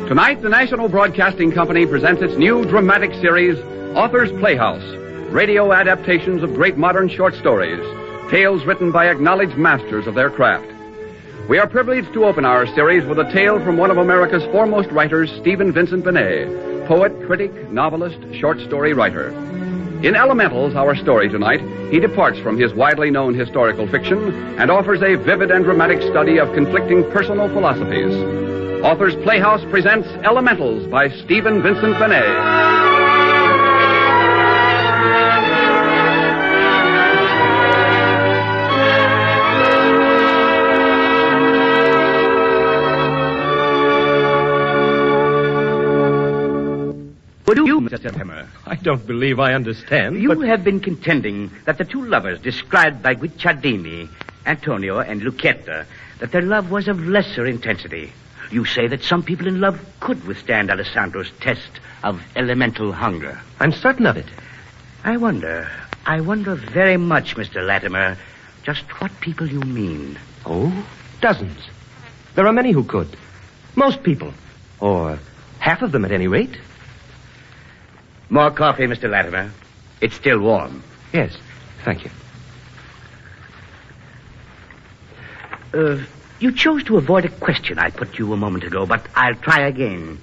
Tonight, the National Broadcasting Company presents its new dramatic series, Author's Playhouse, radio adaptations of great modern short stories, tales written by acknowledged masters of their craft. We are privileged to open our series with a tale from one of America's foremost writers, Stephen Vincent Benet, poet, critic, novelist, short story writer. In Elementals, our story tonight, he departs from his widely known historical fiction and offers a vivid and dramatic study of conflicting personal philosophies. Author's Playhouse presents Elementals by Stephen Vincent Benet. Would you, Mr. Septimer? I don't believe I understand. You have been contending that the two lovers described by Guicciardini, Antonio and Lucchetta, that their love was of lesser intensity. You say that some people in love could withstand Alessandro's test of elemental hunger. I'm certain of it. I wonder very much, Mr. Latimer, just what people you mean. Oh, dozens. There are many who could. Most people. Or half of them at any rate. More coffee, Mr. Latimer. It's still warm. Yes, thank you. You chose to avoid a question I put to you a moment ago, but I'll try again.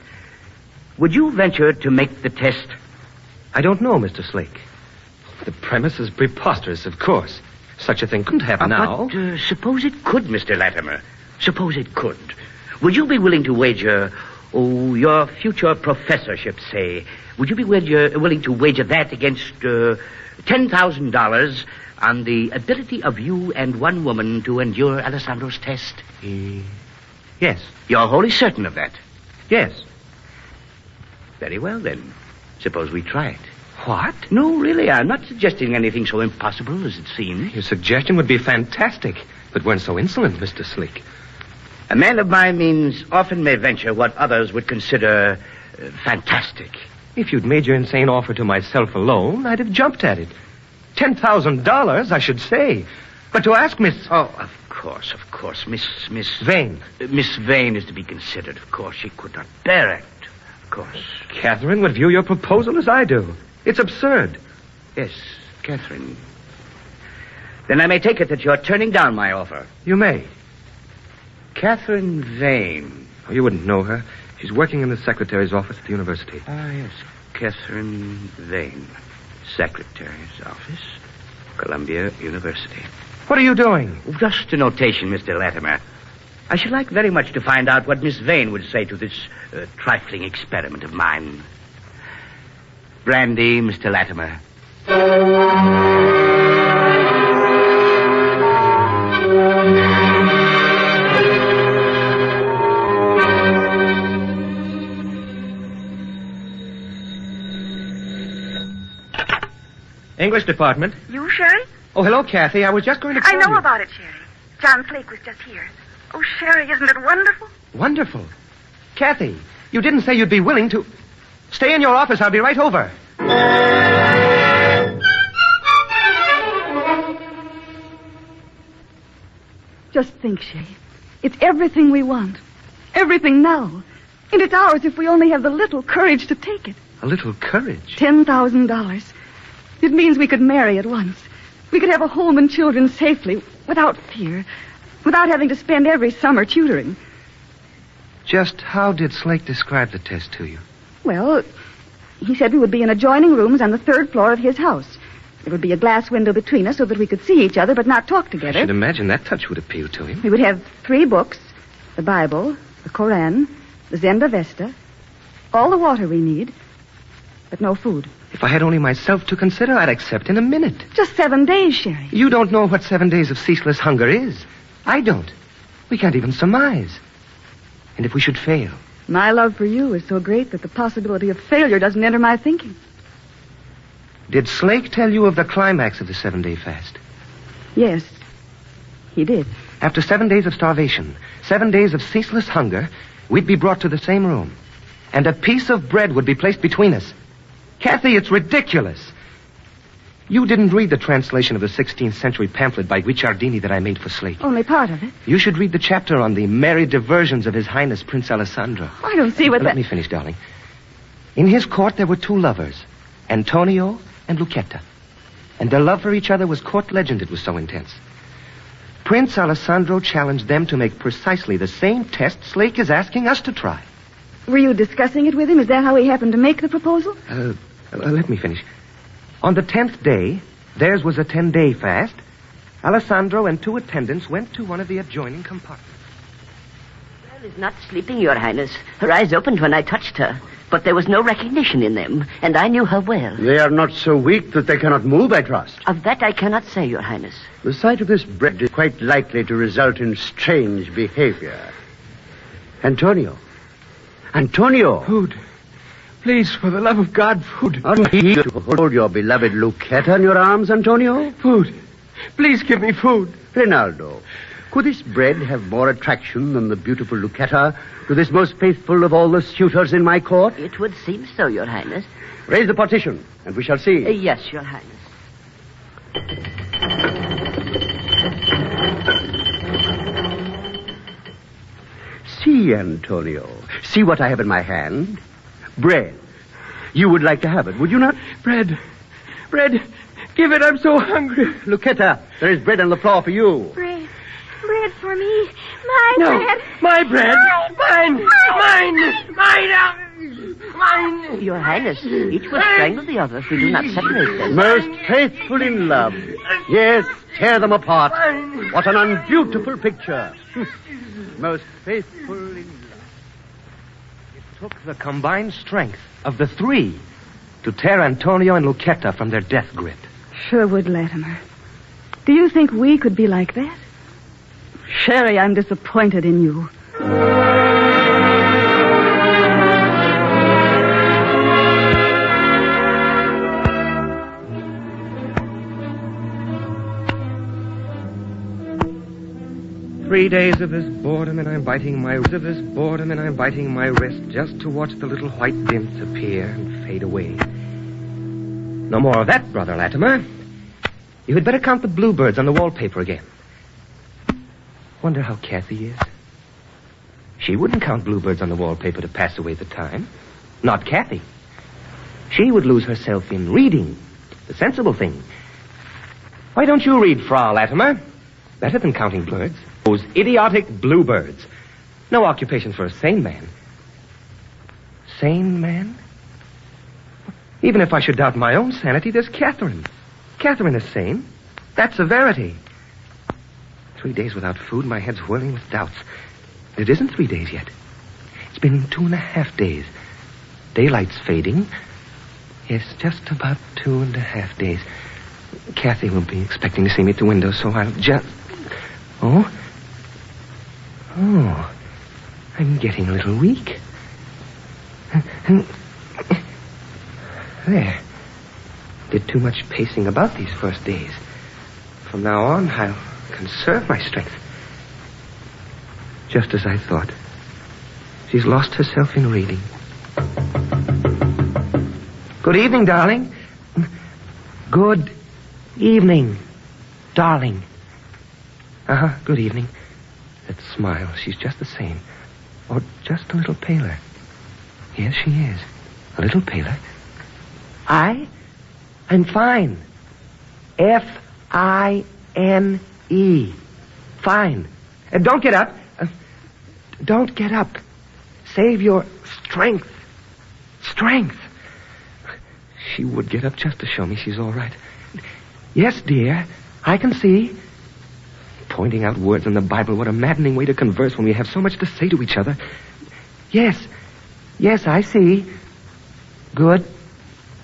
Would you venture to make the test? I don't know, Mr. Slake. The premise is preposterous, of course. Such a thing couldn't happen now. But suppose it could, Mr. Latimer. Suppose it could. Would you be willing to wager, your future professorship, say, would you be willing to wager that against $10,000 on the ability of you and one woman to endure Alessandro's test? Yes. You're wholly certain of that? Yes. Very well, then. Suppose we try it. What? No, really, I'm not suggesting anything so impossible as it seems. Your suggestion would be fantastic, but weren't so insolent, Mr. Sleek. A man of my means often may venture what others would consider fantastic. If you'd made your insane offer to myself alone, I'd have jumped at it. $10,000, I should say. But to ask Miss... Oh, of course. Miss Vane. Miss Vane is to be considered, of course. She could not bear it, of course. Catherine would view your proposal as I do. It's absurd. Yes, Catherine. Then I may take it that you're turning down my offer. You may. Catherine Vane. Oh, you wouldn't know her. She's working in the secretary's office at the university. Ah, yes. Catherine Vane. Secretary's office, Columbia University. What are you doing? Just a notation, Mr. Latimer. I should like very much to find out what Miss Vane would say to this trifling experiment of mine. Brandy, Mr. Latimer. English department. You, Sherry? Oh, hello, Kathy. I was just going to call I know you. about it, Sherry. John Flake was just here. Oh, Sherry, isn't it wonderful? Wonderful. Kathy, you didn't say you'd be willing to... Stay in your office. I'll be right over. Just think, Sherry. It's everything we want. Everything now. And it's ours if we only have the little courage to take it. A little courage? $10,000. It means we could marry at once. We could have a home and children safely, without fear, without having to spend every summer tutoring. Just how did Slake describe the test to you? Well, he said we would be in adjoining rooms on the third floor of his house. There would be a glass window between us so that we could see each other but not talk together. I should imagine that touch would appeal to him. We would have 3 books, the Bible, the Koran, the Zenda Vesta, all the water we need, but no food. If I had only myself to consider, I'd accept in a minute. Just 7 days, Sherry. You don't know what 7 days of ceaseless hunger is. I don't. We can't even surmise. And if we should fail? My love for you is so great that the possibility of failure doesn't enter my thinking. Did Slake tell you of the climax of the 7-day fast? Yes, he did. After 7 days of starvation, 7 days of ceaseless hunger, we'd be brought to the same room. And a piece of bread would be placed between us. Kathy, it's ridiculous. You didn't read the translation of the 16th century pamphlet by Guicciardini that I made for Slate. Only part of it. You should read the chapter on the merry diversions of His Highness Prince Alessandro. I don't see what Let me finish, darling. In his court, there were two lovers, Antonio and Lucchetta. And their love for each other was court legend, it was so intense. Prince Alessandro challenged them to make precisely the same test Slake is asking us to try. Were you discussing it with him? Is that how he happened to make the proposal? Let me finish. On the 10th day, theirs was a 10-day fast, Alessandro and two attendants went to one of the adjoining compartments. Belle is not sleeping, Your Highness. Her eyes opened when I touched her, but there was no recognition in them, and I knew her well. They are not so weak that they cannot move, I trust. Of that I cannot say, Your Highness. The sight of this bread is quite likely to result in strange behavior. Antonio. Food. Please, for the love of God, food. Are you to hold your beloved Lucchetta in your arms, Antonio? Food. Please give me food. Rinaldo, could this bread have more attraction than the beautiful Lucchetta to this most faithful of all the suitors in my court? It would seem so, Your Highness. Raise the partition, and we shall see. Yes, Your Highness. See, Antonio. See what I have in my hand. Bread. You would like to have it, would you not? Bread. Give it, I'm so hungry. Lucchetta, there is bread on the floor for you. Bread for me. My bread. My bread. Mine. Your Highness, each will strangle the other if we do not separate them. Most faithful in love. Yes, tear them apart. What an unbeautiful picture. Most faithful in love. It took the combined strength of the three to tear Antonio and Lucchetta from their death grip. Sure would, Latimer. Do you think we could be like that? Sherry, I'm disappointed in you. 3 days of this boredom, and I'm biting my wrist just to watch the little white dimps appear and fade away. No more of that, Brother Latimer. You had better count the bluebirds on the wallpaper again. Wonder how Kathy is. She wouldn't count bluebirds on the wallpaper to pass away the time. Not Kathy. She would lose herself in reading, the sensible thing. Why don't you read, Frau Latimer? Better than counting birds. Those idiotic bluebirds. No occupation for a sane man. Sane man? Even if I should doubt my own sanity, there's Catherine. Catherine is sane. That's a verity. 3 days without food, my head's whirling with doubts. It isn't 3 days yet. It's been 2.5 days. Daylight's fading. Yes, just about 2.5 days. Kathy will be expecting to see me at the window, so I'll just... Oh, I'm getting a little weak. There. Did too much pacing about these first days. From now on, I'll conserve my strength. Just as I thought. She's lost herself in reading. Good evening, darling. Good evening, darling. Good evening. That smile, she's just the same. Or just a little paler. Yes, she is. A little paler. I'm fine. Fine. Fine. Don't get up. Don't get up. Save your strength. Strength. She would get up just to show me she's all right. Yes, dear. I can see. Pointing out words in the Bible, what a maddening way to converse when we have so much to say to each other. Yes, I see. Good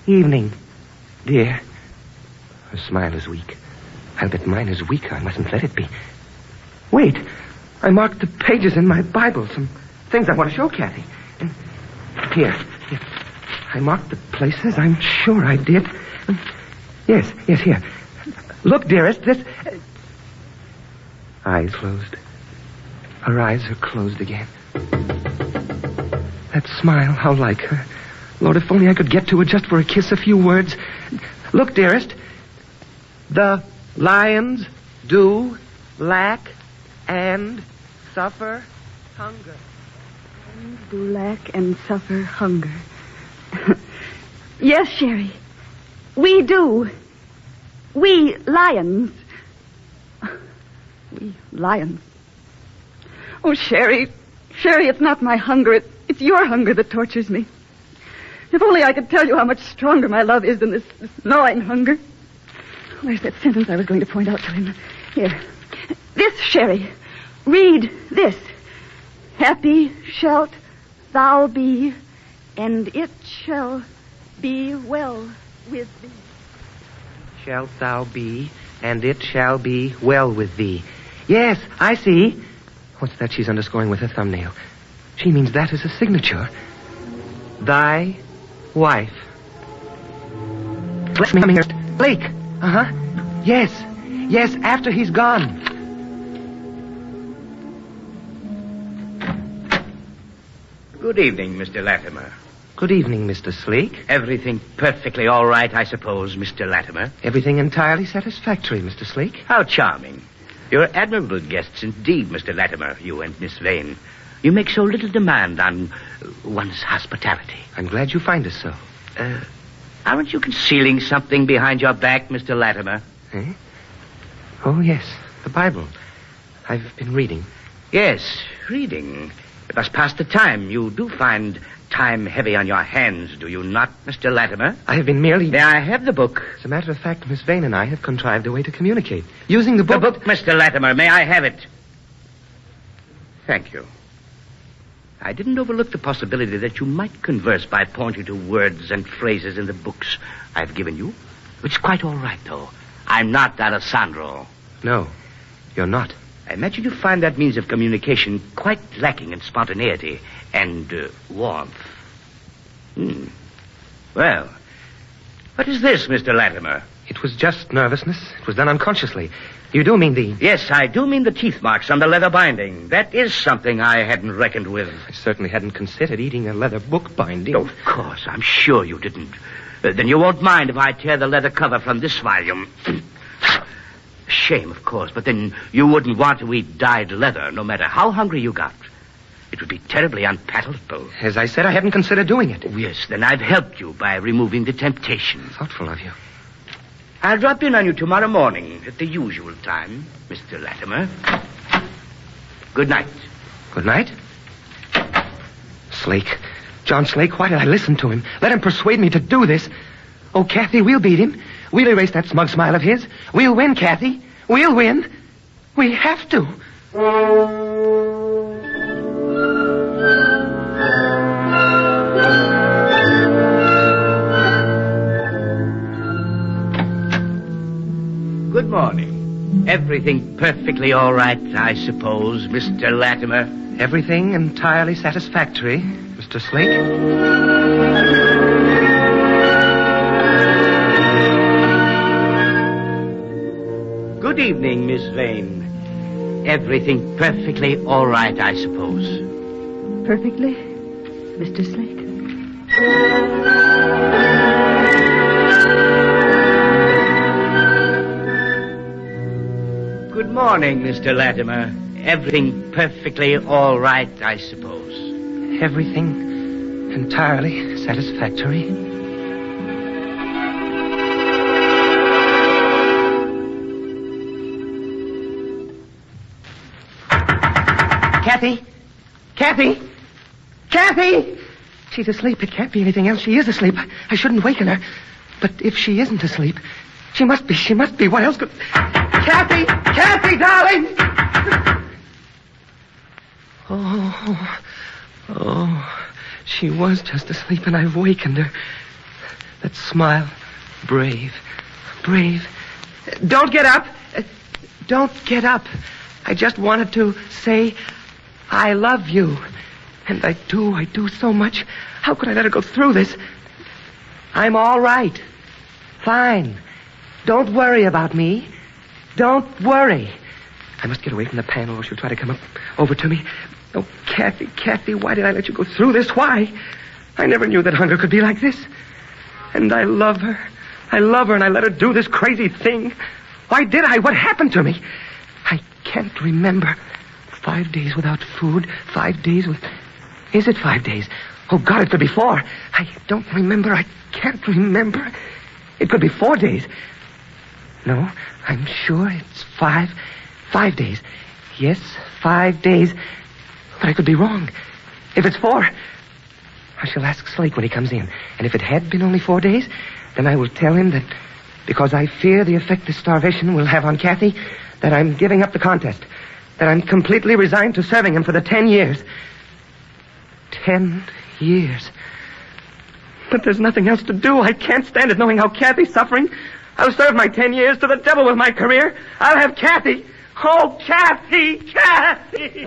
evening, dear. Her smile is weak. I'll bet mine is weaker. I mustn't let it be. Wait, I marked the pages in my Bible, some things I want to show Kathy. Here. I marked the places, I'm sure I did. Yes, here. Look, dearest, this... Eyes closed. Her eyes are closed again. That smile, how like her. Lord, if only I could get to her just for a kiss, a few words. Look, dearest, The lions do lack and suffer hunger. Do lack and suffer hunger. Yes, Sherry. We do. We lions. We lions. Oh, Sherry. Sherry, it's not my hunger. It's your hunger that tortures me. If only I could tell you how much stronger my love is than this gnawing hunger. Where's that sentence I was going to point out to him? Here. This, Sherry. Read this. Happy shalt thou be, and it shall be well with thee. Shalt thou be, and it shall be well with thee. Yes, I see. What's that she's underscoring with her thumbnail? She means that is a signature. Thy wife. Let me come here. Blake. Uh-huh. Yes. Yes, after he's gone. Good evening, Mr. Latimer. Good evening, Mr. Sleek. Everything perfectly all right, I suppose, Mr. Latimer? Everything entirely satisfactory, Mr. Sleek. How charming. You're admirable guests indeed, Mr. Latimer, you and Miss Vane. You make so little demand on one's hospitality. I'm glad you find us so. Aren't you concealing something behind your back, Mr. Latimer? Eh? Oh, yes, the Bible. I've been reading. Yes, reading. It must pass the time. You do find time heavy on your hands, do you not, Mr. Latimer? I have been merely... May I have the book? As a matter of fact, Miss Vane and I have contrived a way to communicate. Using the book... The book, Mr. Latimer. May I have it? Thank you. I didn't overlook the possibility that you might converse by pointing to words and phrases in the books I've given you. It's quite all right, though. I'm not Alessandro. No, you're not. I imagine you find that means of communication quite lacking in spontaneity and warmth. Well, what is this, Mr. Latimer? It was just nervousness. It was done unconsciously. You do mean the... Yes, I do mean the teeth marks on the leather binding. That is something I hadn't reckoned with. I certainly hadn't considered eating a leather book binding. Oh, of course, I'm sure you didn't. Then you won't mind if I tear the leather cover from this volume. Shame, of course, but then you wouldn't want to eat dyed leather, no matter how hungry you got. It would be terribly unpalatable. As I said, I hadn't considered doing it. Oh, yes, then I've helped you by removing the temptation. Thoughtful of you. I'll drop in on you tomorrow morning at the usual time, Mr. Latimer. Good night. Good night. Slake. John Slake, why did I listen to him? Let him persuade me to do this. Oh, Kathy, we'll beat him. We'll erase that smug smile of his. We'll win, Kathy. We'll win. We have to. Good morning. Everything perfectly all right, I suppose, Mr. Latimer? Everything entirely satisfactory, Mr. Slake. Good evening, Miss Vane. Everything perfectly all right, I suppose. Perfectly, Mr. Slake. Good morning, Mr. Latimer. Everything perfectly all right, I suppose. Everything entirely satisfactory. Kathy! Kathy! Kathy! She's asleep. It can't be anything else. She is asleep. I shouldn't waken her. But if she isn't asleep, she must be. She must be. What else could... Kathy! Kathy, darling! Oh, she was just asleep and I've wakened her. That smile. Brave. Don't get up. Don't get up. I just wanted to say I love you. And I do so much. How could I let her go through this? I'm all right. Fine. Don't worry about me. Don't worry. I must get away from the panel or she'll try to come over to me. Oh, Kathy, why did I let you go through this? Why? I never knew that hunger could be like this. And I love her. I love her and I let her do this crazy thing. Why did I? What happened to me? I can't remember. 5 days without food. 5 days with... Is it 5 days? Oh, God, it could be 4. I don't remember. I can't remember. It could be 4 days. No, I'm sure it's 5. 5 days. Yes, 5 days. But I could be wrong. If it's 4, I shall ask Slake when he comes in. And if it had been only 4 days, then I will tell him that because I fear the effect this starvation will have on Kathy, that I'm giving up the contest. That I'm completely resigned to serving him for the 10 years. 10 years. But there's nothing else to do. I can't stand it knowing how Kathy's suffering. I'll serve my 10 years to the devil with my career. I'll have Kathy. Oh, Kathy, Kathy!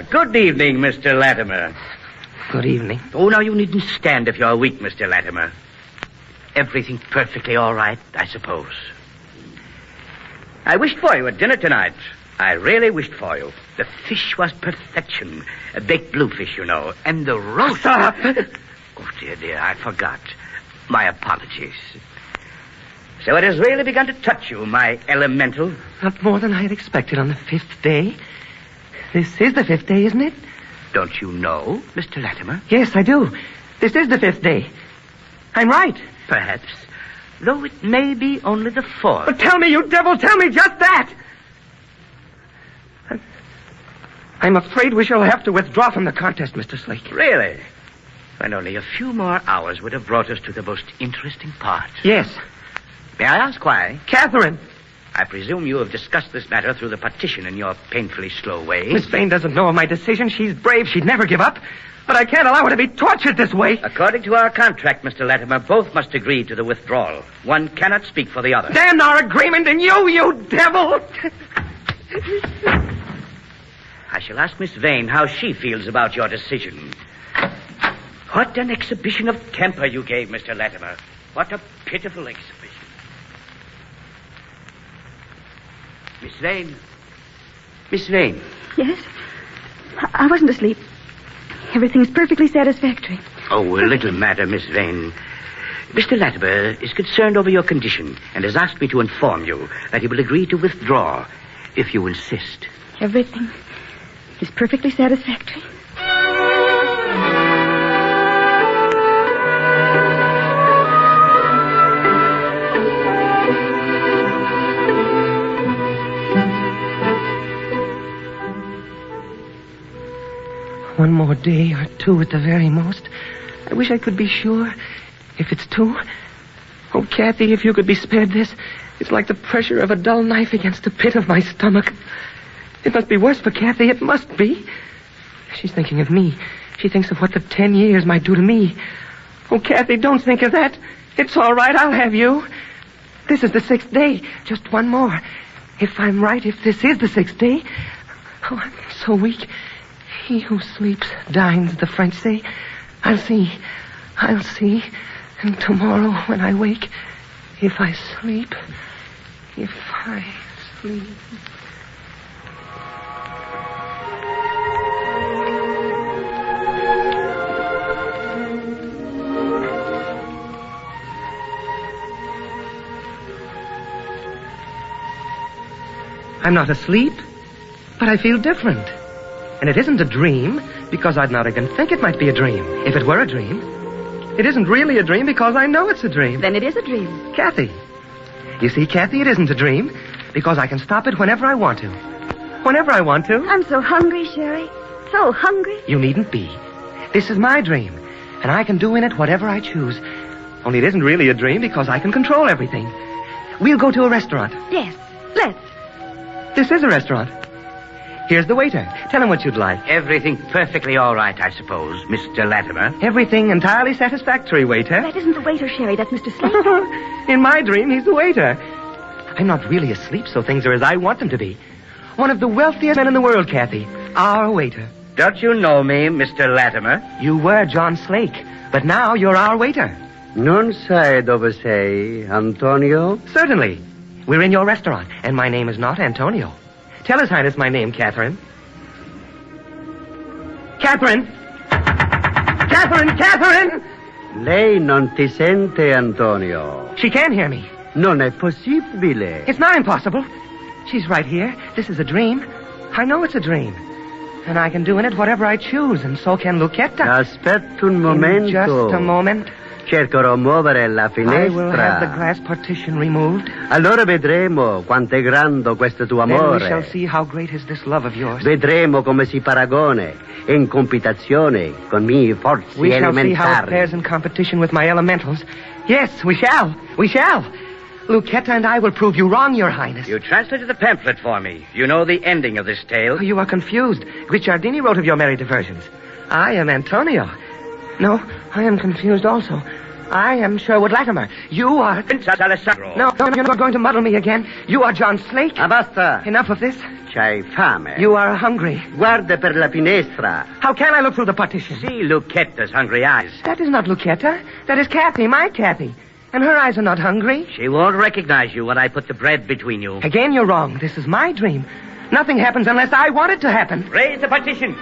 Good evening, Mr. Latimer. Good evening. Oh, now, you needn't stand if you're weak, Mr. Latimer. Everything perfectly all right, I suppose. I wished for you at dinner tonight. I really wished for you. The fish was perfection. A baked bluefish, you know. And the roast... Stop! Oh, dear, I forgot. My apologies. So it has really begun to touch you, my elemental. Not more than I had expected on the 5th day. This is the 5th day, isn't it? Don't you know, Mr. Latimer? Yes, I do. This is the 5th day. I'm right. Perhaps. Though it may be only the 4th. But tell me, you devil, tell me just that! I'm afraid we shall have to withdraw from the contest, Mr. Slake. Really? And only a few more hours would have brought us to the most interesting part. Yes. May I ask why? Catherine! I presume you have discussed this matter through the partition in your painfully slow way. Miss Vane doesn't know of my decision. She's brave. She'd never give up. But I can't allow her to be tortured this way. According to our contract, Mr. Latimer, both must agree to the withdrawal. One cannot speak for the other. Damn our agreement and you devil! I shall ask Miss Vane how she feels about your decision. What an exhibition of temper you gave, Mr. Latimer. What a pitiful exhibition. Miss Vane. Miss Vane. Yes? I wasn't asleep. Everything's perfectly satisfactory. Oh, a little matter, Miss Vane. Mr. Latimer is concerned over your condition and has asked me to inform you that he will agree to withdraw if you insist. Everything is perfectly satisfactory. One more day or 2 at the very most. I wish I could be sure. If it's 2... Oh, Kathy, if you could be spared this. It's like the pressure of a dull knife against the pit of my stomach. It must be worse for Kathy. It must be. She's thinking of me. She thinks of what the 10 years might do to me. Oh, Kathy, don't think of that. It's all right. I'll have you. This is the 6th day. Just one more. If I'm right, if this is the 6th day... Oh, I'm so weak. He who sleeps dines, the French say. I'll see. And tomorrow when I wake, if I sleep... I'm not asleep, but I feel different. And it isn't a dream, because I'd not even think it might be a dream, if it were a dream. It isn't really a dream, because I know it's a dream. Then it is a dream. Kathy. You see, Kathy, it isn't a dream, because I can stop it whenever I want to. Whenever I want to. I'm so hungry, Sherry. So hungry. You needn't be. This is my dream, and I can do in it whatever I choose. Only it isn't really a dream, because I can control everything. We'll go to a restaurant. Yes, let's. This is a restaurant. Here's the waiter. Tell him what you'd like. Everything perfectly all right, I suppose, Mr. Latimer. Everything entirely satisfactory, waiter. That isn't the waiter, Sherry. That's Mr. Slate. In my dream, he's the waiter. I'm not really asleep, so things are as I want them to be. One of the wealthiest men in the world, Kathy. Our waiter. Don't you know me, Mr. Latimer? You were John Slake, but now you're our waiter. Non sai dove sei, Antonio? Certainly. We're in your restaurant, and my name is not Antonio. Tell His Highness my name, Catherine. Catherine! Catherine! Catherine! Lei non ti sente, Antonio. She can't hear me. Non è possibile. It's not impossible. She's right here. This is a dream. I know it's a dream. And I can do in it whatever I choose, and so can Lucchetta. Aspetta un momento. In just a moment. Cercherò muovere la finestra. I will have the glass partition removed. Allora vedremo quanto è grande questo tuo amore. Then we shall see how great is this love of yours. Vedremo come si paragone in competizione con mie forze We shall elementari. see how it fares in competition with my elementals. Yes, we shall. We shall. Lucchetta and I will prove you wrong, Your Highness. You translated the pamphlet for me. You know the ending of this tale. Oh, you are confused. Guicciardini wrote of your merry diversions. I am Antonio. No, I am confused also. I am Sherwood Latimer. You are... Prince Alessandro. No, you're not going to muddle me again. You are John Slake. Basta. Enough of this. C'hai fame. You are hungry. Guarda per la finestra. How can I look through the partition? See Lucchetta's hungry eyes. That is not Lucchetta. That is Kathy, my Kathy. And her eyes are not hungry. She won't recognize you when I put the bread between you. Again, you're wrong. This is my dream. Nothing happens unless I want it to happen. Raise the partition.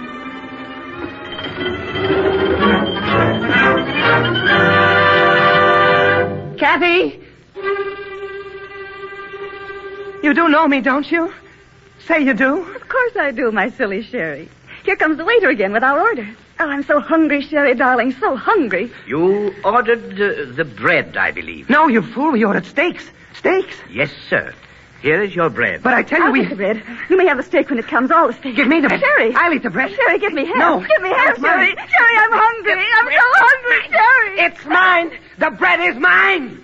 Kathy! You do know me, don't you? Say you do. Of course I do, my silly Sherry. Here comes the waiter again with our order. Oh, I'm so hungry, Sherry, darling, so hungry. You ordered the bread, I believe. No, you fool. We ordered steaks. Steaks. Yes, sir. Here is your bread. But I tell you, I'll get the bread. You may have the steak when it comes, all the steak. Give me the bread. Sherry. I'll eat the bread. Sherry, give me half. No. Give me half, It's mine. Sherry. Sherry, I'm hungry. I'm so hungry, Sherry. It's mine. The bread is mine.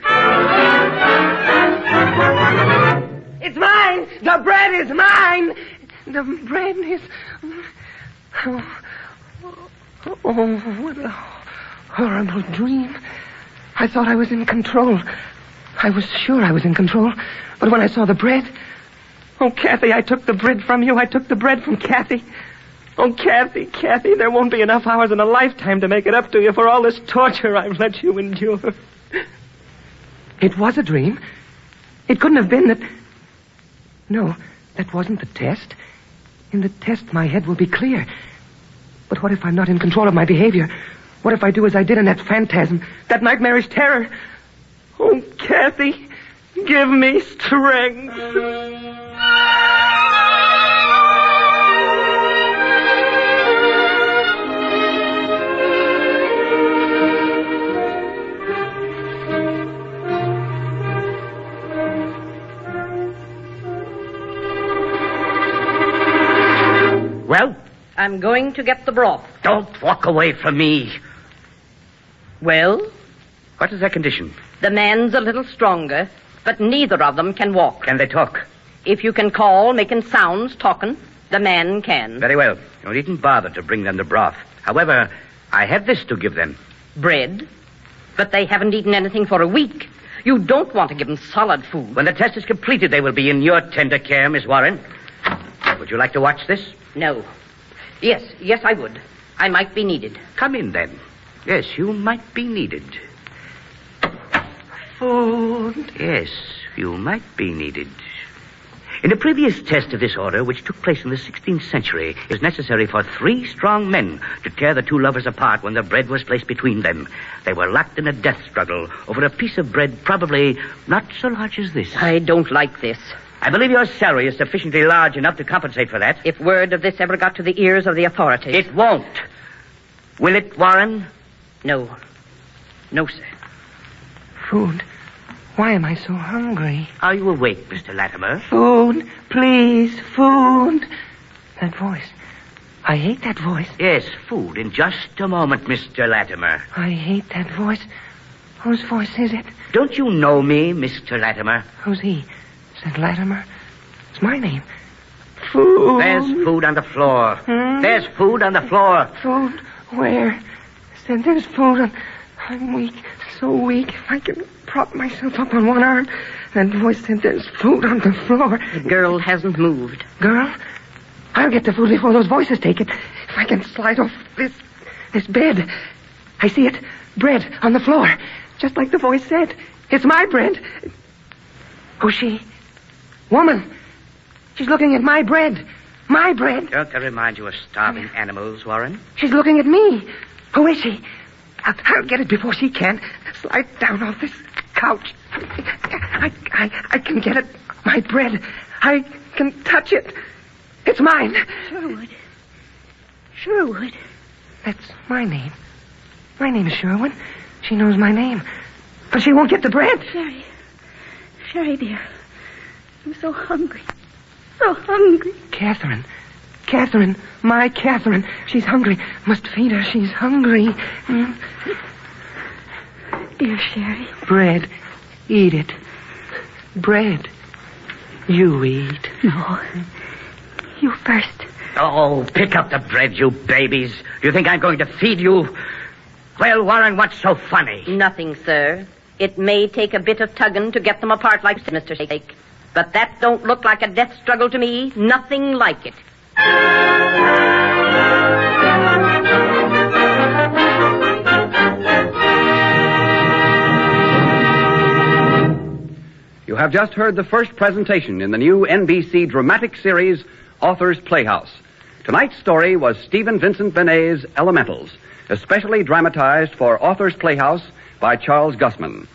It's mine. The bread is mine. The bread is... Oh, what a horrible dream. I thought I was in control. I was sure I was in control. But when I saw the bread... Oh, Kathy, I took the bread from you. I took the bread from Kathy. Oh, Kathy, Kathy, there won't be enough hours in a lifetime to make it up to you for all this torture I've let you endure. It was a dream. It couldn't have been that... No, that wasn't the test. In the test, my head will be clear. But what if I'm not in control of my behavior? What if I do as I did in that phantasm, that nightmarish terror? Oh, Kathy, give me strength. Well? I'm going to get the broth. Don't walk away from me. Well, What is their condition? the man's a little stronger, but neither of them can walk. Can they talk? If you can call, making sounds, talking, the man can. Very well. You needn't bother to bring them the broth. However, I have this to give them. Bread, but they haven't eaten anything for a week. You don't want to give them solid food. When the test is completed, they will be in your tender care, Miss Warren. Would you like to watch this? No. Yes, I would. I might be needed. Come in, then. Yes, you might be needed. Food. Yes, you might be needed. In a previous test of this order, which took place in the 16th century, it was necessary for 3 strong men to tear the 2 lovers apart when the bread was placed between them. They were locked in a death struggle over a piece of bread probably not so large as this. I don't like this. I believe your salary is sufficiently large enough to compensate for that. If word of this ever got to the ears of the authorities. It won't. Will it, Warren? No. No, sir. Food. Why am I so hungry? Are you awake, Mr. Latimer? Food, please, food. That voice. I hate that voice. Yes, food in just a moment, Mr. Latimer. I hate that voice. Whose voice is it? Don't you know me, Mr. Latimer? Who's he? Said Latimer. It's my name. Food. There's food on the floor. Hmm? There's food on the floor. Food? Where? Said there's food on... I'm weak. So weak. If I can prop myself up on one arm. That voice said there's food on the floor. The girl hasn't moved. Girl? I'll get the food before those voices take it. If I can slide off this bed. I see it. Bread on the floor. Just like the voice said. It's my bread. Who's she? Woman. She's looking at my bread. My bread. Don't they remind you of starving animals, Warren? She's looking at me. Who is she? I'll get it before she can. Slide down off this couch. I can get it. My bread. I can touch it. It's mine. Sherwood. Sherwood. That's my name. My name is Sherwood. She knows my name. But she won't get the bread. Sherry. Sherry, dear. I'm so hungry. So hungry. Catherine. Catherine. My Catherine. She's hungry. Must feed her. She's hungry. Dear Sherry. Bread. Eat it. Bread. You eat. No. You first. Oh, pick up the bread, you babies. Do you think I'm going to feed you? Well, Warren, what's so funny? Nothing, sir. It may take a bit of tugging to get them apart like Mr. Shake. But that don't look like a death struggle to me. Nothing like it. You have just heard the first presentation in the new NBC dramatic series, Author's Playhouse. Tonight's story was Stephen Vincent Benet's Elementals, especially dramatized for Author's Playhouse by Charles Gussman.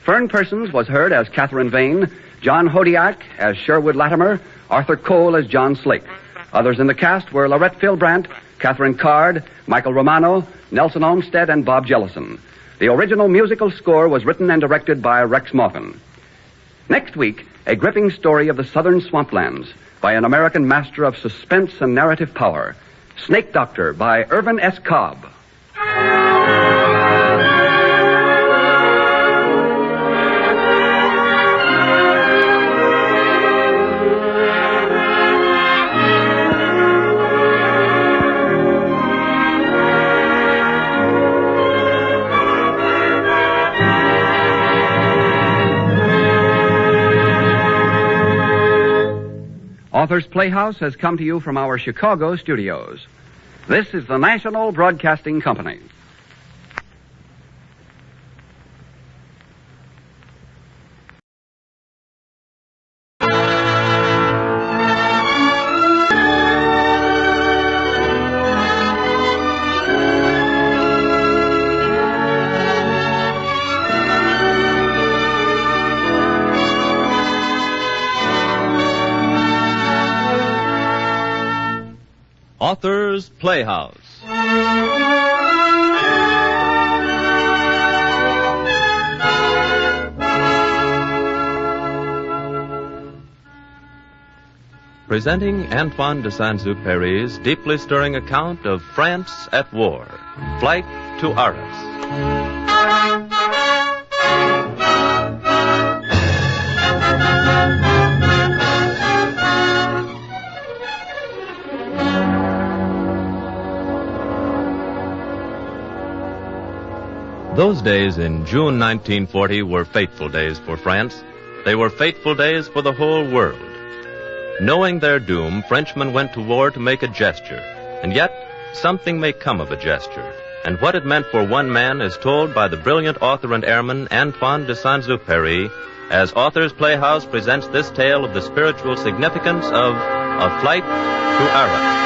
Fern Persons was heard as Catherine Vane, John Hodiak as Sherwood Latimer, Arthur Cole as John Slake. Others in the cast were Lorette Philbrandt, Catherine Card, Michael Romano, Nelson Olmsted, and Bob Jellison. The original musical score was written and directed by Rex Morgan. Next week, a gripping story of the southern swamplands by an American master of suspense and narrative power, Snake Doctor by Irvin S. Cobb. Author's Playhouse has come to you from our Chicago studios. This is the National Broadcasting Company. Author's Playhouse. Presenting Antoine de Saint-Exupéry's deeply stirring account of France at war, Flight to Arras. Those days in June 1940 were fateful days for France. They were fateful days for the whole world. Knowing their doom, Frenchmen went to war to make a gesture. And yet, something may come of a gesture. And what it meant for one man is told by the brilliant author and airman Antoine de Saint-Exupéry as Author's Playhouse presents this tale of the spiritual significance of A Flight to Arras.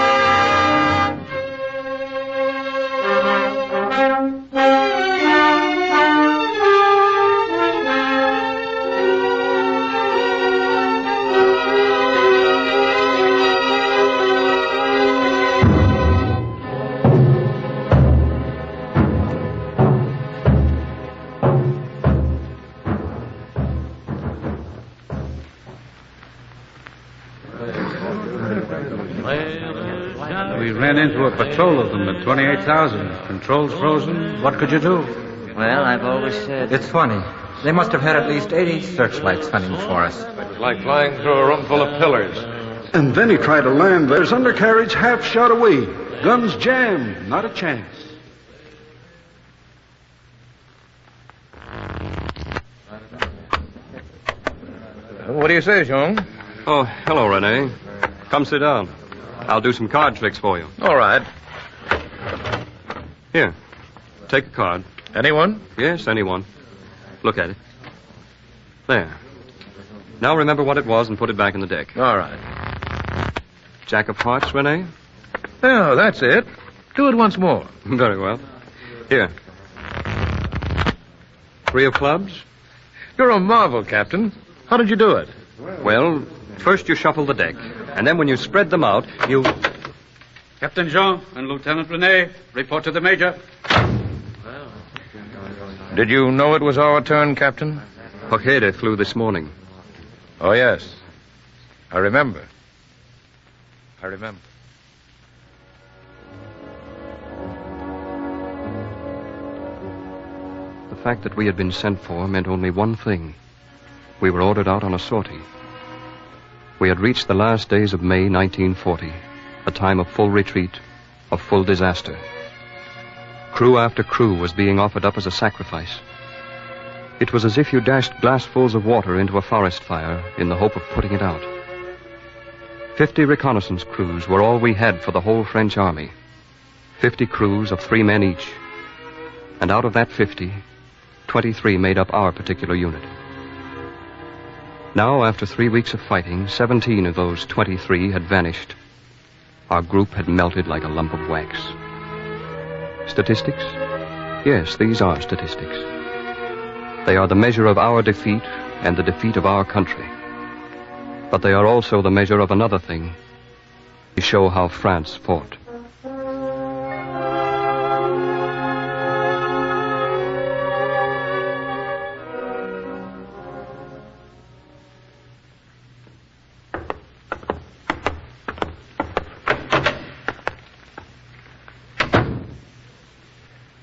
We ran into a patrol of them at 28,000. Controls frozen. What could you do? Well, I've always said... It's funny. They must have had at least 80 searchlights hunting for us. It was like flying through a room full of pillars. And then he tried to land. There's undercarriage half shot away. Guns jammed. Not a chance. What do you say, Jean? Oh, hello, Rene. Come sit down. I'll do some card tricks for you. All right. Here, take a card. Anyone? Yes, anyone. Look at it. There. Now remember what it was and put it back in the deck. All right. Jack of hearts, Rene? Oh, that's it. Do it once more. Very well. Here. 3 of clubs? You're a marvel, Captain. How did you do it? Well, first you shuffle the deck, and then when you spread them out, you... Captain Jean and Lieutenant Rene, report to the Major. Did you know it was our turn, Captain? Ojeda flew this morning. Oh, yes. I remember. The fact that we had been sent for meant only one thing. We were ordered out on a sortie. We had reached the last days of May 1940, a time of full retreat, of full disaster. Crew after crew was being offered up as a sacrifice. It was as if you dashed glassfuls of water into a forest fire in the hope of putting it out. 50 reconnaissance crews were all we had for the whole French army. 50 crews of 3 men each. And out of that 50, 23 made up our particular unit. Now, after 3 weeks of fighting, 17 of those 23 had vanished. Our group had melted like a lump of wax. Statistics? Yes, these are statistics. They are the measure of our defeat and the defeat of our country. But they are also the measure of another thing. They show how France fought.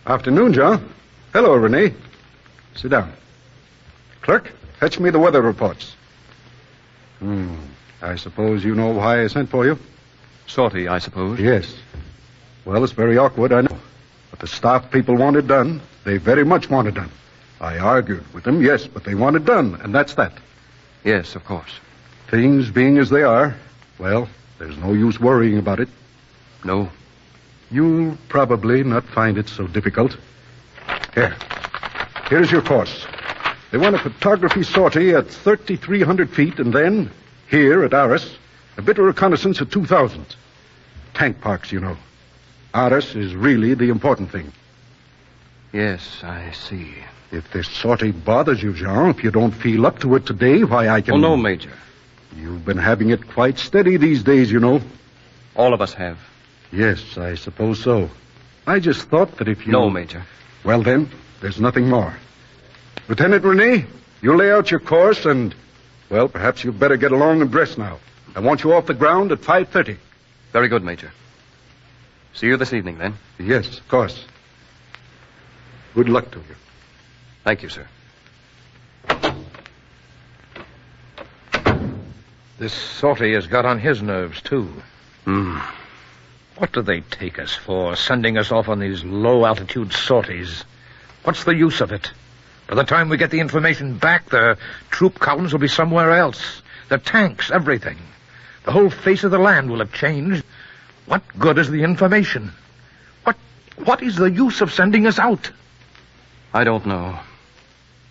Afternoon, John. Hello, Rene. Sit down. Clerk, fetch me the weather reports. I suppose you know why I sent for you? Sortie, I suppose. Yes. Well, it's very awkward, I know. But the staff people want it done. They very much want it done. I argued with them, yes, but they want it done, and that's that. Yes, of course. Things being as they are, well, there's no use worrying about it. No. You'll probably not find it so difficult. Here's your course. They want a photography sortie at 3,300 feet, and then, here at Arras, a bit of reconnaissance at 2,000. Tank parks, you know. Arras is really the important thing. Yes, I see. If this sortie bothers you, Jean, if you don't feel up to it today, why, I can... Oh, no, Major. You've been having it quite steady these days, you know. All of us have. Yes, I suppose so. I just thought that if you... No, Major. Well, then, there's nothing more. Lieutenant Rene, you lay out your course and, well, perhaps you'd better get along and dress now. I want you off the ground at 5:30. Very good, Major. See you this evening, then. Yes, of course. Good luck to you. Thank you, sir. This sortie has got on his nerves, too. What do they take us for, sending us off on these low-altitude sorties? What's the use of it? By the time we get the information back, the troop columns will be somewhere else. The tanks, everything. The whole face of the land will have changed. What good is the information? What is the use of sending us out? I don't know.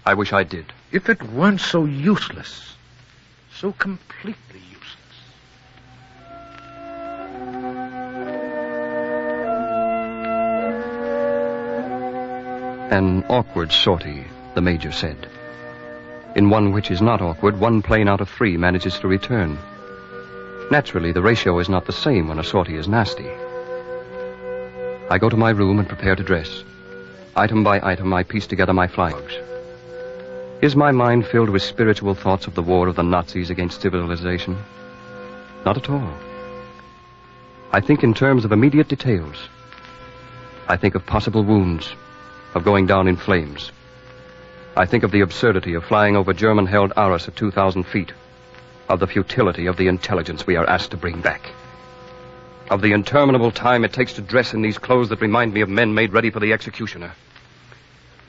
I wish I did. If it weren't so useless, so completely useless. An awkward sortie, the Major said. In one which is not awkward, 1 plane out of 3 manages to return. Naturally, the ratio is not the same when a sortie is nasty. I go to my room and prepare to dress. Item by item, I piece together my flyings. Is my mind filled with spiritual thoughts of the war of the Nazis against civilization? Not at all. I think in terms of immediate details. I think of possible wounds, of going down in flames. I think of the absurdity of flying over German-held Arras at 2,000 feet, of the futility of the intelligence we are asked to bring back, of the interminable time it takes to dress in these clothes that remind me of men made ready for the executioner.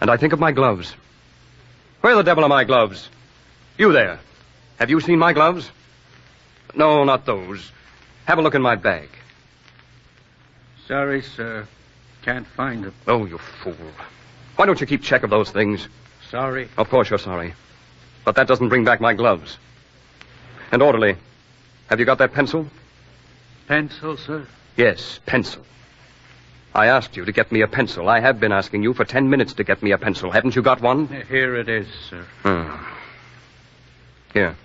And I think of my gloves. Where the devil are my gloves? You there. Have you seen my gloves? No, not those. Have a look in my bag. Sorry, sir. Can't find them. Oh, you fool. Why don't you keep check of those things? sorry. Of course you're sorry. But that doesn't bring back my gloves. And orderly, have you got that pencil? Pencil, sir? Yes, pencil. I asked you to get me a pencil. I have been asking you for 10 minutes to get me a pencil. Haven't you got one? Here it is, sir. Here.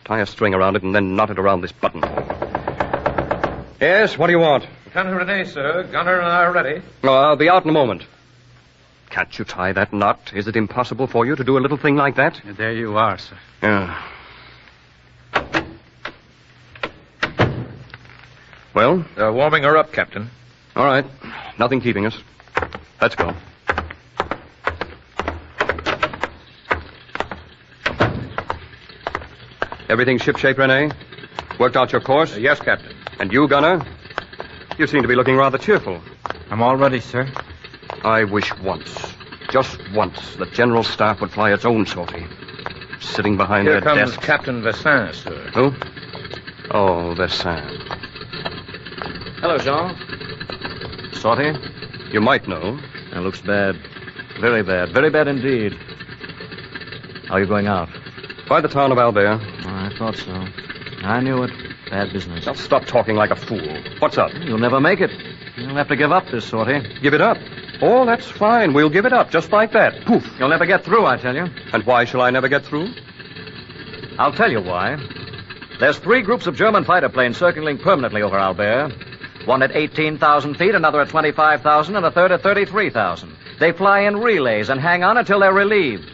Tie a string around it and then knot it around this button. Yes, what do you want? Lieutenant Rene, sir. Gunner and I are ready. Oh, I'll be out in a moment. Can't you tie that knot? Is it impossible for you to do a little thing like that? There you are, sir. Yeah. Well? They're warming her up, Captain. All right. Nothing keeping us. Let's go. Everything shipshape, Rene? Worked out your course? Yes, Captain. And you, Gunner? You seem to be looking rather cheerful. I'm all ready, sir. I wish once, just once, the General Staff would fly its own sortie. Sitting behind Here their comes desks. Captain Vessin, sir. Who? Oh, Vessin. Hello, Jean. Sortie? You might know. That looks bad. Very bad. Very bad indeed. How are you going out? By the town of Albert. Oh, I thought so. I knew it. Bad business. Now stop talking like a fool. What's up? You'll never make it. You'll have to give up this sortie. Give it up? Oh, that's fine. We'll give it up, just like that. Poof. You'll never get through, I tell you. And why shall I never get through? I'll tell you why. There's 3 groups of German fighter planes circling permanently over Albert. One at 18,000 feet, another at 25,000, and a third at 33,000. They fly in relays and hang on until they're relieved.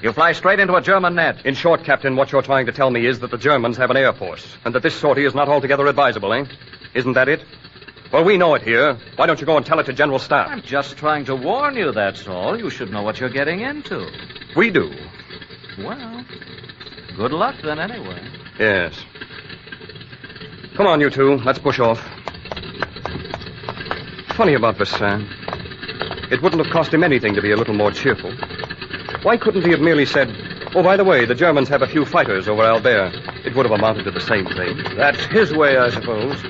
You fly straight into a German net. In short, Captain, what you're trying to tell me is that the Germans have an air force, and that this sortie is not altogether advisable, eh? Isn't that it? Well, we know it here. Why don't you go and tell it to General Staff? I'm just trying to warn you, that's all. You should know what you're getting into. We do. Well, good luck then, anyway. Yes. Come on, you two. Let's push off. Funny about Vessin. It wouldn't have cost him anything to be a little more cheerful. Why couldn't he have merely said, oh, by the way, the Germans have a few fighters over Albert? It would have amounted to the same thing. That's his way, I suppose.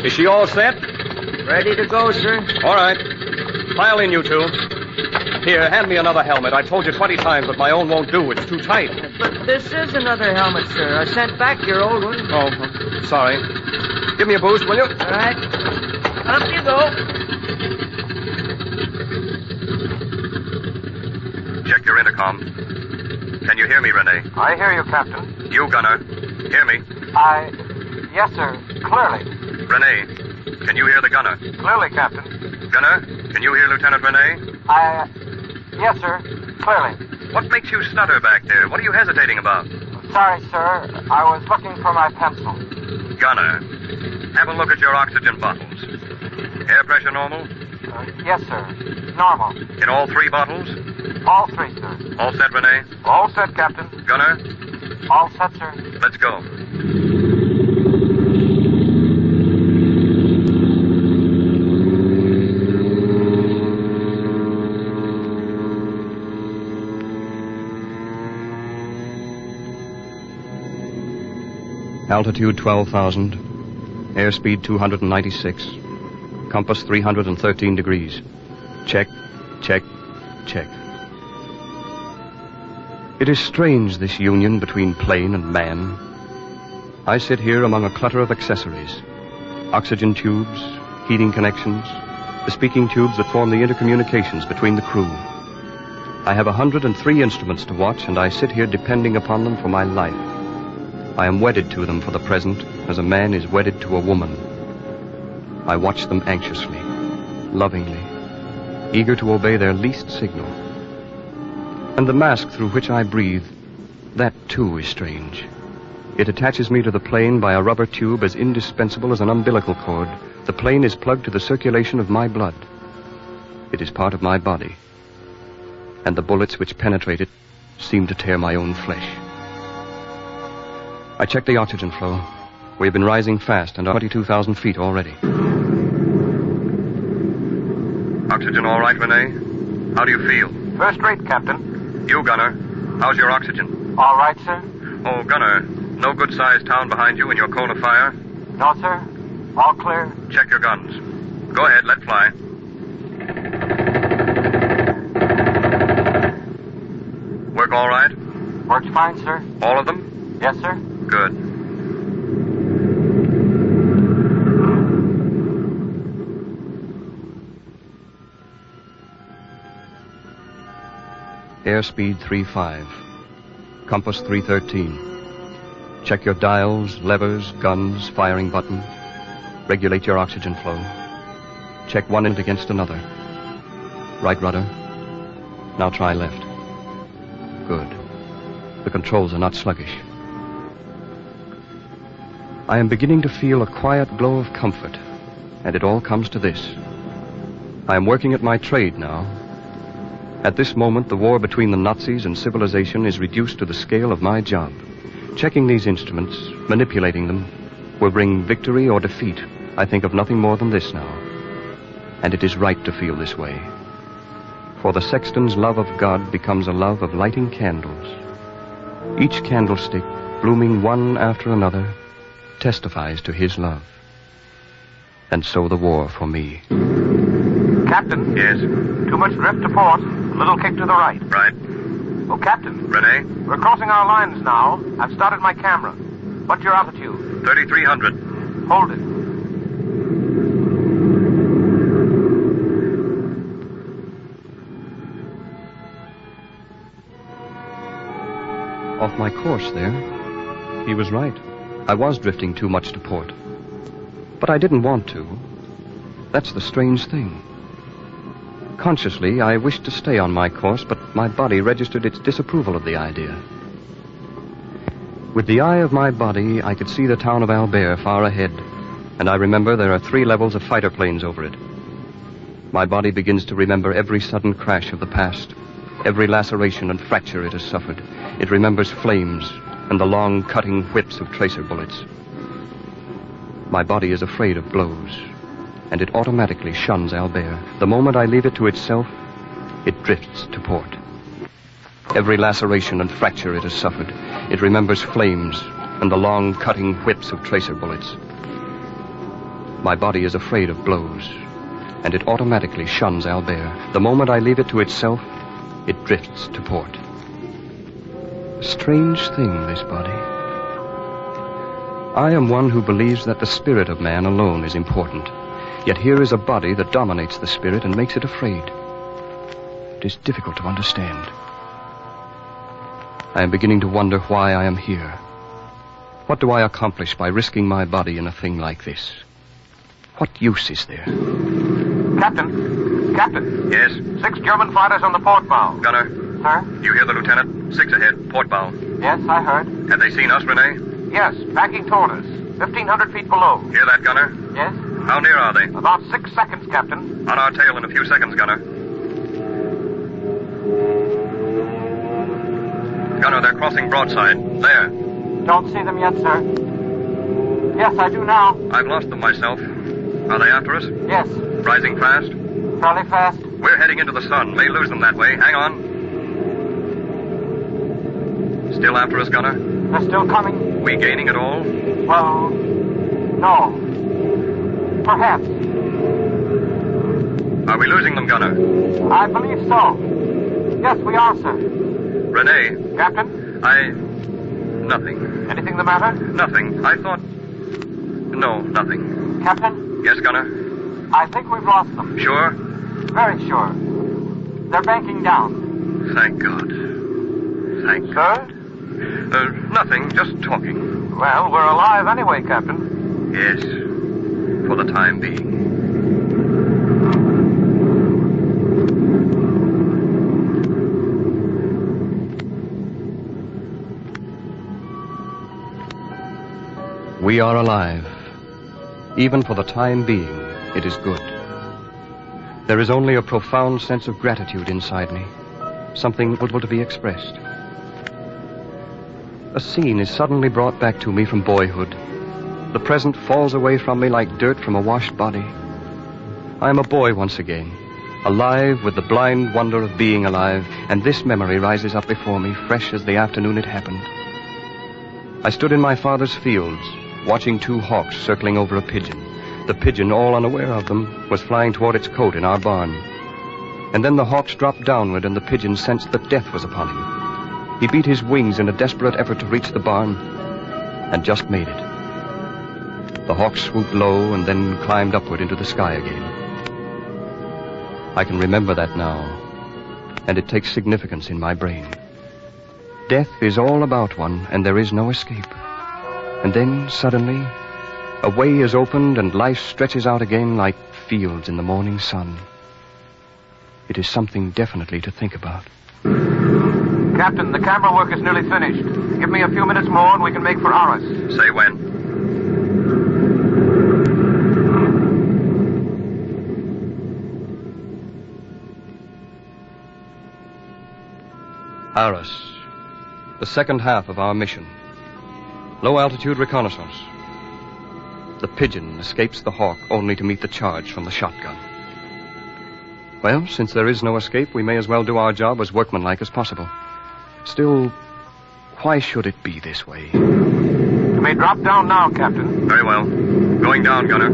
Is she all set? Ready to go, sir. All right. File in, you two. Here, hand me another helmet. I told you 20 times, but my own won't do. It's too tight. But this is another helmet, sir. I sent back your old one. Oh, sorry. Give me a boost, will you? All right. Up you go. Check your intercom. Can you hear me, Rene? I hear you, Captain. You, Gunner. Hear me? Yes, sir. Clearly. Rene, can you hear the gunner? Clearly, Captain. Gunner, can you hear Lieutenant Rene? Yes, sir. Clearly. What makes you stutter back there? What are you hesitating about? Sorry, sir. I was looking for my pencil. Gunner, have a look at your oxygen bottles. Air pressure normal? Yes, sir. Normal. In all 3 bottles? All 3, sir. All set, Rene? All set, Captain. Gunner? All set, sir. Let's go. Altitude 12,000. Airspeed 296. Compass 313 degrees. Check, check, check. It is strange, this union between plane and man. I sit here among a clutter of accessories. Oxygen tubes, heating connections, the speaking tubes that form the intercommunications between the crew. I have 103 instruments to watch, and I sit here depending upon them for my life. I am wedded to them for the present, as a man is wedded to a woman. I watch them anxiously, lovingly, eager to obey their least signal. And the mask through which I breathe, that too is strange. It attaches me to the plane by a rubber tube as indispensable as an umbilical cord. The plane is plugged to the circulation of my blood. It is part of my body. And the bullets which penetrate it seem to tear my own flesh. I check the oxygen flow. We have been rising fast and are 22,000 feet already. Oxygen all right, Rene? How do you feel? First rate, Captain. You, Gunner. How's your oxygen? All right, sir. Oh, Gunner, no good-sized town behind you in your cone of fire? No, sir. All clear. Check your guns. Go ahead, let fly. all right? Works fine, sir. All of them? Yes, sir. Good. Airspeed 3.5. Compass 313. Check your dials, levers, guns, firing button. Regulate your oxygen flow. Check one end against another. Right rudder. Now try left. Good. The controls are not sluggish. I am beginning to feel a quiet glow of comfort, and it all comes to this. I am working at my trade now. At this moment, the war between the Nazis and civilization is reduced to the scale of my job. Checking these instruments, manipulating them, will bring victory or defeat. I think of nothing more than this now. And it is right to feel this way. For the sexton's love of God becomes a love of lighting candles. Each candlestick, blooming one after another, testifies to his love. And so the war for me. Captain? Yes? Too much drift to port. A little kick to the right. Right. Oh, Captain. Renee? We're crossing our lines now. I've started my camera. What's your altitude? 3,300. Hold it. Off my course there. He was right. I was drifting too much to port. But I didn't want to. That's the strange thing. Consciously, I wished to stay on my course, but my body registered its disapproval of the idea. With the eye of my body, I could see the town of Albert far ahead, and I remember there are 3 levels of fighter planes over it. My body begins to remember every sudden crash of the past, every laceration and fracture it has suffered. It remembers flames and the long, cutting whips of tracer bullets. My body is afraid of blows, and it automatically shuns Albert. The moment I leave it to itself, it drifts to port. Every laceration and fracture it has suffered, it remembers flames and the long, cutting whips of tracer bullets. My body is afraid of blows, and it automatically shuns Albert. The moment I leave it to itself, it drifts to port. A strange thing, this body. I am one who believes that the spirit of man alone is important. Yet here is a body that dominates the spirit and makes it afraid. It is difficult to understand. I am beginning to wonder why I am here. What do I accomplish by risking my body in a thing like this? What use is there? Captain! Captain! Yes? 6 German fighters on the port bow. Gunner? Sir? Do you hear the lieutenant? 6 ahead, port bow. Yes, I heard. Have they seen us, Renee? Yes, backing toward us. 1,500 feet below. Hear that, Gunner? Yes? How near are they? About 6 seconds, Captain. On our tail in a few seconds, Gunner. Gunner, they're crossing broadside. There. Don't see them yet, sir. Yes, I do now. I've lost them myself. Are they after us? Yes. Rising fast? Fairly fast. We're heading into the sun. May lose them that way. Hang on. Still after us, Gunner? They're still coming. We gaining at all? Well, no. Perhaps. Are we losing them, Gunner? I believe so. Yes, we are, sir. Renee? Captain? Nothing. Anything the matter? Nothing. I thought... No, nothing. Captain? Yes, Gunner? I think we've lost them. Sure? Very sure. They're banking down. Thank God. Thank God. Nothing. Just talking. Well, we're alive anyway, Captain. Yes. For the time being. We are alive. Even for the time being, it is good. There is only a profound sense of gratitude inside me, something able to be expressed. A scene is suddenly brought back to me from boyhood. The present falls away from me like dirt from a washed body. I am a boy once again, alive with the blind wonder of being alive, and this memory rises up before me, fresh as the afternoon it happened. I stood in my father's fields, watching 2 hawks circling over a pigeon. The pigeon, all unaware of them, was flying toward its cote in our barn. And then the hawks dropped downward, and the pigeon sensed that death was upon him. He beat his wings in a desperate effort to reach the barn, and just made it. The hawk swooped low and then climbed upward into the sky again. I can remember that now, and it takes significance in my brain. Death is all about one, and there is no escape. And then, suddenly, a way is opened and life stretches out again like fields in the morning sun. It is something definitely to think about. Captain, the camera work is nearly finished. Give me a few minutes more and we can make for Arras. Say when. Arras, the second half of our mission. Low-altitude reconnaissance. The pigeon escapes the hawk only to meet the charge from the shotgun. Well, since there is no escape, we may as well do our job as workmanlike as possible. Still, why should it be this way? You may drop down now, Captain. Very well. Going down, gunner.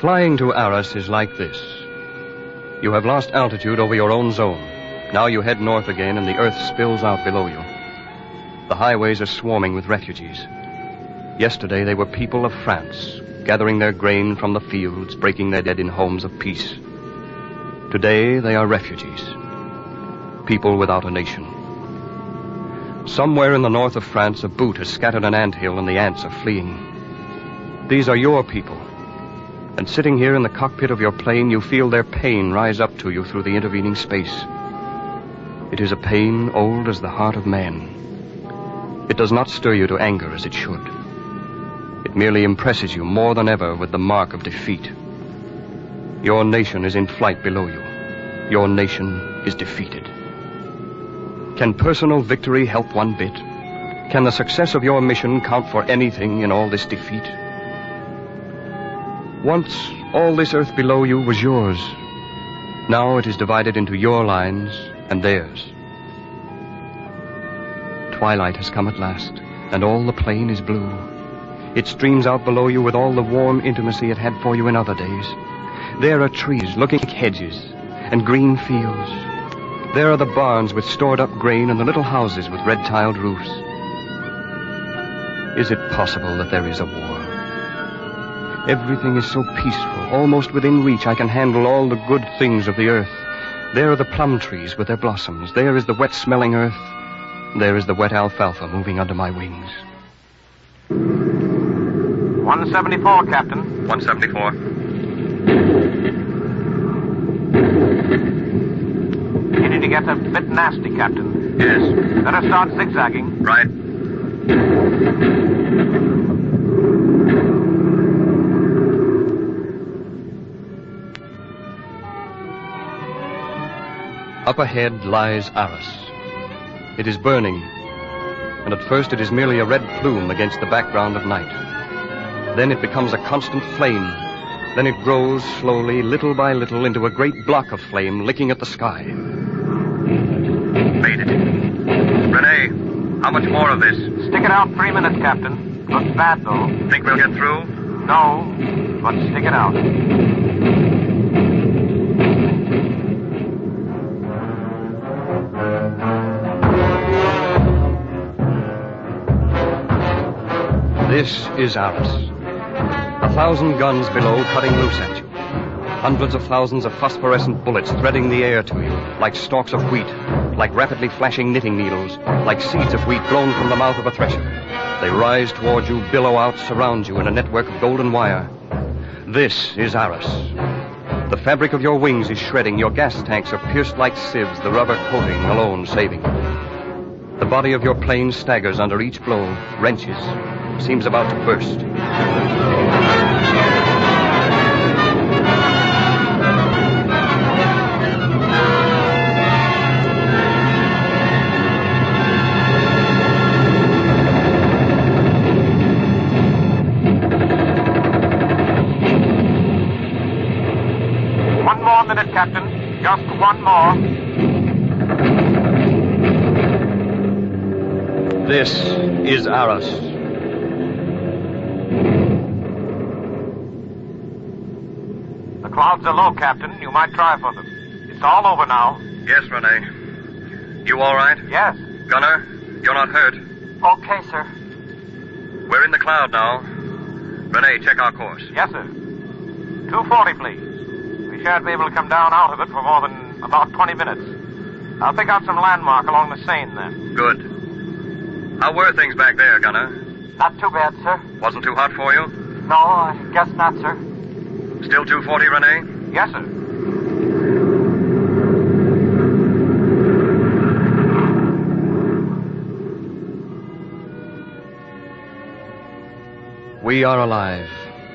Flying to Arras is like this. You have lost altitude over your own zone. Now you head north again and the earth spills out below you. The highways are swarming with refugees. Yesterday they were people of France, gathering their grain from the fields, breaking their dead in homes of peace. Today they are refugees, people without a nation. Somewhere in the north of France, a boot has scattered an anthill and the ants are fleeing. These are your people. And sitting here in the cockpit of your plane, you feel their pain rise up to you through the intervening space. It is a pain old as the heart of man. It does not stir you to anger as it should. It merely impresses you more than ever with the mark of defeat. Your nation is in flight below you. Your nation is defeated. Can personal victory help one bit? Can the success of your mission count for anything in all this defeat? Once, all this earth below you was yours. Now it is divided into your lines and theirs. Twilight has come at last, and all the plain is blue. It streams out below you with all the warm intimacy it had for you in other days. There are trees looking like hedges, and green fields. There are the barns with stored-up grain and the little houses with red-tiled roofs. Is it possible that there is a war? Everything is so peaceful, almost within reach. I can handle all the good things of the earth. There are the plum trees with their blossoms. There is the wet-smelling earth. There is the wet alfalfa moving under my wings. 174, Captain. 174. Beginning to get a bit nasty, Captain. Yes. Better start zigzagging. Right. Up ahead lies Arras. It is burning, and at first it is merely a red plume against the background of night. Then it becomes a constant flame. Then it grows slowly, little by little, into a great block of flame licking at the sky. Made it. Renee, how much more of this? Stick it out 3 minutes, Captain. Looks bad, though. Think we'll get through? No, but stick it out. This is Arras. 1,000 guns below cutting loose at you. Hundreds of thousands of phosphorescent bullets threading the air to you, like stalks of wheat, like rapidly flashing knitting needles, like seeds of wheat blown from the mouth of a thresher. They rise toward you, billow out, surround you in a network of golden wire. This is Arras. The fabric of your wings is shredding. Your gas tanks are pierced like sieves, the rubber coating alone saving you. The body of your plane staggers under each blow, wrenches, seems about to burst. One more minute, Captain. Just one more. This is Arras. The clouds are low, Captain. You might try for them. It's all over now. Yes, Rene. You all right? Yes. Gunner, you're not hurt. Okay, sir. We're in the cloud now. Rene, check our course. Yes, sir. 240, please. We shan't be able to come down out of it for more than about 20 minutes. I'll pick out some landmark along the Seine then. Good. How were things back there, Gunner? Not too bad, sir. Wasn't too hot for you? No, I guess not, sir. Still 240, Rene? Yes, sir. We are alive,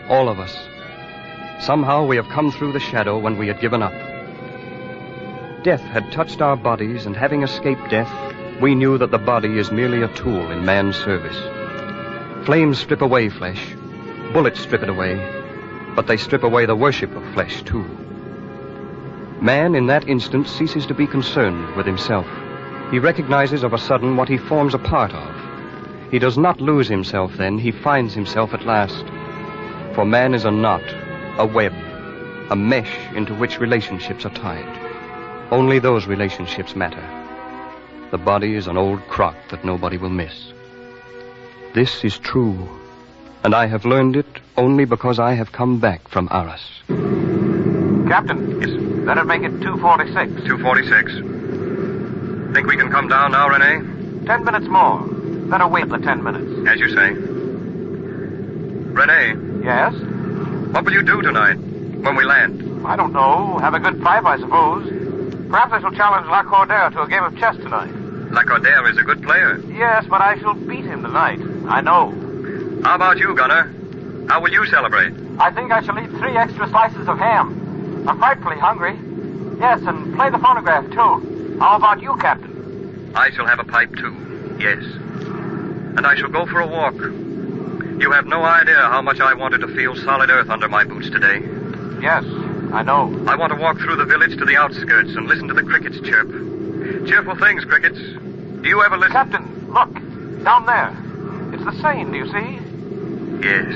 all of us. Somehow we have come through the shadow when we had given up. Death had touched our bodies, and having escaped death, we knew that the body is merely a tool in man's service. Flames strip away flesh, bullets strip it away, but they strip away the worship of flesh, too. Man, in that instant, ceases to be concerned with himself. He recognizes of a sudden what he forms a part of. He does not lose himself then, he finds himself at last. For man is a knot, a web, a mesh into which relationships are tied. Only those relationships matter. The body is an old crock that nobody will miss. This is true, and I have learned it only because I have come back from Arras. Captain. Yes. That'd make it 246. 246. Think we can come down now, Rene? 10 minutes more. Better wait the 10 minutes. As you say. Rene. Yes? What will you do tonight, when we land? I don't know. Have a good pipe, I suppose. Perhaps I shall challenge Lacordaire to a game of chess tonight. Lacordaire is a good player. Yes, but I shall beat him tonight. I know. How about you, Gunner? How will you celebrate? I think I shall eat 3 extra slices of ham. I'm frightfully hungry. Yes, and play the phonograph, too. How about you, Captain? I shall have a pipe, too. Yes. And I shall go for a walk. You have no idea how much I wanted to feel solid earth under my boots today. Yes, I know. I want to walk through the village to the outskirts and listen to the crickets chirp. Cheerful things, crickets. Do you ever listen? Captain, look. Down there. It's the Seine, do you see? Yes.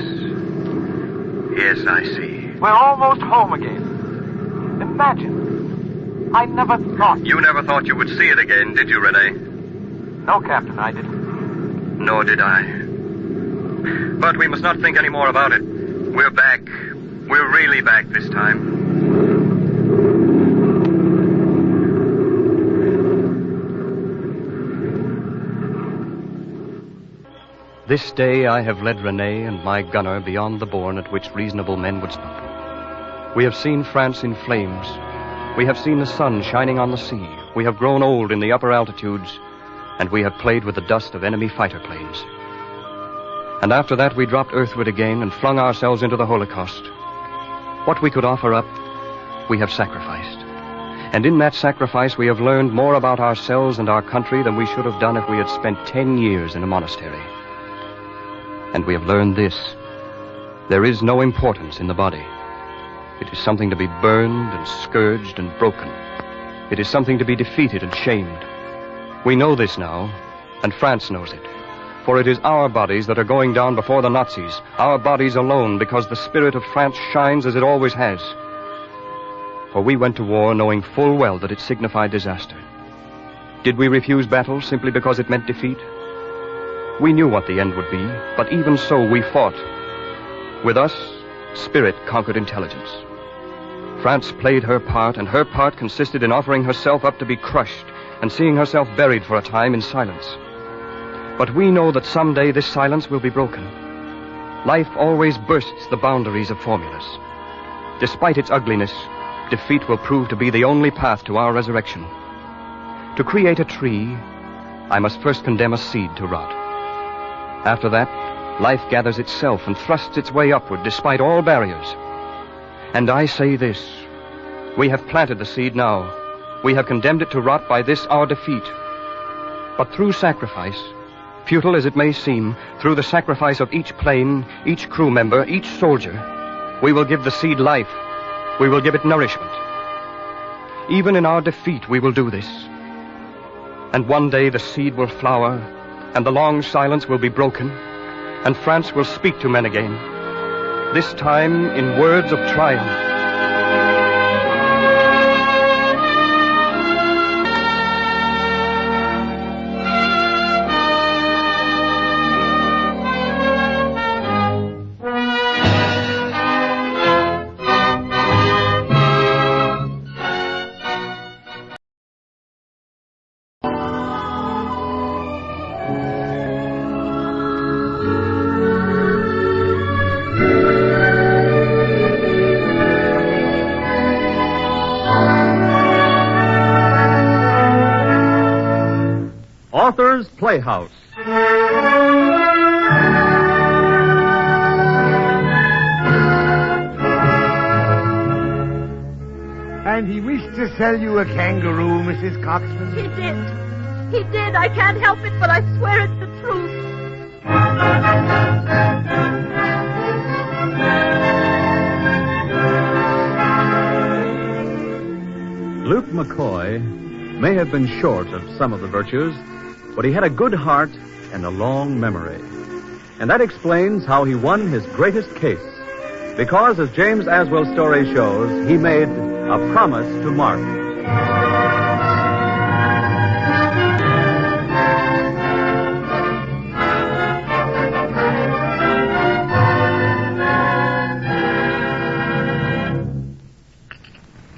Yes, I see. We're almost home again. Imagine. I never thought... You never thought you would see it again, did you, Rene? No, Captain, I didn't. Nor did I. But we must not think any more about it. We're back. We're really back this time. This day I have led Rene and my gunner beyond the bourne at which reasonable men would stop. We have seen France in flames. We have seen the sun shining on the sea. We have grown old in the upper altitudes, and we have played with the dust of enemy fighter planes. And after that we dropped earthward again and flung ourselves into the Holocaust. What we could offer up, we have sacrificed. And in that sacrifice we have learned more about ourselves and our country than we should have done if we had spent 10 years in a monastery. And we have learned this. There is no importance in the body. It is something to be burned and scourged and broken. It is something to be defeated and shamed. We know this now, and France knows it. For it is our bodies that are going down before the Nazis, our bodies alone, because the spirit of France shines as it always has. For we went to war knowing full well that it signified disaster. Did we refuse battle simply because it meant defeat? We knew what the end would be, but even so we fought. With us, spirit conquered intelligence. France played her part, and her part consisted in offering herself up to be crushed and seeing herself buried for a time in silence. But we know that someday this silence will be broken. Life always bursts the boundaries of formulas. Despite its ugliness, defeat will prove to be the only path to our resurrection. To create a tree, I must first condemn a seed to rot. After that, life gathers itself and thrusts its way upward despite all barriers. And I say this, we have planted the seed now. We have condemned it to rot by this our defeat. But through sacrifice, futile as it may seem, through the sacrifice of each plane, each crew member, each soldier, we will give the seed life. We will give it nourishment. Even in our defeat, we will do this. And one day the seed will flower, and the long silence will be broken, and France will speak to men again, this time in words of triumph. Author's Playhouse. And he wished to sell you a kangaroo, Mrs. Coxman? He did. He did. I can't help it, but I swear it's the truth. Luke McCoy may have been short of some of the virtues, but he had a good heart and a long memory. And that explains how he won his greatest case. Because, as James Aswell's story shows, he made a promise to Mark.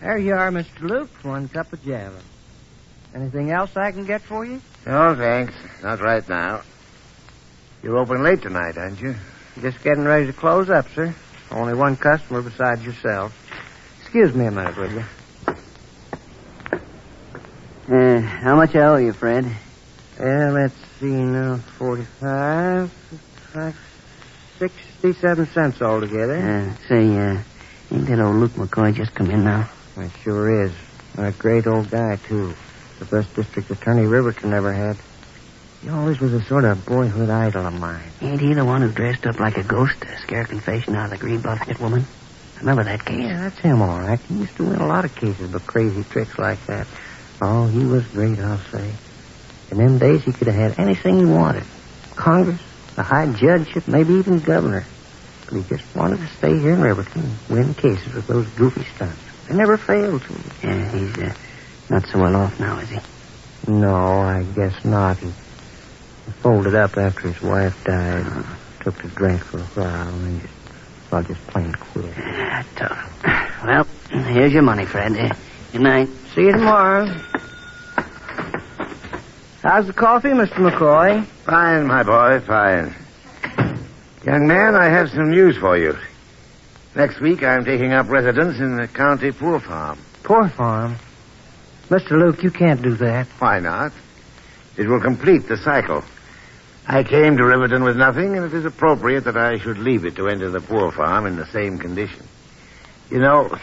There you are, Mr. Luke. 1 cup of java. Anything else I can get for you? No, thanks. Not right now. You're open late tonight, aren't you? Just getting ready to close up, sir. Only one customer besides yourself. Excuse me a minute, will you? How much I owe you, Fred? Let's see now. 45, 67 cents altogether. Ain't that old Luke McCoy just come in now? It sure is. A great old guy, too. The best district attorney Riverton ever had. He always was a sort of boyhood idol of mine. Ain't he the one who dressed up like a ghost to scare confession out of the green bucket woman? Remember that case? Yeah, that's him, all right. He used to win a lot of cases with crazy tricks like that. Oh, he was great, I'll say. In them days, he could have had anything he wanted. Congress, a high judgeship, maybe even governor. But he just wanted to stay here in Riverton and win cases with those goofy stunts. They never failed to. Yeah, he's not so well off now, is he? No, I guess not. He folded up after his wife died. Took to drink for a while and just plain quit. Well, here's your money, Fred. Good night. See you tomorrow. How's the coffee, Mr. McCoy? Fine, my boy, fine. Young man, I have some news for you. Next week, I'm taking up residence in the county poor farm. Poor farm? Mr. Luke, you can't do that. Why not? It will complete the cycle. I came to Riverton with nothing, and it is appropriate that I should leave it to enter the poor farm in the same condition. You know,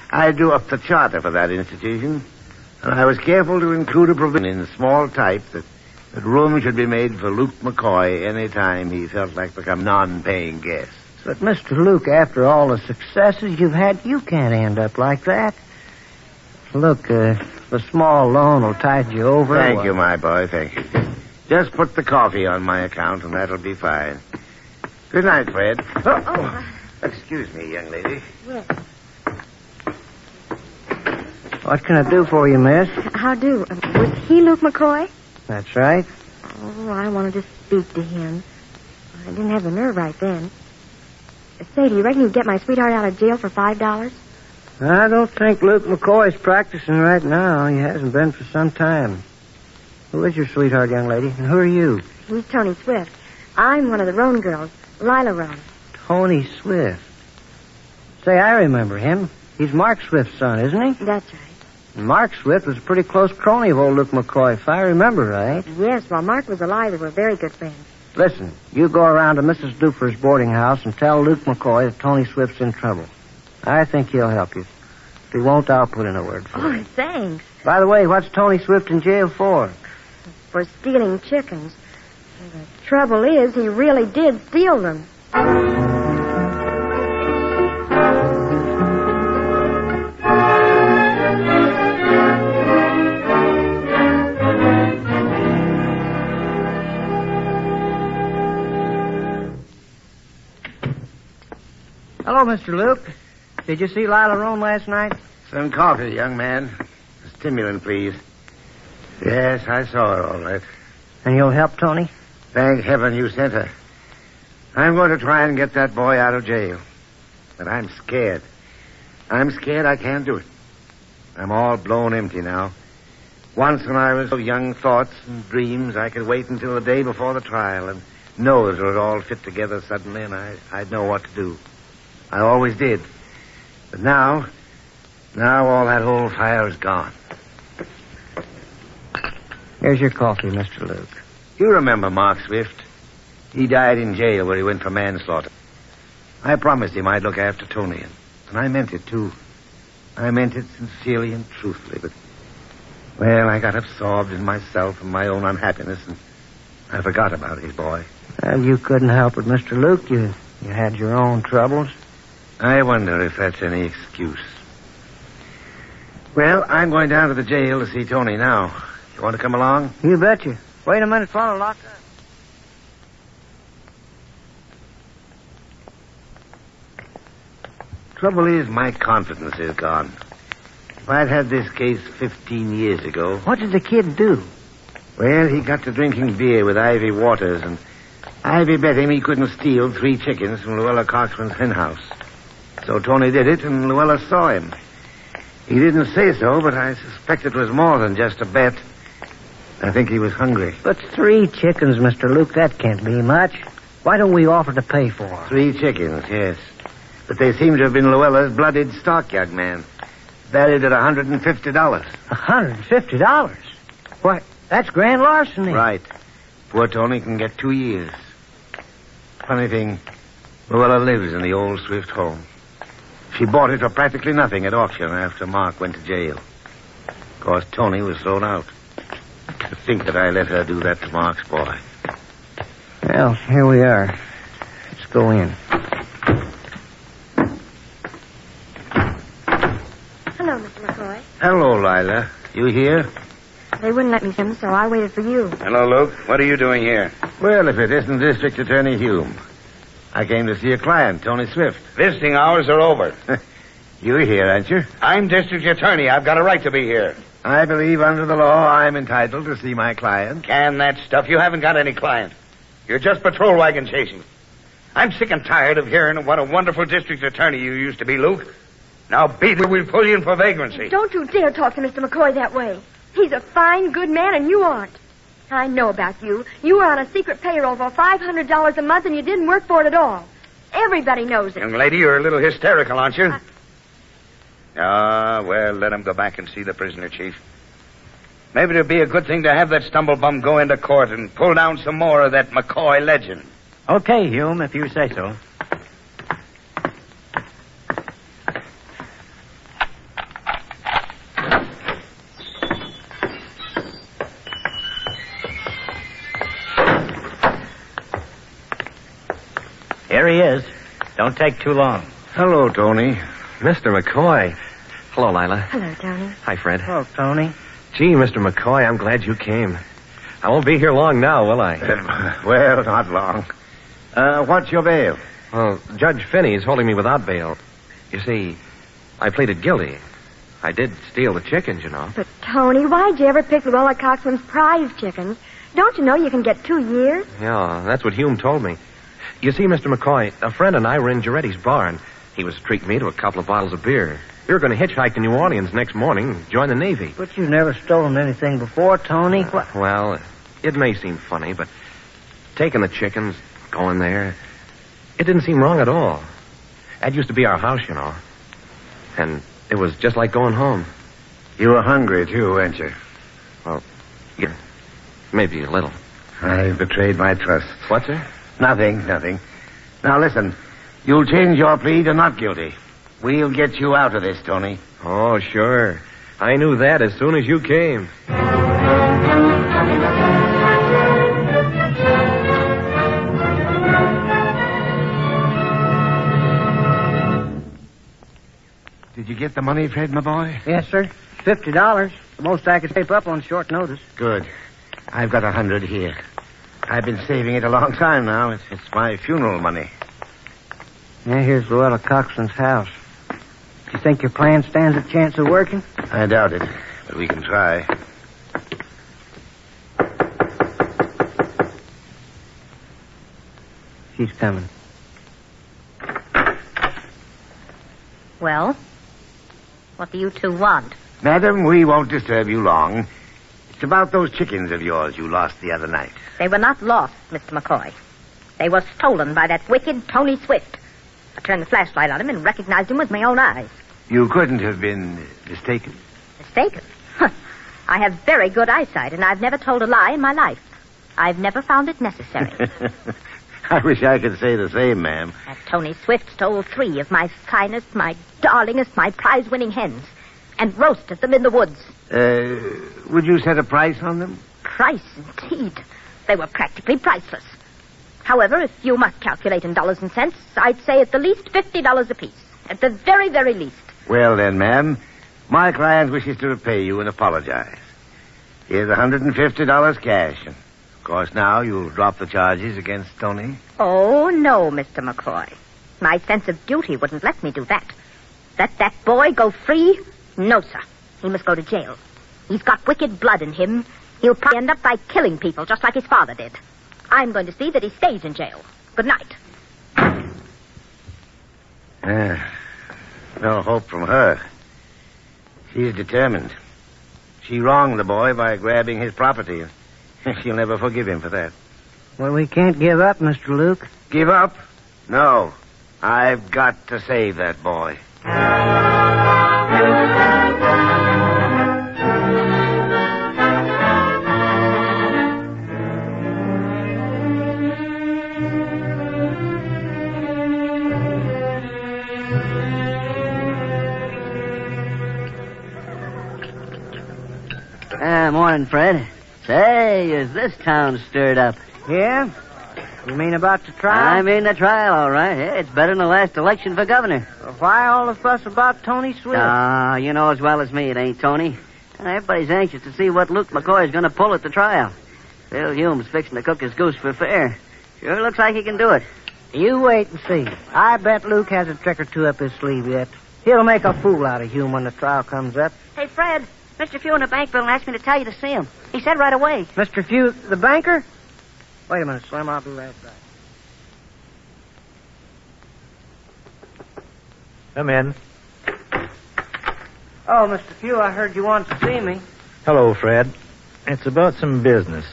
I drew up the charter for that institution, and I was careful to include a provision in small type that room should be made for Luke McCoy any time he felt like becoming non-paying guest. But, Mr. Luke, after all the successes you've had, you can't end up like that. Look, the small loan will tide you over. Thank you, my boy, thank you. Just put the coffee on my account, and that'll be fine. Good night, Fred. Excuse me, young lady. Yes. What can I do for you, miss? How do? Was he Luke McCoy? That's right. Oh, I wanted to speak to him. I didn't have the nerve right then. Say, do you reckon you'd get my sweetheart out of jail for $5? I don't think Luke McCoy's practicing right now. He hasn't been for some time. Who is your sweetheart, young lady? And who are you? He's Tony Swift. I'm one of the Roan girls, Lila Roan. Tony Swift. Say, I remember him. He's Mark Swift's son, isn't he? That's right. And Mark Swift was a pretty close crony of old Luke McCoy, if I remember right. Yes, while Mark was alive, they were very good friends. Listen, you go around to Mrs. Duper's boarding house and tell Luke McCoy that Tony Swift's in trouble. I think he'll help you. If he won't, I'll put in a word for him. Oh, thanks. By the way, what's Tony Swift in jail for? For stealing chickens. The trouble is, he really did steal them. Hello, Mr. Luke. Did you see Lila Roan last night? Some coffee, young man. A stimulant, please. Yes, I saw her all right. And you'll help Tony? Thank heaven you sent her. I'm going to try and get that boy out of jail. But I'm scared. I'm scared I can't do it. I'm all blown empty now. Once when I was so young thoughts and dreams, I could wait until the day before the trial and know that it would all fit together suddenly and I'd know what to do. I always did. But now all that old fire is gone. Here's your coffee, Mr. Luke. You remember Mark Swift? He died in jail where he went for manslaughter. I promised him I'd look after Tony, and I meant it, too. I meant it sincerely and truthfully, but... Well, I got absorbed in myself and my own unhappiness, and I forgot about his boy. Well, you couldn't help it, Mr. Luke. You had your own troubles. I wonder if that's any excuse. Well, I'm going down to the jail to see Tony now. You want to come along? You betcha. Wait a minute, fellow. Lock up. Trouble is, my confidence is gone. If I'd had this case 15 years ago... What did the kid do? Well, he got to drinking beer with Ivy Waters, and Ivy bet him he couldn't steal 3 chickens from Luella Cochran's hen house. So Tony did it, and Luella saw him. He didn't say so, but I suspect it was more than just a bet. I think he was hungry. But 3 chickens, Mr. Luke, that can't be much. Why don't we offer to pay for them? 3 chickens, yes. But they seem to have been Luella's blooded stock, young man. Valued at $150. $150? Why, that's grand larceny. Right. Poor Tony can get 2 years. Funny thing, Luella lives in the old Swift home. She bought it for practically nothing at auction after Mark went to jail. Of course, Tony was thrown out. To think that I let her do that to Mark's boy. Well, here we are. Let's go in. Hello, Mr. McCoy. Hello, Lila. You here? They wouldn't let me in, so I waited for you. Hello, Luke. What are you doing here? Well, if it isn't District Attorney Hume. I came to see a client, Tony Swift. Visiting hours are over. You're here, aren't you? I'm district attorney. I've got a right to be here. I believe under the law I'm entitled to see my client. Can that stuff. You haven't got any client. You're just patrol wagon chasing. I'm sick and tired of hearing what a wonderful district attorney you used to be, Luke. Now beat it, we'll pull you in for vagrancy. Don't you dare talk to Mr. McCoy that way. He's a fine, good man, and you aren't. I know about you. You were on a secret payroll for $500 a month, and you didn't work for it at all. Everybody knows it. Young lady, you're a little hysterical, aren't you? Well, let him go back and see the prisoner, Chief. Maybe it'd be a good thing to have that stumblebum go into court and pull down some more of that McCoy legend. Okay, Hume, if you say so. Here he is. Don't take too long. Hello, Tony. Mr. McCoy. Hello, Lila. Hello, Tony. Hi, Fred. Hello, Tony. Gee, Mr. McCoy, I'm glad you came. I won't be here long now, will I? Well, not long. What's your bail? Well, Judge Finney's holding me without bail. You see, I pleaded guilty. I did steal the chickens, you know. But, Tony, why'd you ever pick Luella Cochran's prize chickens? Don't you know you can get 2 years? Yeah, that's what Hume told me. You see, Mr. McCoy, a friend and I were in Giretti's barn. He was treating me to a couple of bottles of beer. We were going to hitchhike to New Orleans next morning and join the Navy. But you've never stolen anything before, Tony. Well, it may seem funny, but taking the chickens, going there, it didn't seem wrong at all. That used to be our house, you know. And it was just like going home. You were hungry, too, weren't you? Well, yeah, maybe a little. I betrayed my trust. What, sir? Nothing. Now, listen. You'll change your plea to not guilty. We'll get you out of this, Tony. Oh, sure. I knew that as soon as you came. Did you get the money, Fred, my boy? Yes, sir. $50. The most I could save up on short notice. Good. I've got 100 here. I've been saving it a long time now. It's my funeral money. Yeah, here's Luella Coxon's house. Do you think your plan stands a chance of working? I doubt it, but we can try. She's coming. Well, what do you two want? Madam, we won't disturb you long. It's about those chickens of yours you lost the other night. They were not lost, Mr. McCoy. They were stolen by that wicked Tony Swift. I turned the flashlight on him and recognized him with my own eyes. You couldn't have been mistaken. Mistaken? I have very good eyesight, and I've never told a lie in my life. I've never found it necessary. I wish I could say the same, ma'am. That Tony Swift stole 3 of my finest, my darlingest, my prize-winning hens and roasted them in the woods. Would you set a price on them? Price, indeed. They were practically priceless. However, if you must calculate in dollars and cents, I'd say at the least $50 apiece. At the very, very least. Well, then, ma'am, my client wishes to repay you and apologize. Here's $150 cash. And, of course, now you'll drop the charges against Tony. Oh, no, Mr. McCoy. My sense of duty wouldn't let me do that. Let that boy go free? No, sir. He must go to jail. He's got wicked blood in him. He'll probably end up by killing people just like his father did. I'm going to see that he stays in jail. Good night. No hope from her. She's determined. She wronged the boy by grabbing his property. She'll never forgive him for that. Well, we can't give up, Mr. Luke. Give up? No. I've got to save that boy. Morning, Fred. Say, is this town stirred up? Yeah? You mean about the trial? I mean the trial, all right. Yeah, it's better than the last election for governor. Well, why all the fuss about Tony Swift? You know as well as me it ain't Tony. Everybody's anxious to see what Luke McCoy is going to pull at the trial. Phil Hume's fixing to cook his goose for fair. Sure looks like he can do it. You wait and see. I bet Luke has a trick or two up his sleeve yet. He'll make a fool out of Hume when the trial comes up. Hey, Fred. Mr. Few in the bank building asked me to tell you to see him. He said right away. Mr. Few, the banker? Wait a minute, Slim. I'll be right back. Come in. Oh, Mr. Few, I heard you wanted to see me. Hello, Fred. It's about some business.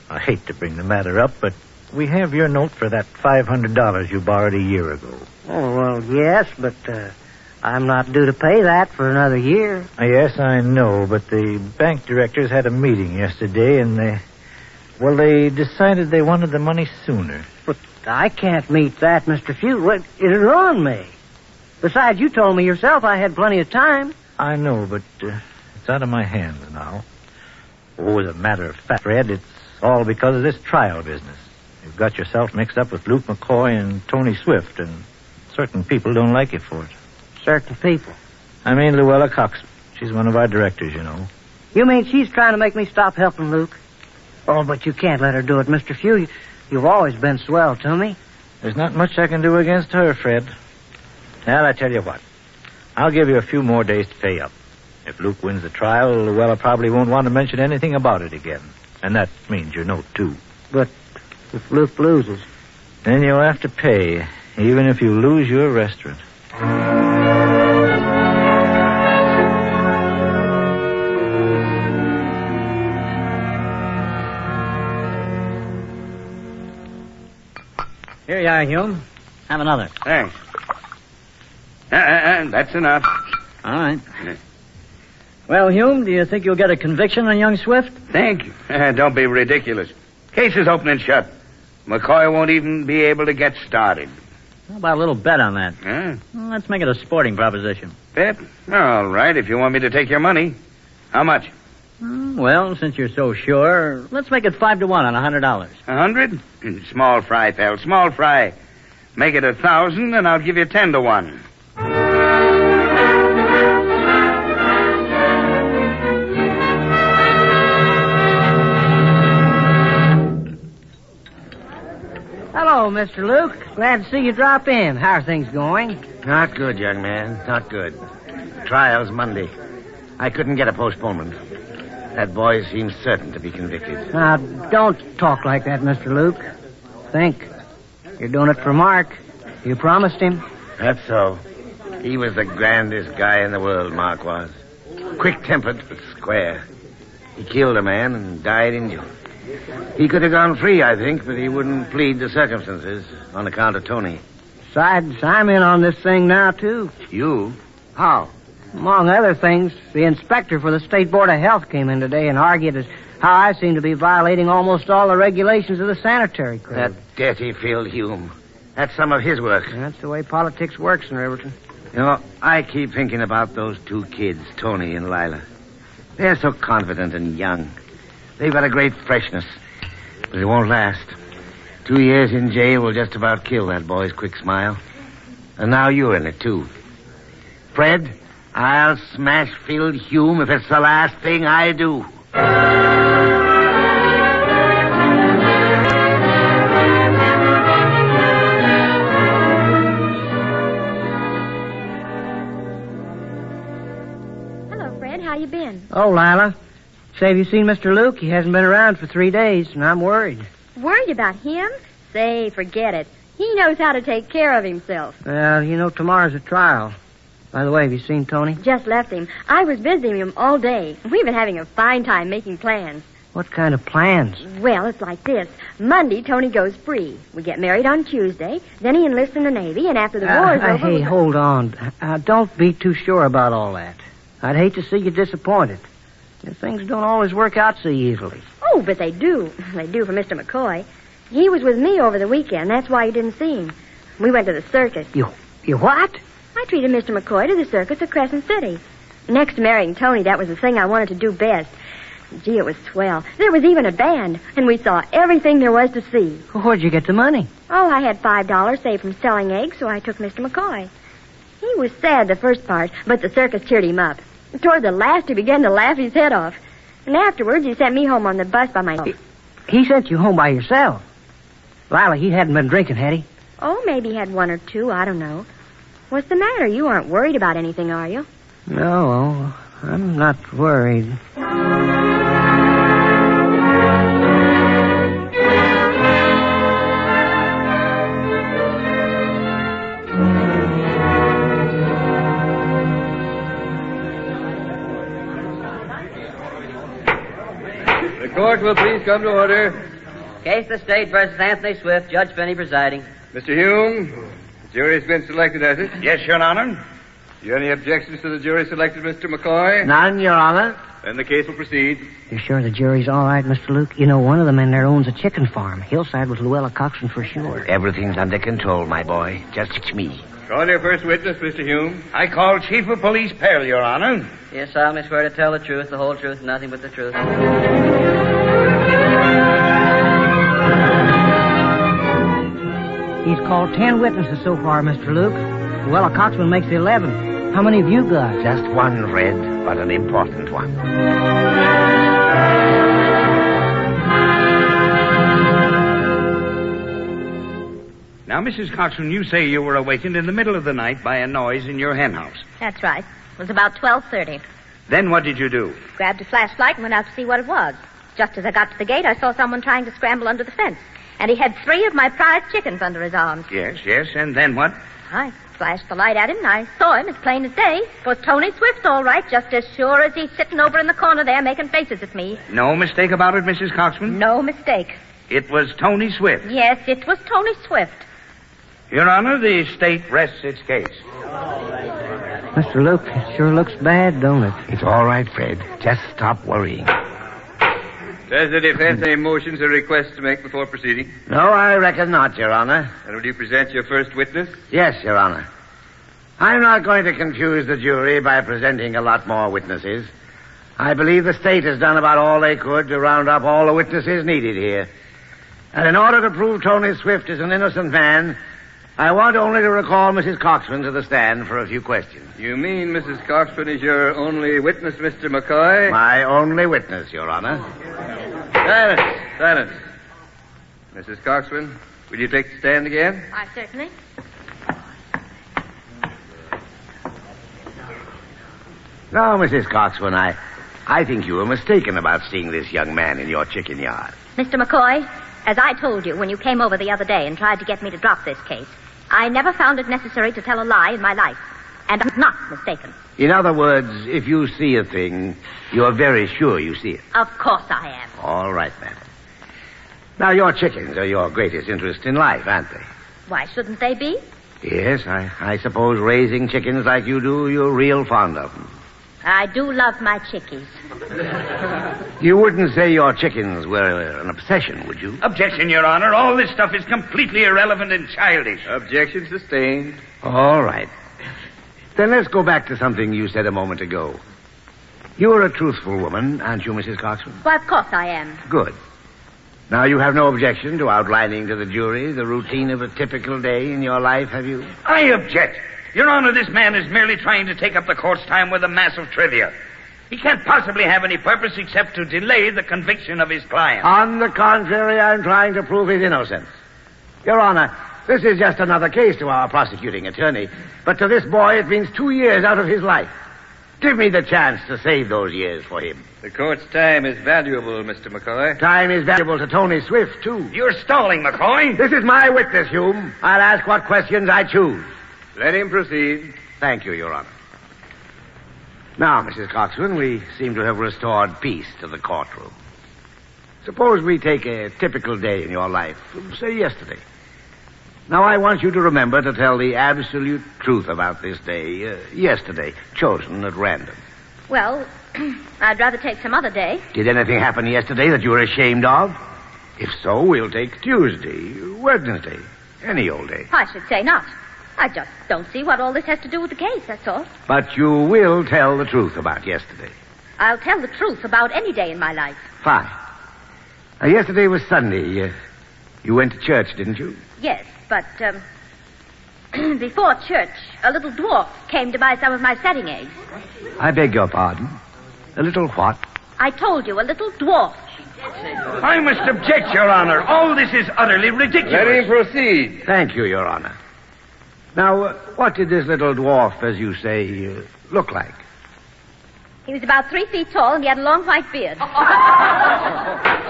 I hate to bring the matter up, but we have your note for that $500 you borrowed a year ago. Oh, well, yes, but I'm not due to pay that for another year. Yes, I know, but the bank directors had a meeting yesterday, and they decided they wanted the money sooner. But I can't meet that, Mr. Few. It'll ruin me. Besides, you told me yourself I had plenty of time. I know, but it's out of my hands now. Oh, as a matter of fact, Fred, it's all because of this trial business. You've got yourself mixed up with Luke McCoy and Tony Swift, and certain people don't like you for it. Certain people? I mean Luella Coxon. She's one of our directors, you know. You mean she's trying to make me stop helping Luke? Oh, but you can't let her do it, Mr. Few. You've always been swell to me. There's not much I can do against her, Fred. Well, I tell you what. I'll give you a few more days to pay up. If Luke wins the trial, Luella probably won't want to mention anything about it again. And that means your note, too. But if Luke loses? Then you'll have to pay, even if you lose your restaurant. Here you are, Hume. Have another. Thanks. That's enough. All right. Well, Hume, do you think you'll get a conviction on young Swift? Thank you. Don't be ridiculous. Case is open and shut. McCoy won't even be able to get started. How about a little bet on that? Huh? Well, let's make it a sporting proposition. Bet? All right, if you want me to take your money. How much? Well, since you're so sure, let's make it 5-1 on $100. 100? Small fry, pal. Small fry. Make it 1,000, and I'll give you 10-1. Hello, Hello, Mr. Luke. Glad to see you drop in. How are things going? Not good, young man. Not good. Trial's Monday. I couldn't get a postponement. That boy seems certain to be convicted. Now, don't talk like that, Mr. Luke. Think. You're doing it for Mark. You promised him. That's so. He was the grandest guy in the world, Mark was. Quick-tempered, but square. He killed a man and died in jail. He could have gone free, I think, but he wouldn't plead the circumstances on account of Tony. Besides, I'm in on this thing now, too. You? How? Among other things, the inspector for the State Board of Health came in today and argued as how I seem to be violating almost all the regulations of the sanitary code. That dirty Phil Hume. That's some of his work. That's the way politics works in Riverton. You know, I keep thinking about those two kids, Tony and Lila. They're so confident and young. They've got a great freshness, but it won't last. 2 years in jail will just about kill that boy's quick smile. And now you're in it, too. Fred, I'll smash Phil Hume if it's the last thing I do. Hello, Fred. How you been? Oh, Lila. Say, have you seen Mr. Luke? He hasn't been around for 3 days, and I'm worried. Worried about him? Say, forget it. He knows how to take care of himself. Well, you know, tomorrow's a trial. By the way, have you seen Tony? Just left him. I was visiting him all day. We've been having a fine time making plans. What kind of plans? Well, it's like this. Monday, Tony goes free. We get married on Tuesday. Then he enlists in the Navy, and after the war's over... Hey, hold on. Don't be too sure about all that. I'd hate to see you disappointed. Things don't always work out so easily. Oh, but they do. They do for Mr. McCoy. He was with me over the weekend. That's why you didn't see him. We went to the circus. You what? I treated Mr. McCoy to the circus at Crescent City. Next to marrying Tony, that was the thing I wanted to do best. Gee, it was swell. There was even a band, and we saw everything there was to see. Where'd you get the money? Oh, I had $5 saved from selling eggs, so I took Mr. McCoy. He was sad the first part, but the circus cheered him up. Toward the last, he began to laugh his head off. And afterwards, he sent me home on the bus by myself. He sent you home by yourself? Lila, he hadn't been drinking, had he? Oh, maybe he had 1 or 2. I don't know. What's the matter? You aren't worried about anything, are you? No, I'm not worried. The court will please come to order. Case the State versus Anthony Swift, Judge Finney presiding. Mr. Hume, the jury's been selected, has it? Yes, Your Honor. You any objections to the jury selected, Mr. McCoy? None, Your Honor. Then the case will proceed. You sure the jury's all right, Mr. Luke? You know, one of the men there owns a chicken farm. He'll side with Luella Coxon for sure. Everything's under control, my boy. Just me. Call your first witness, Mr. Hume. I call Chief of Police Perry, Your Honor. Yes, solemnly swear to tell the truth, the whole truth, and nothing but the truth. He's called 10 witnesses so far, Mr. Luke. Luella Coxman makes 11. How many have you got? Just one, Red, but an important one. Now, Mrs. Coxon, you say you were awakened in the middle of the night by a noise in your hen house. That's right. It was about 12:30. Then what did you do? Grabbed a flashlight and went out to see what it was. Just as I got to the gate, I saw someone trying to scramble under the fence. And he had 3 of my prize chickens under his arms. Yes, and then what? I flashed the light at him, and I saw him as plain as day. It was Tony Swift, all right, just as sure as he's sitting over in the corner there making faces at me. No mistake about it, Mrs. Coxman? No mistake. It was Tony Swift. Yes, it was Tony Swift. Your Honor, the state rests its case. Mr. Luke, it sure looks bad, don't it? It's all right, Fred. Just stop worrying. Does the defense any motions or requests to make before proceeding? No, I reckon not, Your Honor. And will you present your first witness? Yes, Your Honor. I'm not going to confuse the jury by presenting a lot more witnesses. I believe the state has done about all they could to round up all the witnesses needed here. And in order to prove Tony Swift is an innocent man, I want only to recall Mrs. Coxman to the stand for a few questions. You mean Mrs. Coxman is your only witness, Mr. McCoy? My only witness, Your Honor. Silence. Mrs. Coxman, Will you take the stand again? Why, certainly. Now, Mrs. Coxman, I think you were mistaken about seeing this young man in your chicken yard. Mr. McCoy, as I told you when you came over the other day and tried to get me to drop this case, I never found it necessary to tell a lie in my life. And I'm not mistaken. In other words, if you see a thing, you're very sure you see it. Of course I am. All right, madam. Now, your chickens are your greatest interest in life, aren't they? Why shouldn't they be? Yes, I suppose raising chickens like you do, you're real fond of them. I do love my chickies. You wouldn't say your chickens were an obsession, would you? Objection, Your Honor. All this stuff is completely irrelevant and childish. Objection sustained. All right. Then let's go back to something you said a moment ago. You're a truthful woman, aren't you, Mrs. Coxman? Why, of course I am. Good. Now, you have no objection to outlining to the jury the routine of a typical day in your life, have you? I object. Your Honor, this man is merely trying to take up the court's time with a mass of trivia. He can't possibly have any purpose except to delay the conviction of his client. On the contrary, I'm trying to prove his innocence. Your Honor, this is just another case to our prosecuting attorney, but to this boy it means 2 years out of his life. Give me the chance to save those years for him. The court's time is valuable, Mr. McCoy. Time is valuable to Tony Swift, too. You're stalling, McCoy. This is my witness, Hume. I'll ask what questions I choose. Let him proceed. Thank you, Your Honor. Now, Mrs. Coxman, we seem to have restored peace to the courtroom. Suppose we take a typical day in your life, say yesterday. Now, I want you to remember to tell the absolute truth about this day, yesterday, chosen at random. Well, I'd rather take some other day. Did anything happen yesterday that you were ashamed of? If so, we'll take Tuesday, Wednesday, any old day. I should say not. I just don't see what all this has to do with the case, that's all. But you will tell the truth about yesterday. I'll tell the truth about any day in my life. Fine. Now, yesterday was Sunday. You went to church, didn't you? Yes, but, before church, a little dwarf came to buy some of my setting eggs. I beg your pardon. A little what? I told you, a little dwarf. I must object, Your Honor. All this is utterly ridiculous. Let him proceed. Thank you, Your Honor. Now, what did this little dwarf, as you say, look like? He was about 3 feet tall, and he had a long white beard.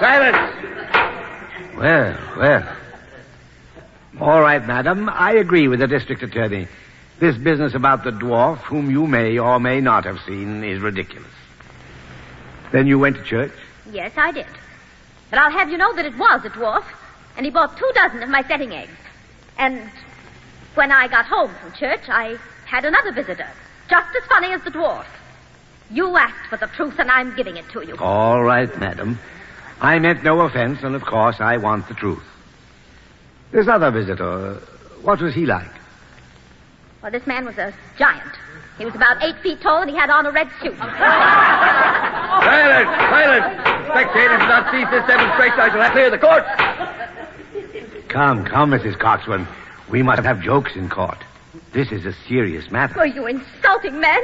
Silence! Well. All right, madam. I agree with the district attorney. This business about the dwarf, whom you may or may not have seen, is ridiculous. Then you went to church? Yes, I did. But I'll have you know that it was a dwarf, and he bought 2 dozen of my setting eggs. And when I got home from church, I had another visitor, just as funny as the dwarf. You asked for the truth, and I'm giving it to you. All right, madam. I meant no offense, and of course I want the truth. This other visitor, what was he like? Well, this man was a giant. He was about 8 feet tall, and he had on a red suit. Silence! Spectators do not cease this demonstration. I shall have to clear the court. Come, Mrs. Coxman. We must have jokes in court. This is a serious matter. Oh, you insulting man.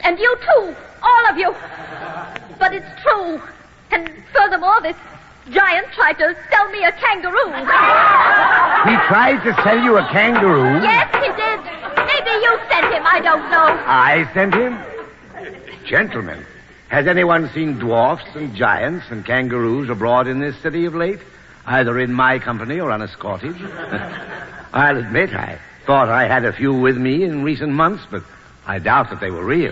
And you too, all of you. But it's true. And furthermore, this giant tried to sell me a kangaroo. He tried to sell you a kangaroo? Yes, he did. Maybe you sent him, I don't know. I sent him? Gentlemen, has anyone seen dwarfs and giants and kangaroos abroad in this city of late? Either in my company or unescorted? I'll admit I thought I had a few with me in recent months, but I doubt that they were real.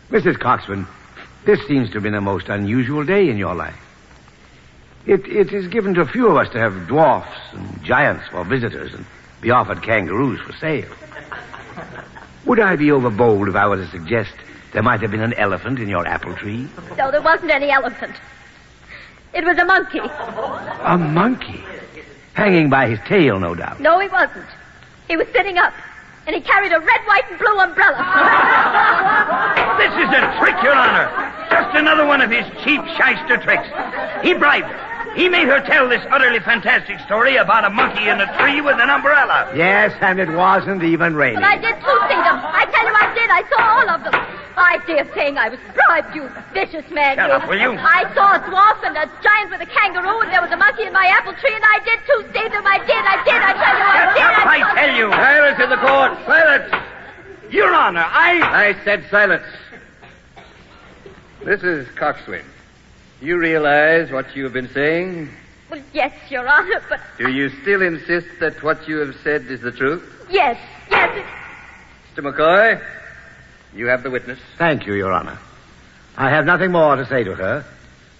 Mrs. Coxman, this seems to have been a most unusual day in your life. It is given to few of us to have dwarfs and giants for visitors and be offered kangaroos for sale. Would I be overbold if I were to suggest there might have been an elephant in your apple tree? No, there wasn't any elephant. It was a monkey. A monkey? Hanging by his tail, no doubt. No, he wasn't. He was sitting up, and he carried a red, white, and blue umbrella. This is a trick, Your Honor. Just another one of his cheap shyster tricks. He bribed her. He made her tell this utterly fantastic story about a monkey in a tree with an umbrella. Yes, and it wasn't even raining. But I did too see them. I tell you I did. I saw all of them. idea saying I was bribed, you vicious man. Shut up, will you? I saw a dwarf and a giant with a kangaroo, and there was a monkey in my apple tree, and I did too. Save them, I did. I tell you, I did. I tell you. Silence in the court. Silence. Your Honor, I said silence. Mrs. Coxswain, you realize what you have been saying? Well, yes, Your Honor, but... Do you still insist that what you have said is the truth? Yes. Mr. McCoy, you have the witness. Thank you, Your Honor. I have nothing more to say to her,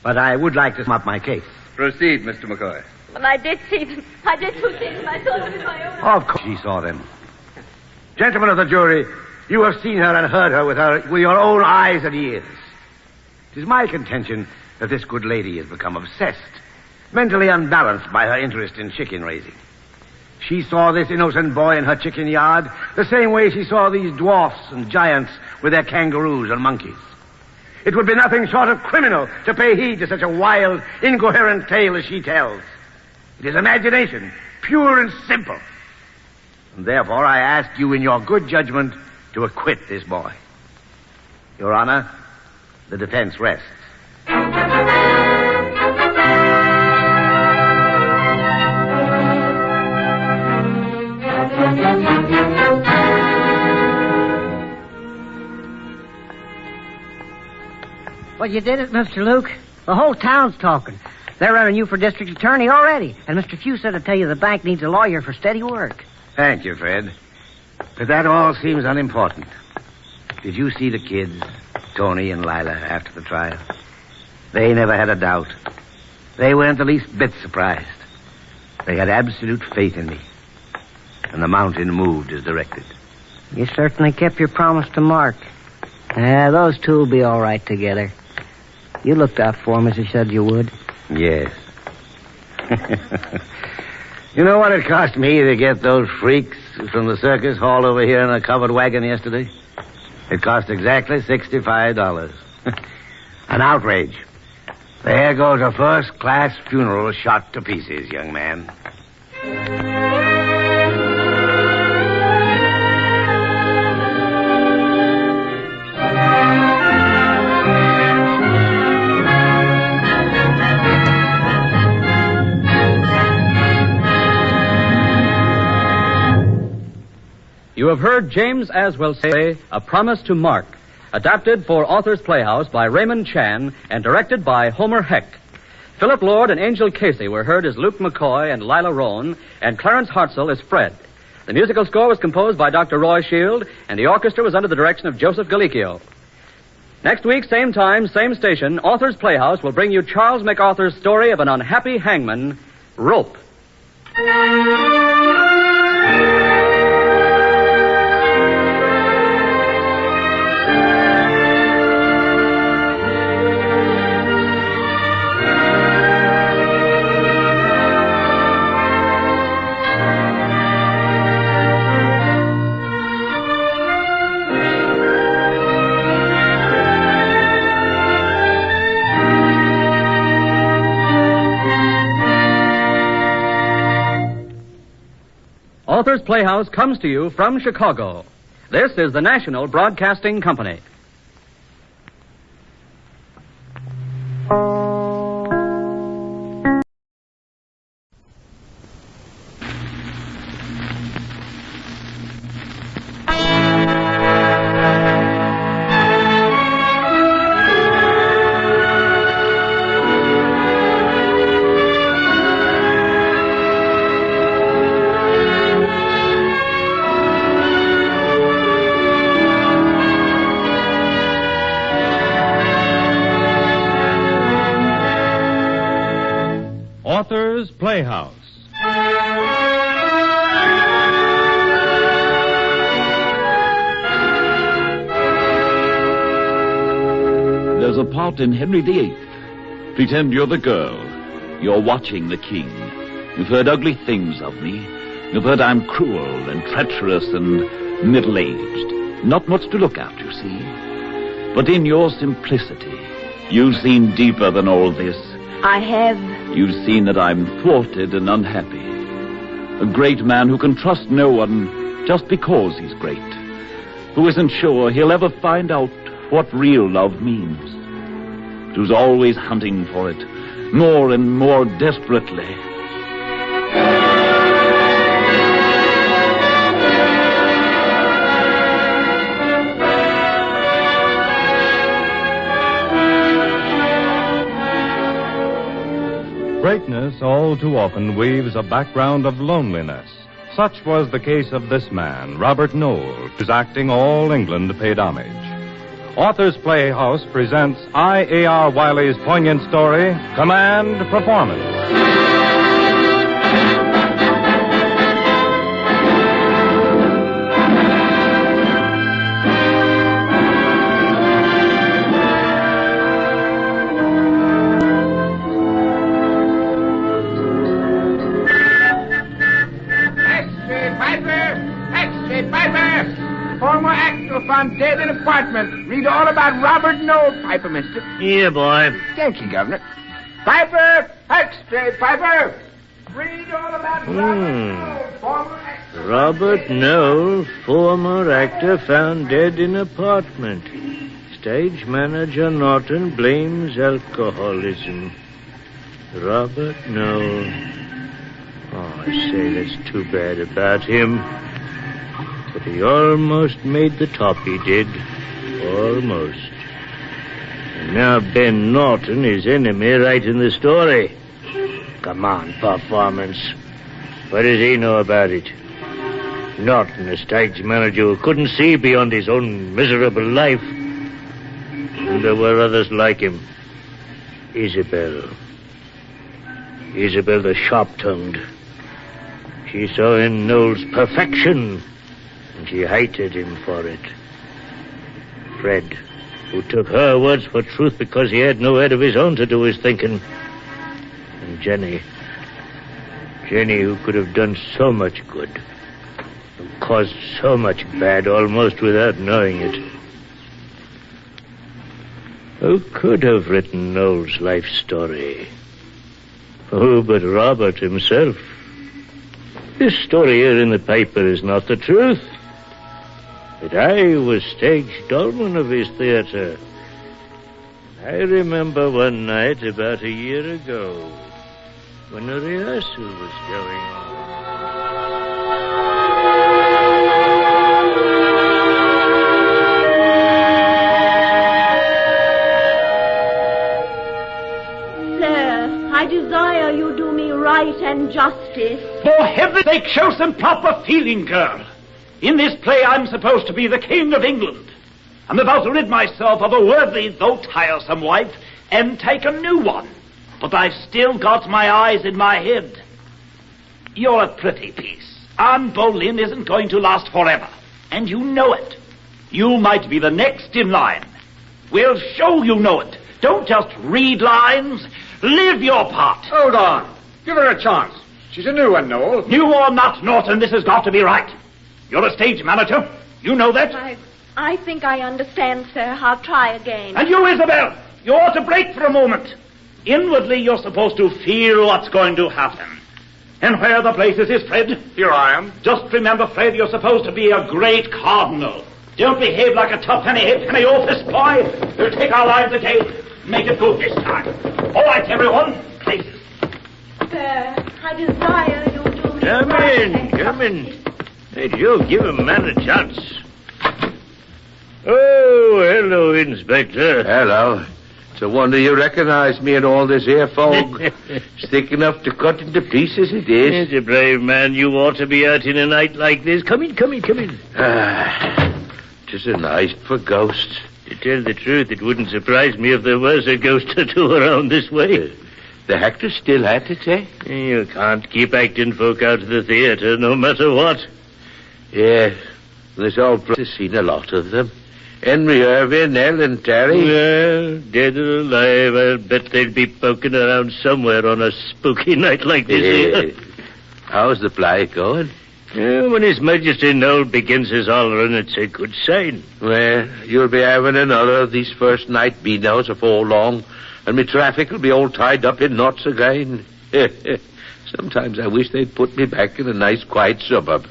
but I would like to sum up my case. Proceed, Mr. McCoy. Well, I did see them. I did too see them. I saw them in my own... Of course she saw them. Gentlemen of the jury, you have seen her and heard her with your own eyes and ears. It is my contention that this good lady has become obsessed, mentally unbalanced by her interest in chicken raising. She saw this innocent boy in her chicken yard the same way she saw these dwarfs and giants with their kangaroos and monkeys. It would be nothing short of criminal to pay heed to such a wild, incoherent tale as she tells. It is imagination, pure and simple. And therefore I ask you in your good judgment to acquit this boy. Your Honor, the defense rests. Well, you did it, Mr. Luke. The whole town's talking. They're running you for district attorney already. And Mr. Few said to tell you the bank needs a lawyer for steady work. Thank you, Fred. But that all seems unimportant. Did you see the kids, Tony and Lila, after the trial? They never had a doubt. They weren't the least bit surprised. They had absolute faith in me. And the mountain moved as directed. You certainly kept your promise to Mark. Those two will be all right together. You looked out for him as he said you would. Yes. You know what it cost me to get those freaks from the circus hauled over here in a covered wagon yesterday? It cost exactly $65. An outrage. There goes a first-class funeral shot to pieces, young man. You have heard James Aswell say, A Promise to Mark, adapted for Author's Playhouse by Raymond Chan and directed by Homer Heck. Philip Lord and Angel Casey were heard as Luke McCoy and Lila Roan, and Clarence Hartzell as Fred. The musical score was composed by Dr. Roy Shield, and the orchestra was under the direction of Joseph Galicchio. Next week, same time, same station, Author's Playhouse will bring you Charles MacArthur's story of an unhappy hangman, Rope. Author's Playhouse comes to you from Chicago. This is the National Broadcasting Company. Author's Playhouse. There's a part in Henry VIII. Pretend you're the girl. You're watching the king. You've heard ugly things of me. You've heard I'm cruel and treacherous and middle-aged. Not much to look at, you see. But in your simplicity, you've seen deeper than all this. I have. You've seen that I'm thwarted and unhappy. A great man who can trust no one just because he's great. Who isn't sure he'll ever find out what real love means. She was always hunting for it, more and more desperately. Greatness all too often weaves a background of loneliness. Such was the case of this man, Robert Noel, whose acting all England paid homage. Authors Playhouse presents I.A.R. Wiley's poignant story, Command Performance. Found dead in apartment. Read all about Robert Noel, Piper, mister. Yeah, boy. Thank you, Governor. Piper! Extra, Piper! Read all about Robert Noel, former actor. Robert Noel, former actor, found dead in apartment. Stage manager Norton blames alcoholism. Robert Noel. Oh, I say, that's too bad about him. But he almost made the top, he did. Almost. And now Ben Norton, his enemy, writing the story. Come on, performance. What does he know about it? Norton, a stage manager who couldn't see beyond his own miserable life. And there were others like him. Isabel the sharp-tongued. She saw in Noel's perfection, and she hated him for it. Fred, who took her words for truth because he had no head of his own to do his thinking. And Jenny, who could have done so much good, who caused so much bad almost without knowing it. Who could have written Noel's life story? Who but Robert himself? This story here in the paper is not the truth. But I was stage dolman of his theater. I remember one night about a year ago when a rehearsal was going on. Sir, I desire you do me right and justice. For heaven's sake, show some proper feeling, girl. In this play, I'm supposed to be the King of England. I'm about to rid myself of a worthy, though tiresome wife, and take a new one. But I've still got my eyes in my head. You're a pretty piece. Anne Boleyn isn't going to last forever, and you know it. You might be the next in line. We'll show you know it. Don't just read lines. Live your part. Hold on. Give her a chance. She's a new one, Noel. New or not, Norton, this has got to be right. You're a stage manager. You know that. I think I understand, sir. I'll try again. And you, Isabel, you ought to break for a moment. Inwardly, you're supposed to feel what's going to happen. And where the places is, Fred? Here I am. Just remember, Fred, you're supposed to be a great cardinal. Don't behave like a penny office boy. We'll take our lines again. Make it good this time. All right, everyone. Places. Sir, I desire you to... Come in. Hey, Joe, give a man a chance. Oh, hello, Inspector. Hello. It's a wonder you recognize me in all this here fog. It's thick enough to cut into pieces, it is. It's a brave man. You ought to be out in a night like this. Come in. Just a night for ghosts. To tell the truth, it wouldn't surprise me if there was a ghost or two around this way. The actor's still at it, eh? You can't keep acting folk out of the theater, no matter what. Yeah, this old place has seen a lot of them. Henry Irving, Ellen Terry. Well, dead or alive, I'll bet they'd be poking around somewhere on a spooky night like this. How's the play going? When His Majesty Noel begins his hollering, it's a good sign. Well, you'll be having another of these first night beanows afore long, and me traffic will be all tied up in knots again. Sometimes I wish they'd put me back in a nice, quiet suburb.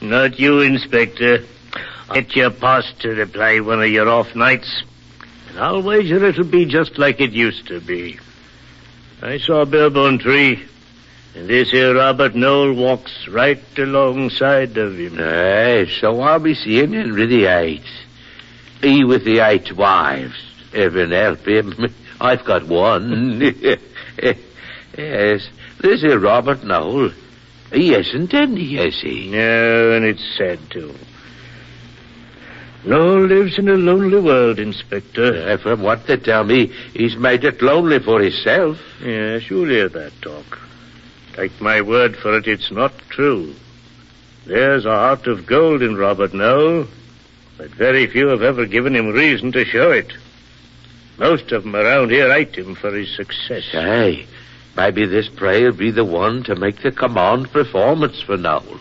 Not you, Inspector. Get your boss to reply one of your off nights, and I'll wager it'll be just like it used to be. I saw Billbone Tree, and this here Robert Noel walks right alongside of him. Aye, so I'll be seeing Henry VIII. He with the 8 wives. Heaven help him. I've got one. Yes, this here Robert Noel. He isn't any, has he? No, and it's sad, too. Noel lives in a lonely world, Inspector. From what they tell me, he's made it lonely for himself. Yes, you'll hear that talk. Take my word for it, it's not true. There's a heart of gold in Robert Noel, but very few have ever given him reason to show it. Most of them around here hate him for his success. Aye, maybe this play will be the one to make the command performance for Noel.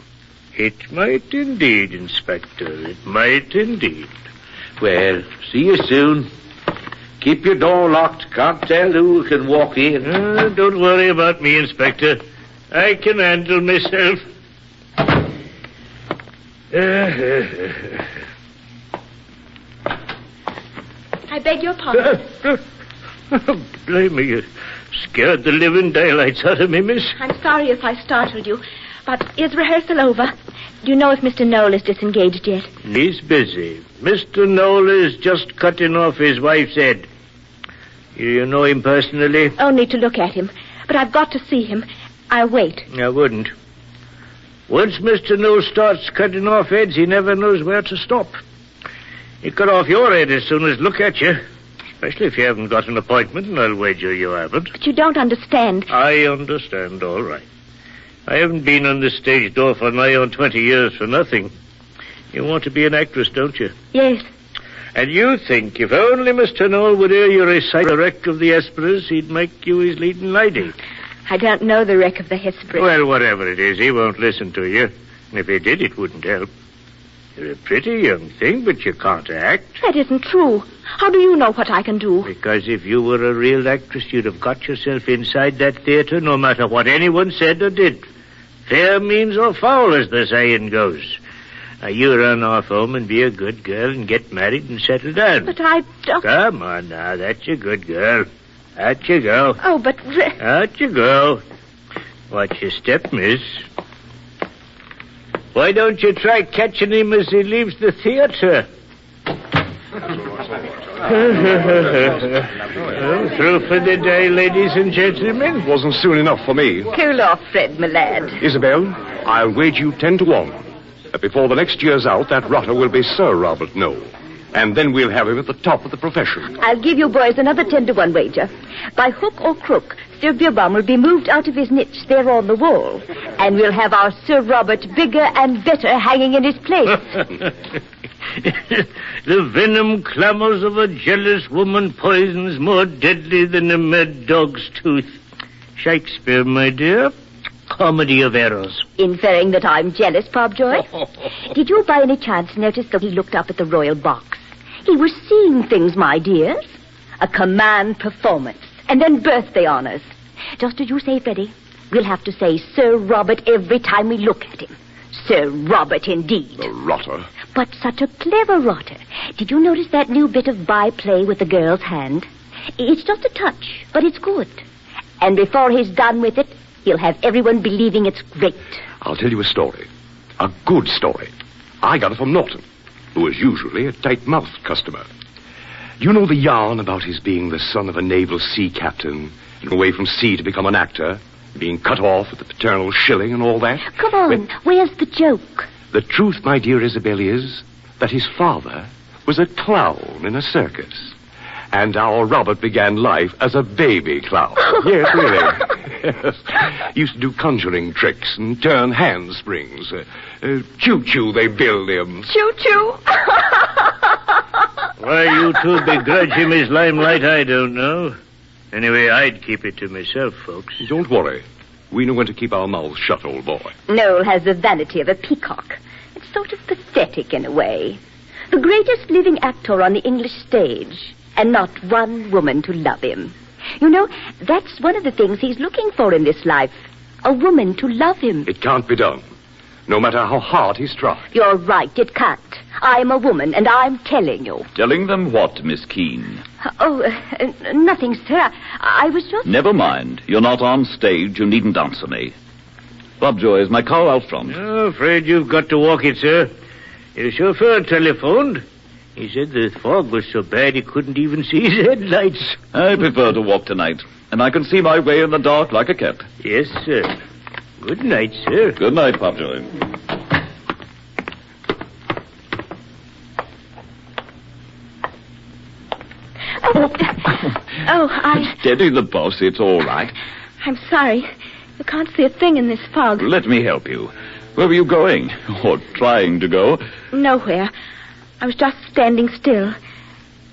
It might indeed, Inspector. It might indeed. Well, see you soon. Keep your door locked. Can't tell who can walk in. Don't worry about me, Inspector. I can handle myself. I beg your pardon. Blame me. You scared the living daylights out of me, miss. I'm sorry if I startled you, but is rehearsal over? Do you know if Mr. Noel is disengaged yet? He's busy. Mr. Noel is just cutting off his wife's head. You know him personally? Only to look at him. But I've got to see him. I'll wait. I wouldn't. Once Mr. Noel starts cutting off heads, he never knows where to stop. He'll cut off your head as soon as look at you. Especially if you haven't got an appointment, and I'll wager you haven't. But you don't understand. I understand, all right. I haven't been on the stage door for nigh on 20 years for nothing. You want to be an actress, don't you? Yes. And you think if only Mr. Noel would hear you recite the wreck of the Hesperus, he'd make you his leading lady. I don't know the wreck of the Hesperus. Well, whatever it is, he won't listen to you. And if he did, it wouldn't help. You're a pretty young thing, but you can't act. That isn't true. How do you know what I can do? Because if you were a real actress, you'd have got yourself inside that theater no matter what anyone said or did. Fair means or foul, as the saying goes. Now, you run off home and be a good girl and get married and settle down. But I don't... Come on now, that's a good girl. Out you go. Oh, but... Out you go. Watch your step, miss. Why don't you try catching him as he leaves the theater? Through for the day, ladies and gentlemen. Wasn't soon enough for me. Cool off, Fred, my lad. Isabel, I'll wager you 10 to 1 that before the next year's out, that rotter will be Sir Robert Noel. And then we'll have him at the top of the profession. I'll give you boys another 10 to 1 wager. By hook or crook, Sir Beerbaum will be moved out of his niche there on the wall. And we'll have our Sir Robert bigger and better hanging in his place. The venom clamors of a jealous woman poisons more deadly than a mad dog's tooth. Shakespeare, my dear. Comedy of errors. Inferring that I'm jealous, Pobjoy? Did you by any chance notice that he looked up at the royal box? He was seeing things, my dears. A command performance, and then birthday honors. Just as you say, Freddie, we'll have to say Sir Robert every time we look at him. Sir Robert, indeed. The rotter. But such a clever rotter. Did you notice that new bit of byplay with the girl's hand? It's just a touch, but it's good. And before he's done with it, he'll have everyone believing it's great. I'll tell you a story. A good story. I got it from Norton, who is usually a tight-mouthed customer. You know the yarn about his being the son of a naval sea captain, and away from sea to become an actor, being cut off at the paternal shilling and all that? Come on, where's the joke? The truth, my dear Isabel, is that his father was a clown in a circus. And our Robert began life as a baby clown. Yes, really. Yes. Used to do conjuring tricks and turn handsprings. Choo-choo, they billed him. Choo-choo? Why you two begrudge him his limelight, I don't know. Anyway, I'd keep it to myself, folks. Don't worry. We know when to keep our mouths shut, old boy. Noel has the vanity of a peacock. It's sort of pathetic in a way. The greatest living actor on the English stage, and not one woman to love him. You know, that's one of the things he's looking for in this life. A woman to love him. It can't be done, no matter how hard he's tried. You're right, it can't. I'm a woman, and I'm telling you. Telling them what, Miss Keene? Nothing, sir. I was just... Never mind. You're not on stage. You needn't answer me. Lovejoy, is my car out front? Oh, afraid you've got to walk it, sir. The chauffeur telephoned. He said the fog was so bad he couldn't even see his headlights. I prefer to walk tonight, and I can see my way in the dark like a cat. Yes, sir. Good night, sir. Good night, Lovejoy. Steady the boss, it's all right. I'm sorry. You can't see a thing in this fog. Let me help you. Where were you going? Or trying to go? Nowhere. I was just standing still,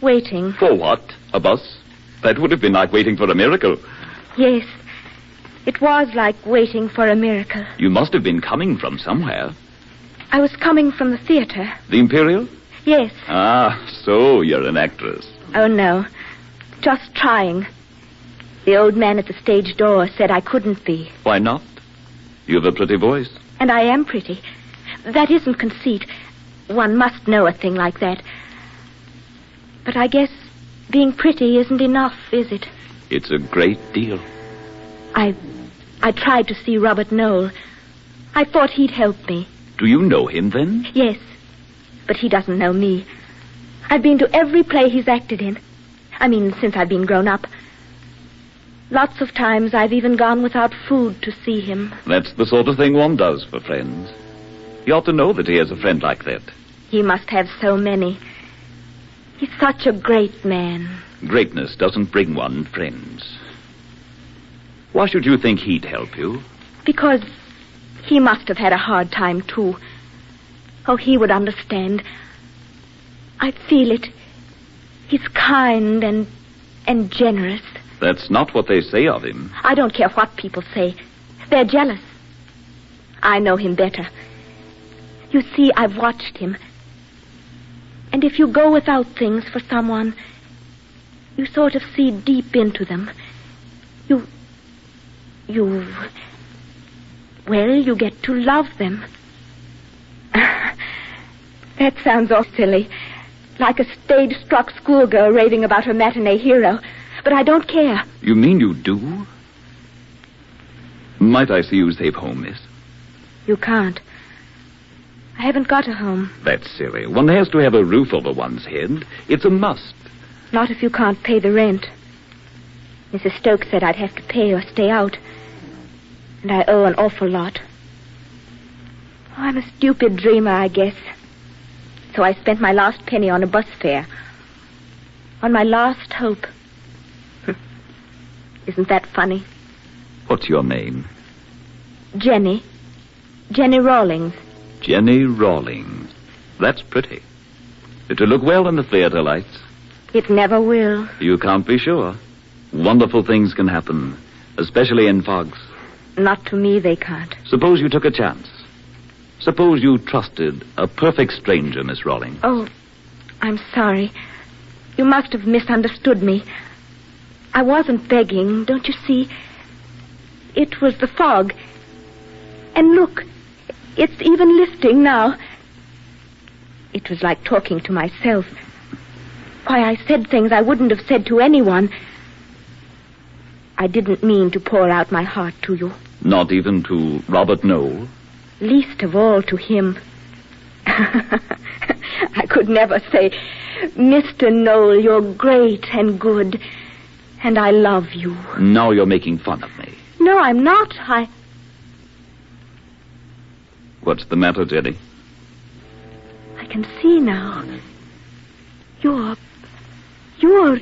waiting. For what? A bus? That would have been like waiting for a miracle. Yes. It was like waiting for a miracle. You must have been coming from somewhere. I was coming from the theater. The Imperial? Yes. Ah, so you're an actress. Oh, no. Just trying. The old man at the stage door said I couldn't be. Why not? You have a pretty voice. And I am pretty. That isn't conceit. One must know a thing like that. But I guess being pretty isn't enough, is it? It's a great deal. I tried to see Robert Knoll. I thought he'd help me. Do you know him, then? Yes, but he doesn't know me. I've been to every play he's acted in. I mean, since I've been grown up. Lots of times I've even gone without food to see him. That's the sort of thing one does for friends. You ought to know that he has a friend like that. He must have so many. He's such a great man. Greatness doesn't bring one friends. Why should you think he'd help you? Because he must have had a hard time, too. Oh, he would understand. I feel it. He's kind and generous. That's not what they say of him. I don't care what people say. They're jealous. I know him better. You see, I've watched him. And if you go without things for someone, you sort of see deep into them. You get to love them. That sounds all silly. Like a stage-struck schoolgirl raving about her matinee hero. But I don't care. You mean you do? Might I see you safe home, miss? You can't. I haven't got a home. That's silly. One has to have a roof over one's head. It's a must. Not if you can't pay the rent. Mrs. Stokes said I'd have to pay or stay out. And I owe an awful lot. Oh, I'm a stupid dreamer, I guess. So I spent my last penny on a bus fare. On my last hope. Isn't that funny? What's your name? Jenny. Jenny Rawlings. Jenny Rawlings. That's pretty. It'll look well in the theater lights. It never will. You can't be sure. Wonderful things can happen, especially in fogs. Not to me, they can't. Suppose you took a chance. Suppose you trusted a perfect stranger, Miss Rawlings. Oh, I'm sorry. You must have misunderstood me. I wasn't begging, don't you see? It was the fog. And look, it's even lifting now. It was like talking to myself. Why, I said things I wouldn't have said to anyone. I didn't mean to pour out my heart to you. Not even to Robert Knoll? Least of all to him. I could never say, Mr. Knoll, you're great and good, and I love you. Now you're making fun of me. No, I'm not. What's the matter, Jenny? I can see now. You're...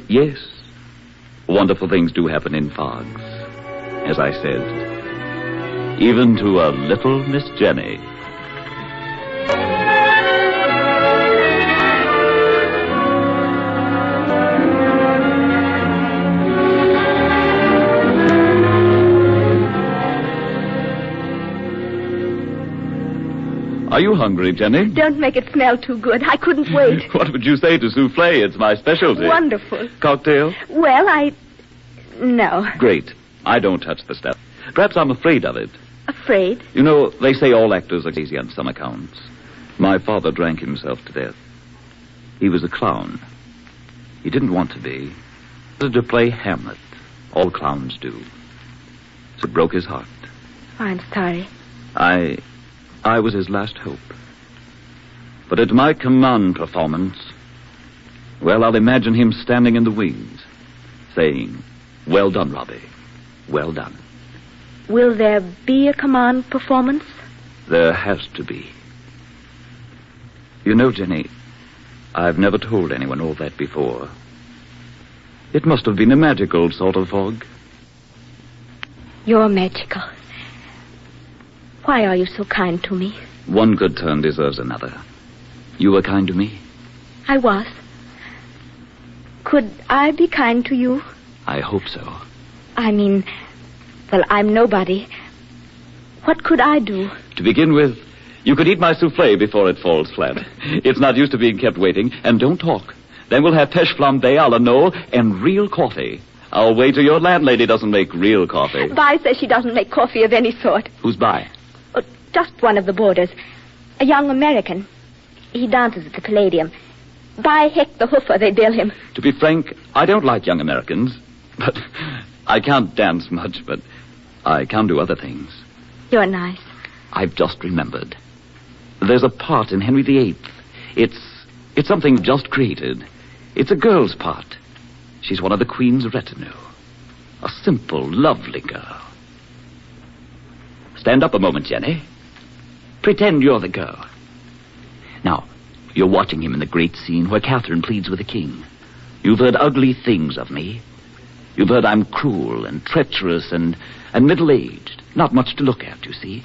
Yes. Wonderful things do happen in fogs. As I said. Even to a little Miss Jenny. Are you hungry, Jenny? Don't make it smell too good. I couldn't wait. What would you say to souffle? It's my specialty. Wonderful. Cocktail? Well, No. Great. I don't touch the stuff. Perhaps I'm afraid of it. Afraid? You know, they say all actors are crazy on some accounts. My father drank himself to death. He was a clown. He didn't want to be. He wanted to play Hamlet. All clowns do. So it broke his heart. I'm sorry. I was his last hope. But at my command performance, well, I'll imagine him standing in the wings, saying, "Well done, Robbie. Well done." Will there be a command performance? There has to be. You know, Jenny, I've never told anyone all that before. It must have been a magical sort of fog. You're magical. Why are you so kind to me? One good turn deserves another. You were kind to me? I was. Could I be kind to you? I hope so. I mean, well, I'm nobody. What could I do? To begin with, you could eat my souffle before it falls flat. It's not used to being kept waiting. And don't talk. Then we'll have pêche flambée à la Noel and real coffee. I'll wager your landlady doesn't make real coffee. Vi says she doesn't make coffee of any sort. Who's by? Oh, just one of the boarders. A young American. He dances at the Palladium. By heck the hoofer, they bill him. To be frank, I don't like young Americans. But I can't dance much, but I can do other things. You're nice. I've just remembered. There's a part in Henry VIII. It's something just created. It's a girl's part. She's one of the Queen's retinue. A simple, lovely girl. Stand up a moment, Jenny. Pretend you're the girl. Now, you're watching him in the great scene where Catherine pleads with the king. You've heard ugly things of me. You've heard I'm cruel and treacherous and middle-aged. Not much to look at, you see.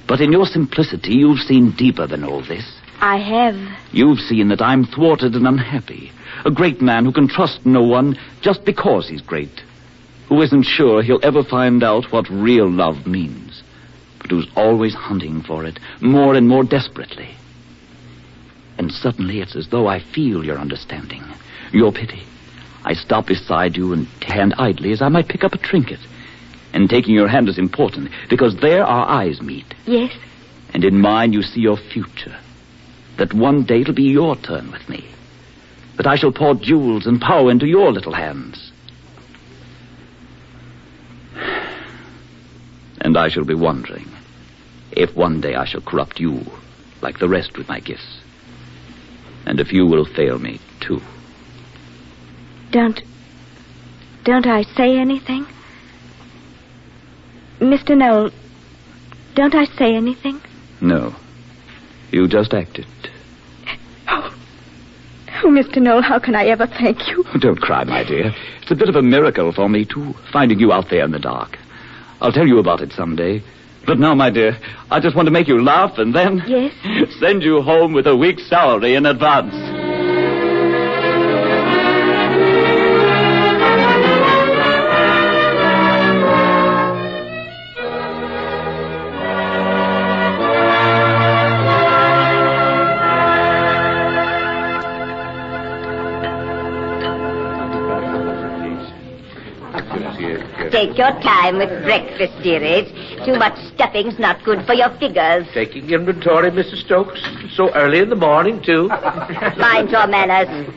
But in your simplicity, you've seen deeper than all this. I have. You've seen that I'm thwarted and unhappy. A great man who can trust no one just because he's great. Who isn't sure he'll ever find out what real love means. But who's always hunting for it, more and more desperately. And suddenly it's as though I feel your understanding, your pity. I stop beside you and hand idly as I might pick up a trinket. And taking your hand is important, because there our eyes meet. Yes. And in mine you see your future. That one day it'll be your turn with me. That I shall pour jewels and power into your little hands. And I shall be wondering if one day I shall corrupt you like the rest with my gifts. And if you will fail me, too. Don't I say anything? Mr. Noel, don't I say anything? No. You just acted. Oh, Mr. Noel, how can I ever thank you? Don't cry, my dear. It's a bit of a miracle for me, too, finding you out there in the dark. I'll tell you about it someday. But now, my dear, I just want to make you laugh and then... Yes? Send you home with a week's salary in advance. Take your time with breakfast, dearies. Too much stuffing's not good for your figures. Taking inventory, Mrs. Stokes? So early in the morning, too? Mind your manners.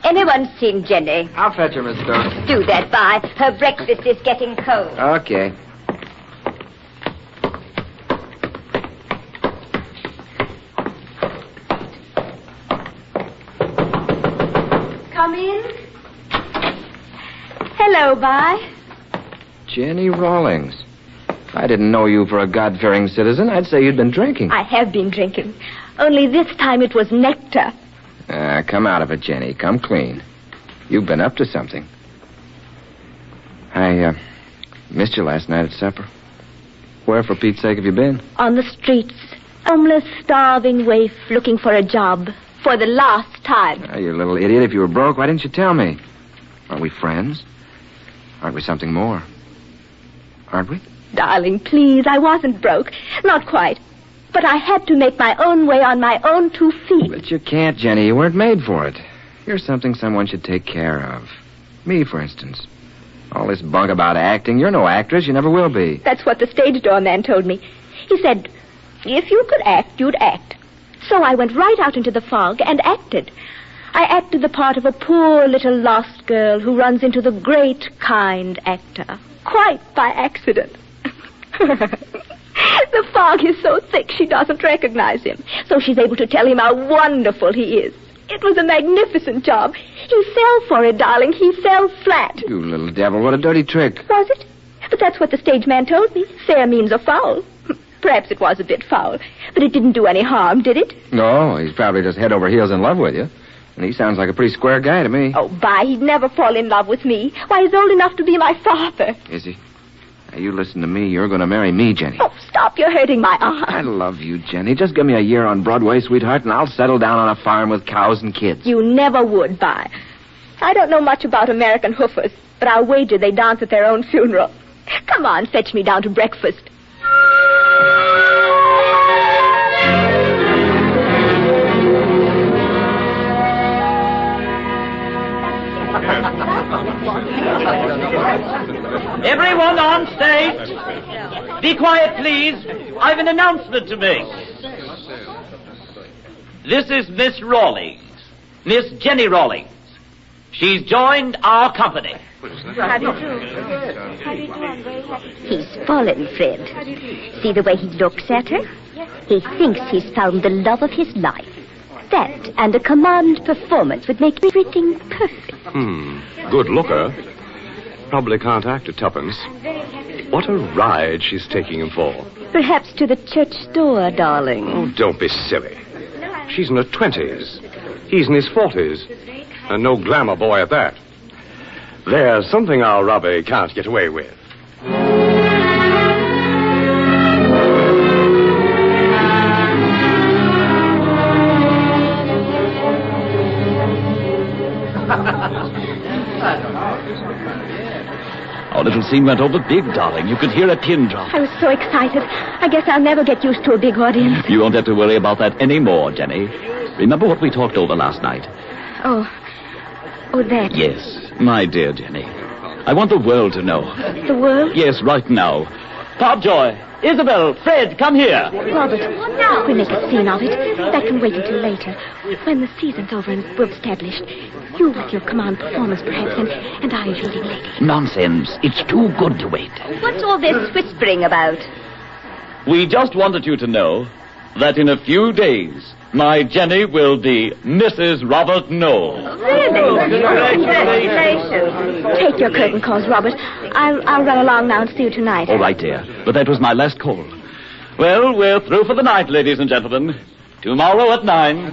Anyone seen Jenny? I'll fetch her, Miss Stokes. Do that, Vi. Her breakfast is getting cold. Okay. Come in. Hello, Vi. Jenny Rawlings. If I didn't know you for a God-fearing citizen, I'd say you'd been drinking. I have been drinking. Only this time it was nectar. Come out of it, Jenny. Come clean. You've been up to something. I missed you last night at supper. Where, for Pete's sake, have you been? On the streets. Homeless, starving waif looking for a job. For the last time. You little idiot. If you were broke, why didn't you tell me? Aren't we friends? Aren't we something more? Aren't we? Darling, please, I wasn't broke. Not quite. But I had to make my own way on my own 2 feet. But you can't, Jenny. You weren't made for it. You're something someone should take care of. Me, for instance. All this bunk about acting. You're no actress. You never will be. That's what the stage door man told me. He said, if you could act, you'd act. So I went right out into the fog and acted. I acted the part of a poor little lost girl who runs into the great, kind actor. Quite by accident. The fog is so thick she doesn't recognize him. So she's able to tell him how wonderful he is. It was a magnificent job. He fell for it, darling. He fell flat. You little devil, what a dirty trick. Was it? But that's what the stage man told me. Fair means a foul. Perhaps it was a bit foul. But it didn't do any harm, did it? No, he's probably just head over heels in love with you. And he sounds like a pretty square guy to me. Oh, he'd never fall in love with me. Why, he's old enough to be my father. Is he? Now, you listen to me. You're going to marry me, Jenny. Oh, stop. You're hurting my arm. I love you, Jenny. Just give me a year on Broadway, sweetheart, and I'll settle down on a farm with cows and kids. You never would, Vi. I don't know much about American hoofers, but I'll wager they dance at their own funeral. Come on, fetch me down to breakfast. Everyone on stage, be quiet, please. I've an announcement to make. This is Miss Rawlings, Miss Jenny Rawlings. She's joined our company. How do you do? He's fallen, Fred. See the way he looks at her? He thinks he's found the love of his life. That and a command performance would make everything perfect. Good looker. Probably can't act at tuppence. What a ride she's taking him for. Perhaps to the church door, darling. Oh, don't be silly. She's in her 20s. He's in his 40s. And no glamour boy at that. There's something our Robbie can't get away with. Our little scene went over big, darling. You could hear a pin drop. I was so excited. I guess I'll never get used to a big audience. You won't have to worry about that anymore, Jenny. Remember what we talked over last night? Oh, that. Yes, my dear Jenny. I want the world to know. The world? Yes, right now. Popjoy, Isabel, Fred, come here. Robert, we'll make a scene of it. That can wait until later. When the season's over and we're established. You with your command performance, perhaps, and I as leading lady. Nonsense. It's too good to wait. What's all this whispering about? We just wanted you to know that in a few days, my Jenny will be Mrs. Robert Knoll. Really? Congratulations. Take your curtain calls, Robert. I'll run along now and see you tonight. All right, dear. But that was my last call. Well, we're through for the night, ladies and gentlemen. Tomorrow at 9.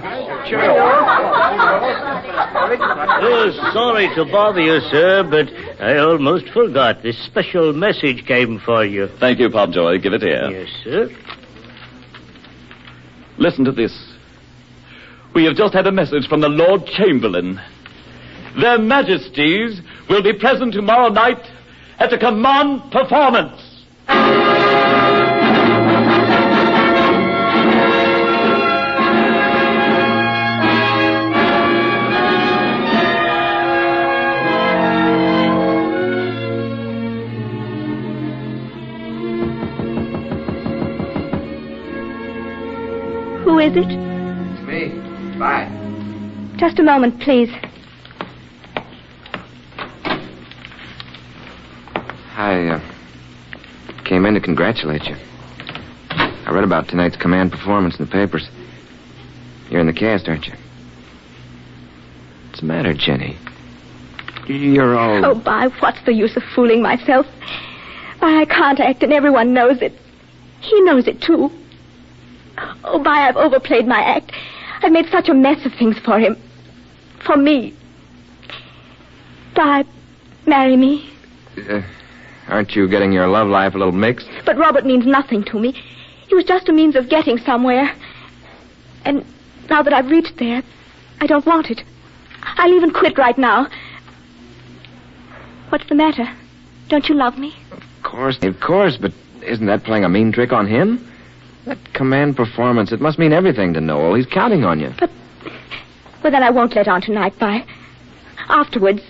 Oh, sorry to bother you, sir, but I almost forgot. This special message came for you. Thank you, Popjoy. Give it here. Yes, sir. Listen to this. We have just had a message from the Lord Chamberlain. Their Majesties will be present tomorrow night at a command performance. Who is it? It's me. Bye. Just a moment, please. I came in to congratulate you. I read about tonight's command performance in the papers. You're in the cast, aren't you? What's the matter, Jenny? You're all... Oh, what's the use of fooling myself? I can't act, and everyone knows it. He knows it, too. Oh, I've overplayed my act. I've made such a mess of things for him. For me. Marry me. Aren't you getting your love life a little mixed? But Robert means nothing to me. He was just a means of getting somewhere. And now that I've reached there, I don't want it. I'll even quit right now. What's the matter? Don't you love me? Of course, but isn't that playing a mean trick on him? That command performance, it must mean everything to Noel. He's counting on you. Well, then I won't let on tonight, Afterwards,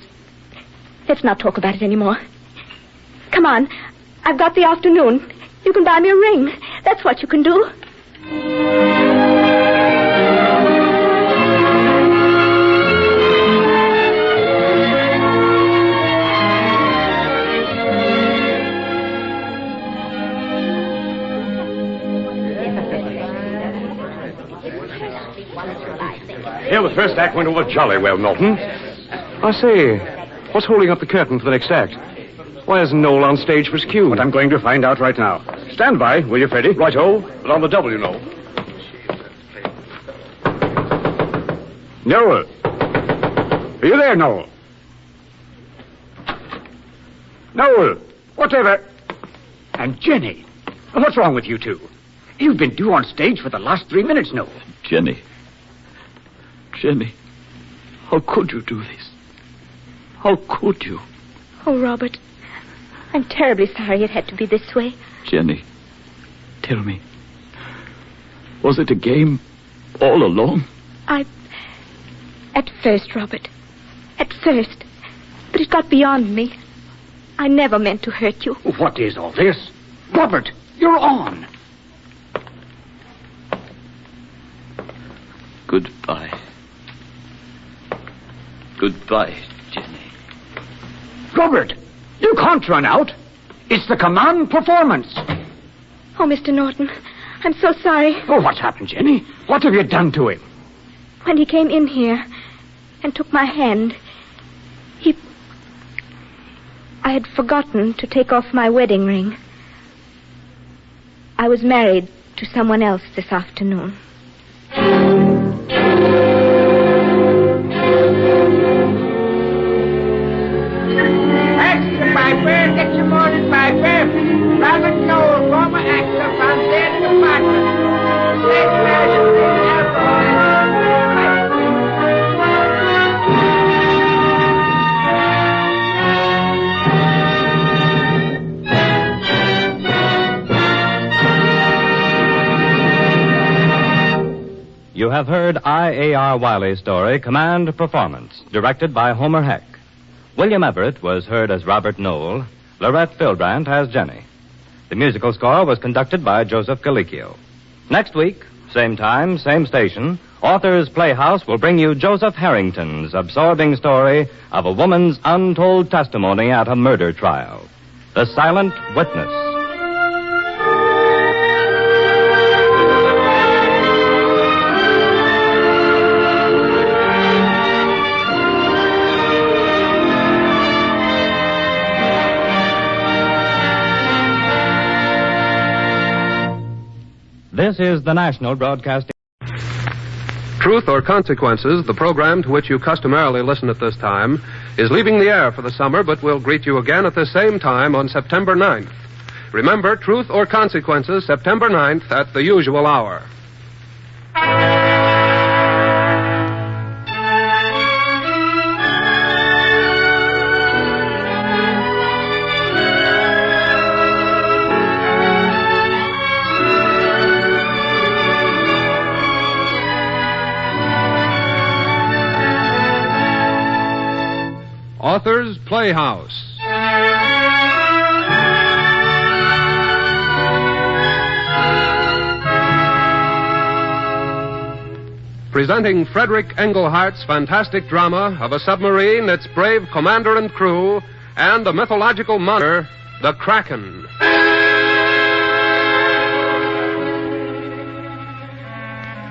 let's not talk about it anymore. Come on. I've got the afternoon. You can buy me a ring. That's what you can do. Yeah, the first act went over jolly well, Norton. I say, what's holding up the curtain for the next act? Why isn't Noel on stage for his cue? But I'm going to find out right now. Stand by, will you, Freddie? Right-o, but on the double, you know. Noel. Are you there, Noel? Noel, whatever... And Jenny. What's wrong with you two? You've been due on stage for the last 3 minutes, Noel. Jenny, how could you do this? How could you? Oh, Robert, I'm terribly sorry it had to be this way. Jenny, tell me, was it a game all along? At first, Robert. At first. But it got beyond me. I never meant to hurt you. What is all this? Robert, you're on. Goodbye. Goodbye, Jenny. Robert, you can't run out. It's the command performance. Oh, Mr. Norton, I'm so sorry. Oh, what's happened, Jenny? What have you done to him? When he came in here and took my hand, I had forgotten to take off my wedding ring. I was married to someone else this afternoon. Extra Piper, get your morning Piper. Robert Noel, former actor, found dead in the apartment. Stage manager, alcohol. You have heard I.A.R. Wiley's story, Command Performance, directed by Homer Heck. William Everett was heard as Robert Noel. Lorette Philbrandt as Jenny. The musical score was conducted by Joseph Galicchio. Next week, same time, same station, Authors Playhouse will bring you Joseph Harrington's absorbing story of a woman's untold testimony at a murder trial. The Silent Witness. This is the National Broadcasting... Truth or Consequences, the program to which you customarily listen at this time, is leaving the air for the summer, but will greet you again at the same time on September 9th. Remember, Truth or Consequences, September 9th at the usual hour. Authors Playhouse. Presenting Frederick Englehart's fantastic drama of a submarine, its brave commander and crew, and the mythological monster, the Kraken.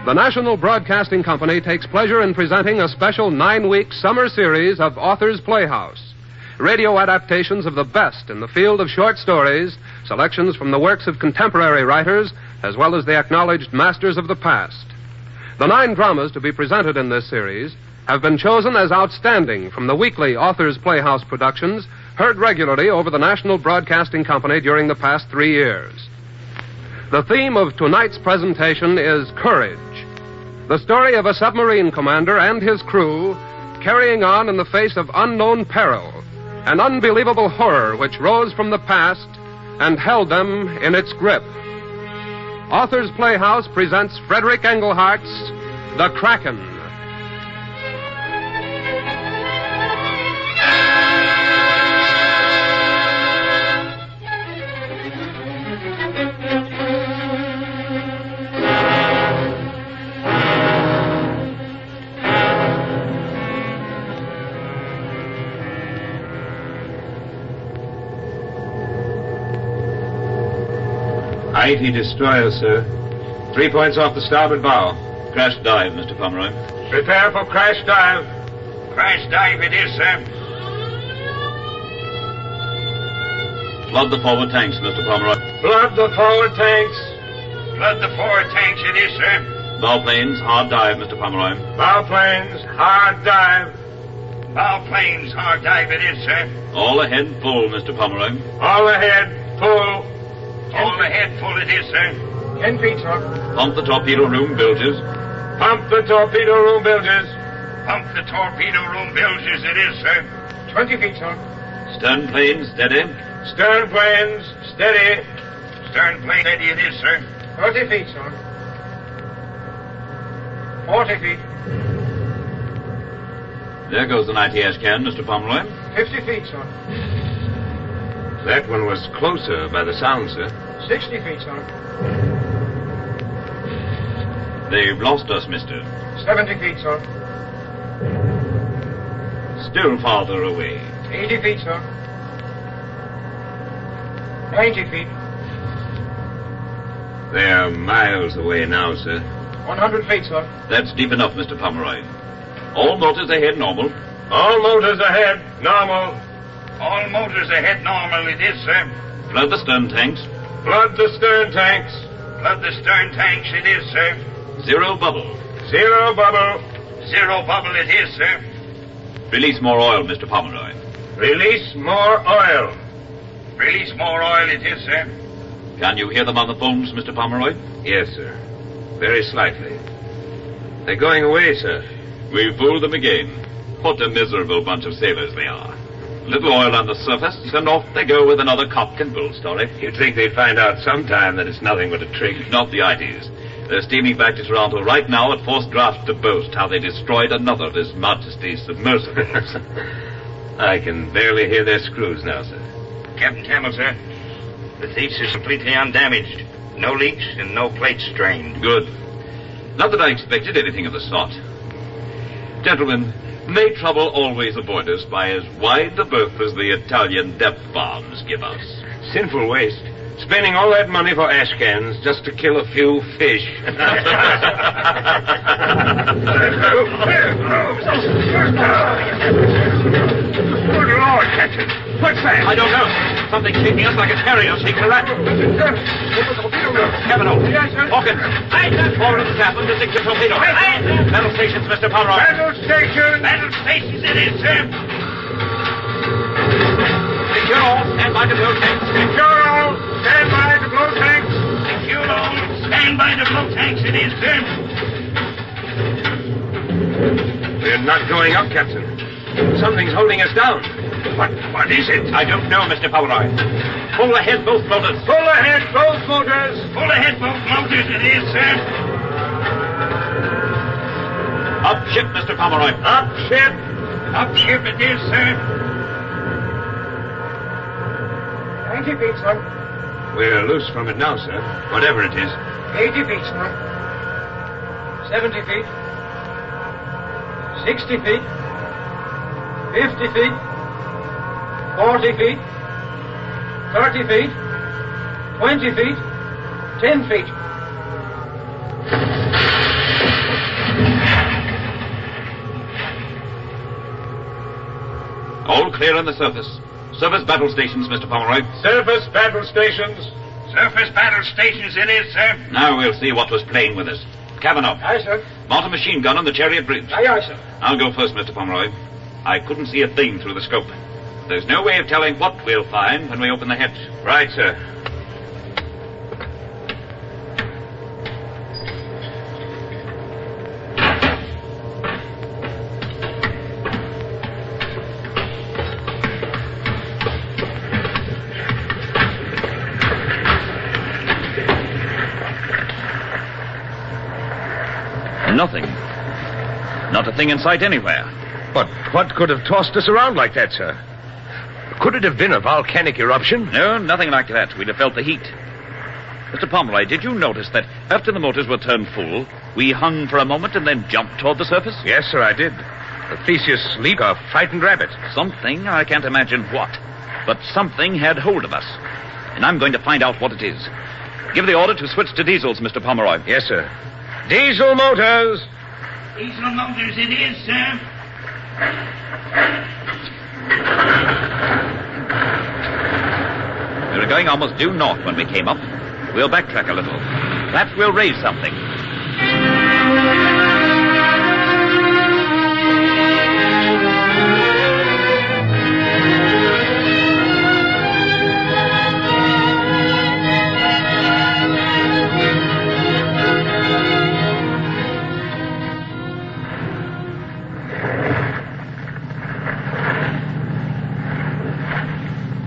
The National Broadcasting Company takes pleasure in presenting a special 9-week summer series of Authors Playhouse. Radio adaptations of the best in the field of short stories, selections from the works of contemporary writers, as well as the acknowledged masters of the past. The 9 dramas to be presented in this series have been chosen as outstanding from the weekly Authors Playhouse productions heard regularly over the National Broadcasting Company during the past 3 years. The theme of tonight's presentation is courage. The story of a submarine commander and his crew carrying on in the face of unknown peril, an unbelievable horror which rose from the past and held them in its grip. Authors Playhouse presents Frederick Englehart's The Kraken. IT destroyer, sir. 3 points off the starboard bow. Crash dive, Mr. Pomeroy. Prepare for crash dive. Crash dive it is, sir. Flood the forward tanks, Mr. Pomeroy. Flood the forward tanks. Flood the forward tanks it is, sir. Bow planes, hard dive, Mr. Pomeroy. Bow planes, hard dive. Bow planes, hard dive it is, sir. All ahead, full, Mr. Pomeroy. All ahead, full. All ahead, full it is, sir. 10 feet, sir. Pump the torpedo room bilges. Pump the torpedo room bilges. Pump the torpedo room bilges it is, sir. 20 feet, sir. Stern planes, steady. Stern planes, steady. Stern plane, steady it is, sir. 30 feet, sir. 40 feet. There goes the 90 can, Mr. Pomeroy. 50 feet, sir. That one was closer by the sound, sir. 60 feet, sir. They've lost us, mister. 70 feet, sir. Still farther away. 80 feet, sir. 90 feet. They're miles away now, sir. 100 feet, sir. That's deep enough, Mr. Pomeroy. All motors ahead, normal. All motors ahead, normal. All motors ahead, normal it is, sir. Flood the stern tanks. Flood the stern tanks. Flood the stern tanks it is, sir. Zero bubble. Zero bubble. Zero bubble it is, sir. Release more oil, Mr. Pomeroy. Release more oil. Release more oil it is, sir. Can you hear them on the phones, Mr. Pomeroy? Yes, sir. Very slightly. They're going away, sir. We fooled them again. What a miserable bunch of sailors they are. Little oil on the surface, and off they go with another cock and bull story. You'd think they'd find out sometime that it's nothing but a trick. Not the ideas. They're steaming back to Toronto right now at forced draft to boast how they destroyed another of His Majesty's submersibles. I can barely hear their screws now, sir. Captain Campbell, sir. The Thetis is completely undamaged. No leaks and no plates strained. Good. Not that I expected anything of the sort. Gentlemen, may trouble always avoid us by as wide a berth as the Italian depth bombs give us. Sinful waste. Spending all that money for ash cans just to kill a few fish. Good Lord, Captain. What's that? I don't know. Something shaking us like a terrier shakes a rat. Cavanaugh. Hawkins. Forward of the sapling to 6 torpedo. Battle stations, Mr. Pomeroy. Battle stations. Battle stations it is, sir. Secure all. Stand by to blow tanks. Secure all. Stand by to blow tanks. Secure all. Stand by to blow tanks it is, sir. We're not going up, Captain. Something's holding us down. What is it? I don't know, Mr. Pomeroy. Pull ahead both motors. Pull ahead both motors. Pull ahead both motors it is, sir. Up ship, Mr. Pomeroy. Up ship. Up ship it is, sir. 90 feet, sir. We're loose from it now, sir. Whatever it is. 80 feet, sir. 70 feet. 60 feet. 50 feet. 40 feet. 30 feet. 20 feet. 10 feet. All clear on the surface. Surface battle stations, Mr. Pomeroy. Surface battle stations. Surface battle stations it is, sir. Now we'll see what was playing with us. Cavanaugh. Aye, sir. Mount a machine gun on the Chariot Bridge. Aye, aye, sir. I'll go first, Mr. Pomeroy. I couldn't see a thing through the scope. There's no way of telling what we'll find when we open the hatch. Right, sir. Nothing. Not a thing in sight anywhere. But what could have tossed us around like that, sir? Could it have been a volcanic eruption? No, nothing like that. We'd have felt the heat. Mr. Pomeroy, did you notice that after the motors were turned full, we hung for a moment and then jumped toward the surface? Yes, sir, I did. The Theseus leaped a frightened rabbit. Something, I can't imagine what. But something had hold of us. And I'm going to find out what it is. Give the order to switch to diesels, Mr. Pomeroy. Yes, sir. Diesel motors. Diesel motors it is, sir. We were going almost due north when we came up. We'll backtrack a little. Perhaps we'll raise something.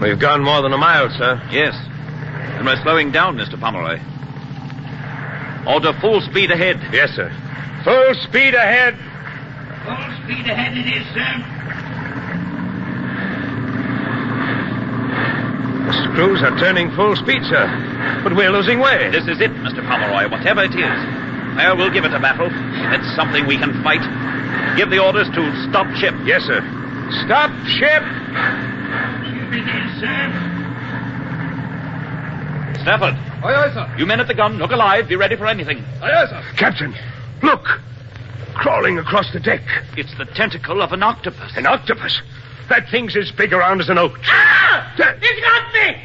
We've gone more than a mile, sir. Yes. And we're slowing down, Mr. Pomeroy. Order full speed ahead. Yes, sir. Full speed ahead. Full speed ahead it is, sir. The screws are turning full speed, sir. But we're losing way. This is it, Mr. Pomeroy, whatever it is. Well, we'll give it a battle. It's something we can fight. Give the orders to stop ship. Yes, sir. Stop ship. It is, sir. Stafford. Aye, aye, sir. You men at the gun, look alive. Be ready for anything. Aye, aye, sir. Captain, look. Crawling across the deck. It's the tentacle of an octopus. An octopus? That thing's as big around as an oak. Ah! It's got me!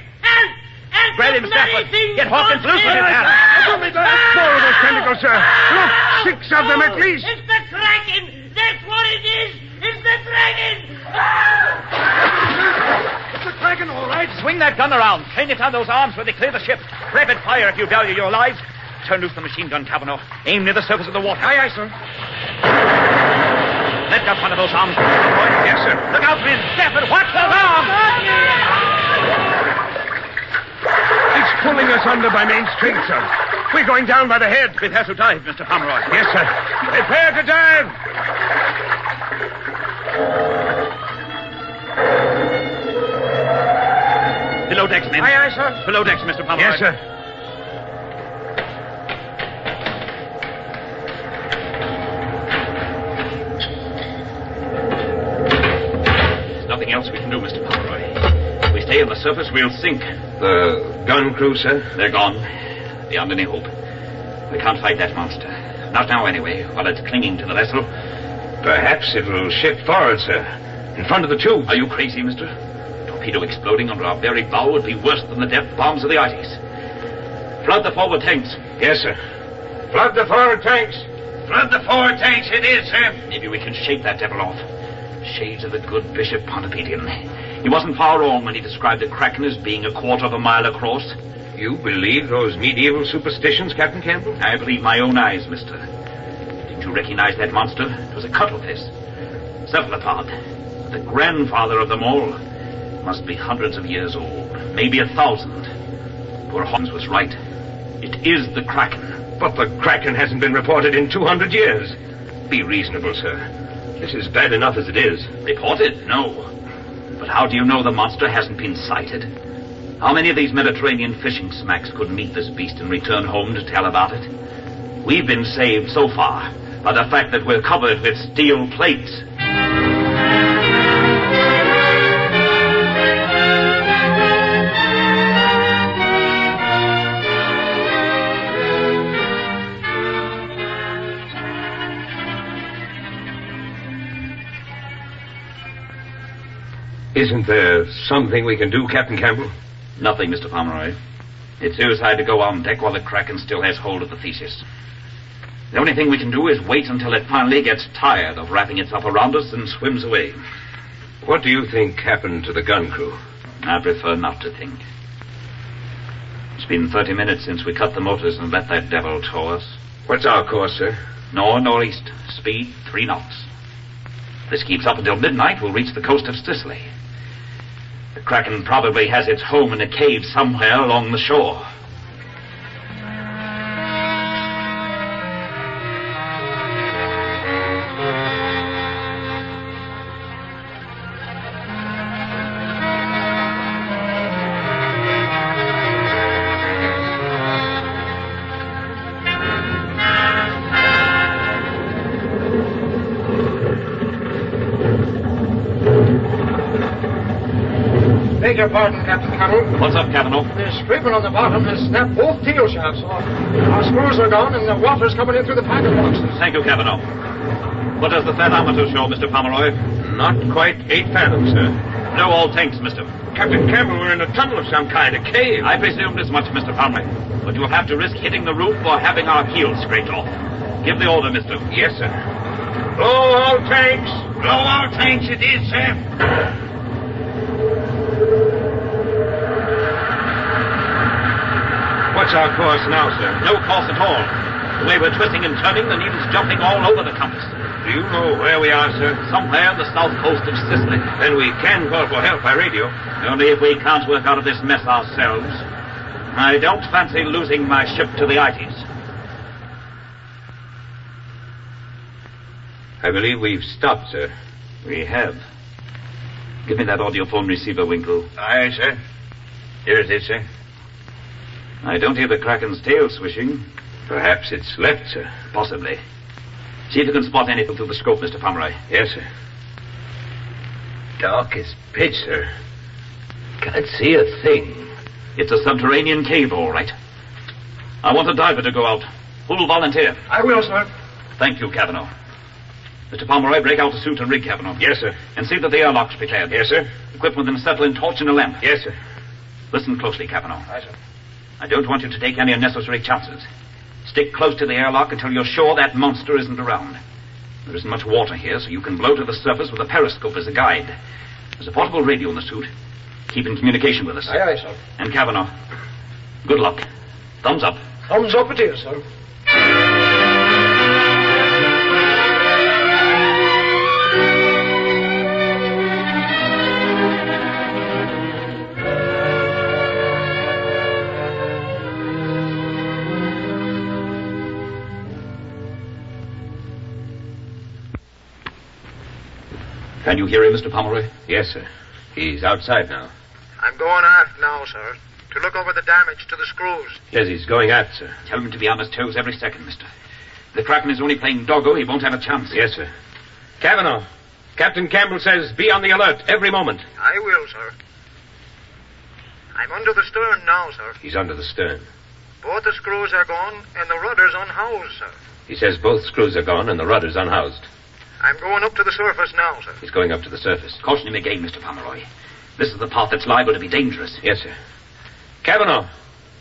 And grab him, Stafford. Get Hawkins loose with his hand. More of those tentacles, sir. Look, 6 of them at least. It's the Kraken! That's what it is! It's the Kraken! It's the Kraken, all right. Swing that gun around. Train it on those arms where they clear the ship. Rapid fire if you value your lives. Turn loose the machine gun, Cavanaugh. Aim near the surface of the water. Aye, aye, sir. Let go one of those arms. Yes, sir. Look out, men. Stafford, watch those arms. It's pulling us under by main strength, sir. We're going down by the head. Prepare to dive, Mr. Pomeroy. Yes, sir. Prepare to dive. Below decks, men. Aye, aye, sir. Below decks, Mr. Pomeroy. Yes, sir. There's nothing else we can do, Mr. Pomeroy. If we stay on the surface, we'll sink. The gun crew, sir? They're gone. Beyond any hope. We can't fight that monster. Not now, anyway, while it's clinging to the vessel. Perhaps it will shift forward, sir. In front of the tube. Are you crazy, mister? Torpedo exploding under our very bow would be worse than the death bombs of the ices. Flood the forward tanks. Yes, sir. Flood the forward tanks. Flood the forward tanks it is, sir. Maybe we can shake that devil off. Shades of the good Bishop Pontopedian. He wasn't far wrong when he described the Kraken as being 1/4 mile across. You believe those medieval superstitions, Captain Campbell? I believe my own eyes, mister. Didn't you recognize that monster? It was a cuttlefish. Cephalopod. The grandfather of them all. Must be hundreds of years old. Maybe 1,000. Poor Hawkins was right. It is the Kraken. But the Kraken hasn't been reported in 200 years. Be reasonable, sir. This is bad enough as it is. Reported? No. But how do you know the monster hasn't been sighted? How many of these Mediterranean fishing smacks could meet this beast and return home to tell about it? We've been saved so far by the fact that we're covered with steel plates. Isn't there something we can do, Captain Campbell? Nothing, Mr. Pomeroy. It's suicide to go on deck while the Kraken still has hold of the Theseus. The only thing we can do is wait until it finally gets tired of wrapping itself around us and swims away. What do you think happened to the gun crew? I prefer not to think. It's been 30 minutes since we cut the motors and let that devil tow us. What's our course, sir? Northeast. Speed 3 knots. If this keeps up until midnight, we'll reach the coast of Sicily. The Kraken probably has its home in a cave somewhere along the shore. beg your pardon, Captain Connell. What's up, Cavanaugh? The scraper on the bottom has snapped both tail shafts off. Our screws are gone, and the water's coming in through the packet boxes. Thank you, Cavanaugh. What does the thermometer show, Mr. Pomeroy? Not quite 8 fathoms, sir. No all tanks, mister. Captain Campbell, we're in a tunnel of some kind, a cave. I presumed as much, Mr. Pomeroy. But you'll have to risk hitting the roof or having our heels scraped off. Give the order, mister. Yes, sir. Blow all tanks. Blow all tanks it is, sir. What's our course now, sir? No course at all. The way we're twisting and turning, the needle's jumping all over the compass. Do you know where we are, sir? Somewhere on the south coast of Sicily. Then we can call for help by radio. Only if we can't work out of this mess ourselves. I don't fancy losing my ship to the Ites. I believe we've stopped, sir. We have. Give me that audiophone receiver, Winkle. Aye, sir. Here it is, sir. I don't hear the Kraken's tail swishing. Perhaps it's left, sir. Possibly. See if you can spot anything through the scope, Mr. Pomeroy. Yes, sir. Dark as pitch, sir. Can't see a thing. It's a subterranean cave, all right. I want a diver to go out. Who'll volunteer? I will, sir. Thank you, Cavanaugh. Mr. Pomeroy, break out a suit and rig, Cavanaugh. Yes, sir. And see that the airlock's prepared. Yes, sir. Equip with an acetylene torch and a lamp. Yes, sir. Listen closely, Cavanaugh. Aye, sir. I don't want you to take any unnecessary chances. Stick close to the airlock until you're sure that monster isn't around. There isn't much water here, so you can blow to the surface with a periscope as a guide. There's a portable radio in the suit. Keep in communication with us. Aye, aye, sir. And Cavanaugh, good luck. Thumbs up. Thumbs up it is, sir. Can you hear him, Mr. Pomeroy? Yes, sir. He's outside now. I'm going aft now, sir, to look over the damage to the screws. Yes, he's going aft, sir. Tell him to be on his toes every second, mister. If the Kraken is only playing doggo, he won't have a chance. Yes, sir. Cavanaugh, Captain Campbell says be on the alert every moment. I will, sir. I'm under the stern now, sir. He's under the stern. Both the screws are gone and the rudder's unhoused, sir. He says both screws are gone and the rudder's unhoused. I'm going up to the surface now, sir. He's going up to the surface. Caution him again, Mr. Pomeroy. This is the path that's liable to be dangerous. Yes, sir. Cavanaugh,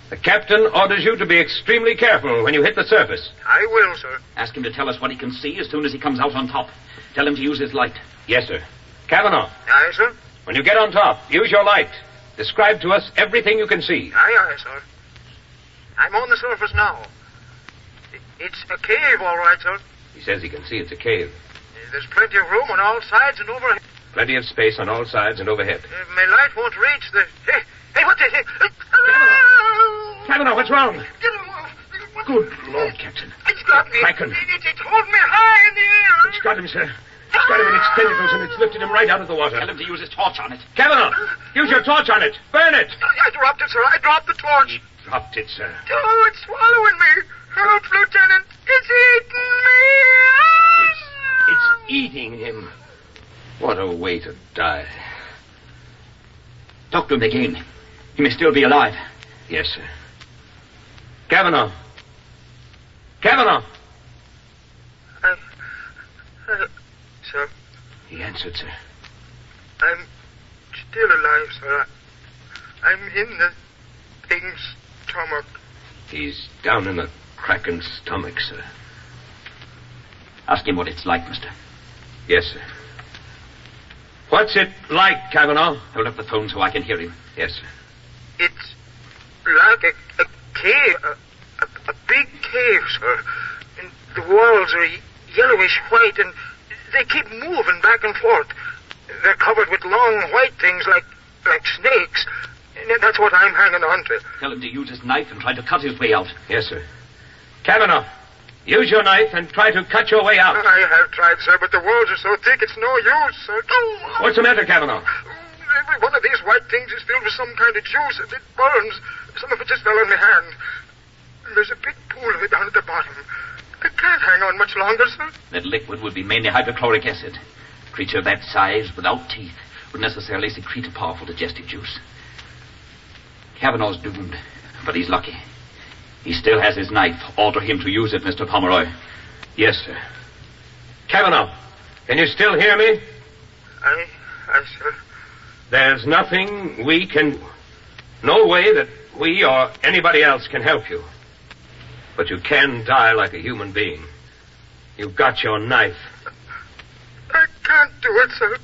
the captain orders you to be extremely careful when you hit the surface. I will, sir. Ask him to tell us what he can see as soon as he comes out on top. Tell him to use his light. Yes, sir. Cavanaugh. Aye, sir. When you get on top, use your light. Describe to us everything you can see. Aye, sir. I'm on the surface now. It's a cave, all right, sir. He says he can see it's a cave. There's plenty of room on all sides and overhead. Plenty of space on all sides and overhead. My light won't reach the... Hey, what the... Cavanaugh, what's wrong? Get him off. Good Lord, Captain. It's got me. Kraken. It's holding me high in the air. It's got him, sir. It's got him in its tentacles and it's lifted him right out of the water. Tell him to use his torch on it. Cavanaugh, use your torch on it. Burn it. I dropped it, sir. I dropped the torch. He dropped it, sir. Oh, it's swallowing me. Help, Lieutenant. It's eating me. It's eating him. What a way to die. Doctor him again. He may still be alive. Yes, sir. Cavanaugh. Cavanaugh. Sir. He answered, sir. I'm still alive, sir. I'm in the thing's stomach. He's down in the Kraken's stomach, sir. Ask him what it's like, mister. Yes, sir. What's it like, Cavanaugh? Hold up the phone so I can hear him. Yes, sir. It's like a cave, a big cave, sir. And the walls are yellowish white, and they keep moving back and forth. They're covered with long white things like snakes. And that's what I'm hanging on to. Tell him to use his knife and try to cut his way out. Yes, sir. Cavanaugh, use your knife and try to cut your way out. I have tried, sir, but the walls are so thick it's no use, sir. What's the matter, Cavanaugh? Every one of these white things is filled with some kind of juice. It burns. Some of it just fell on my hand. And there's a big pool of it down at the bottom. I can't hang on much longer, sir. That liquid would be mainly hydrochloric acid. Creature of that size, without teeth, would necessarily secrete a powerful digestive juice. Kavanaugh's doomed, but he's lucky. He still has his knife. Order him to use it, Mr. Pomeroy. Yes, sir. Kavanaugh, can you still hear me? Aye, sir. There's nothing we can... No way that we or anybody else can help you. But you can die like a human being. You've got your knife. I can't do it, sir.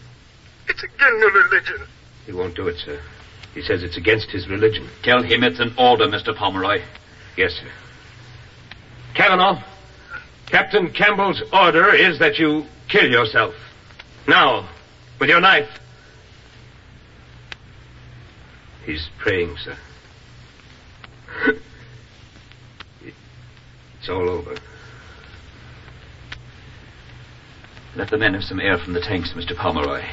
It's against my religion. He won't do it, sir. He says it's against his religion. Tell him it's an order, Mr. Pomeroy. Yes, sir. Kavanaugh, Captain Campbell's order is that you kill yourself. Now, with your knife. He's praying, sir. It's all over. Let the men have some air from the tanks, Mr. Pomeroy.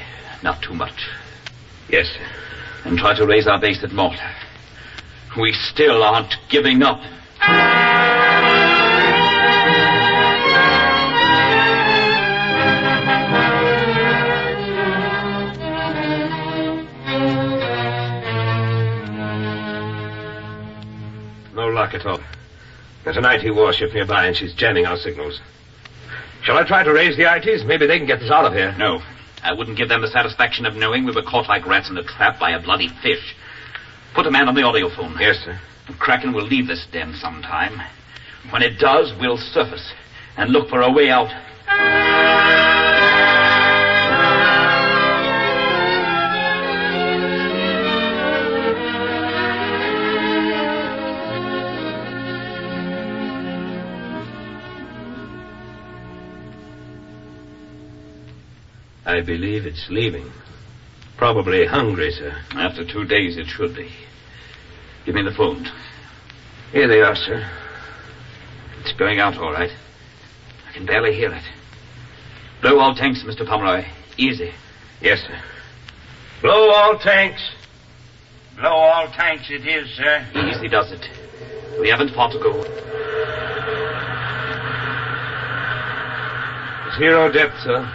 Not too much. Yes, sir. And try to raise our base at Malta. We still aren't giving up. No luck at all. There's an IT warship nearby, and she's jamming our signals. Shall I try to raise the ITs? Maybe they can get us out of here. No. I wouldn't give them the satisfaction of knowing we were caught like rats in a trap by a bloody fish. Put a man on the audiophone. Yes, sir. The Kraken will leave this den sometime. When it does, we'll surface and look for a way out. I believe it's leaving. Probably hungry, sir. After 2 days, it should be. Give me the phone. Here they are, sir. It's going out all right. I can barely hear it. Blow all tanks, Mr. Pomeroy. Easy. Yes, sir. Blow all tanks. Blow all tanks it is, sir. Easy does it. We haven't far to go. 0 depth, sir.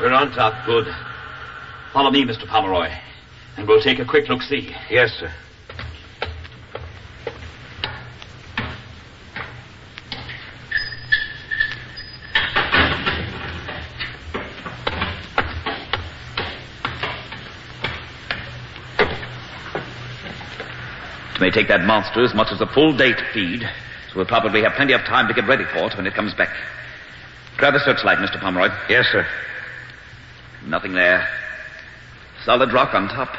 We're on top. Good. Follow me, Mr. Pomeroy, and we'll take a quick look-see. Yes, sir. It may take that monster as much as a full day to feed, so we'll probably have plenty of time to get ready for it when it comes back. Grab the searchlight, Mr. Pomeroy. Yes, sir. Nothing there. Solid rock on top.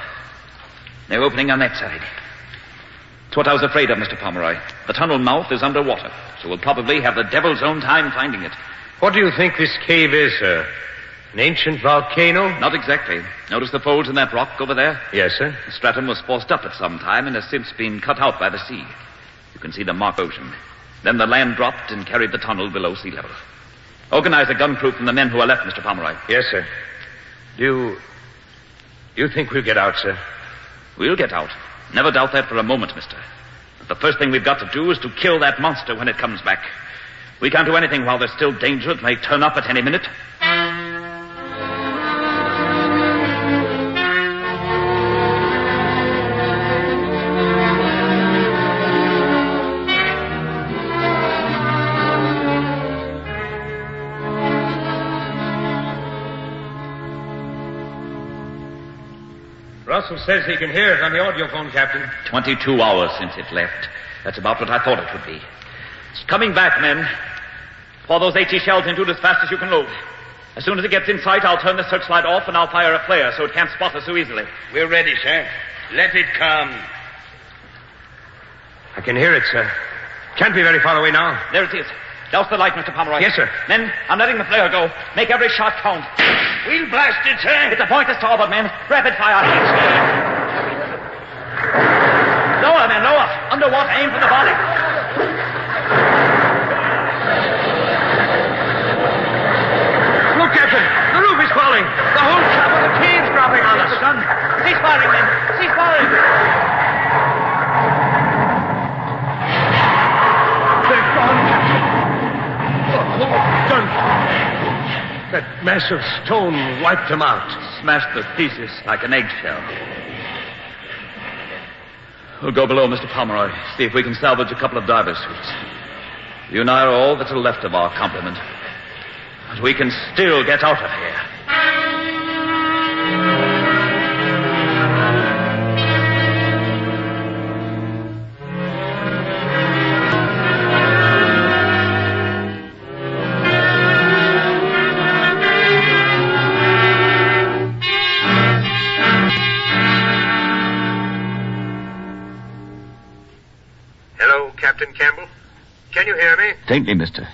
No opening on that side. It's what I was afraid of, Mr. Pomeroy. The tunnel mouth is underwater, so we'll probably have the devil's own time finding it. What do you think this cave is, sir? An ancient volcano? Not exactly. Notice the folds in that rock over there? Yes, sir. The stratum was forced up at some time and has since been cut out by the sea. You can see the marked ocean. Then the land dropped and carried the tunnel below sea level. Organize a gun crew from the men who are left, Mr. Pomeroy. Yes, sir. Do you think we'll get out, sir? We'll get out. Never doubt that for a moment, mister. But the first thing we've got to do is to kill that monster when it comes back. We can't do anything while there's still danger. It may turn up at any minute. Russell says he can hear it on the audiophone, Captain. 22 hours since it left. That's about what I thought it would be. It's coming back, men. Pour those 80 shells into it as fast as you can load. As soon as it gets in sight, I'll turn the searchlight off and I'll fire a flare so it can't spot us so easily. We're ready, sir. Let it come. I can hear it, sir. Can't be very far away now. There it is. Douse the light, Mr. Pomeroy. Yes, sir. Men, I'm letting the flare go. Make every shot count. We'll blast it, sir. It's a point to starboard, men. Rapid fire. Lower, men, lower. Underwater, aim for the body. Look, Captain. The roof is falling. The whole top of the cave's dropping on us. The gun. Cease firing, men. Cease firing. They're gone, Captain. The whole gun. That mass of stone wiped them out. Smashed the thesis like an eggshell. We'll go below, Mr. Pomeroy. See if we can salvage a couple of divers' suits. You and I are all that's left of our complement. But we can still get out of here. Hello, Captain Campbell. Can you hear me? Faintly, mister.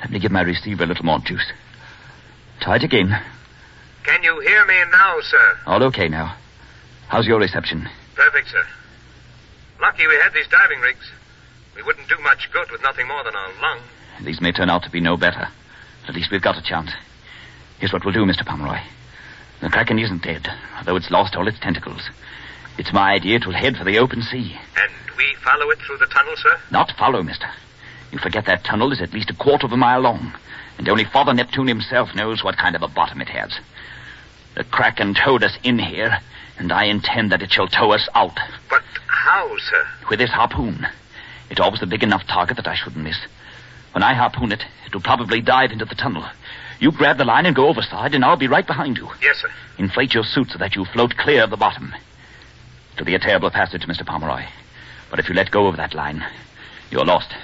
Let me give my receiver a little more juice. Try it again. Can you hear me now, sir? All okay now. How's your reception? Perfect, sir. Lucky we had these diving rigs. We wouldn't do much good with nothing more than a lung. These may turn out to be no better. At least we've got a chance. Here's what we'll do, Mr. Pomeroy. The Kraken isn't dead, although it's lost all its tentacles. It's my idea it will head for the open sea. And we follow it through the tunnel, sir? Not follow, mister. You forget that tunnel is at least a quarter of a mile long, and only Father Neptune himself knows what kind of a bottom it has. The Kraken towed us in here, and I intend that it shall tow us out. But how, sir? With this harpoon. It offers a big enough target that I shouldn't miss. When I harpoon it, it'll probably dive into the tunnel. You grab the line and go overside, and I'll be right behind you. Yes, sir. Inflate your suit so that you float clear of the bottom. It'll be a terrible passage, Mr. Pomeroy. But if you let go of that line, you're lost.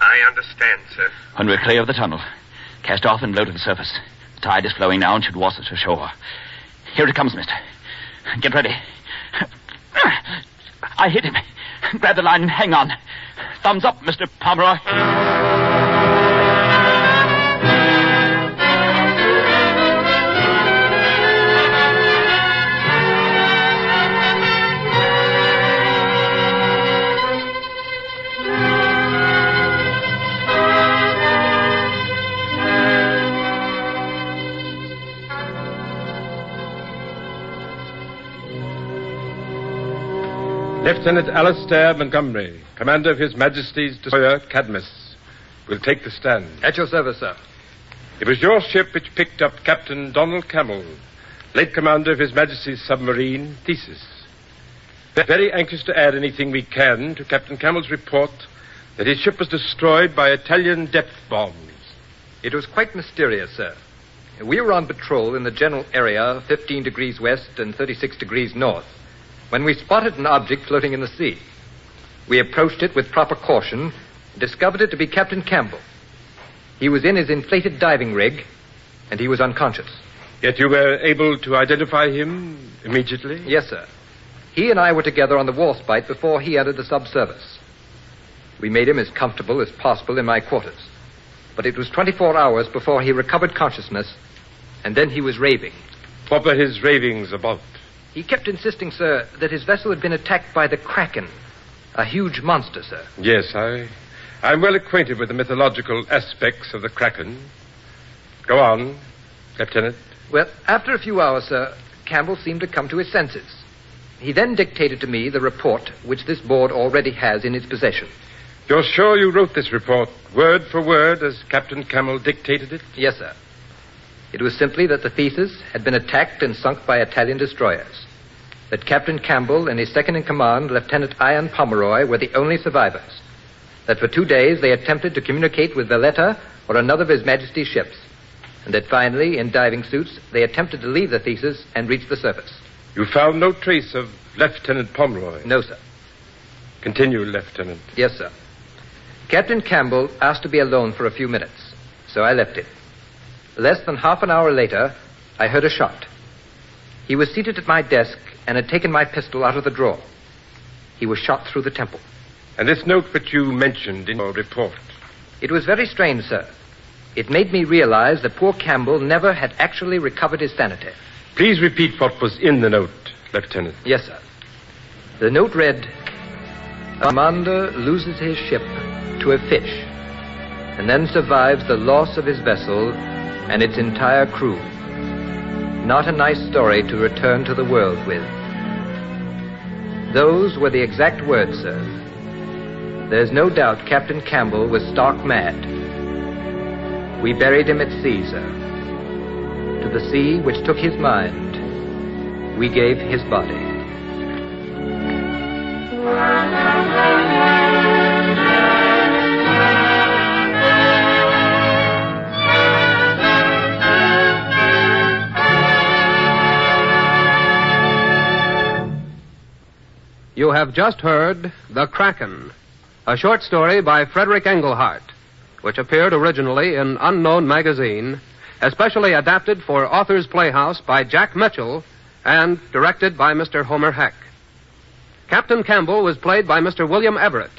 I understand, sir. When we're clear of the tunnel, cast off and blow to the surface. The tide is flowing now and should wash us ashore. Here it comes, mister. Get ready. I hit him. Grab the line and hang on. Thumbs up, Mr. Pomeroy. Lieutenant Alastair Montgomery, commander of His Majesty's destroyer Cadmus, will take the stand. At your service, sir. It was your ship which picked up Captain Donald Campbell, late commander of His Majesty's submarine Thesis. We're very anxious to add anything we can to Captain Campbell's report that his ship was destroyed by Italian depth bombs. It was quite mysterious, sir. We were on patrol in the general area, 15 degrees west and 36 degrees north, when we spotted an object floating in the sea. We approached it with proper caution and discovered it to be Captain Campbell. He was in his inflated diving rig, and he was unconscious. Yet you were able to identify him immediately? Yes, sir. He and I were together on the Warspite before he entered the subservice. We made him as comfortable as possible in my quarters. But it was 24 hours before he recovered consciousness, and then he was raving. What were his ravings about? He kept insisting, sir, that his vessel had been attacked by the Kraken, a huge monster, sir. Yes, I'm well acquainted with the mythological aspects of the Kraken. Go on, Lieutenant. Well, after a few hours, sir, Campbell seemed to come to his senses. He then dictated to me the report which this board already has in its possession. You're sure you wrote this report word for word as Captain Campbell dictated it? Yes, sir. It was simply that the Thesis had been attacked and sunk by Italian destroyers. That Captain Campbell and his second-in-command, Lieutenant Ian Pomeroy, were the only survivors. That for 2 days they attempted to communicate with Valletta or another of His Majesty's ships. And that finally, in diving suits, they attempted to leave the Thesis and reach the surface. You found no trace of Lieutenant Pomeroy? No, sir. Continue, Lieutenant. Yes, sir. Captain Campbell asked to be alone for a few minutes, so I left him. Less than half an hour later, I heard a shot. He was seated at my desk and had taken my pistol out of the drawer. He was shot through the temple. And this note which you mentioned in your report? It was very strange, sir. It made me realize that poor Campbell never had actually recovered his sanity. Please repeat what was in the note, Lieutenant. Yes, sir. The note read, "A commander loses his ship to a fish and then survives the loss of his vessel and its entire crew. Not a nice story to return to the world with." Those were the exact words, sir. There's no doubt Captain Campbell was stark mad. We buried him at sea, sir. the sea which took his mind, we gave his body. You have just heard The Kraken, a short story by Frederick Engelhardt, which appeared originally in Unknown magazine, especially adapted for Authors Playhouse by Jack Mitchell and directed by Mr. Homer Heck. Captain Campbell was played by Mr. William Everett,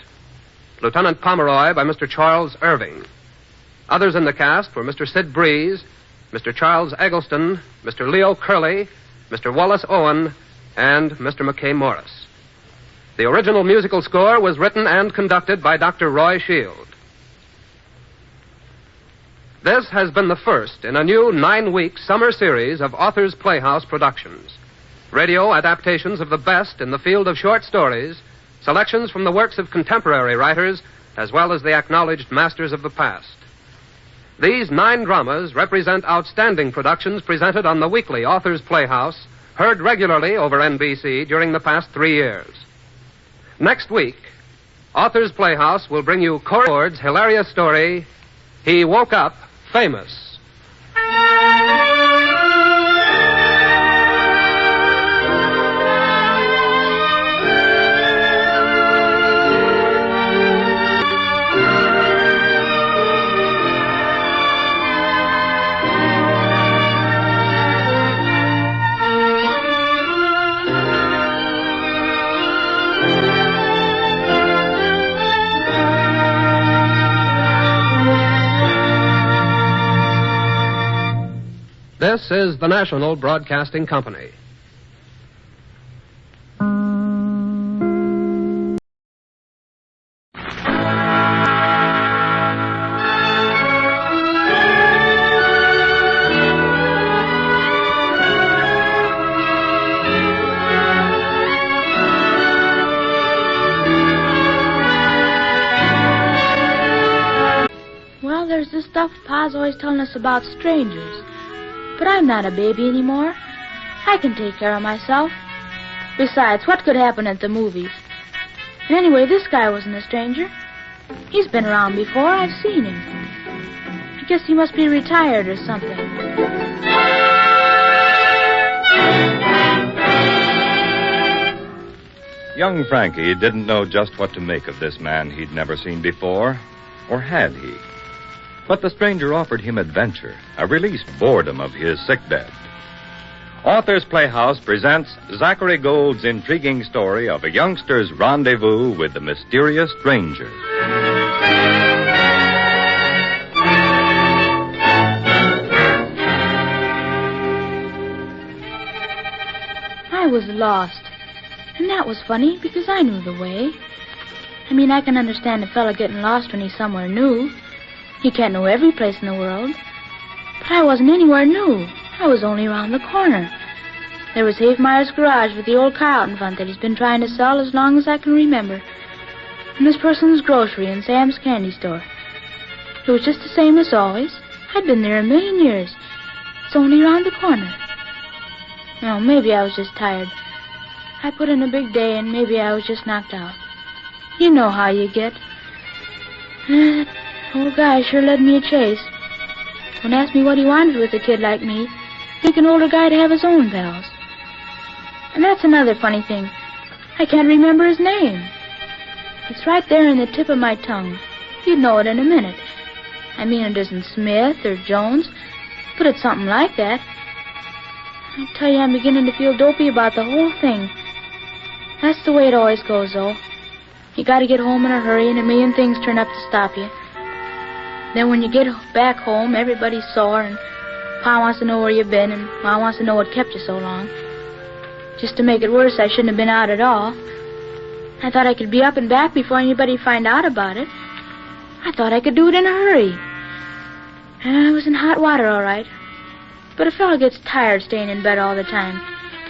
Lieutenant Pomeroy by Mr. Charles Irving. Others in the cast were Mr. Sid Breeze, Mr. Charles Eggleston, Mr. Leo Curley, Mr. Wallace Owen, and Mr. McKay Morris. The original musical score was written and conducted by Dr. Roy Shield. This has been the first in a new 9-week summer series of Authors Playhouse productions. Radio adaptations of the best in the field of short stories, selections from the works of contemporary writers, as well as the acknowledged masters of the past. These 9 dramas represent outstanding productions presented on the weekly Authors Playhouse, heard regularly over NBC during the past 3 years. Next week, Authors Playhouse will bring you Corey Ford's hilarious story, He Woke Up Famous. This is the National Broadcasting Company. Well, there's this stuff Pa's always telling us about strangers. But I'm not a baby anymore. I can take care of myself. Besides, what could happen at the movies? And anyway, this guy wasn't a stranger. He's been around before. I've seen him. I guess he must be retired or something. Young Frankie didn't know just what to make of this man he'd never seen before, or had he? But the stranger offered him adventure, a released boredom of his sickbed. Authors Playhouse presents Zachary Gould's intriguing story of a youngster's rendezvous with the mysterious stranger. I was lost. And that was funny because I knew the way. I mean, I can understand a fella getting lost when he's somewhere new. He can't know every place in the world. But I wasn't anywhere new. I was only around the corner. There was Havemeyer's garage with the old car out in front that he's been trying to sell as long as I can remember. And this person's grocery and Sam's candy store. It was just the same as always. I'd been there a million years. It's only around the corner. Oh, maybe I was just tired. I put in a big day and maybe I was just knocked out. You know how you get. Old guy sure led me a chase. Don't ask me what he wanted with a kid like me. Think an older guy to have his own pals. And that's another funny thing. I can't remember his name. It's right there in the tip of my tongue. You'd know it in a minute. I mean, it isn't Smith or Jones, but it's something like that. I tell you, I'm beginning to feel dopey about the whole thing. That's the way it always goes, though. You gotta get home in a hurry and a million things turn up to stop you. Then when you get back home, everybody's sore, and Pa wants to know where you've been, and Ma wants to know what kept you so long. Just to make it worse, I shouldn't have been out at all. I thought I could be up and back before anybody find out about it. I thought I could do it in a hurry. I was in hot water, all right. But a fellow gets tired staying in bed all the time.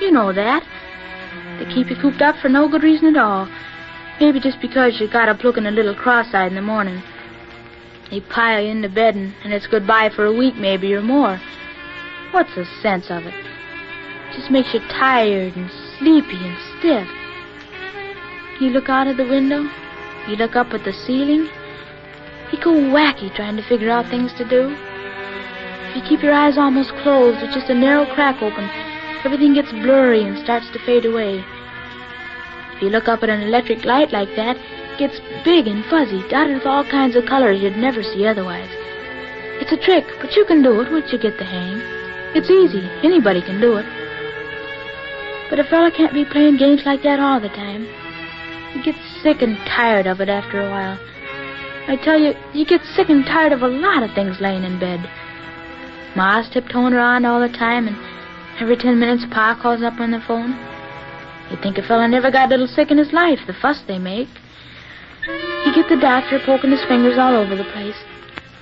You know that. They keep you cooped up for no good reason at all. Maybe just because you got up looking a little cross-eyed in the morning. They pile you into bed, and it's goodbye for a week, maybe, or more. What's the sense of it? Just makes you tired and sleepy and stiff. You look out of the window, you look up at the ceiling, you go wacky trying to figure out things to do. If you keep your eyes almost closed with just a narrow crack open, everything gets blurry and starts to fade away. If you look up at an electric light like that, it gets big and fuzzy, dotted with all kinds of colors you'd never see otherwise. It's a trick, but you can do it once you get the hang. It's easy. Anybody can do it. But a fella can't be playing games like that all the time. You get sick and tired of it after a while. I tell you, you get sick and tired of a lot of things laying in bed. Ma's tiptoeing around all the time, and every 10 minutes Pa calls up on the phone. You'd think a fella never got a little sick in his life, the fuss they make. You get the doctor poking his fingers all over the place,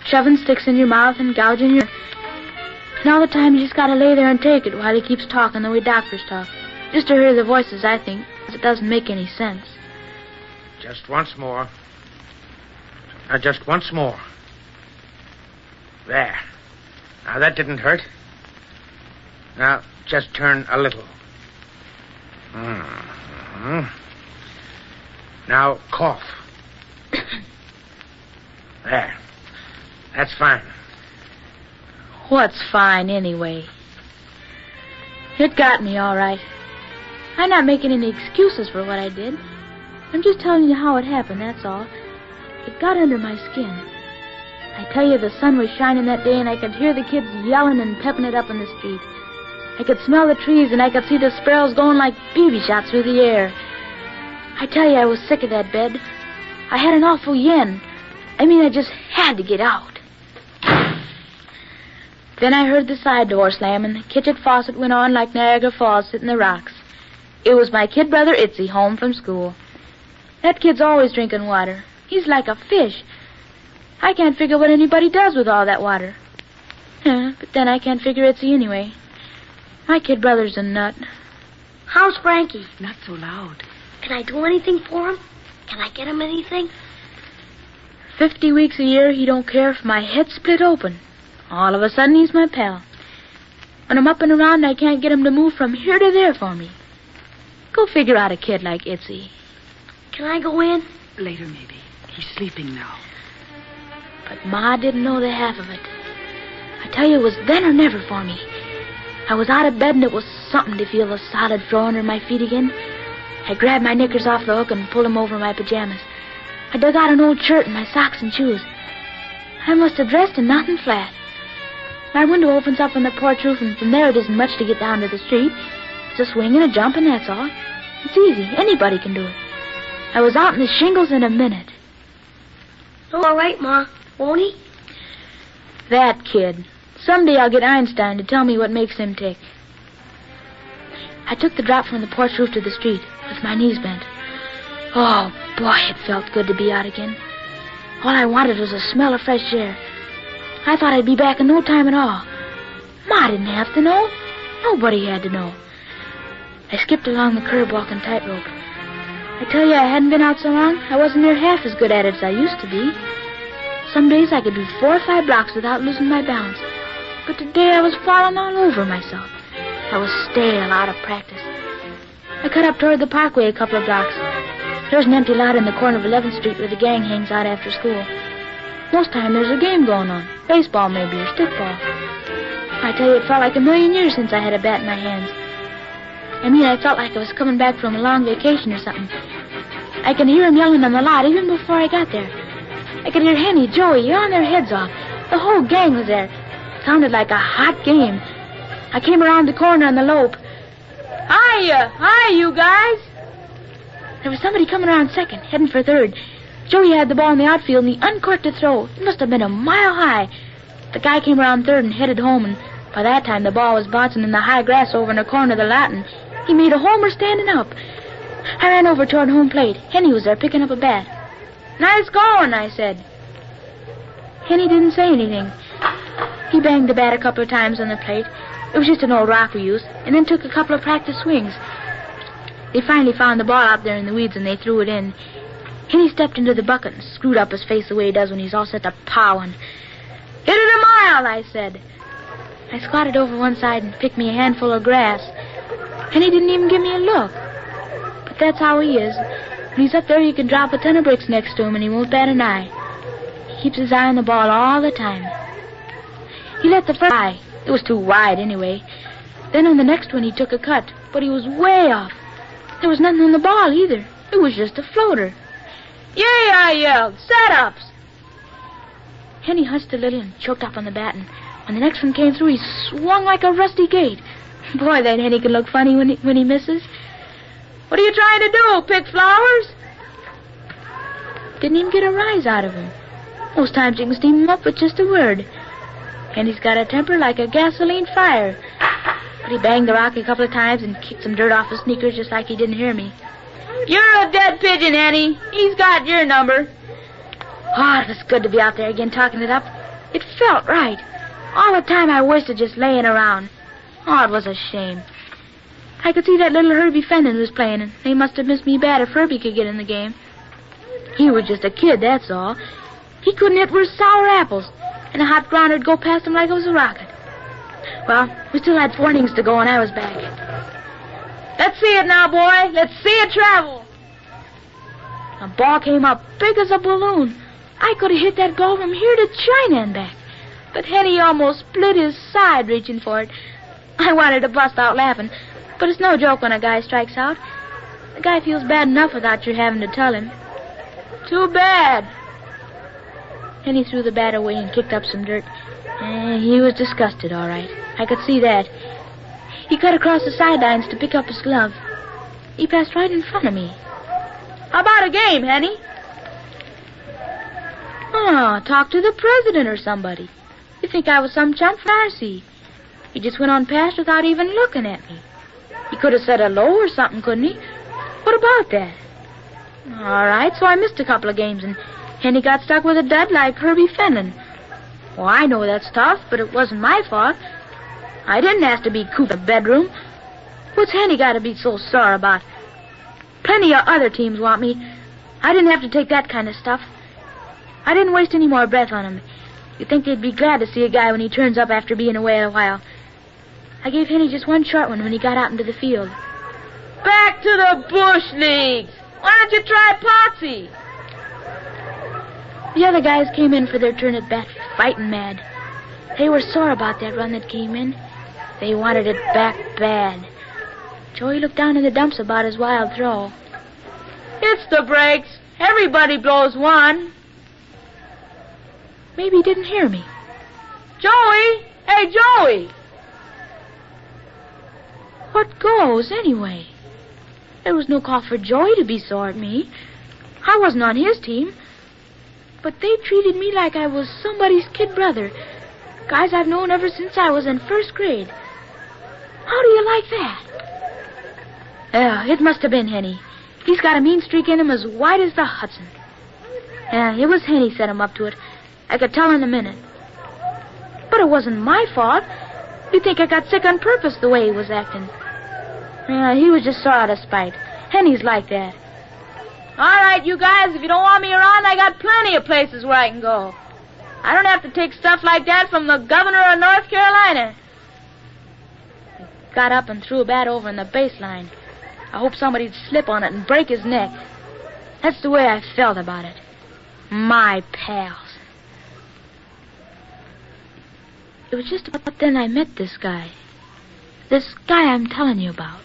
shoving sticks in your mouth and gouging your... And all the time you just gotta lay there and take it while he keeps talking the way doctors talk. Just to hear the voices, I think, because it doesn't make any sense. Just once more. Now, just once more. There. Now, that didn't hurt. Now, just turn a little. Mm-hmm. Now, cough. There. That's fine. What's fine, anyway? It got me, all right. I'm not making any excuses for what I did. I'm just telling you how it happened, that's all. It got under my skin. I tell you, the sun was shining that day, and I could hear the kids yelling and pepping it up in the street. I could smell the trees, and I could see the sparrows going like BB shots through the air. I tell you, I was sick of that bed. I had an awful yen. I just had to get out. Then I heard the side door slam, and the kitchen faucet went on like Niagara Falls sitting the rocks. It was my kid brother Itzy home from school. That kid's always drinking water. He's like a fish. I can't figure what anybody does with all that water. But then I can't figure Itzy anyway. My kid brother's a nut. How's Frankie? Not so loud. Can I do anything for him? Can I get him anything? 50 weeks a year, he don't care if my head's split open. All of a sudden, he's my pal. When I'm up and around, I can't get him to move from here to there for me. Go figure out a kid like Itzy. Can I go in? Later, maybe. He's sleeping now. But Ma didn't know the half of it. I tell you, it was then or never for me. I was out of bed, and it was something to feel the solid floor under my feet again. I grabbed my knickers off the hook and pulled them over my pajamas. I dug out an old shirt and my socks and shoes. I must have dressed in nothing flat. My window opens up on the porch roof, and from there it isn't much to get down to the street. It's a swing and a jump, and that's all. It's easy. Anybody can do it. I was out in the shingles in a minute. All right, Ma. Won't he? That kid. Someday I'll get Einstein to tell me what makes him tick. I took the drop from the porch roof to the street with my knees bent. Oh, boy, it felt good to be out again. All I wanted was a smell of fresh air. I thought I'd be back in no time at all. Ma didn't have to know. Nobody had to know. I skipped along the curb walking tightrope. I tell you, I hadn't been out so long, I wasn't near half as good at it as I used to be. Some days I could do 4 or 5 blocks without losing my balance. But today I was falling all over myself. I was stale, out of practice. I cut up toward the parkway a couple of blocks. There's an empty lot in the corner of 11th Street where the gang hangs out after school. Most time there's a game going on. Baseball, maybe, or stickball. I tell you, it felt like a million years since I had a bat in my hands. I felt like I was coming back from a long vacation or something. I can hear them yelling on the lot even before I got there. I could hear Henny, Joey, yelling their heads off. The whole gang was there. It sounded like a hot game. I came around the corner on the lope. Hi, you guys. There was somebody coming around second, heading for third. Joey had the ball in the outfield, and he uncorked to throw. It must have been a mile high. The guy came around third and headed home, and by that time the ball was bouncing in the high grass over in the corner of the lot, and he made a homer standing up. I ran over toward home plate. Henny was there picking up a bat. Nice going, I said. Henny didn't say anything. He banged the bat a couple of times on the plate. It was just an old rock we used, and then took a couple of practice swings. They finally found the ball out there in the weeds, and they threw it in. Henny stepped into the bucket and screwed up his face the way he does when he's all set to pow and... Hit it a mile, I said. I squatted over one side and picked me a handful of grass. Henny didn't even give me a look. But that's how he is. When he's up there, you can drop a ton of bricks next to him and he won't bat an eye. He keeps his eye on the ball all the time. He let the first eye. It was too wide anyway. Then on the next one, he took a cut, but he was way off. There was nothing on the ball either. It was just a floater. Yay, I yelled. Set-ups! Henny hushed a little and choked up on the bat, and when the next one came through, he swung like a rusty gate. Boy, that Henny can look funny when he misses. What are you trying to do, pick flowers? Didn't even get a rise out of him. Most times you can steam him up with just a word. Henny's got a temper like a gasoline fire. But he banged the rock a couple of times and kicked some dirt off his sneakers just like he didn't hear me. You're a dead pigeon, Henny. He's got your number. Oh, it was good to be out there again talking it up. It felt right. All the time I wasted just laying around. Oh, it was a shame. I could see that little Herbie Fenton was playing, and they must have missed me bad if Herbie could get in the game. He was just a kid, that's all. He couldn't hit worth sour apples, and a hot grounder would go past him like it was a rocket. Well, we still had 4 innings to go, and I was back. Let's see it now, boy. Let's see it travel. The ball came up big as a balloon. I could have hit that ball from here to China and back. But Henny almost split his side reaching for it. I wanted to bust out laughing, but it's no joke when a guy strikes out. The guy feels bad enough without your having to tell him. Too bad. Henny threw the bat away and kicked up some dirt. He was disgusted, all right. I could see that. He cut across the sidelines to pick up his glove. He passed right in front of me. How about a game, Henny? Oh, talk to the president or somebody. You think I was some chump from RC. He just went on past without even looking at me. He could have said hello or something, couldn't he? What about that? All right, so I missed a couple of games, and Henny got stuck with a dud like Herbie Fenton. Well, I know that's tough, but it wasn't my fault. I didn't ask to be cooped in the bedroom. What's Henny got to be so sore about? Plenty of other teams want me. I didn't have to take that kind of stuff. I didn't waste any more breath on him. You'd think they'd be glad to see a guy when he turns up after being away a while. I gave Henny just one short one when he got out into the field. Back to the bush leagues! Why don't you try Potsy? The other guys came in for their turn at bat, fighting mad. They were sore about that run that came in. They wanted it back bad. Joey looked down in the dumps about his wild throw. It's the breaks. Everybody blows one. Maybe he didn't hear me. Joey! Hey, Joey! What goes, anyway? There was no call for Joey to be sore at me. I wasn't on his team. But they treated me like I was somebody's kid brother. Guys I've known ever since I was in first grade. How do you like that? It must have been Henny. He's got a mean streak in him as wide as the Hudson. It was Henny set him up to it. I could tell in a minute. But it wasn't my fault. You'd think I got sick on purpose the way he was acting. He was just sore out of spite. Henny's like that. All right, you guys, if you don't want me around, I got plenty of places where I can go. I don't have to take stuff like that from the governor of North Carolina. He got up and threw a bat over in the baseline. I hoped somebody'd slip on it and break his neck. That's the way I felt about it. My pals. It was just about then I met this guy. This guy I'm telling you about.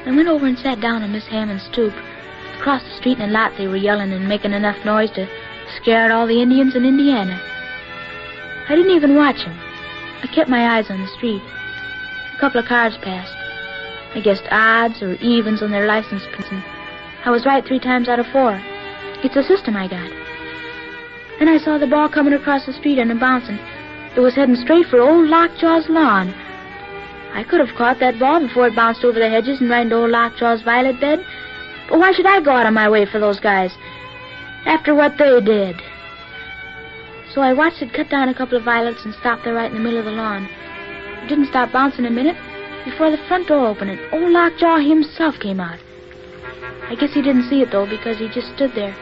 I went over and sat down on Miss Hammond's stoop. Across the street in a lot they were yelling and making enough noise to scare out all the Indians in Indiana. I didn't even watch them. I kept my eyes on the street. A couple of cars passed. I guessed odds or evens on their license plates, and I was right 3 times out of 4. It's a system I got. Then I saw the ball coming across the street and bouncing. It was heading straight for old Lockjaw's lawn. I could have caught that ball before it bounced over the hedges and right into old Lockjaw's violet bed. But why should I go out of my way for those guys? After what they did. So I watched it cut down a couple of violets and stop there right in the middle of the lawn. It didn't stop bouncing a minute before the front door opened and old Lockjaw himself came out. I guess he didn't see it, though, because he just stood there.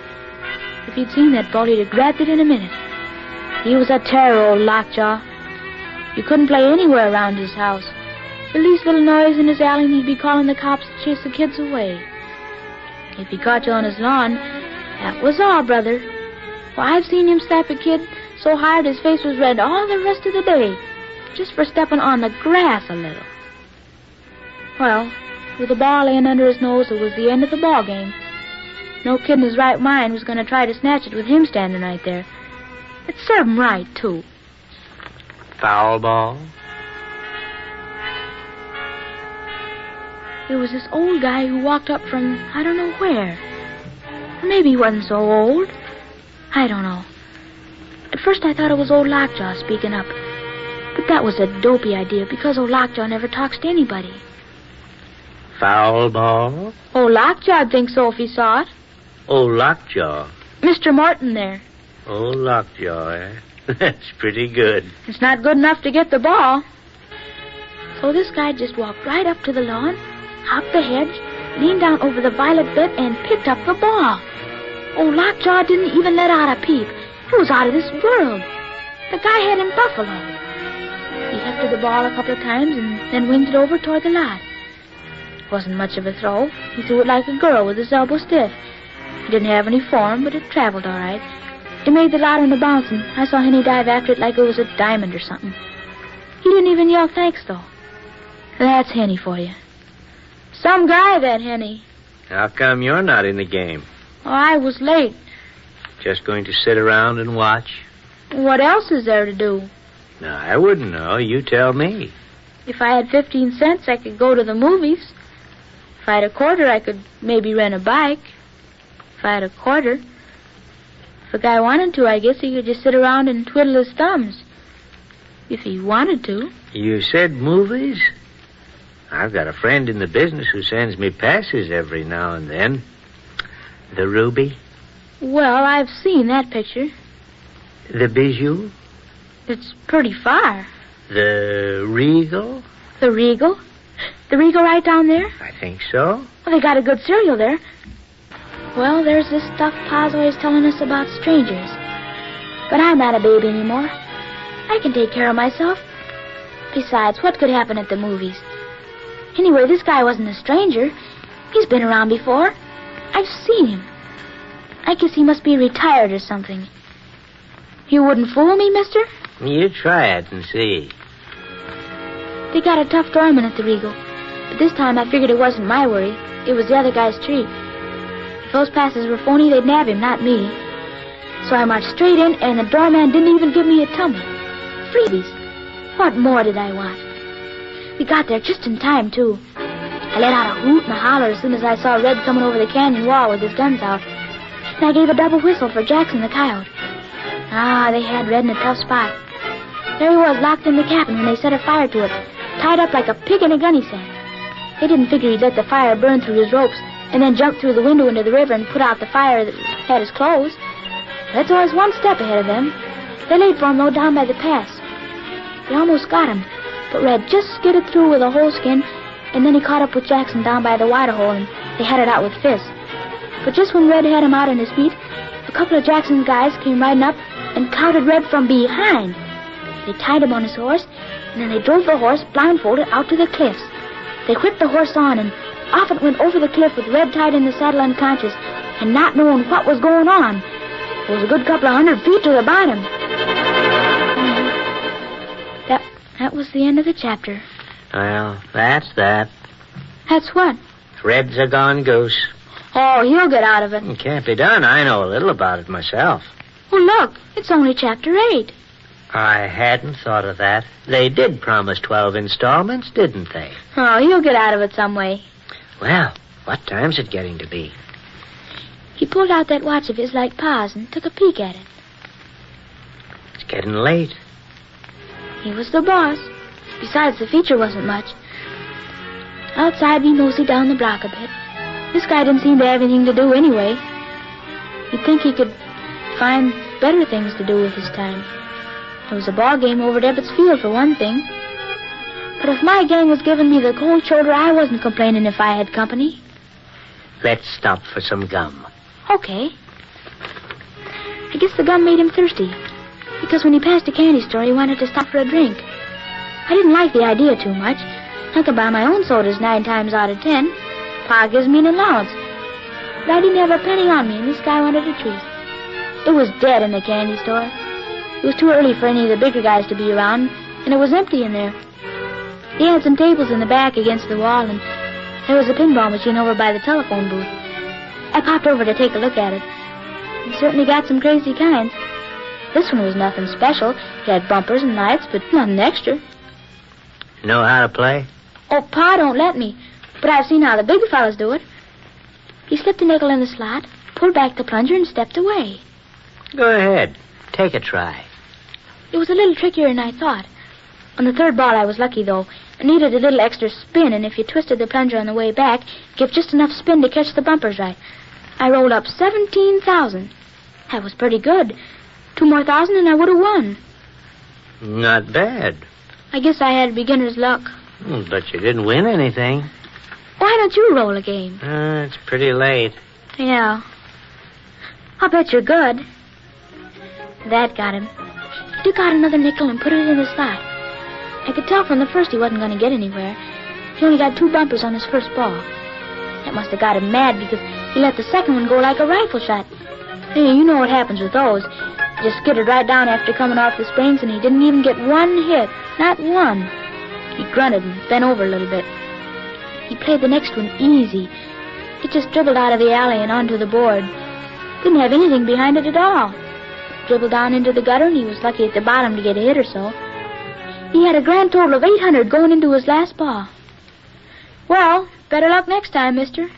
If he'd seen that ball, he'd have grabbed it in a minute. He was a terror, old Lockjaw. You couldn't play anywhere around his house. The least little noise in his alley and he'd be calling the cops to chase the kids away. If he caught you on his lawn, that was all, brother. Well, I've seen him slap a kid so hard his face was red all the rest of the day, just for stepping on the grass a little. Well, with the ball laying under his nose, it was the end of the ball game. No kid in his right mind was going to try to snatch it with him standing right there. It served him right, too. Foul ball? There was this old guy who walked up from I don't know where. Maybe he wasn't so old. I don't know. At first I thought it was old Lockjaw speaking up. But that was a dopey idea because old Lockjaw never talks to anybody. Foul ball? Old Lockjaw'd think so if he saw it. Old Lockjaw? Mr. Morton there. Old Lockjaw, eh? That's pretty good. It's not good enough to get the ball. So this guy just walked right up to the lawn, hopped the hedge, leaned down over the violet bed, and picked up the ball. Old Lockjaw didn't even let out a peep. It was out of this world. The guy had him buffaloed. He hefted the ball a couple of times and then winged it over toward the lot. It wasn't much of a throw. He threw it like a girl with his elbow stiff. It didn't have any form, but it traveled all right. It made the lot on the bounce, and I saw Henny dive after it like it was a diamond or something. He didn't even yell thanks, though. That's Henny for you. Some guy, that Henny. How come you're not in the game? Oh, I was late. Just going to sit around and watch? What else is there to do? No, I wouldn't know. You tell me. If I had 15 cents, I could go to the movies. If I had a quarter, I could maybe rent a bike. If I had a quarter, if a guy wanted to, I guess he could just sit around and twiddle his thumbs. If he wanted to. You said movies? I've got a friend in the business who sends me passes every now and then. The Ruby? Well, I've seen that picture. The Bijou? It's pretty far. The Regal? The Regal? The Regal right down there? I think so. Well, they got a good cereal there. Well, there's this stuff Pa's always telling us about strangers. But I'm not a baby anymore. I can take care of myself. Besides, what could happen at the movies? Anyway, this guy wasn't a stranger. He's been around before. I've seen him. I guess he must be retired or something. You wouldn't fool me, mister? You try it and see. They got a tough doorman at the Regal. But this time I figured it wasn't my worry. It was the other guy's treat. If those passes were phony, they'd nab him, not me. So I marched straight in, and the doorman didn't even give me a tumble. Freebies. What more did I want? We got there just in time, too. I let out a hoot and a holler as soon as I saw Red coming over the canyon wall with his guns out. And I gave a double whistle for Jackson the coyote. Ah, they had Red in a tough spot. There he was, locked in the cabin when they set a fire to it, tied up like a pig in a gunny sack. They didn't figure he'd let the fire burn through his ropes and then jump through the window into the river and put out the fire that had his clothes. Red's always one step ahead of them. They laid for him, though, down by the pass. They almost got him, but Red just skidded through with a whole skin, and then he caught up with Jackson down by the water hole, and they had it out with fists. But just when Red had him out on his feet, a couple of Jackson's guys came riding up and clouted Red from behind. They tied him on his horse, and then they drove the horse blindfolded out to the cliffs. They whipped the horse on, and off it went over the cliff with Red tied in the saddle unconscious and not knowing what was going on. It was a good couple of 100 feet to the bottom. That was the end of the chapter. Well, that's that. That's what? Red's a gone goose. Oh, he'll get out of it. It can't be done. I know a little about it myself. Well, look, it's only chapter 8. I hadn't thought of that. They did promise 12 installments, didn't they? Oh, he'll get out of it some way. Well, what time's it getting to be? He pulled out that watch of his like Pa's and took a peek at it. It's getting late. He was the boss. Besides, the feature wasn't much. Outside, we moseyed down the block a bit. This guy didn't seem to have anything to do anyway. You'd think he could find better things to do with his time. There was a ball game over at Ebbets Field, for one thing. But if my gang was giving me the cold shoulder, I wasn't complaining if I had company. Let's stop for some gum. Okay. I guess the gum made him thirsty. Because when he passed a candy store, he wanted to stop for a drink. I didn't like the idea too much. I could buy my own sodas 9 times out of 10. Pa gives me an allowance. But I didn't have a penny on me, and this guy wanted a treat. It was dead in the candy store. It was too early for any of the bigger guys to be around, and it was empty in there. They had some tables in the back against the wall, and there was a pinball machine over by the telephone booth. I popped over to take a look at it. It certainly got some crazy kinds. This one was nothing special. It had bumpers and lights, but nothing extra. Know how to play? Oh, Pa don't let me, but I've seen how the big fellas do it. He slipped a nickel in the slot, pulled back the plunger, and stepped away. Go ahead. Take a try. It was a little trickier than I thought. On the third ball, I was lucky, though. It needed a little extra spin, and if you twisted the plunger on the way back, give just enough spin to catch the bumpers right. I rolled up 17,000. That was pretty good. 2 more thousand, and I would have won. Not bad. I guess I had beginner's luck. But you didn't win anything. Why don't you roll a game? It's pretty late. Yeah. I'll bet you're good. That got him. He took out another nickel and put it in the slot. I could tell from the first he wasn't going to get anywhere. He only got 2 bumpers on his first ball. That must have got him mad because he let the second one go like a rifle shot. Hey, you know what happens with those. He just skidded right down after coming off the springs, and he didn't even get one hit. Not one. He grunted and bent over a little bit. He played the next one easy. It just dribbled out of the alley and onto the board. Didn't have anything behind it at all. Dribbled down into the gutter, and he was lucky at the bottom to get a hit or so. He had a grand total of 800 going into his last ball. Well, better luck next time, mister.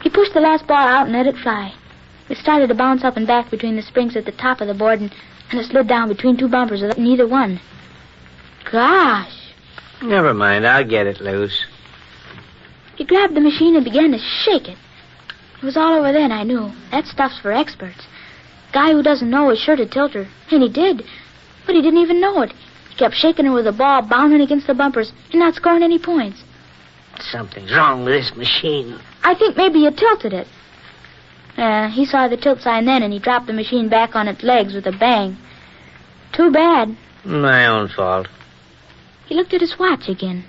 He pushed the last ball out and let it fly. It started to bounce up and back between the springs at the top of the board, and it slid down between 2 bumpers without neither one. Gosh. Never mind, I'll get it loose. He grabbed the machine and began to shake it. It was all over then, I knew. That stuff's for experts. Guy who doesn't know is sure to tilt her. And he did. But he didn't even know it. He kept shaking her with the ball, bounding against the bumpers, and not scoring any points. Something's wrong with this machine. I think maybe you tilted it. He saw the tilt sign then, and he dropped the machine back on its legs with a bang. Too bad. My own fault. He looked at his watch again.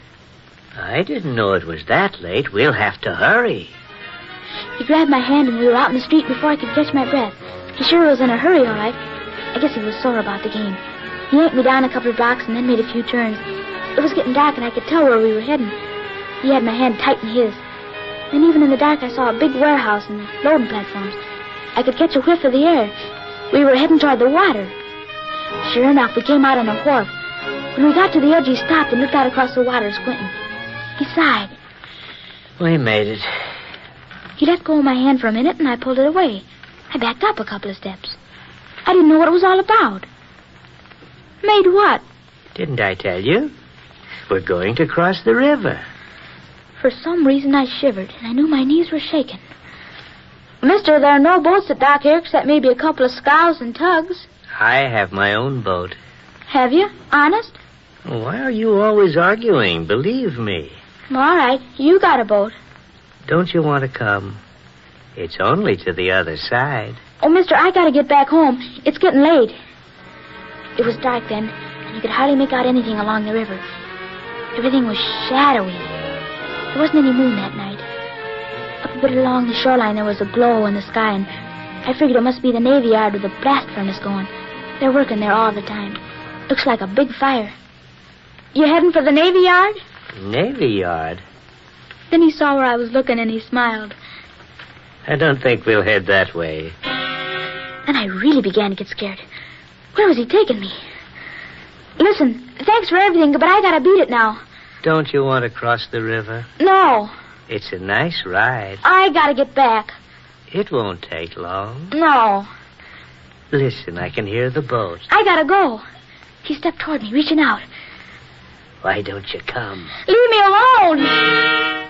I didn't know it was that late. We'll have to hurry. He grabbed my hand, and we were out in the street before I could catch my breath. He sure was in a hurry, all right. I guess he was sore about the game. He yanked me down a couple of blocks and then made a few turns. It was getting dark, and I could tell where we were heading. He had my hand tight in his. And even in the dark, I saw a big warehouse and loading platforms. I could catch a whiff of the air. We were heading toward the water. Sure enough, we came out on a wharf. When we got to the edge, he stopped and looked out across the water, squinting. He sighed. We made it. He let go of my hand for a minute, and I pulled it away. I backed up a couple of steps. I didn't know what it was all about. Made what? Didn't I tell you? We're going to cross the river. For some reason, I shivered, and I knew my knees were shaking. Mister, there are no boats at dock here except maybe a couple of scows and tugs. I have my own boat. Have you? Honest? Why are you always arguing? Believe me. All right, you got a boat. Don't you want to come? It's only to the other side. Oh, mister, I gotta get back home. It's getting late. It was dark then, and you could hardly make out anything along the river. Everything was shadowy. There wasn't any moon that night. Up a bit along the shoreline, there was a glow in the sky, and I figured it must be the Navy Yard with the blast furnace going. They're working there all the time. Looks like a big fire. You heading for the Navy Yard? Navy Yard? Then he saw where I was looking, and he smiled. I don't think we'll head that way. Then I really began to get scared. Where was he taking me? Listen, thanks for everything, but I gotta beat it now. Don't you want to cross the river? No. It's a nice ride. I gotta get back. It won't take long. No. Listen, I can hear the boat. I gotta go. He stepped toward me, reaching out. Why don't you come? Leave me alone!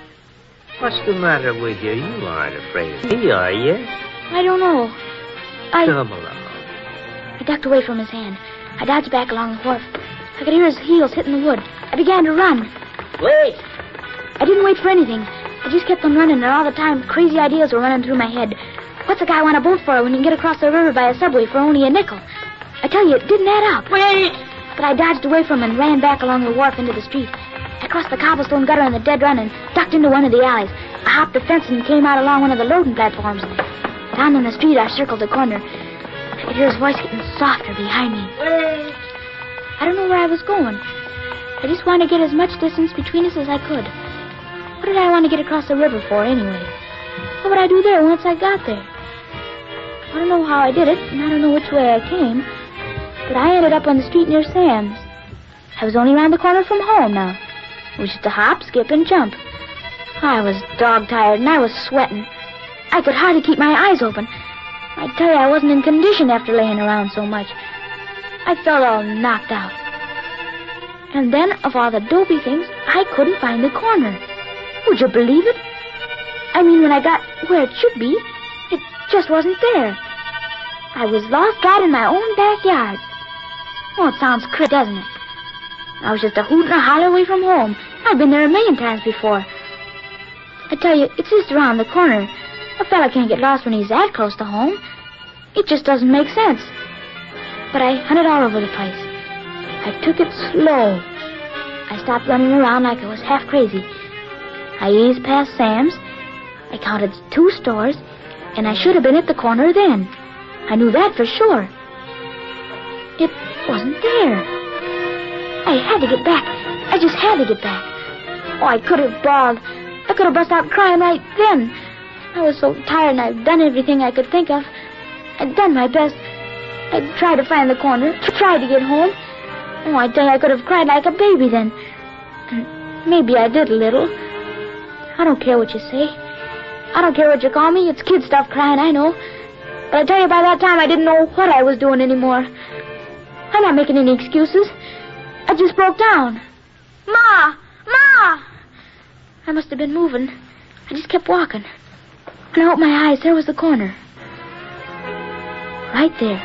What's the matter with you? You aren't afraid of me, are you? I don't know. Come along. I ducked away from his hand. I dodged back along the wharf. I could hear his heels hitting the wood. I began to run. Wait! I didn't wait for anything. I just kept on running, and all the time, crazy ideas were running through my head. What's a guy want a boat for when you can get across the river by a subway for only a nickel? I tell you, it didn't add up. Wait! But I dodged away from him and ran back along the wharf into the street. I crossed the cobblestone gutter in the dead run and ducked into one of the alleys. I hopped the fence and came out along one of the loading platforms. Down in the street, I circled the corner. I could hear his voice getting softer behind me. I don't know where I was going. I just wanted to get as much distance between us as I could. What did I want to get across the river for, anyway? What would I do there once I got there? I don't know how I did it, and I don't know which way I came, but I ended up on the street near Sam's. I was only around the corner from home now. It was just a hop, skip, and jump. I was dog-tired, and I was sweating. I could hardly keep my eyes open. I tell you, I wasn't in condition after laying around so much. I felt all knocked out. And then, of all the dopey things, I couldn't find the corner. Would you believe it? I mean, when I got where it should be, it just wasn't there. I was lost right in my own backyard. Oh, it sounds crazy, doesn't it? I was just a hoot and a holler away from home. I've been there a million times before. I tell you, it's just around the corner. A fella can't get lost when he's that close to home. It just doesn't make sense. But I hunted all over the place. I took it slow. I stopped running around like I was half crazy. I eased past Sam's. I counted 2 stores, and I should have been at the corner then. I knew that for sure. It wasn't there. I had to get back. I just had to get back. Oh, I could have bawled. I could have burst out crying right then. I was so tired, and I'd done everything I could think of. I'd done my best. I'd tried to find the corner, tried to get home. Oh, I tell you, I could have cried like a baby then. Maybe I did a little. I don't care what you say. I don't care what you call me. It's kid stuff crying, I know. But I tell you, by that time, I didn't know what I was doing anymore. I'm not making any excuses. I just broke down. Ma! Ma! I must have been moving. I just kept walking. When I opened my eyes, there was the corner. Right there.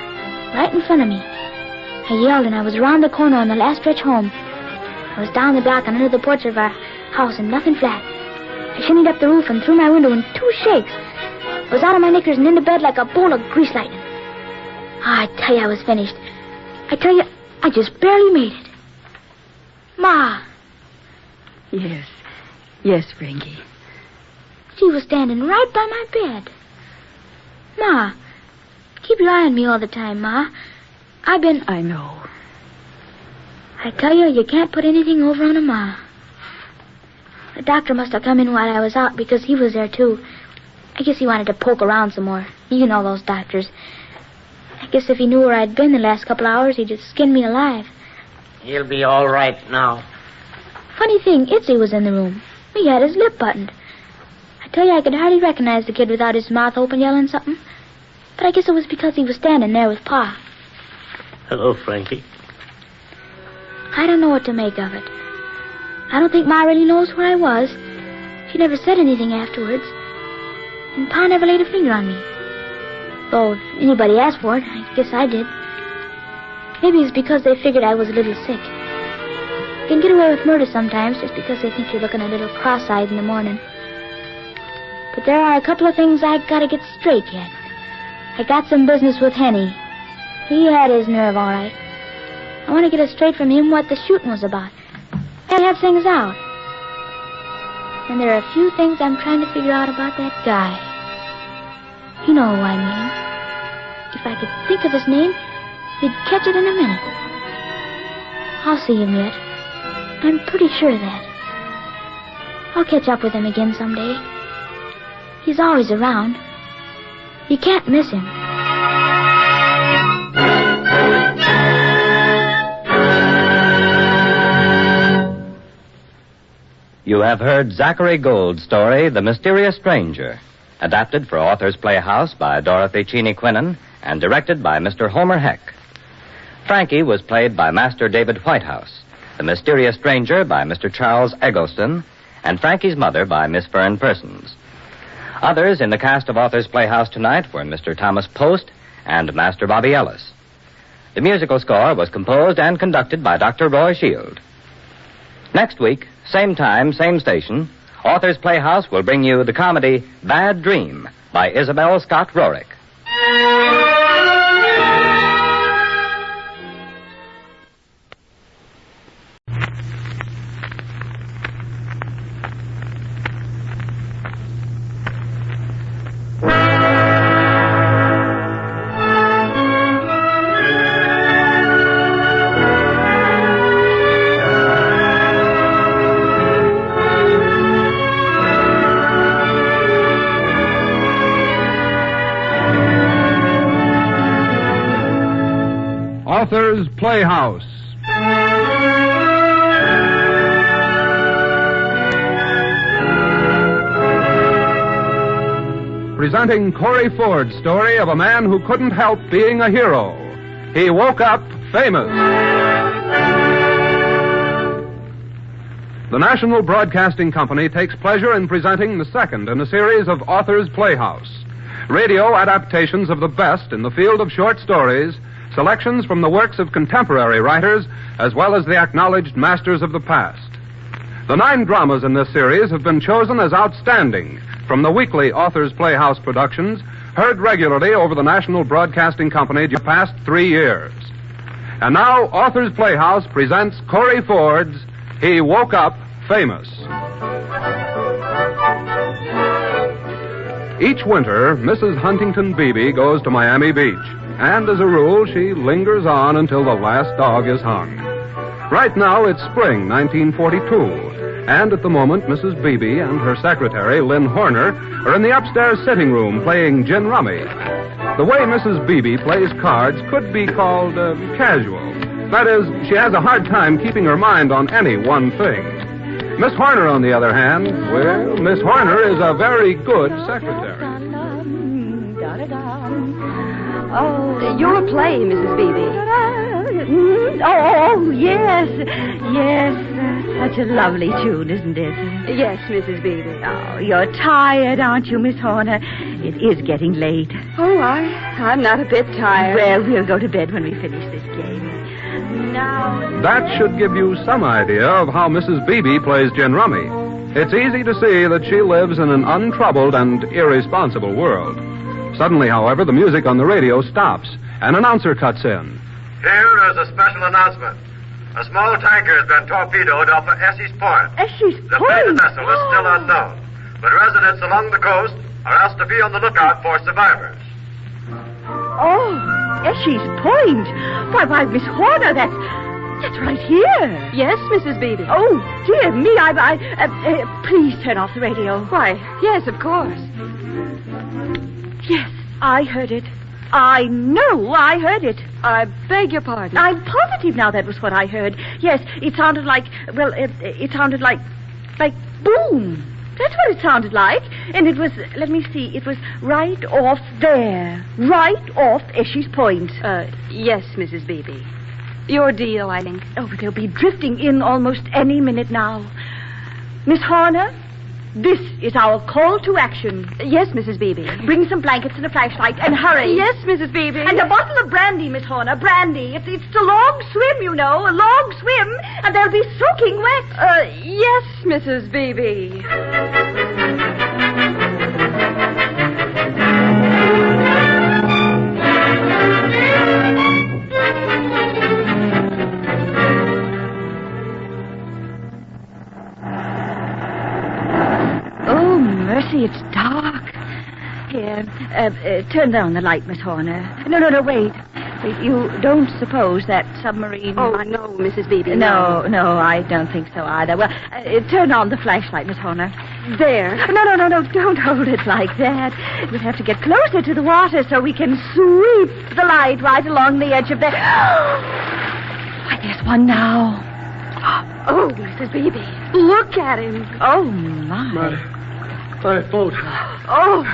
Right in front of me. I yelled, and I was around the corner on the last stretch home. I was down the block and under the porch of our house and nothing flat. I shinnied up the roof and through my window in 2 shakes. I was out of my knickers and into bed like a bowl of grease lightning. I tell you, I was finished. I tell you, I just barely made it. Ma! Yes. Yes, Frankie. She was standing right by my bed. Ma, keep your eye on me all the time, Ma. I know. I tell you, you can't put anything over on a ma. The doctor must have come in while I was out because he was there, too. I guess he wanted to poke around some more. You know those doctors. I guess if he knew where I'd been the last couple hours, he'd just skin me alive. He'll be all right now. Funny thing, Itzy was in the room. He had his lip buttoned. I tell you, I could hardly recognize the kid without his mouth open yelling something. But I guess it was because he was standing there with Pa. Hello, Frankie. I don't know what to make of it. I don't think Ma really knows where I was. She never said anything afterwards. And Pa never laid a finger on me. Though if anybody asked for it, I guess I did. Maybe it's because they figured I was a little sick. You can get away with murder sometimes just because they think you're looking a little cross-eyed in the morning. But there are a couple of things I gotta get straight yet. I got some business with Henny. He had his nerve all right. I want to get it straight from him what the shooting was about. I have things out. And there are a few things I'm trying to figure out about that guy. You know who I mean. If I could think of his name, you'd catch it in a minute. I'll see him yet. I'm pretty sure of that. I'll catch up with him again someday. He's always around. You can't miss him. You have heard Zachary Gould's story, The Mysterious Stranger, adapted for Authors Playhouse by Dorothy Cheney Quinnen and directed by Mr. Homer Heck. Frankie was played by Master David Whitehouse, The Mysterious Stranger by Mr. Charles Eggleston, and Frankie's mother by Miss Fern Persons. Others in the cast of Authors Playhouse tonight were Mr. Thomas Post and Master Bobby Ellis. The musical score was composed and conducted by Dr. Roy Shield. Next week, same time, same station, Authors Playhouse will bring you the comedy Bad Dream by Isabel Scott Rorick. Playhouse. Presenting Corey Ford's story of a man who couldn't help being a hero. He woke up famous. The National Broadcasting Company takes pleasure in presenting the second in a series of Authors' Playhouse. Radio adaptations of the best in the field of short stories, selections from the works of contemporary writers, as well as the acknowledged masters of the past. The 9 dramas in this series have been chosen as outstanding from the weekly Authors' Playhouse productions, heard regularly over the National Broadcasting Company the past 3 years. And now, Authors' Playhouse presents Corey Ford's He Woke Up Famous. Each winter, Mrs. Huntington Beebe goes to Miami Beach, and as a rule, she lingers on until the last dog is hung. Right now, it's spring, 1942. And at the moment, Mrs. Beebe and her secretary, Lynn Horner, are in the upstairs sitting room playing gin rummy. The way Mrs. Beebe plays cards could be called casual. That is, she has a hard time keeping her mind on any one thing. Miss Horner, on the other hand, well, Miss Horner is a very good secretary. Oh, your play, Mrs. Beebe. Oh, yes. Such a lovely tune, isn't it? Yes, Mrs. Beebe. Oh, you're tired, aren't you, Miss Horner? It is getting late. Oh, I'm not a bit tired. Well, we'll go to bed when we finish this game. Now... That should give you some idea of how Mrs. Beebe plays gin rummy. It's easy to see that she lives in an untroubled and irresponsible world. Suddenly, however, the music on the radio stops. An announcer cuts in. Here is a special announcement. A small tanker has been torpedoed off of Essie's Point. Essie's The fate of the vessel is still unknown, but residents along the coast are asked to be on the lookout for survivors. Oh, Essie's Point. Why, Miss Horner, that's right here. Yes, Mrs. Beebe. Oh, dear me, please turn off the radio. Why, yes, of course. Yes, I heard it. I know I heard it. I beg your pardon. I'm positive now that was what I heard. Yes, it sounded like, it sounded like boom. That's what it sounded like. And it was, let me see, it was right off there. Right off Essie's Point. Yes, Mrs. Beebe. Your deal, I think. Oh, but they'll be drifting in almost any minute now. Miss Horner, this is our call to action. Yes, Mrs. Beebe. Bring some blankets and a flashlight and hurry. Yes, Mrs. Beebe. And a bottle of brandy, Miss Horner. Brandy. It's a long swim, you know. A long swim. And they'll be soaking wet. Yes, Mrs. Beebe. It's dark. Here, turn down the light, Miss Horner. No, wait. You don't suppose that submarine... Oh, no, Mrs. Beebe. No, I don't think so either. Well, turn on the flashlight, Miss Horner. There. No, don't hold it like that. We'll have to get closer to the water so we can sweep the light right along the edge of the... Why, there's one now. Oh, Mrs. Beebe. Look at him. Oh, my. My boat. Oh.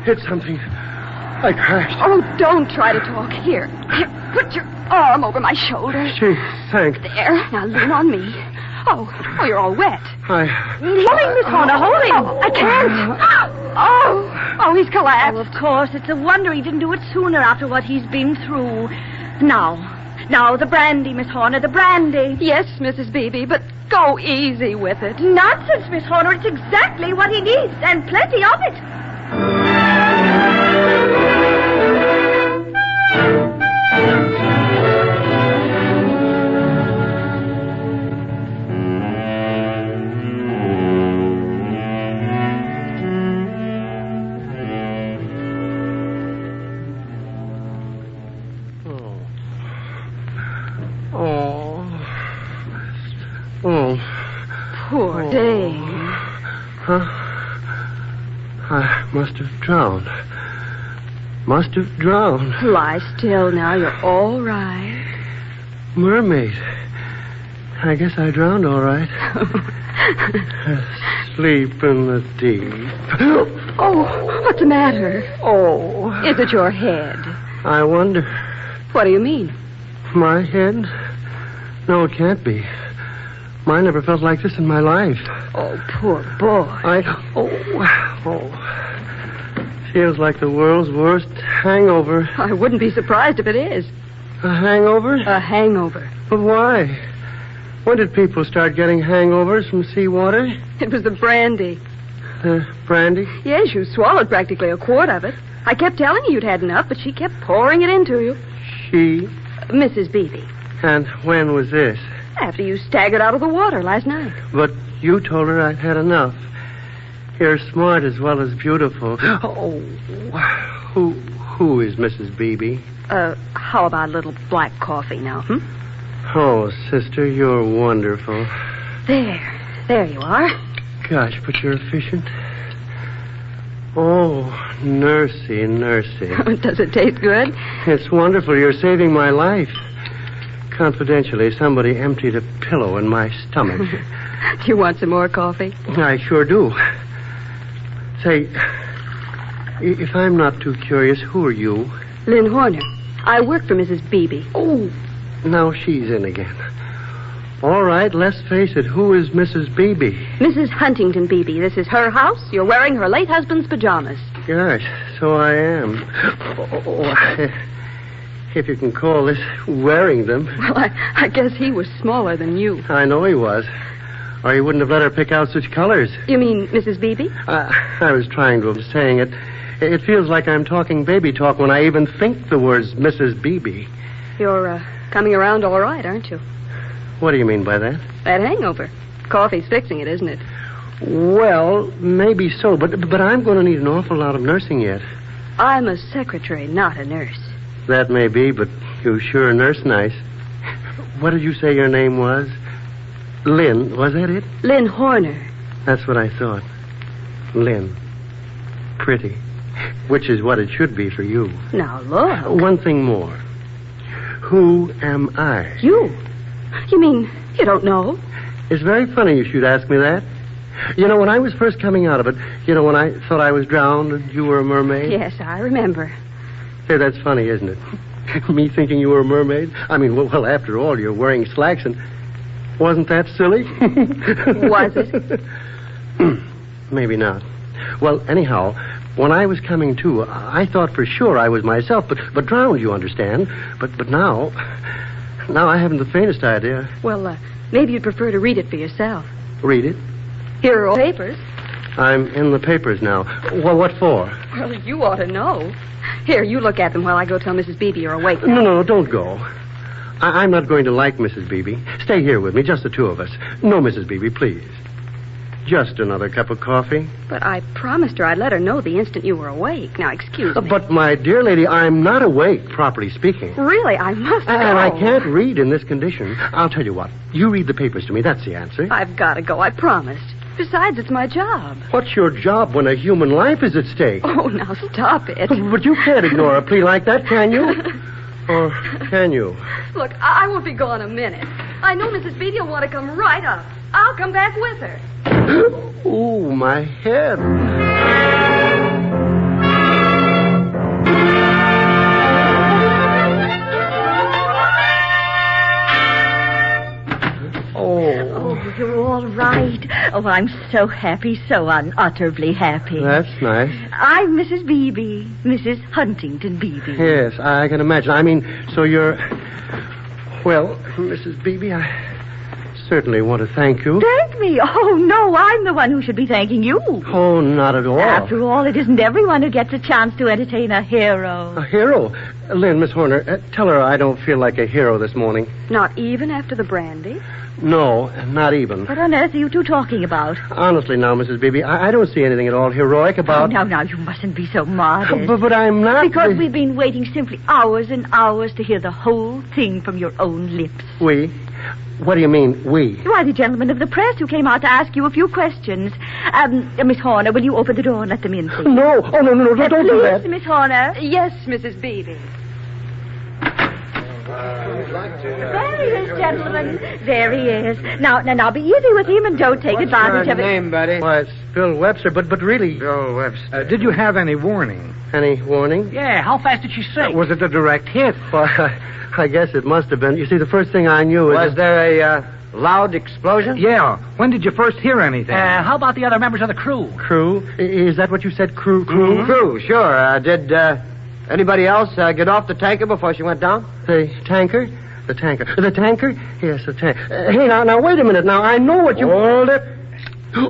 Hit something. I crashed. Oh, don't try to talk. Here, put your arm over my shoulder. She sank. There. Now lean on me. Oh, you're all wet. Hold him, Miss Horner. Hold him. I can't. Oh, he's collapsed. Oh, of course. It's a wonder he didn't do it sooner after what he's been through. Now, the brandy, Miss Horner, the brandy. Yes, Mrs. Beebe, but go easy with it. Nonsense, Miss Horner. It's exactly what he needs, and plenty of it. Poor Dave. Huh? I must have drowned. Lie still now. You're all right. Mermaid. I guess I drowned all right. Asleep in the deep. Oh, what's the matter? Oh. Is it your head? I wonder. What do you mean? My head? No, it can't be. Mine never felt like this in my life. Oh, poor boy. Feels like the world's worst hangover. I wouldn't be surprised if it is. A hangover? A hangover. But why? When did people start getting hangovers from seawater? It was the brandy. Brandy? Yes, you swallowed practically a quart of it. I kept telling you you'd had enough, but she kept pouring it into you. She? Mrs. Beebe. And when was this? After you staggered out of the water last night. But you told her I'd had enough. You're smart as well as beautiful. Oh, who is Mrs. Beebe? How about a little black coffee now, Oh, sister, you're wonderful. There you are. Gosh, but you're efficient. Oh, nursey. Does it taste good? It's wonderful. You're saving my life. Confidentially, somebody emptied a pillow in my stomach. Do you want some more coffee? I sure do. Say, if I'm not too curious, who are you? Lynn Horner. I work for Mrs. Beebe. Oh, now she's in again. All right, let's face it. Who is Mrs. Beebe? Mrs. Huntington Beebe. This is her house. You're wearing her late husband's pajamas. Gosh, so I am. If you can call this wearing them. Well, I guess he was smaller than you. I know he was. Or he wouldn't have let her pick out such colors. You mean Mrs. Beebe? I was trying to saying it. It feels like I'm talking baby talk when I even think the words Mrs. Beebe. You're coming around all right, aren't you? What do you mean by that? That hangover. Coffee's fixing it, isn't it? Well, maybe so, but I'm going to need an awful lot of nursing yet. I'm a secretary, not a nurse. That may be, but you sure nurse nice. What did you say your name was? Lynn, was that it? Lynn Horner. That's what I thought. Lynn. Pretty. Which is what it should be for you. Now, look. One thing more. Who am I? You? You mean you don't know? It's very funny you should ask me that. You know, when I was first coming out of it, when I thought I was drowned and you were a mermaid? Yes, I remember. Hey, that's funny, isn't it? Me thinking you were a mermaid? I mean, well, after all, you're wearing slacks and... Wasn't that silly? Was it? Maybe not. Well, anyhow, when I was coming to, I thought for sure I was myself, but drowned, you understand. But now I haven't the faintest idea. Well, maybe you'd prefer to read it for yourself. Read it? Here are all papers. I'm in the papers now. Well, what for? Well, you ought to know. Here, you look at them while I go tell Mrs. Beebe you're awake. No, don't go. I'm not going to like Mrs. Beebe. Stay here with me, just the two of us. No, Mrs. Beebe, please. Just another cup of coffee. But I promised her I'd let her know the instant you were awake. Now, excuse me. But, my dear lady, I'm not awake, properly speaking. Really, I must go. And I can't read in this condition. I'll tell you what. You read the papers to me. That's the answer. I've got to go, I promised. Besides, it's my job. What's your job when a human life is at stake? Oh, now stop it. But you can't ignore a plea like that, can you? Or can you? Look, I won't be gone a minute. I know Mrs. Beebe will want to come right up. I'll come back with her. Ooh, my head. Oh, you're all right. Oh, I'm so happy, so unutterably happy. That's nice. I'm Mrs. Beebe, Mrs. Huntington Beebe. Yes, I can imagine. I mean, so you're... Well, Mrs. Beebe, I certainly want to thank you. Thank me? Oh, no, I'm the one who should be thanking you. Oh, not at all. After all, it isn't everyone who gets a chance to entertain a hero. A hero? Lynn, Miss Horner, tell her I don't feel like a hero this morning. Not even after the brandy? No, not even. What on earth are you two talking about? Honestly now, Mrs. Beebe, I don't see anything at all heroic about... Oh, now, you mustn't be so modest. But I'm not... Because we've been waiting simply hours and hours to hear the whole thing from your own lips. We? What do you mean, we? Why, the gentlemen of the press who came out to ask you a few questions. Miss Horner, will you open the door and let them in, please? No. Oh, no, don't do that. Miss Horner. Yes, Mrs. Beebe. There he is, gentlemen. There he is. Now, be easy with him and don't take advantage of it. name, buddy? Why, it's Bill Webster, but really... Bill Webster. Did you have any warning? Any warning? Yeah, how fast did she sink? Was it a direct hit? Well, I guess it must have been. You see, the first thing I knew Was there a loud explosion? Yeah. When did you first hear anything? How about the other members of the crew? Crew? Is that what you said, crew? Mm-hmm. Crew, sure. Did anybody else get off the tanker before she went down? The tanker? The tanker. The tanker? Yes, the tanker. Hey, now, wait a minute. Now, I know what you... Hold it.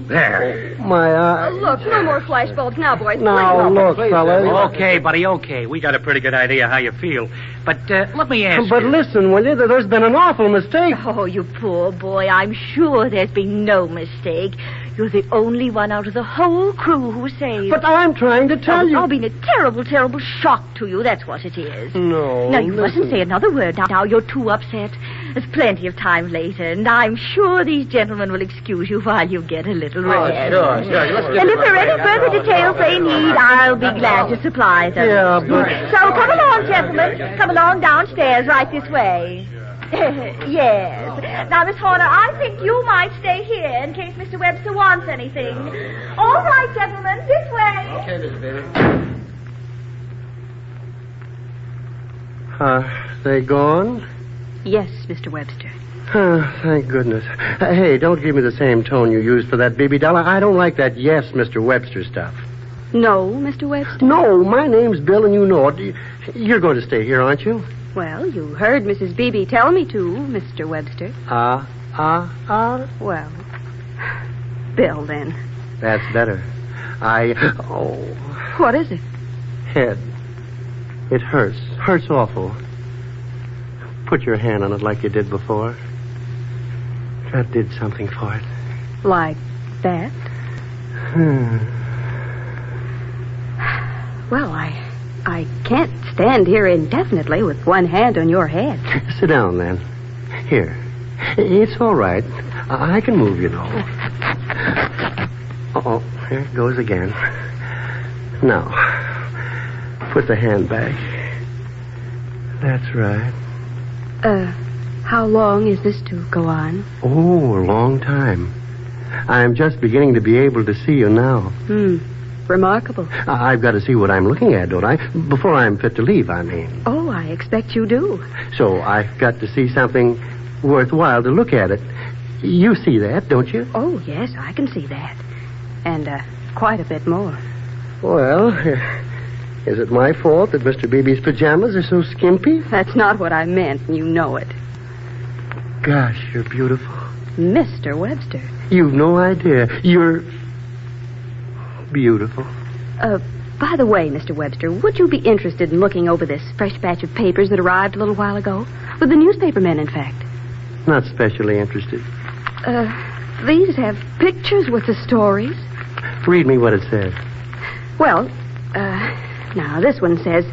There. My, Look, no more flashbulbs now, boys. Now, look, fellas. Okay, buddy, okay. We got a pretty good idea how you feel. But let me ask But you. listen, will you? There's been an awful mistake. Oh, you poor boy. I'm sure there's been no mistake. You're the only one out of the whole crew who's saved. But I'm trying to tell you. It's all been a terrible, terrible shock to you. That's what it is. No. Now, you mustn't say another word. Now, you're too upset. There's plenty of time later, and I'm sure these gentlemen will excuse you while you get a little rest. Sure. Let's get And if there are any further details they need, I'll be glad to supply them. Yeah, but... So come along, gentlemen. Come along downstairs right this way. Yes. Now, Miss Horner, I think you might stay here in case Mr. Webster wants anything. All right, gentlemen, this way. Okay, Miss Bailey. They gone? Yes, Mr. Webster. Thank goodness. Hey, don't give me the same tone you used for that BB doll. I don't like that yes, Mr. Webster stuff. No, Mr. Webster? No, my name's Bill, and you know it. You're going to stay here, aren't you? Well, you heard Mrs. Beebe tell me to, Mr. Webster. Well, Bill, then. That's better. What is it? Head. It hurts. Hurts awful. Put your hand on it like you did before. That did something for it. Like that? Well, I can't stand here indefinitely with one hand on your head. Sit down, then. Here. It's all right. I can move, you know. Uh-oh. Here it goes again. Now, put the hand back. That's right. How long is this to go on? Oh, a long time. I'm just beginning to be able to see you now. Remarkable. I've got to see what I'm looking at, don't I? Before I'm fit to leave, I mean. Oh, I expect you do. So I've got to see something worthwhile to look at it. You see that, don't you? Oh, yes, I can see that. And quite a bit more. Well, is it my fault that Mr. Beebe's pajamas are so skimpy? That's not what I meant, and you know it. Gosh, you're beautiful. Mr. Webster. You've no idea. You're beautiful. By the way, Mr. Webster, would you be interested in looking over this fresh batch of papers that arrived a little while ago? With the newspapermen, in fact. Not specially interested. These have pictures with the stories. Read me what it says. Well, now this one says,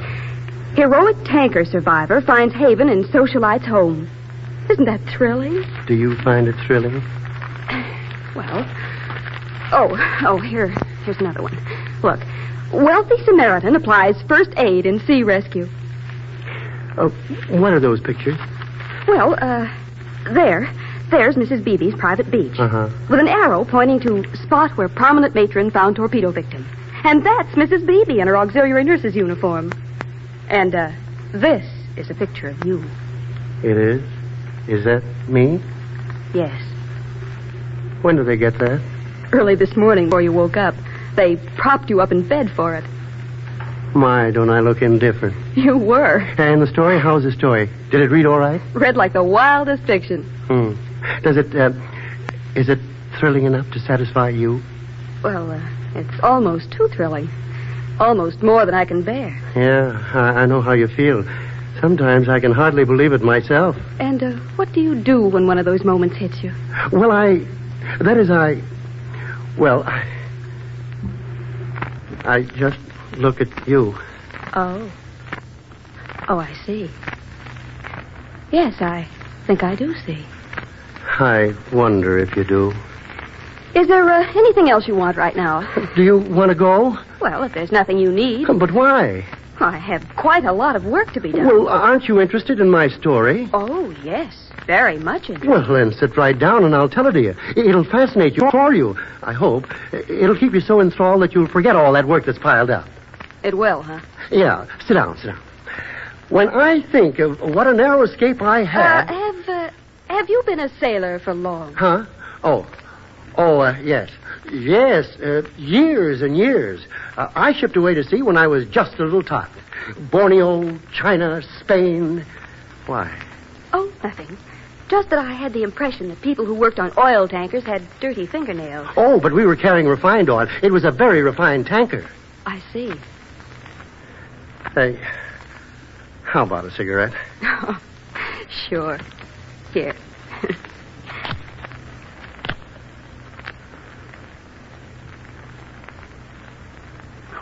heroic tanker survivor finds haven in socialite's home. Isn't that thrilling? Do you find it thrilling? Well, here's another one. Look, wealthy Samaritan applies first aid in sea rescue. What are those pictures? Well, there's Mrs. Beebe's private beach. With an arrow pointing to spot where prominent matron found torpedo victim. And that's Mrs. Beebe in her auxiliary nurse's uniform. And, this is a picture of you. It is? Is that me? Yes. When did they get that? Early this morning before you woke up. They propped you up in bed for it. My, don't I look indifferent? You were. And the story? How's the story? Did it read all right? Read like the wildest fiction. Does it, is it thrilling enough to satisfy you? Well, it's almost too thrilling. Almost more than I can bear. Yeah, I know how you feel. Sometimes I can hardly believe it myself. And, what do you do when one of those moments hits you? Well, I just look at you. Oh, I see. Yes, I think I do see. I wonder if you do. Is there anything else you want right now? Do you want to go? Well, if there's nothing you need. But why? I have quite a lot of work to be done. Well, aren't you interested in my story? Oh, yes. Very much interested. Well, then sit right down and I'll tell it to you. It'll fascinate you, for you, I hope. It'll keep you so enthralled that you'll forget all that work that's piled up. It will, huh? Yeah. Sit down. When I think of what a narrow escape I had... Have you been a sailor for long? Huh? Yes. Yes, years and years. I shipped away to sea when I was just a little tot. Borneo, China, Spain. Why? Oh, nothing. Just that I had the impression that people who worked on oil tankers had dirty fingernails. Oh, but we were carrying refined oil. It was a very refined tanker. I see. Hey, how about a cigarette? Oh, sure. Here.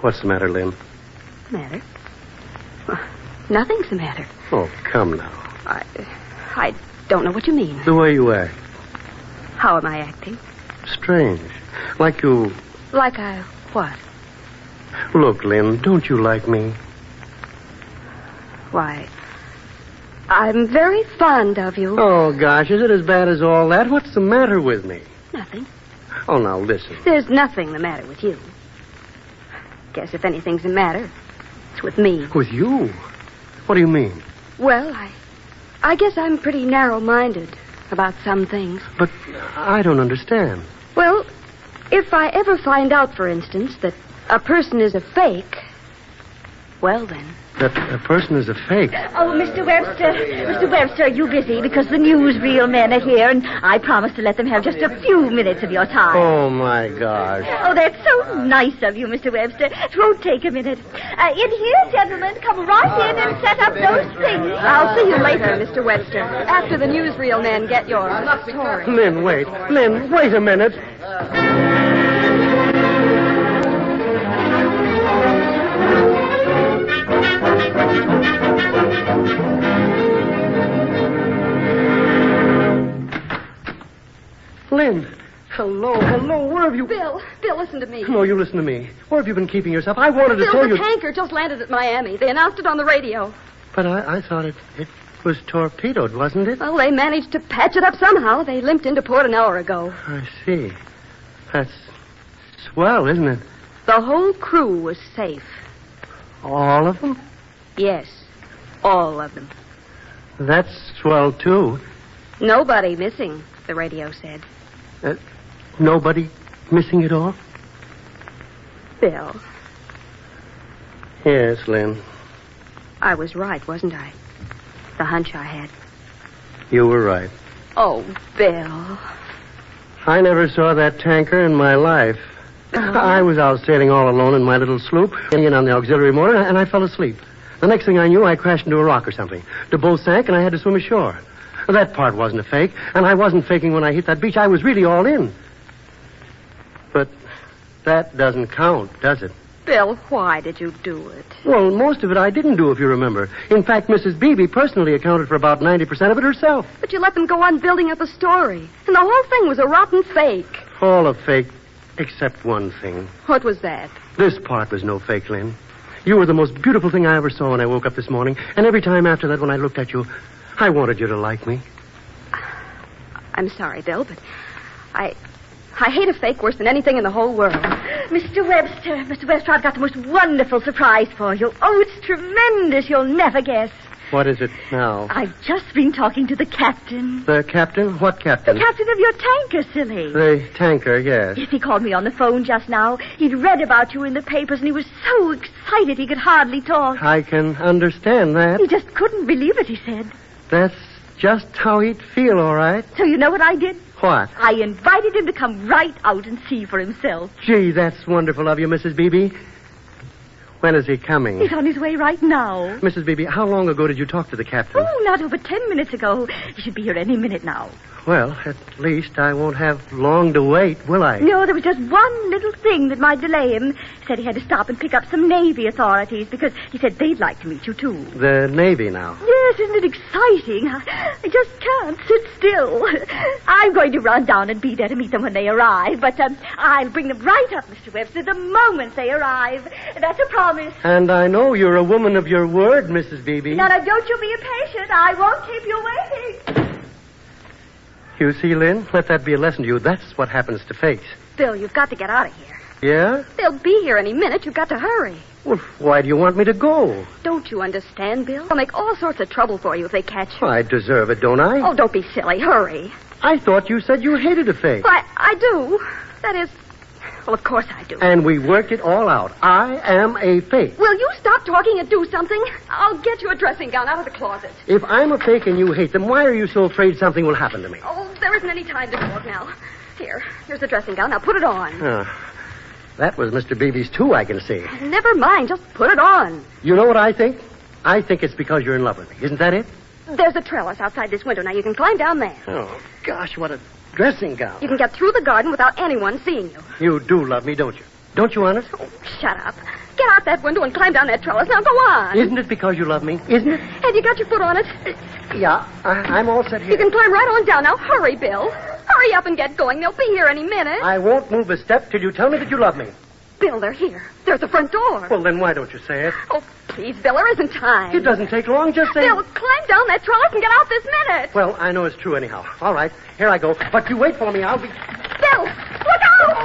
What's the matter, Lynn? Matter? Nothing's the matter. Oh, come now. I don't know what you mean. The way you act. How am I acting? Strange. Like you... Like I what? Look, Lynn, don't you like me? Why, I'm very fond of you. Oh, gosh, is it as bad as all that? What's the matter with me? Nothing. Oh, now, listen. There's nothing the matter with you. Guess if anything's the matter, it's with me. With you? What do you mean? Well, I guess I'm pretty narrow-minded about some things. But I don't understand. Well, if I ever find out, for instance, that a person is a fake, well then... That a person is a fake? Oh, Mr. Webster. Mr. Webster, are you busy? Because the newsreel men are here, and I promised to let them have just a few minutes of your time. Oh, my gosh. Oh, that's so nice of you, Mr. Webster. It won't take a minute. In here, gentlemen. Come right in and set up those things. I'll see you later, Mr. Webster. After the newsreel men get your story. Lynn, wait. Lynn, wait a minute. Lynn, hello, where have you... Bill, listen to me. No, you listen to me. Where have you been keeping yourself? I wanted to tell you... The tanker just landed at Miami. They announced it on the radio. But I thought it was torpedoed, wasn't it? Well, they managed to patch it up somehow. They limped into port an hour ago. I see. That's swell, isn't it? The whole crew was safe. All of them? Yes, all of them. That's swell, too. Nobody missing, the radio said. Nobody missing at all? Bill. Yes, Lynn. I was right, wasn't I? The hunch I had. You were right. Oh, Bill. I never saw that tanker in my life. I was out sailing all alone in my little sloop, getting in on the auxiliary motor, and I fell asleep. The next thing I knew, I crashed into a rock or something. The boat sank, and I had to swim ashore. That part wasn't a fake, and I wasn't faking when I hit that beach. I was really all in. But that doesn't count, does it? Bill, why did you do it? Well, most of it I didn't do, if you remember. In fact, Mrs. Beebe personally accounted for about 90% of it herself. But you let them go on building up a story. And the whole thing was a rotten fake. All a fake, except one thing. What was that? This part was no fake, Lynn. You were the most beautiful thing I ever saw when I woke up this morning. And every time after that, when I looked at you, I wanted you to like me. I'm sorry, Bill, but I hate a fake worse than anything in the whole world. Mr. Webster, I've got the most wonderful surprise for you. Oh, it's tremendous. You'll never guess. What is it now? I've just been talking to the captain. The captain? What captain? The captain of your tanker, silly. The tanker, yes. Yes, he called me on the phone just now. He'd read about you in the papers, and he was so excited he could hardly talk. I can understand that. He just couldn't believe it, he said. That's just how he'd feel, all right. So you know what I did? What? I invited him to come right out and see for himself. Gee, that's wonderful of you, Mrs. Beebe. When is he coming? He's on his way right now. Mrs. Beebe, how long ago did you talk to the captain? Oh, not over 10 minutes ago. He should be here any minute now. Well, at least I won't have long to wait, will I? No, there was just one little thing that might delay him. He said he had to stop and pick up some Navy authorities because he said they'd like to meet you, too. The Navy now. Yes, isn't it exciting? I just can't sit still. I'm going to run down and be there to meet them when they arrive, but I'll bring them right up, Mr. Webster, the moment they arrive. That's a promise. And I know you're a woman of your word, Mrs. Beebe. Now, don't you be impatient. I won't keep you waiting. You see, Lynn, let that be a lesson to you. That's what happens to fakes. Bill, you've got to get out of here. Yeah? They'll be here any minute. You've got to hurry. Well, why do you want me to go? Don't you understand, Bill? They'll make all sorts of trouble for you if they catch you. I deserve it, don't I? Oh, don't be silly. Hurry. I thought you said you hated a fake. Well, I do. That is... Well, of course I do. And we worked it all out. I am a fake. Will you stop talking and do something? I'll get you a dressing gown out of the closet. If I'm a fake and you hate them, why are you so afraid something will happen to me? Oh, there isn't any time to talk now. Here's the dressing gown. Now put it on. That was Mr. Beebe's too, I can see. Never mind. Just put it on. You know what I think? I think it's because you're in love with me. Isn't that it? There's a trellis outside this window. Now you can climb down there. Oh, gosh, what a dressing gown. You can get through the garden without anyone seeing you. You do love me, don't you? Don't you, honest? Oh, shut up. Get out that window and climb down that trellis. Now go on. Isn't it because you love me? Isn't it? Have you got your foot on it? Yeah, I'm all set here. You can climb right on down. Now hurry, Bill. Hurry up and get going. They'll be here any minute. I won't move a step till you tell me that you love me. Bill, they're here. They're at the front door. Well, then why don't you say it? Oh, please, Bill, there isn't time. It doesn't take long. Just say... Bill, climb down that trellis and get out this minute. Well, I know it's true anyhow. All right, here I go. But you wait for me. I'll be... Bill, look out!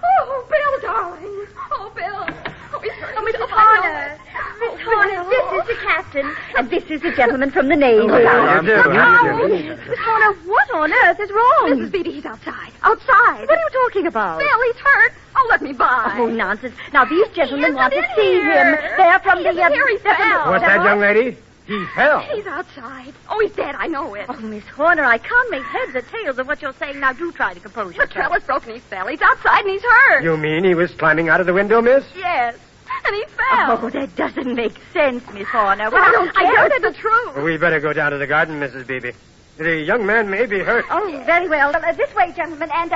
Oh, Bill, darling. Oh, Bill. Oh, he's hurt. Miss Horner. Miss Horner, this is the captain, and this is the gentleman from the Navy. How do you do? Miss Horner, what on earth is wrong? Mrs. Beatty, he's outside. Outside. What are you talking about? Bill, he's hurt. Oh, let me by. Oh, nonsense. Now, these gentlemen want to in see here. him. They're from the... Here he fell. What's that, young lady? He fell. He's outside. Oh, he's dead. I know it. Oh, Miss Horner, I can't make heads or tails of what you're saying. Now, do try to compose The yourself. trellis broke and he fell. He's outside and he's hurt. You mean he was climbing out of the window, miss? Yes. And he fell. Oh, that doesn't make sense, Miss Horner. Well, I don't care. I heard it's the truth. We better go down to the garden, Mrs. Beebe. The young man may be hurt. Oh, very well. This way, gentlemen. And,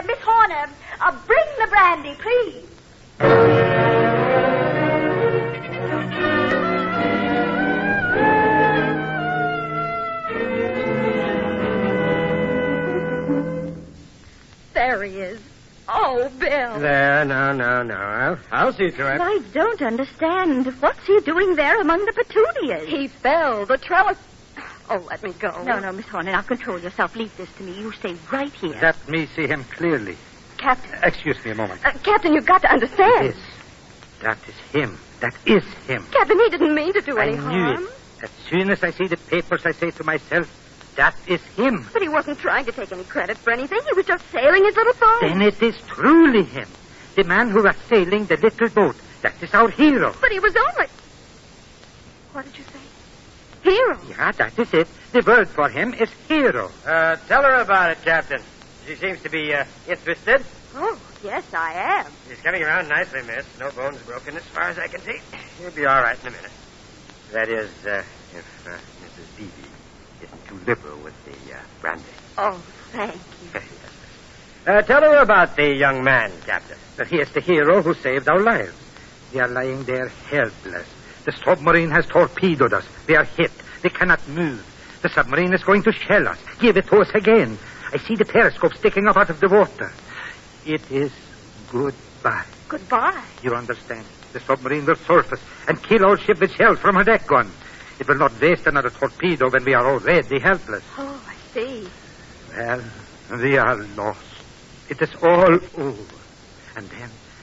Miss Horner, bring the brandy, please. There he is. Oh, Bill. There, now. I'll see to it. I don't understand. What's he doing there among the petunias? He fell. The trellis... Oh, let me go. No, Miss Horner. Now control yourself. Leave this to me. You stay right here. Let me see him clearly. Captain. Excuse me a moment. Captain, you've got to understand. Yes. That is him. That is him. Captain, he didn't mean to do any I harm. knew it. As soon as I see the papers, I say to myself, that is him. But he wasn't trying to take any credit for anything. He was just sailing his little boat. Then it is truly him. The man who was sailing the little boat. That is our hero. But he was only... What did you say? Hero? Yeah, that is it. The word for him is hero. Tell her about it, Captain. She seems to be, interested. Oh, yes, I am. She's coming around nicely, miss. No bones broken as far as I can see. You'll be all right in a minute. That is, if Mrs. Beebe isn't too liberal with the brandy. Oh, thank you. Tell her about the young man, Captain. That he is the hero who saved our lives. We are lying there helpless. The submarine has torpedoed us. We are hit. We cannot move. The submarine is going to shell us. Give it to us again. I see the periscope sticking up out of the water. It is goodbye. Goodbye? You understand? The submarine will surface and kill our ship with shells from her deck gun. It will not waste another torpedo when we are already helpless. Oh, I see. Well, we are lost. It is all over. And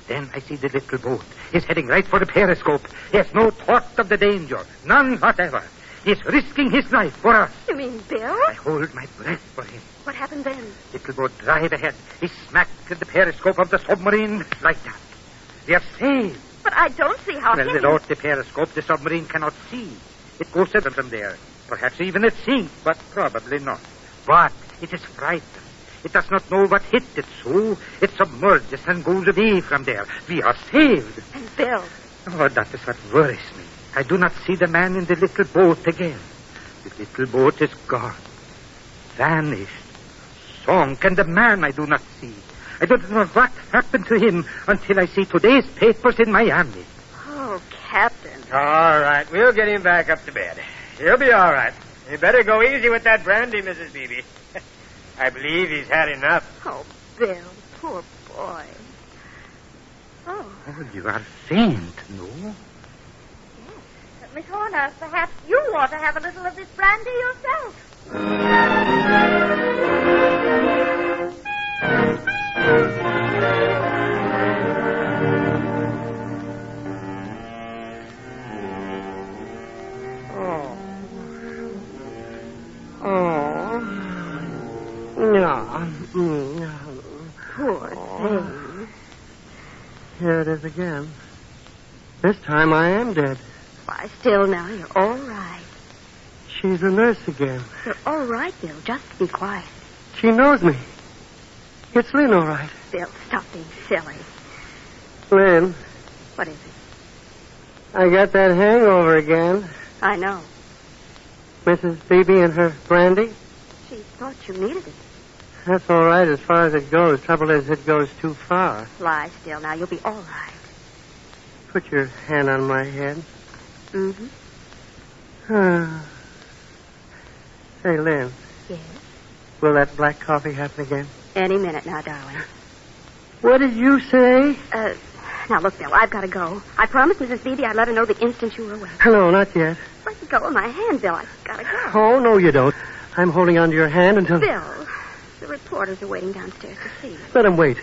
then I see the little boat. He's heading right for the periscope. He has no thought of the danger. None whatever. He's risking his life for us. You mean Bill? I hold my breath for him. What happened then? Little boat drive ahead. He smacked at the periscope of the submarine like that. We are saved. But I don't see how Well, without the periscope, the submarine cannot see. It goes seven from there. Perhaps even it sinks, but probably not. But it is frightened. It does not know what hit it, so it submerges and goes away from there. We are saved. And Bill? Oh, that is what worries me. I do not see the man in the little boat again. The little boat is gone. Vanished. Sunk. And the man I do not see. I don't know what happened to him until I see today's papers in Miami. Oh, Captain. All right, we'll get him back up to bed. He'll be all right. You better go easy with that brandy, Mrs. Beebe. I believe he's had enough. Oh, Bill, poor boy. Oh. Oh, you are faint, no? Yes. Miss Horner, perhaps you ought to have a little of this brandy yourself. No. Poor thing. Here it is again. This time I am dead. Why, still now, you're all right. She's a nurse again. You're all right, Bill. Just be quiet. She knows me. It's Lynn, all right. Bill, stop being silly. Lynn. What is it? I got that hangover again. I know. Mrs. Beebe and her brandy? She thought you needed it. That's all right as far as it goes. Trouble is, it goes too far. Lie still now. You'll be all right. Put your hand on my head. Mm-hmm. Say, Lynn. Yes? Will that black coffee happen again? Any minute now, darling. What did you say? Now, look, Bill, I've got to go. I promised Mrs. Beebe I'd let her know the instant you were away. No, not yet. Let go of my hand, Bill. I've got to go. Oh, no, you don't. I'm holding onto your hand until... Bill, the reporters are waiting downstairs to see you. Let them wait.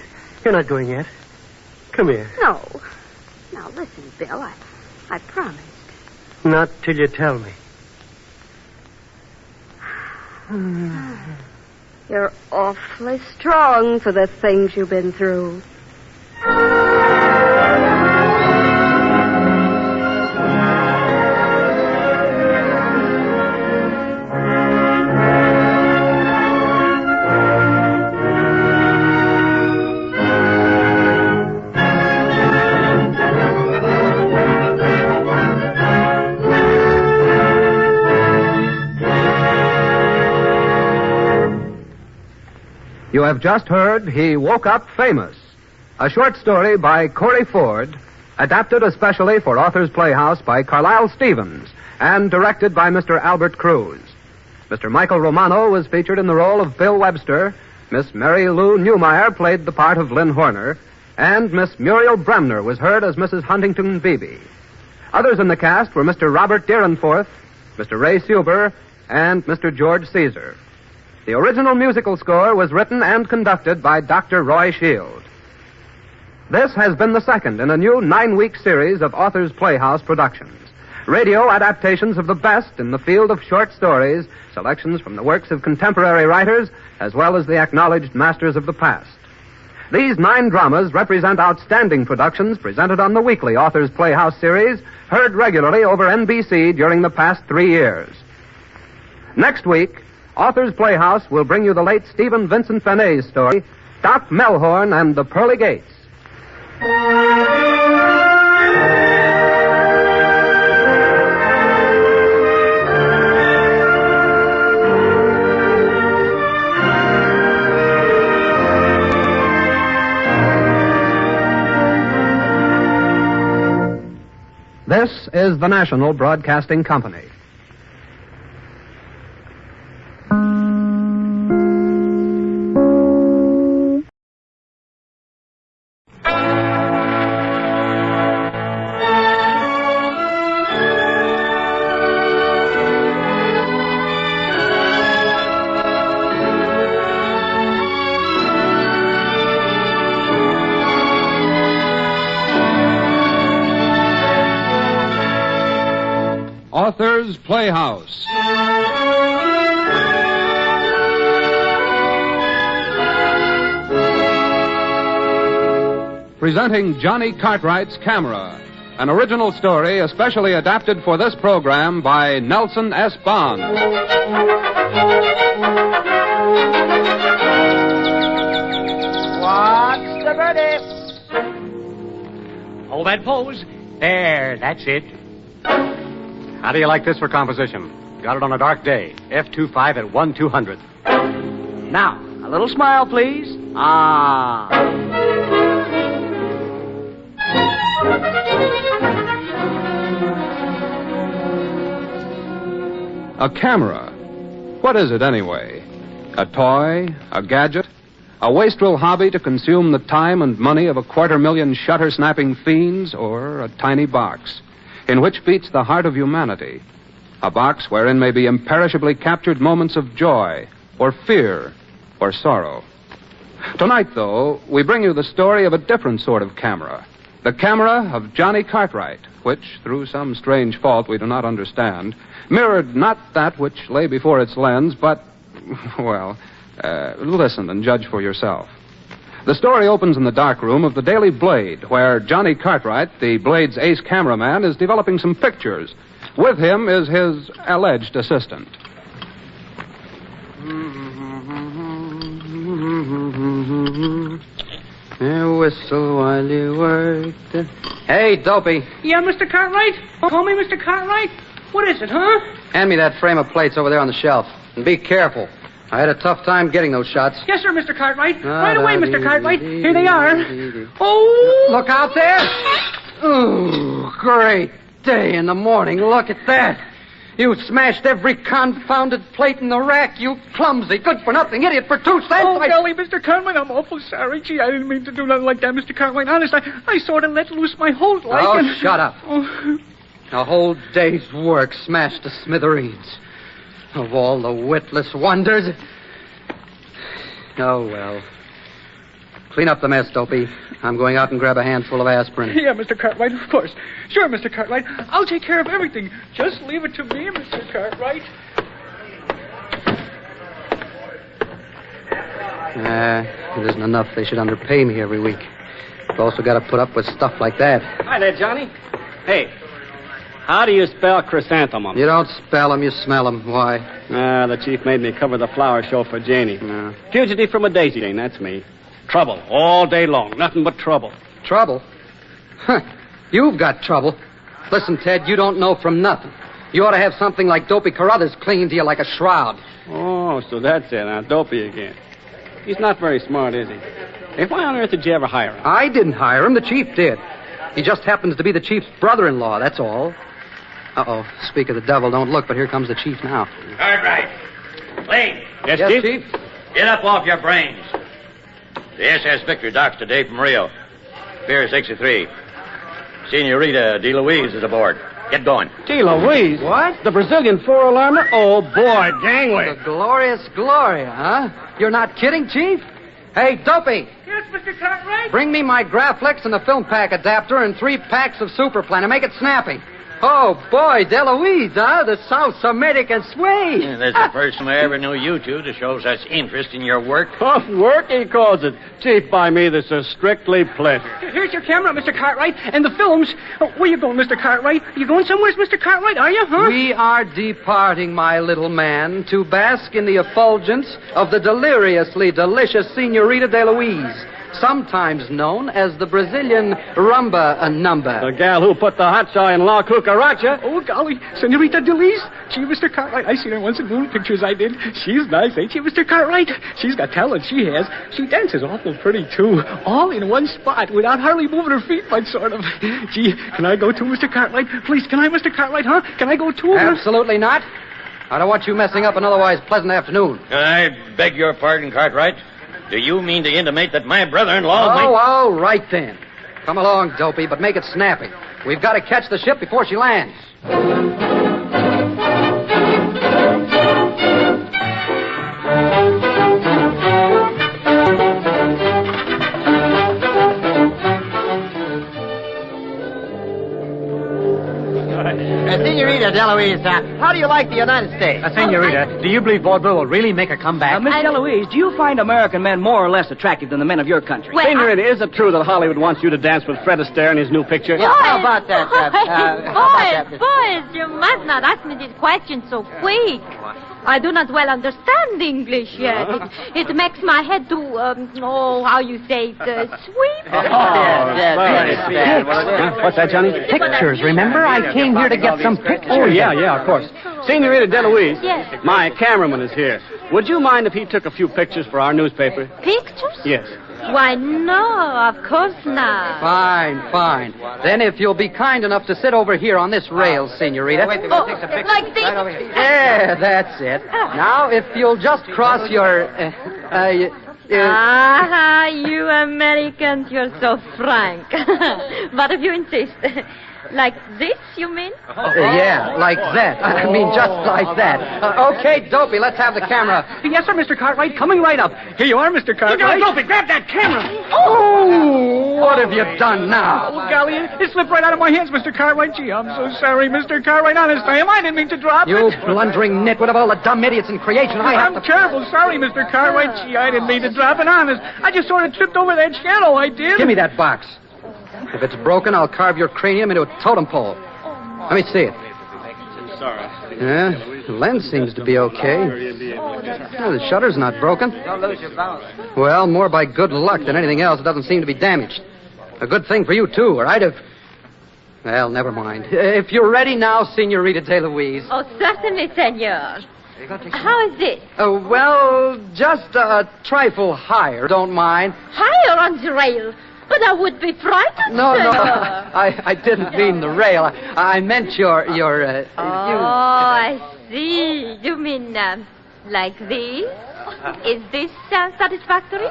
You're not going yet. Come here. No. Now, listen, Bill, I promised. Not till you tell me. You're awfully strong for the things you've been through. You have just heard He Woke Up Famous, a short story by Corey Ford, adapted especially for Authors Playhouse by Carlisle Stevens, and directed by Mr. Albert Cruz. Mr. Michael Romano was featured in the role of Bill Webster, Miss Mary Lou Newmeyer played the part of Lynn Horner, and Miss Muriel Bremner was heard as Mrs. Huntington Beebe. Others in the cast were Mr. Robert Deerenforth, Mr. Ray Suber, and Mr. George Caesar. The original musical score was written and conducted by Dr. Roy Shield. This has been the second in a new 9-week series of Authors Playhouse productions. Radio adaptations of the best in the field of short stories, selections from the works of contemporary writers, as well as the acknowledged masters of the past. These 9 dramas represent outstanding productions presented on the weekly Authors Playhouse series, heard regularly over NBC during the past 3 years. Next week, Authors Playhouse will bring you the late Stephen Vincent Fenet's story, Doc Melhorn and the Pearly Gates. This is the National Broadcasting Company. Authors Playhouse. Presenting Johnny Cartwright's Camera, an original story especially adapted for this program by Nelson S. Bond. What's the verdict? Hold that pose. There, that's it. How do you like this for composition? Got it on a dark day. F25 at 1/200. Now, a little smile, please. Ah. A camera. What is it anyway? A toy? A gadget? A wastrel hobby to consume the time and money of 250,000 shutter-snapping fiends? Or a tiny box in which beats the heart of humanity? A box wherein may be imperishably captured moments of joy, or fear, or sorrow. Tonight, though, we bring you the story of a different sort of camera. The camera of Johnny Cartwright, which, through some strange fault we do not understand, mirrored not that which lay before its lens, but, well, listen and judge for yourself. The story opens in the darkroom of the Daily Blade, where Johnny Cartwright, the Blade's ace cameraman, is developing some pictures. With him is his alleged assistant. Whistle while you work. Hey, Dopey, Yeah, Mr. Cartwright? Call me Mr. Cartwright? What is it, huh? hand me that frame of plates over there on the shelf. And be careful. I had a tough time getting those shots. Yes, sir, Mr. Cartwright. Right away, Mr. Cartwright. Here they are. Oh! Look out there! Ooh, great day in the morning. Look at that. You smashed every confounded plate in the rack, you clumsy, good-for-nothing idiot for 2 cents. Oh, golly, Mr. Cartwright, I'm awful sorry. Gee, I didn't mean to do nothing like that, Mr. Cartwright. Honest, I sort of let loose my hold like... Oh, and... shut up. Oh. A whole day's work smashed to smithereens. Of all the witless wonders. Oh, well. Clean up the mess, Dopey. I'm going out and grab a handful of aspirin. Yeah, Mr. Cartwright, of course. Sure, Mr. Cartwright. I'll take care of everything. Just leave it to me, Mr. Cartwright. It isn't enough. They should underpay me every week. I've also got to put up with stuff like that. Hi there, Johnny. Hey, how do you spell chrysanthemum? You don't spell them, you smell them. Why? The chief made me cover the flower show for Janie. Fugitive from a daisy chain, that's me. Trouble all day long. Nothing but trouble. Trouble? Huh. You've got trouble. Listen, Ted, you don't know from nothing. You ought to have something like Dopey Carruthers clinging to you like a shroud. Oh, so that's it, huh? Dopey again. He's not very smart, is he? Hey, why on earth did you ever hire him? I didn't hire him. The chief did. He just happens to be the chief's brother-in-law, that's all. Uh-oh. Speak of the devil, don't look, but here comes the chief now. Cartwright. Lane. Yes, Chief? Get up off your brains. The SS Victor docks today from Rio. Pier 63. Senorita De Luise is aboard. Get going. De Luise? What? The Brazilian four-alarmer? Oh, boy, gangway. The glorious Gloria, huh? You're not kidding, Chief? Hey, Dopey, Yes, Mr. Cartwright? bring me my Graflex and the film pack adapter and 3 packs of Super Planner. Make it snappy. Oh, boy, De Luise, huh? The South American sway. Yeah, that's the first time I ever knew you two to show such interest in your work. Work, he calls it. Chief, by me, this is strictly pleasure. Here's your camera, Mr. Cartwright, and the films. Oh, where you going, Mr. Cartwright? You going somewhere, Mr. Cartwright, are you, huh? We are departing, my little man, to bask in the effulgence of the deliriously delicious Senorita De Luise, sometimes known as the Brazilian rumba number. The gal who put the hot saw in La Cucaracha. Oh, golly, Senorita Delise. Gee, Mr. Cartwright, I seen her once in moon pictures I did. She's nice, ain't she, Mr. Cartwright? She's got talent, she has. She dances awful pretty, too. All in one spot, without hardly moving her feet much, sort of. Gee, can I go too, Mr. Cartwright? Please, can I, Mr. Cartwright, huh? Can I go too? Absolutely not. I don't want you messing up an otherwise pleasant afternoon. I beg your pardon, Cartwright. Do you mean to intimate that my brother-in-law might... Oh, all right then. Come along, Dopey, but make it snappy. We've got to catch the ship before she lands. Senorita Deloise, how do you like the United States? Senorita, do you believe vaudeville will really make a comeback? Miss Deloise, do you find American men more or less attractive than the men of your country? Well, Senorita, is it true that Hollywood wants you to dance with Fred Astaire in his new picture? Yeah, how about that? Boys, you must not ask me these questions so quick. I do not well understand English yet. It makes my head do, how you say it, sweep. What's that, Johnny? Pictures, remember? I came here to get some pictures. Oh, yeah, of course. Senorita DeLuise. Yes. My cameraman is here. Would you mind if he took a few pictures for our newspaper? Pictures? Yes. Why, no, of course not. Fine. Then if you'll be kind enough to sit over here on this rail, Senorita. Like this? Right over here. Yeah, that's it. Now, if you'll just cross your... you Americans, you're so frank. But if you insist. Like this, you mean? Yeah, like that. I mean, just like that. Okay, Dopey, let's have the camera. Yes, sir, Mr. Cartwright. Coming right up. Here you are, Mr. Cartwright. Dopey, grab that camera. Oh! What have you done now? Oh, golly, it slipped right out of my hands, Mr. Cartwright. Gee, I'm so sorry, Mr. Cartwright. Honest, I am. I didn't mean to drop You it. blundering nitwit of all the dumb idiots in creation. I'm terrible sorry, Mr. Cartwright. Gee, I didn't mean to drop it. Honest, I just sort of tripped over that shadow, I did. Give me that box. If it's broken, I'll carve your cranium into a totem pole. Let me see it. I'm sorry. Yeah, the lens seems to be okay. The shutter's not broken. Don't lose your balance. Well, more by good luck than anything else. It doesn't seem to be damaged. A good thing for you, too, or I'd have... Well, never mind. If you're ready now, Senorita DeLuise. Oh, certainly, senor. How is this? Well, just a trifle higher, don't mind. Higher on the rail. But I would be frightened, No, senor. I didn't mean the rail. I meant your I see. You mean, like this? Is this satisfactory?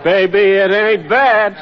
Baby, it ain't bad.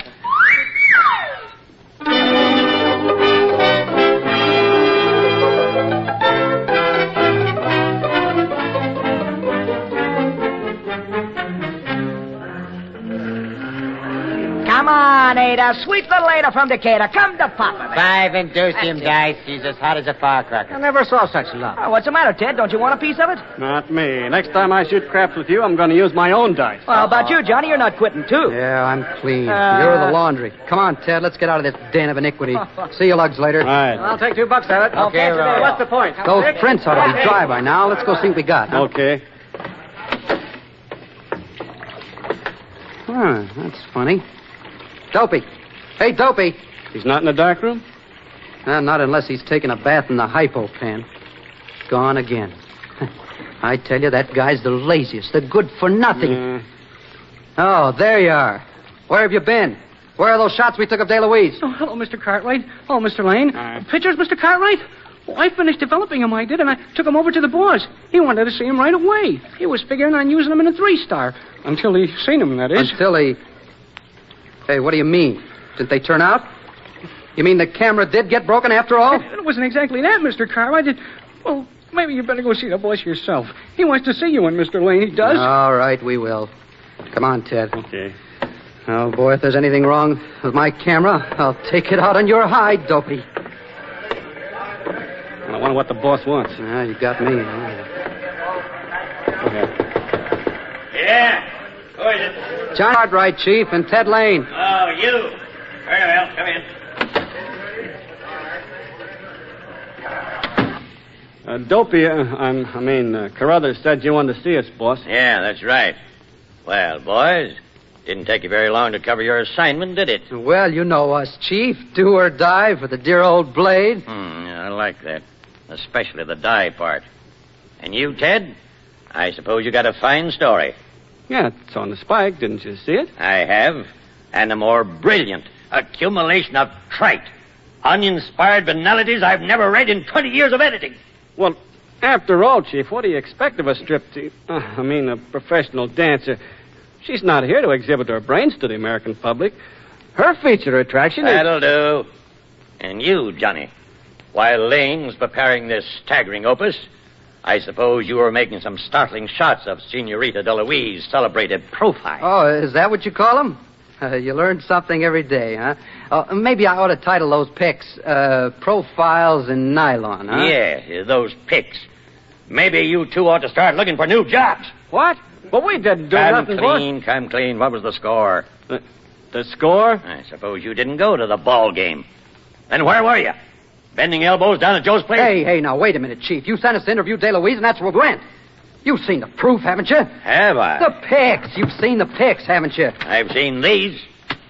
Come on, Ada. Sweet little Ada from Decatur. Come to Papa. Five inducium dice. She's as hot as a firecracker. I never saw such luck. Oh, what's the matter, Ted? Don't you want a piece of it? Not me. Next time I shoot craps with you, I'm going to use my own dice. Well, how about you, Johnny? You're not quitting, too. Yeah, I'm clean. You're the laundry. Come on, Ted. Let's get out of this den of iniquity. See you lugs later. All right. I'll take $2 of it. Okay, right. What's the point? Those prints ought to be dry by now. Let's go see what we got. Huh? Okay. Huh, that's funny. Dopey. Hey, Dopey. He's not in the dark room? Not unless he's taken a bath in the hypo pen. Gone again. I tell you, that guy's the laziest, the good for nothing. Oh, there you are. Where have you been? Where are those shots we took of DeLuise? Oh, hello, Mr. Cartwright. Oh, Mr. Lane. Pictures, Mr. Cartwright? Well, I finished developing them, I did, and I took them over to the boss. He wanted to see them right away. He was figuring on using them in a 3-star. Until he seen them, that is. Until he... Hey, what do you mean? Didn't they turn out? You mean the camera did get broken after all? It wasn't exactly that, Mr. Cartwright. Well, maybe you better go see the boss yourself. He wants to see you and Mr. Lane, he does. All right, we will. Come on, Ted. Okay. Oh, boy, if there's anything wrong with my camera, I'll take it out on your hide, Dopey. I wonder what the boss wants. You got me. Yeah. Who is it? John Cartwright, Chief, and Ted Lane. Oh, you. Very well. Come in. Dopey, Carruthers said you wanted to see us, boss. Yeah, that's right. Well, boys, didn't take you very long to cover your assignment, did it? Well, you know us, Chief. Do or die for the dear old blade. Yeah, I like that. Especially the die part. And you, Ted? I suppose you got a fine story. Yeah, it's on the spike. Didn't you see it? I have. And a more brilliant accumulation of trite, uninspired banalities I've never read in 20 years of editing. Well, after all, Chief, what do you expect of a a professional dancer? She's not here to exhibit her brains to the American public. Her feature attraction is... That'll do. And you, Johnny, while Lane was preparing this staggering opus, I suppose you were making some startling shots of Senorita DeLuise's celebrated profile. Oh, is that what you call them? You learn something every day, huh? Maybe I ought to title those pics, Profiles in Nylon, huh? Yeah, those pics. Maybe you two ought to start looking for new jobs. What? Well, we didn't do nothing, boss. Come clean. What was the score? The score? I suppose you didn't go to the ball game. Then where were you? Bending elbows down at Joe's place? Hey, now, wait a minute, Chief. You sent us to interview DeLuise, and that's what we went. You've seen the proof, haven't you? Have I? The pics. You've seen the pics, haven't you? I've seen these.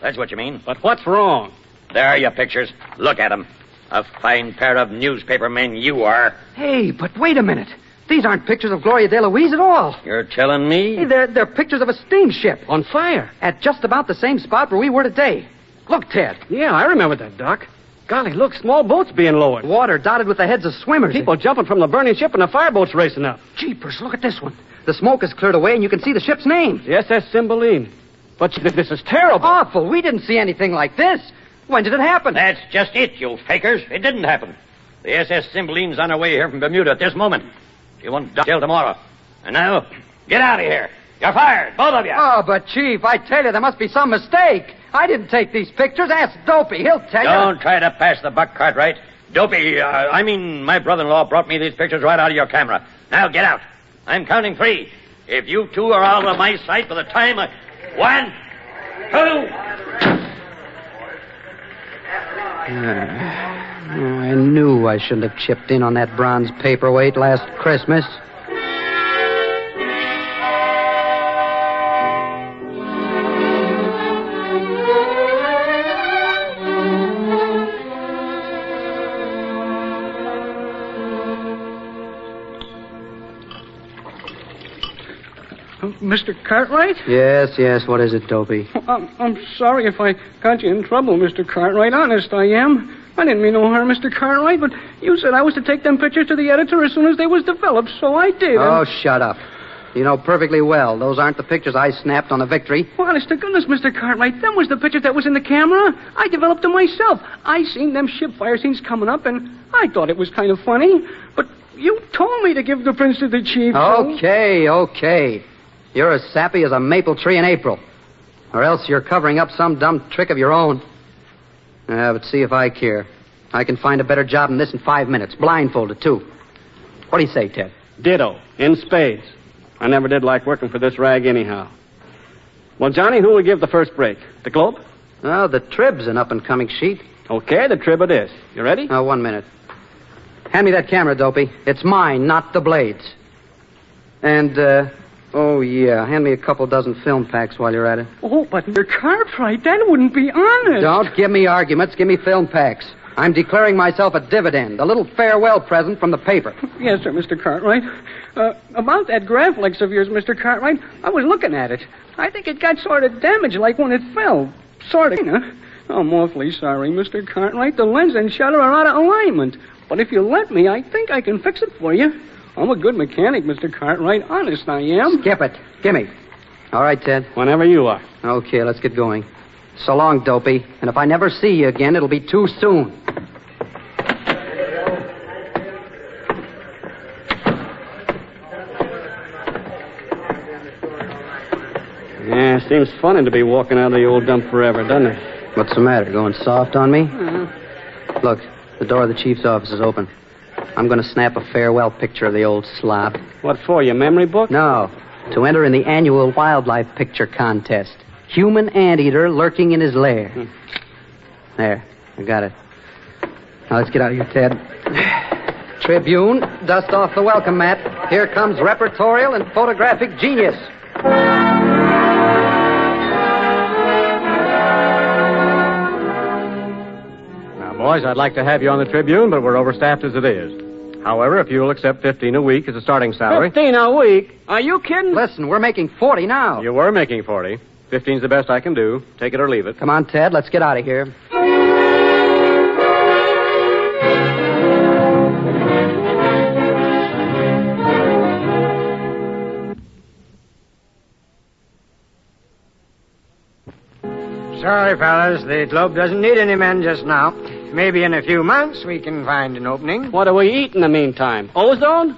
That's what you mean. But what's wrong? There are your pictures. Look at them. A fine pair of newspaper men you are. Hey, but wait a minute. These aren't pictures of Gloria DeLuise at all. You're telling me? Hey, they're pictures of a steamship. On fire. At just about the same spot where we were today. Look, Ted. Yeah, I remember that, Doc. Golly, look, small boats being lowered. Water dotted with the heads of swimmers. People jumping from the burning ship and the fireboats racing up. Jeepers, look at this one. The smoke has cleared away and you can see the ship's name. The SS Cymbeline. But this is terrible. Awful. We didn't see anything like this. When did it happen? That's just it, you fakers. It didn't happen. The SS Cymbeline's on her way here from Bermuda at this moment. She won't dock till tomorrow. And now, get out of here. You're fired, both of you. Oh, but, Chief, I tell you, there must be some mistake. I didn't take these pictures. Ask Dopey. He'll tell you. Don't try to pass the buck, Cartwright. Dopey, my brother-in-law brought me these pictures right out of your camera. Now, get out. I'm counting 3. If you two are out of my sight by the time I... 1, 2... I knew I shouldn't have chipped in on that bronze paperweight last Christmas. Mr. Cartwright? Yes, what is it, Dopey? I'm sorry if I got you in trouble, Mr. Cartwright. Honest, I am. I didn't mean no harm, Mr. Cartwright, but you said I was to take them pictures to the editor as soon as they was developed, so I did. Oh, shut up. You know perfectly well those aren't the pictures I snapped on the Victory. Well, honest to goodness, Mr. Cartwright, them was the pictures that was in the camera. I developed them myself. I seen them ship fire scenes coming up, and I thought it was kind of funny. But you told me to give the prints to the chief. Okay. You're as sappy as a maple tree in April. Or else you're covering up some dumb trick of your own. But see if I care. I can find a better job than this in 5 minutes. Blindfolded, too. What do you say, Ted? Ditto. In spades. I never did like working for this rag anyhow. Well, Johnny, who will give the first break? The Globe? Oh, the Trib's an up-and-coming sheet. Okay, the Trib it is. You ready? Oh, 1 minute. Hand me that camera, Dopey. It's mine, not the Blade's. And, hand me a couple dozen film packs while you're at it. Oh, but Mr. Cartwright, that wouldn't be honest. Don't give me arguments. Give me film packs. I'm declaring myself a dividend, a little farewell present from the paper. Yes, sir, Mr. Cartwright. About that Graflex of yours, Mr. Cartwright, I was looking at it. I think it got sort of damaged like when it fell. Sort of, huh? I'm awfully sorry, Mr. Cartwright. The lens and shutter are out of alignment. But if you let me, I think I can fix it for you. I'm a good mechanic, Mr. Cartwright. Honest, I am. Skip it. Gimme. All right, Ted. Whenever you are. Okay, let's get going. So long, Dopey. And if I never see you again, it'll be too soon. Yeah, seems funny to be walking out of the old dump forever, doesn't it? What's the matter? Going soft on me? Look, the door of the chief's office is open. I'm going to snap a farewell picture of the old slob. What for, your memory book? No, to enter in the annual wildlife picture contest. Human anteater lurking in his lair. There, I got it. Now let's get out of here, Ted. Tribune, dust off the welcome mat. Here comes repertorial and photographic genius. Boys, I'd like to have you on the Tribune, but we're overstaffed as it is. However, if you'll accept $15 a week as a starting salary... $15 a week? Are you kidding? Listen, we're making $40 now. You were making $40. $15's the best I can do. Take it or leave it. Come on, Ted, let's get out of here. Sorry, fellas. The Globe doesn't need any men just now. Maybe in a few months we can find an opening. What do we eat in the meantime? Ozone?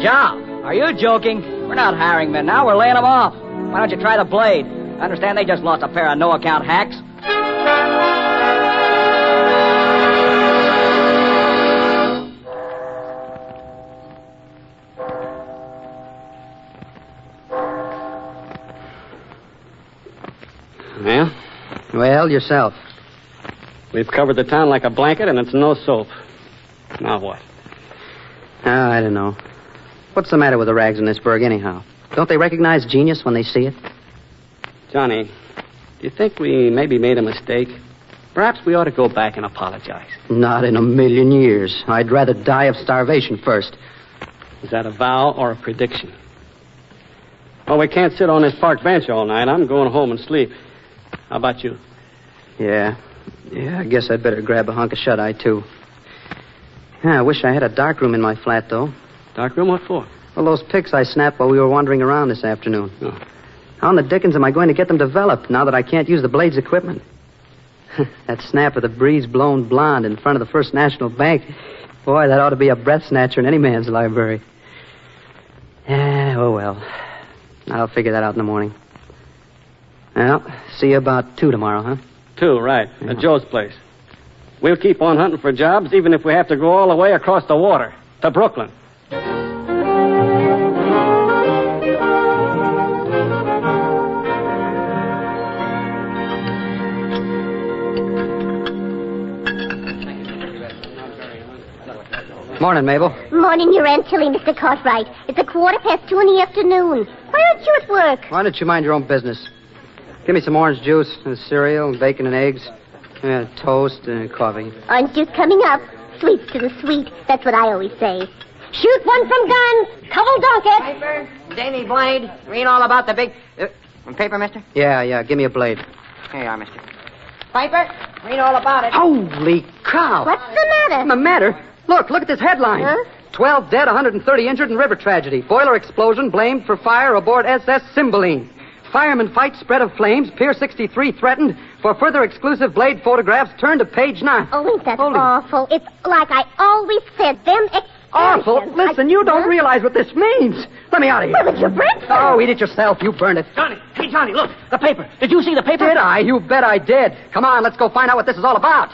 John, are you joking? We're not hiring men now. We're laying them off. Why don't you try the Blade? I understand they just lost a pair of no-account hacks. Well, yourself. We've covered the town like a blanket, and it's no soap. Now what? I don't know. What's the matter with the rags in this burg, anyhow? Don't they recognize genius when they see it? Johnny, do you think we maybe made a mistake? Perhaps we ought to go back and apologize. Not in a million years. I'd rather die of starvation first. Is that a vow or a prediction? Well, we can't sit on this park bench all night. I'm going home and sleep. How about you? Yeah, I guess I'd better grab a hunk of shut-eye, too. Yeah, I wish I had a darkroom in my flat, though. Darkroom? What for? Well, those pics I snapped while we were wandering around this afternoon. Oh. How in the dickens am I going to get them developed now that I can't use the Blades equipment? That snap of the breeze-blown blonde in front of the First National Bank. Boy, that ought to be a breath snatcher in any man's library. Oh, well. I'll figure that out in the morning. Well, see you about 2 tomorrow, huh? 2, right. At Joe's place. We'll keep on hunting for jobs, even if we have to go all the way across the water to Brooklyn. Morning, Mabel. Morning, your Aunt Tilly, Mr. Cartwright. It's 2:15 in the afternoon. Why aren't you at work? Why don't you mind your own business? Give me some orange juice and cereal, bacon and eggs, toast and coffee. Orange juice coming up. Sweets to the sweet. That's what I always say. Shoot one from gun. Couple donkets. Piper, Danny Blade. Read all about the big... paper, mister? Yeah, give me a blade. Here you are, mister. Piper, read all about it. Holy cow! What's the matter? The matter? Look at this headline. Huh? 12 dead, 130 injured in river tragedy. Boiler explosion blamed for fire aboard SS Cymbeline. Fireman fight, spread of flames. Pier 63 threatened. For further exclusive Blade photographs, turn to page 9. Oh, ain't that awful? It's like I always said, them Awful? Listen, you don't realize what this means. Let me out of here. Well, but you burnt it. Oh, eat it yourself. You burned it. Johnny, look, the paper. Did you see the paper? Did I? You bet I did. Come on, let's go find out what this is all about.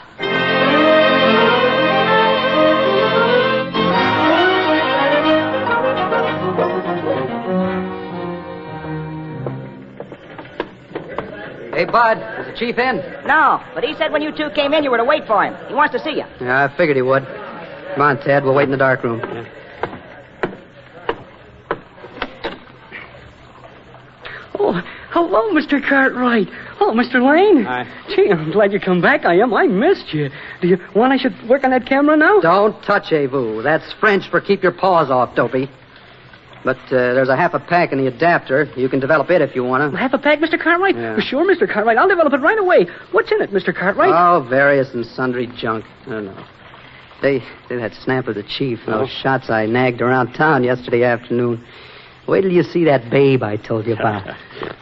Hey, Bud, is the chief in? No, but he said when you two came in, you were to wait for him. He wants to see you. Yeah, I figured he would. Come on, Ted, we'll wait in the dark room. Oh, hello, Mr. Cartwright. Oh, Mr. Lane. Hi. Gee, I'm glad you come back. I am. I missed you. Do you want I should work on that camera now? Don't touch-a-vous. That's French for keep your paws off, Dopey. But there's a half a pack in the adapter. You can develop it if you want to. Half a pack, Mr. Cartwright? Yeah. Sure, Mr. Cartwright. I'll develop it right away. What's in it, Mr. Cartwright? Oh, various and sundry junk. I don't know. They that snap of the chief, those shots I nagged around town yesterday afternoon. Wait till you see that babe I told you about.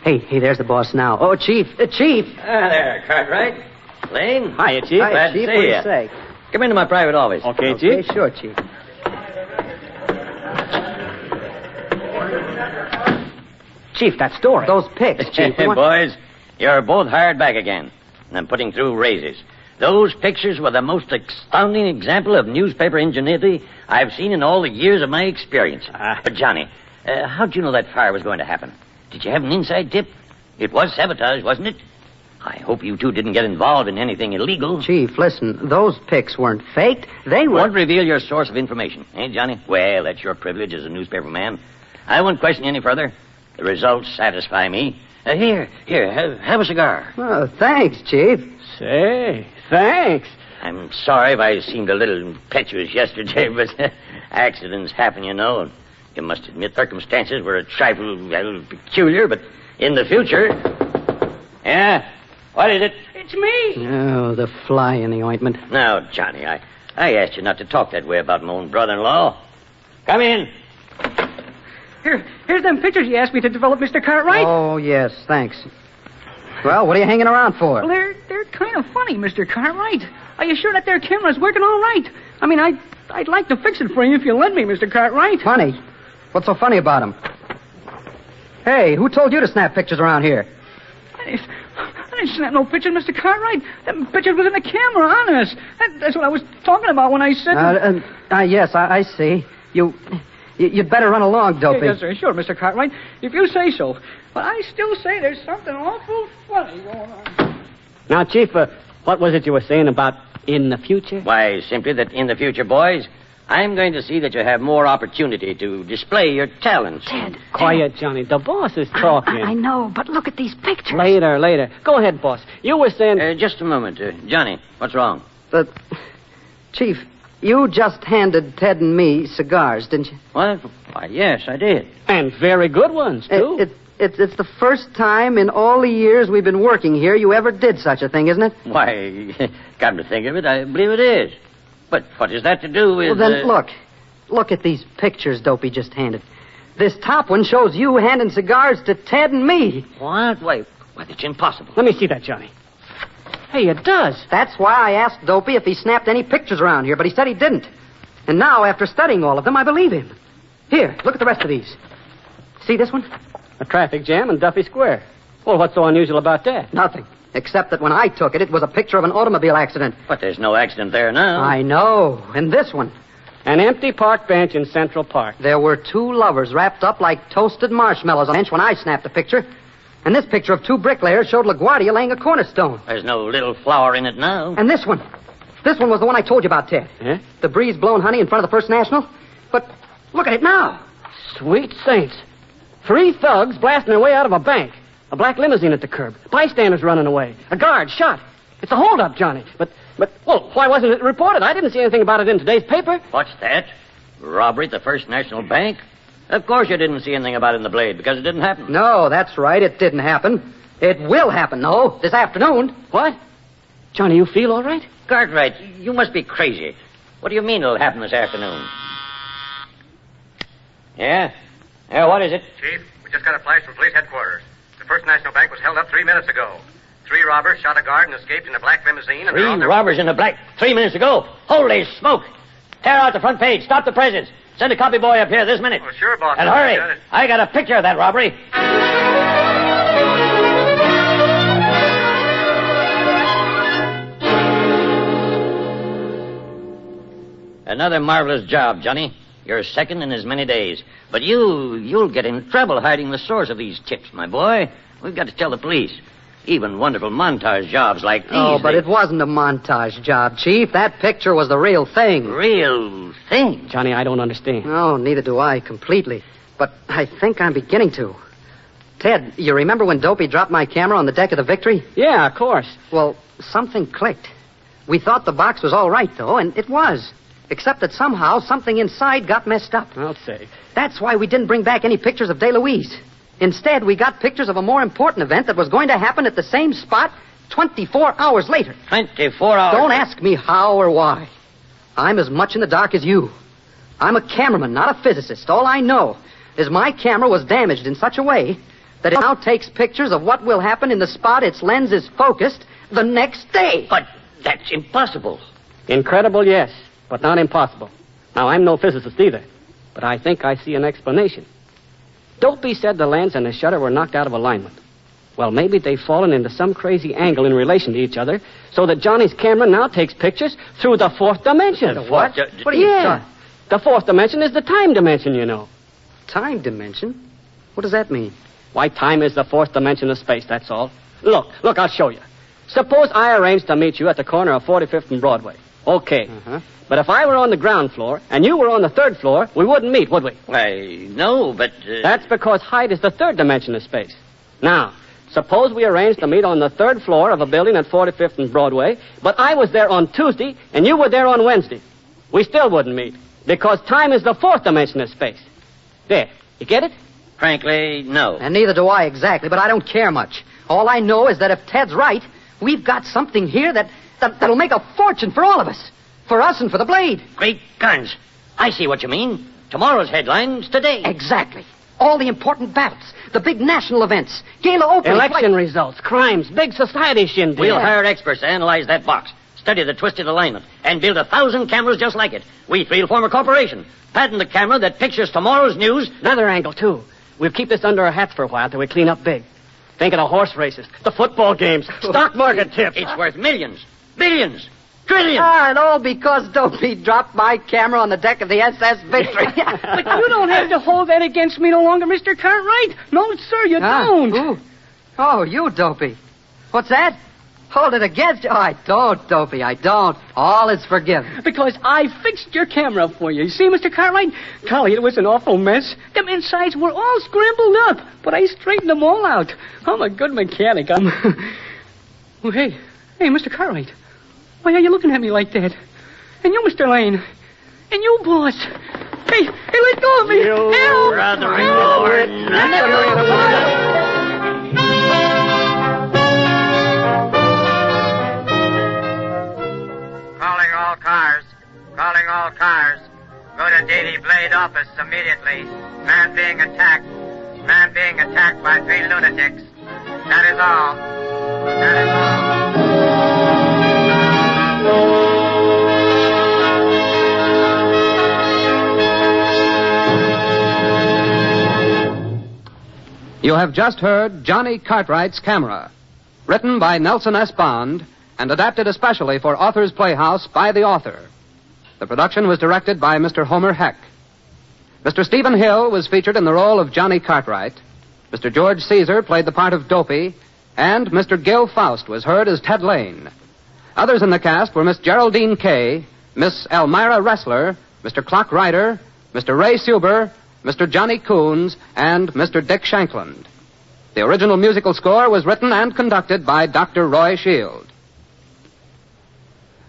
Hey, there's the boss now. Oh, Chief. Chief. Ah, there, Cartwright. Lane. Hiya, Chief. Glad Hi, to Chief. see What do you. you say? Come into my private office. Okay, Chief. Sure, Chief. Chief, that story. Those pics, Chief. Boys, you're both hired back again. And I'm putting through raises. Those pictures were the most astounding example of newspaper ingenuity I've seen in all the years of my experience. But, Johnny, how'd you know that fire was going to happen? Did you have an inside tip? It was sabotage, wasn't it? I hope you two didn't get involved in anything illegal. Chief, listen, those pics weren't faked. They were... Won't reveal your source of information, eh, Johnny? Well, that's your privilege as a newspaper man. I won't question you any further. The results satisfy me. Here, have a cigar. Oh, thanks, Chief. Say, thanks. I'm sorry if I seemed a little impetuous yesterday, but accidents happen, you know. And you must admit circumstances were a trifle peculiar, but in the future... Yeah? What is it? It's me. Oh, the fly in the ointment. Now, Johnny, I asked you not to talk that way about my own brother-in-law. Come in. Here's them pictures you asked me to develop, Mr. Cartwright. Oh, yes, thanks. Well, what are you hanging around for? Well, they're kind of funny, Mr. Cartwright. Are you sure that their camera's working all right? I mean, I'd like to fix it for you if you let me, Mr. Cartwright. Funny? What's so funny about them? Hey, who told you to snap pictures around here? I didn't snap no pictures, Mr. Cartwright. Them pictures was in the camera, honest. That's what I was talking about when I said... Yes, I see. You'd better run along, Dopey. Yes, sir. Sure, Mr. Cartwright. If you say so. But I still say there's something awful funny going on. Now, Chief, What was it you were saying about in the future? Why, simply that in the future, boys, I'm going to see that you have more opportunity to display your talents. Ted. Quiet, Johnny. The boss is talking. I know, but look at these pictures. Later. Go ahead, boss. You were saying... just a moment. Johnny, what's wrong? Chief, you just handed Ted and me cigars, didn't you? What? Why, yes, I did. And very good ones, too. It's the first time in all the years we've been working here you ever did such a thing, isn't it? Why, come to think of it, I believe it is. But what has that to do with... Well, then, look at these pictures Dopey just handed. This top one shows you handing cigars to Ted and me. What? Why, that's impossible. Let me see that, Johnny. Hey, it does. That's why I asked Dopey if he snapped any pictures around here, but he said he didn't. And now, after studying all of them, I believe him. Here, look at the rest of these. See this one? A traffic jam in Duffy Square. Well, what's so unusual about that? Nothing. Except that when I took it, it was a picture of an automobile accident. But there's no accident there now. I know. And this one? An empty park bench in Central Park. There were two lovers wrapped up like toasted marshmallows on the bench when I snapped the picture. And this picture of two bricklayers showed LaGuardia laying a cornerstone. There's no little flower in it now. And this one? This one was the one I told you about, Ted. Yeah? The breeze-blown honey in front of the First National. But look at it now. Sweet saints. 3 thugs blasting their way out of a bank. A black limousine at the curb. Bystanders running away. A guard shot. It's a holdup, Johnny. But, well, why wasn't it reported? I didn't see anything about it in today's paper. What's that? Robbery at the First National Bank? Of course you didn't see anything about it in the Blade, because it didn't happen. No, that's right. It didn't happen. It will happen, though, this afternoon. What? Johnny, you feel all right? Cartwright, you must be crazy. What do you mean it'll happen this afternoon? Yeah? Yeah, what is it? Chief, we just got a flash from police headquarters. The First National Bank was held up 3 minutes ago. 3 robbers shot a guard and escaped in a black limousine. And 3 robbers in a black 3 minutes ago? Holy smoke! Tear out the front page. Stop the presents. Send a copy boy up here this minute. Oh, sure, boss. And hurry. I got a picture of that robbery. Another marvelous job, Johnny. You're second in as many days. But you'll get in trouble hiding the source of these tips, my boy. We've got to tell the police. Even wonderful montage jobs like these. Oh, but it wasn't a montage job, Chief. That picture was the real thing. Real thing? Johnny, I don't understand. No, neither do I completely. But I think I'm beginning to. Ted, you remember when Dopey dropped my camera on the deck of the Victory? Yeah, of course. Well, something clicked. We thought the box was all right, though, and it was. Except that somehow something inside got messed up. I'll say. That's why we didn't bring back any pictures of DeLuise. Instead, we got pictures of a more important event that was going to happen at the same spot 24 hours later. 24 hours? Don't ask me how or why. I'm as much in the dark as you. I'm a cameraman, not a physicist. All I know is my camera was damaged in such a way that it now takes pictures of what will happen in the spot its lens is focused the next day. But that's impossible. Incredible, yes, but not impossible. Now, I'm no physicist either, but I think I see an explanation. Dopey said the lens and the shutter were knocked out of alignment. Well, maybe they've fallen into some crazy angle in relation to each other, so that Johnny's camera now takes pictures through the 4th dimension. The what? What are you talking? The 4th dimension is the time dimension, you know. Time dimension? What does that mean? Why, time is the 4th dimension of space, that's all. Look, I'll show you. Suppose I arranged to meet you at the corner of 45th and Broadway. Okay. Uh-huh. But if I were on the ground floor and you were on the 3rd floor, we wouldn't meet, would we? Why, no, but... That's because height is the 3rd dimension of space. Now, suppose we arranged to meet on the 3rd floor of a building at 45th and Broadway, but I was there on Tuesday and you were there on Wednesday. We still wouldn't meet, because time is the 4th dimension of space. There. You get it? Frankly, no. And neither do I exactly, but I don't care much. All I know is that if Ted's right, we've got something here that'll make a fortune for all of us. For us and for the Blade. Great guns. I see what you mean. Tomorrow's headlines today. Exactly. All the important battles, the big national events, gala opening... Election results, crimes, big society shindig. We'll hire experts to analyze that box, study the twisted alignment, and build 1,000 cameras just like it. We three will form a corporation. Patent the camera that pictures tomorrow's news. Another angle, too. We'll keep this under our hats for a while till we clean up big. Think of the horse races, the football games, stock market tips. It's worth millions, billions, trillions. And all because Dopey dropped my camera on the deck of the SS Victory. But you don't have to hold that against me no longer, Mr. Cartwright. No, sir, you don't. Ooh. Oh, you, Dopey. What's that? Hold it against you? Oh, I don't, Dopey. I don't. All is forgiven. Because I fixed your camera for you. You see, Mr. Cartwright? Golly, it was an awful mess. Them insides were all scrambled up, but I straightened them all out. I'm a good mechanic. Oh, hey, Mr. Cartwright. Why are you looking at me like that? And you, Mr. Lane. And you, boss. Hey, let go of me. Help! Brother, Calling all cars. Calling all cars. Go to Davy Blade office immediately. Man being attacked. Man being attacked by 3 lunatics. That is all. That is all. You have just heard Johnny Cartwright's Camera, written by Nelson S. Bond and adapted especially for Author's Playhouse by the author. The production was directed by Mr. Homer Heck. Mr. Stephen Hill was featured in the role of Johnny Cartwright. Mr. George Caesar played the part of Dopey, and Mr. Gil Faust was heard as Ted Lane. Others in the cast were Miss Geraldine Kay, Miss Elmira Ressler, Mr. Clock Ryder, Mr. Ray Suber, Mr. Johnny Coons, and Mr. Dick Shankland. The original musical score was written and conducted by Dr. Roy Shield.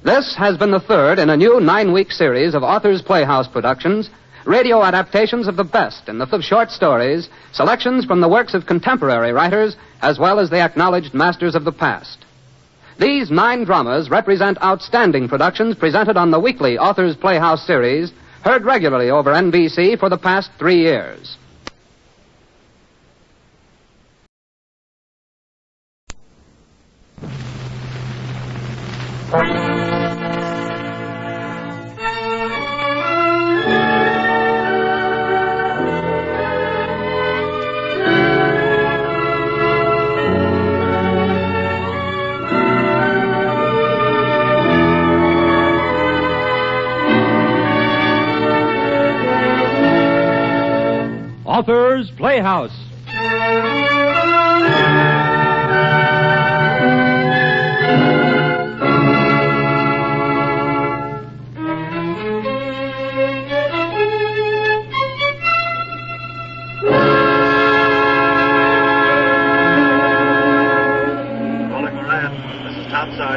This has been the third in a new 9-week series of Author's Playhouse productions, radio adaptations of the best in the field of short stories, selections from the works of contemporary writers, as well as the acknowledged masters of the past. These 9 dramas represent outstanding productions presented on the weekly Author's Playhouse series, heard regularly over NBC for the past 3 years. Author's Playhouse.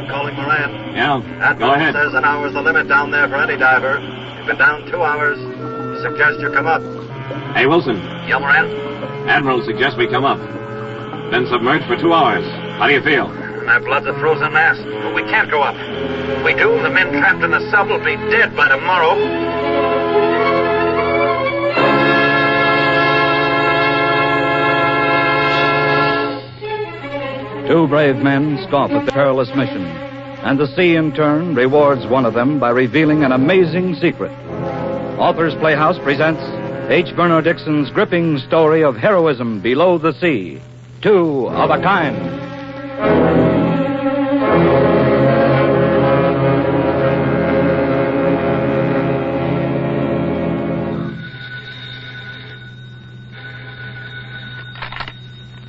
Calling Moran. Yeah, Admiral go ahead. Says an hour's the limit down there for any diver. You've been down 2 hours. He suggests you come up. Hey, Wilson. Yeah, Moran? Admiral suggests we come up. Been submerged for 2 hours. How do you feel? My blood's a frozen mass, but we can't go up. If we do, the men trapped in the sub will be dead by tomorrow. Two brave men scoff at the perilous mission, and the sea in turn rewards one of them by revealing an amazing secret. Author's Playhouse presents H. Bernard Dixon's gripping story of heroism below the sea, 2 of a Kind.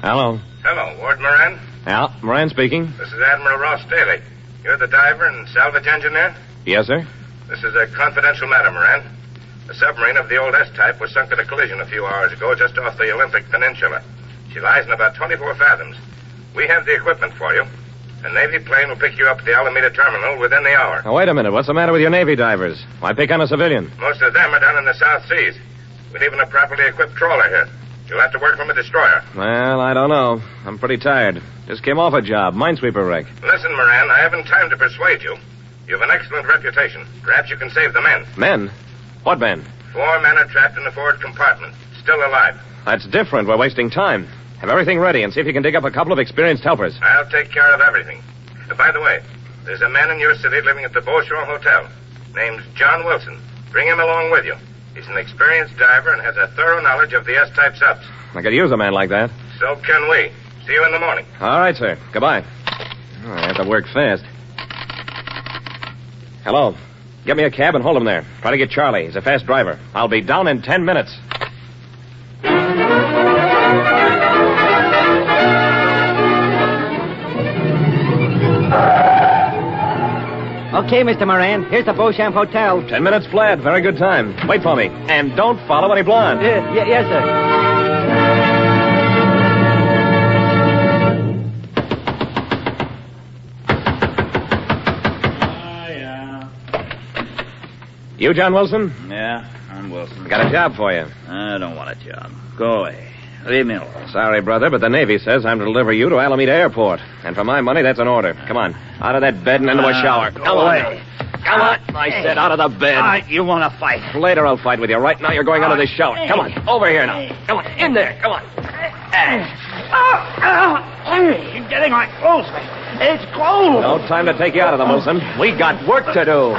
Hello. Hello, Ward Moran. Yeah, Moran speaking. This is Admiral Ross Daly. You're the diver and salvage engineer? Yes, sir. This is a confidential matter, Moran. The submarine of the old S-type was sunk in a collision a few hours ago just off the Olympic Peninsula. She lies in about 24 fathoms. We have the equipment for you. A Navy plane will pick you up at the Alameda terminal within the hour. Now, wait a minute. What's the matter with your Navy divers? Why pick on a civilian? Most of them are down in the South Seas. With even a properly equipped trawler here. You'll have to work from a destroyer. Well, I don't know. I'm pretty tired. Just came off a job. Minesweeper wreck. Listen, Moran, I haven't time to persuade you. You have an excellent reputation. Perhaps you can save the men. Men? What men? 4 men are trapped in the forward compartment. Still alive. That's different. We're wasting time. Have everything ready and see if you can dig up a couple of experienced helpers. I'll take care of everything. By the way, there's a man in your city living at the Beauchamp Hotel. Name's John Wilson. Bring him along with you. He's an experienced diver and has a thorough knowledge of the S-type subs. I could use a man like that. So can we. See you in the morning. All right, sir. Goodbye. Oh, I have to work fast. Hello. Get me a cab and hold him there. Try to get Charlie. He's a fast driver. I'll be down in 10 minutes. Okay, Mr. Moran. Here's the Beauchamp Hotel. 10 minutes flat. Very good time. Wait for me. And don't follow any blonde. Yes, sir. You John Wilson? Yeah, I'm Wilson. Got a job for you. I don't want a job. Go away. Leave me alone. Sorry, brother, but the Navy says I'm to deliver you to Alameda Airport. And for my money, that's an order. Come on. Out of that bed and into a shower. Go Come away. on. Come on. I said out of the bed. You want to fight? Later I'll fight with you. Right now you're going out of this shower. Come on. Over here now. Come on. In there. Come on. You're getting my clothes. It's cold. No time to take you out of them, Wilson. We got work to do.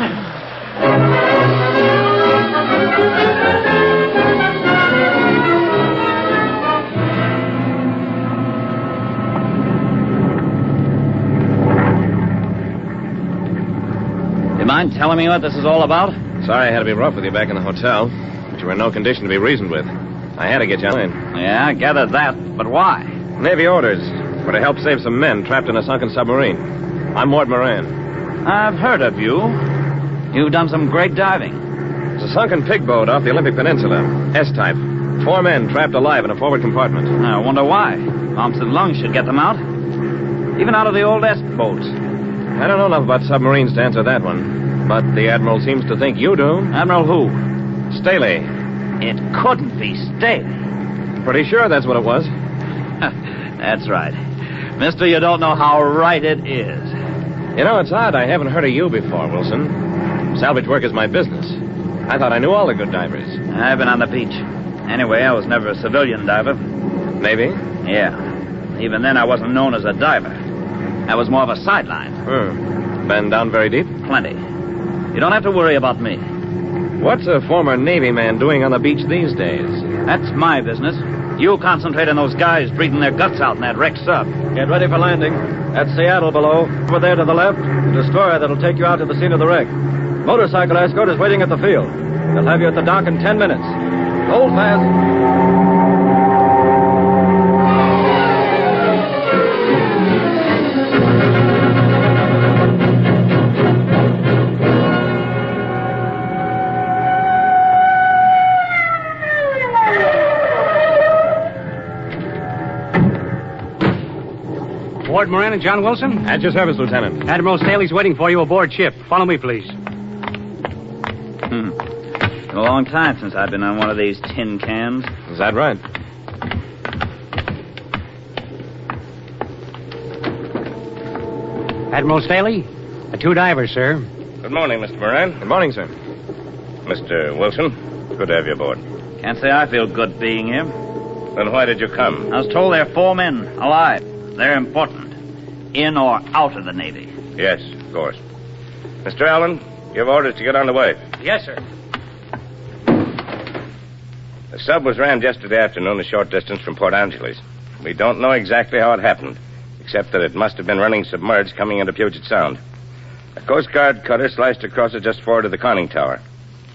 You mind telling me what this is all about? Sorry I had to be rough with you back in the hotel, but you were in no condition to be reasoned with. I had to get you in. Yeah, I gathered that, but why? Navy orders were to help save some men trapped in a sunken submarine. I'm Mort Moran. I've heard of you. You've done some great diving. It's a sunken pig boat off the Olympic Peninsula. S-type. 4 men trapped alive in a forward compartment. I wonder why. Thompson Lung should get them out. Even out of the old S boats. I don't know enough about submarines to answer that one. But the Admiral seems to think you do. Admiral who? Staley. It couldn't be Staley. Pretty sure that's what it was. That's right. Mister, you don't know how right it is. You know, it's odd I haven't heard of you before, Wilson. Salvage work is my business. I thought I knew all the good divers. I've been on the beach. Anyway, I was never a civilian diver. Navy? Yeah. Even then, I wasn't known as a diver. I was more of a sideline. Been down very deep? Plenty. You don't have to worry about me. What's a former Navy man doing on the beach these days? That's my business. You concentrate on those guys breathing their guts out in that wrecked sub. Get ready for landing. That's Seattle below. Over there to the left, the destroyer that'll take you out to the scene of the wreck. Motorcycle escort is waiting at the field. They'll have you at the dock in 10 minutes. Hold fast. Ward Moran and John Wilson? At your service, Lieutenant. Admiral Staley's waiting for you aboard ship. Follow me, please. Been a long time since I've been on one of these tin cans. Is that right? Admiral Staley? The 2 divers, sir. Good morning, Mr. Moran. Good morning, sir. Mr. Wilson, good to have you aboard. Can't say I feel good being here. Then why did you come? I was told there are 4 men alive. They're important. In or out of the Navy. Yes, of course. Mr. Allen, you have orders to get on the way. Yes, sir. The sub was rammed yesterday afternoon a short distance from Port Angeles. We don't know exactly how it happened, except that it must have been running submerged coming into Puget Sound. A Coast Guard cutter sliced across it just forward of the conning tower.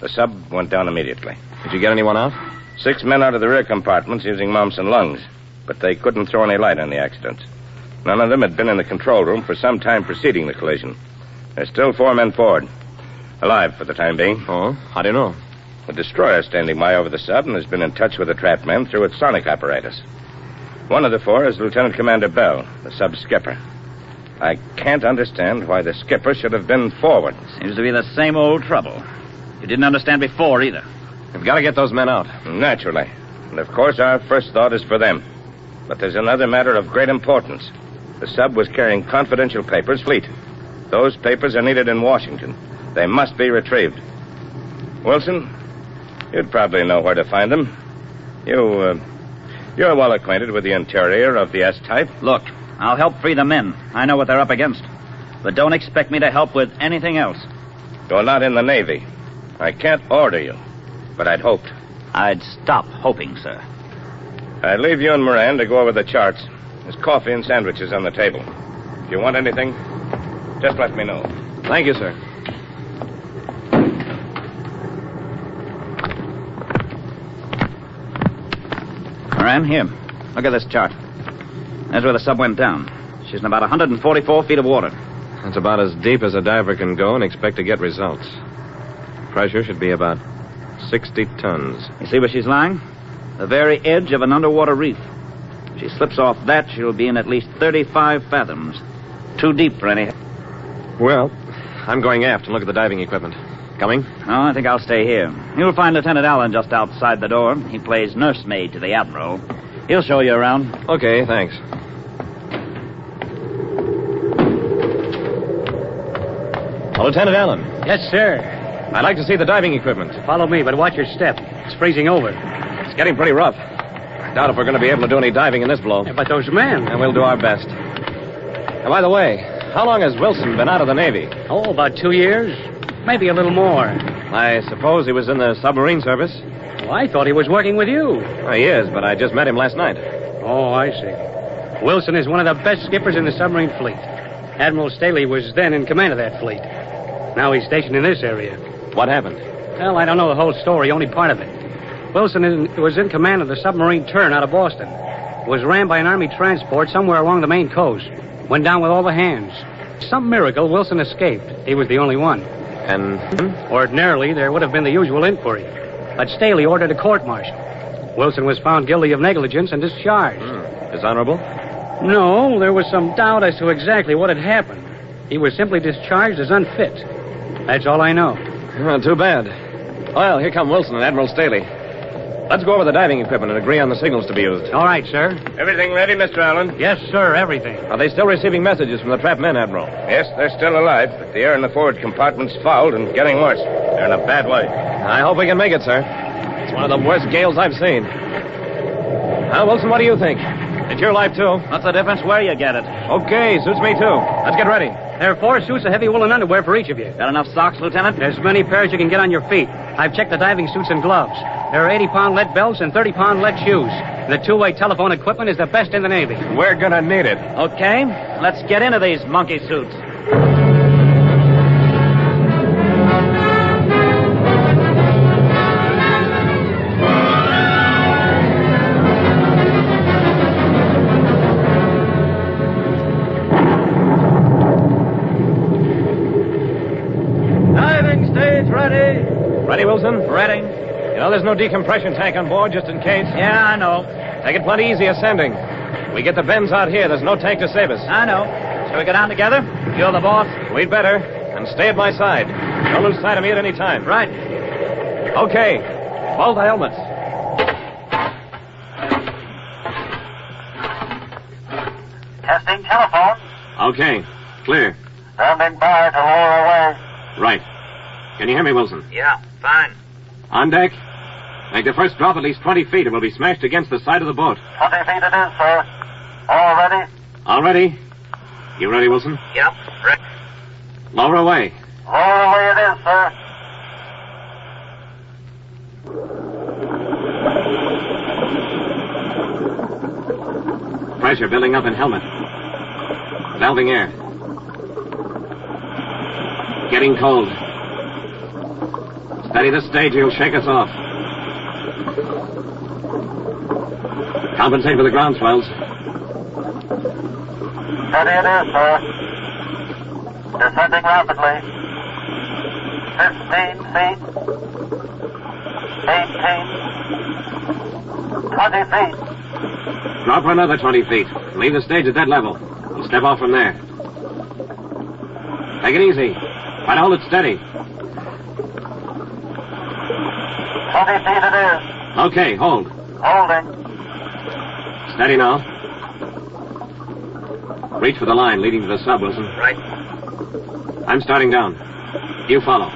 The sub went down immediately. Did you get anyone out? 6 men out of the rear compartments using mumps and lungs, but they couldn't throw any light on the accident. None of them had been in the control room for some time preceding the collision. There's still 4 men forward. Alive for the time being. Oh? How do you know? The destroyer standing by over the sub and has been in touch with the trapped men through its sonic apparatus. One of the 4 is Lieutenant Commander Bell, the sub's skipper. I can't understand why the skipper should have been forward. Seems to be the same old trouble. You didn't understand before, either. We've got to get those men out. Naturally. And of course our first thought is for them. But there's another matter of great importance. The sub was carrying confidential papers, fleet. Those papers are needed in Washington. They must be retrieved. Wilson, you'd probably know where to find them. You're well acquainted with the interior of the S-type. Look, I'll help free the men. I know what they're up against. But don't expect me to help with anything else. You're not in the Navy. I can't order you, but I'd hoped. I'd stop hoping, sir. I'd leave you and Moran to go over the charts. There's coffee and sandwiches on the table. If you want anything, just let me know. Thank you, sir. Moran, here. Look at this chart. There's where the sub went down. She's in about 144 feet of water. That's about as deep as a diver can go and expect to get results. Pressure should be about 60 tons. You see where she's lying? The very edge of an underwater reef. If she slips off that, she'll be in at least 35 fathoms. Too deep for any... Well, I'm going aft to look at the diving equipment. Coming? No, I think I'll stay here. You'll find Lieutenant Allen just outside the door. He plays nursemaid to the Admiral. He'll show you around. Okay, thanks. Oh, Lieutenant Allen. Yes, sir. I'd like to see the diving equipment. Follow me, but watch your step. It's freezing over. It's getting pretty rough. I doubt if we're going to be able to do any diving in this blow. Yeah, but those men... And we'll do our best. And by the way, how long has Wilson been out of the Navy? Oh, about 2 years. Maybe a little more. I suppose he was in the submarine service. Well, I thought he was working with you. Well, he is, but I just met him last night. Oh, I see. Wilson is one of the best skippers in the submarine fleet. Admiral Staley was then in command of that fleet. Now he's stationed in this area. What happened? Well, I don't know the whole story, only part of it. Wilson was in command of the submarine Turn out of Boston. It was ran by an Army transport somewhere along the Maine coast. Went down with all the hands. Some miracle, Wilson escaped. He was the only one. And? Ordinarily, there would have been the usual inquiry. But Staley ordered a court-martial. Wilson was found guilty of negligence and discharged. Dishonorable? No, there was some doubt as to exactly what had happened. He was simply discharged as unfit. That's all I know. Too bad. Well, here come Wilson and Admiral Staley. Let's go over the diving equipment and agree on the signals to be used. All right, sir. Everything ready, Mr. Allen? Yes, sir, everything. Are they still receiving messages from the trapped men, Admiral? Yes, they're still alive, but the air in the forward compartment's fouled and getting worse. They're in a bad way. I hope we can make it, sir. It's one of the worst gales I've seen. Now, Wilson, what do you think? It's your life, too. What's the difference where you get it? Okay, suits me, too. Let's get ready. There are 4 suits of heavy woolen underwear for each of you. Got enough socks, Lieutenant? As many pairs you can get on your feet. I've checked the diving suits and gloves. There are 80-pound lead belts and 30-pound lead shoes. The two-way telephone equipment is the best in the Navy. We're gonna need it. Okay, let's get into these monkey suits. Ready, Wilson? Ready. You know, there's no decompression tank on board, just in case. Yeah, I know. Take it plenty easy ascending. We get the bends out here, there's no tank to save us. I know. Shall we go down together? You're the boss. We'd better. And stay at my side. Don't lose sight of me at any time. Right. Okay. Both helmets. Testing telephone. Okay. Clear. Standing by to lower away. Right. Can you hear me, Wilson? Yeah, fine. On deck. Make the first drop at least 20 feet. It will be smashed against the side of the boat. 20 feet it is, sir. All ready? All ready? You ready, Wilson? Yep, ready. Lower away. Lower away it is, sir. Pressure building up in helmet. Valving air. Getting cold. Steady the stage, you'll shake us off. Compensate for the ground swells. Steady it is, sir. Descending rapidly. 15 feet. 18. 20 feet. Drop for another 20 feet. Leave the stage at that level. We'll step off from there. Take it easy. Try to hold it steady. 20 feet it is. Okay, hold. Holding. Steady now. Reach for the line leading to the sub, Wilson. Right. I'm starting down. You follow.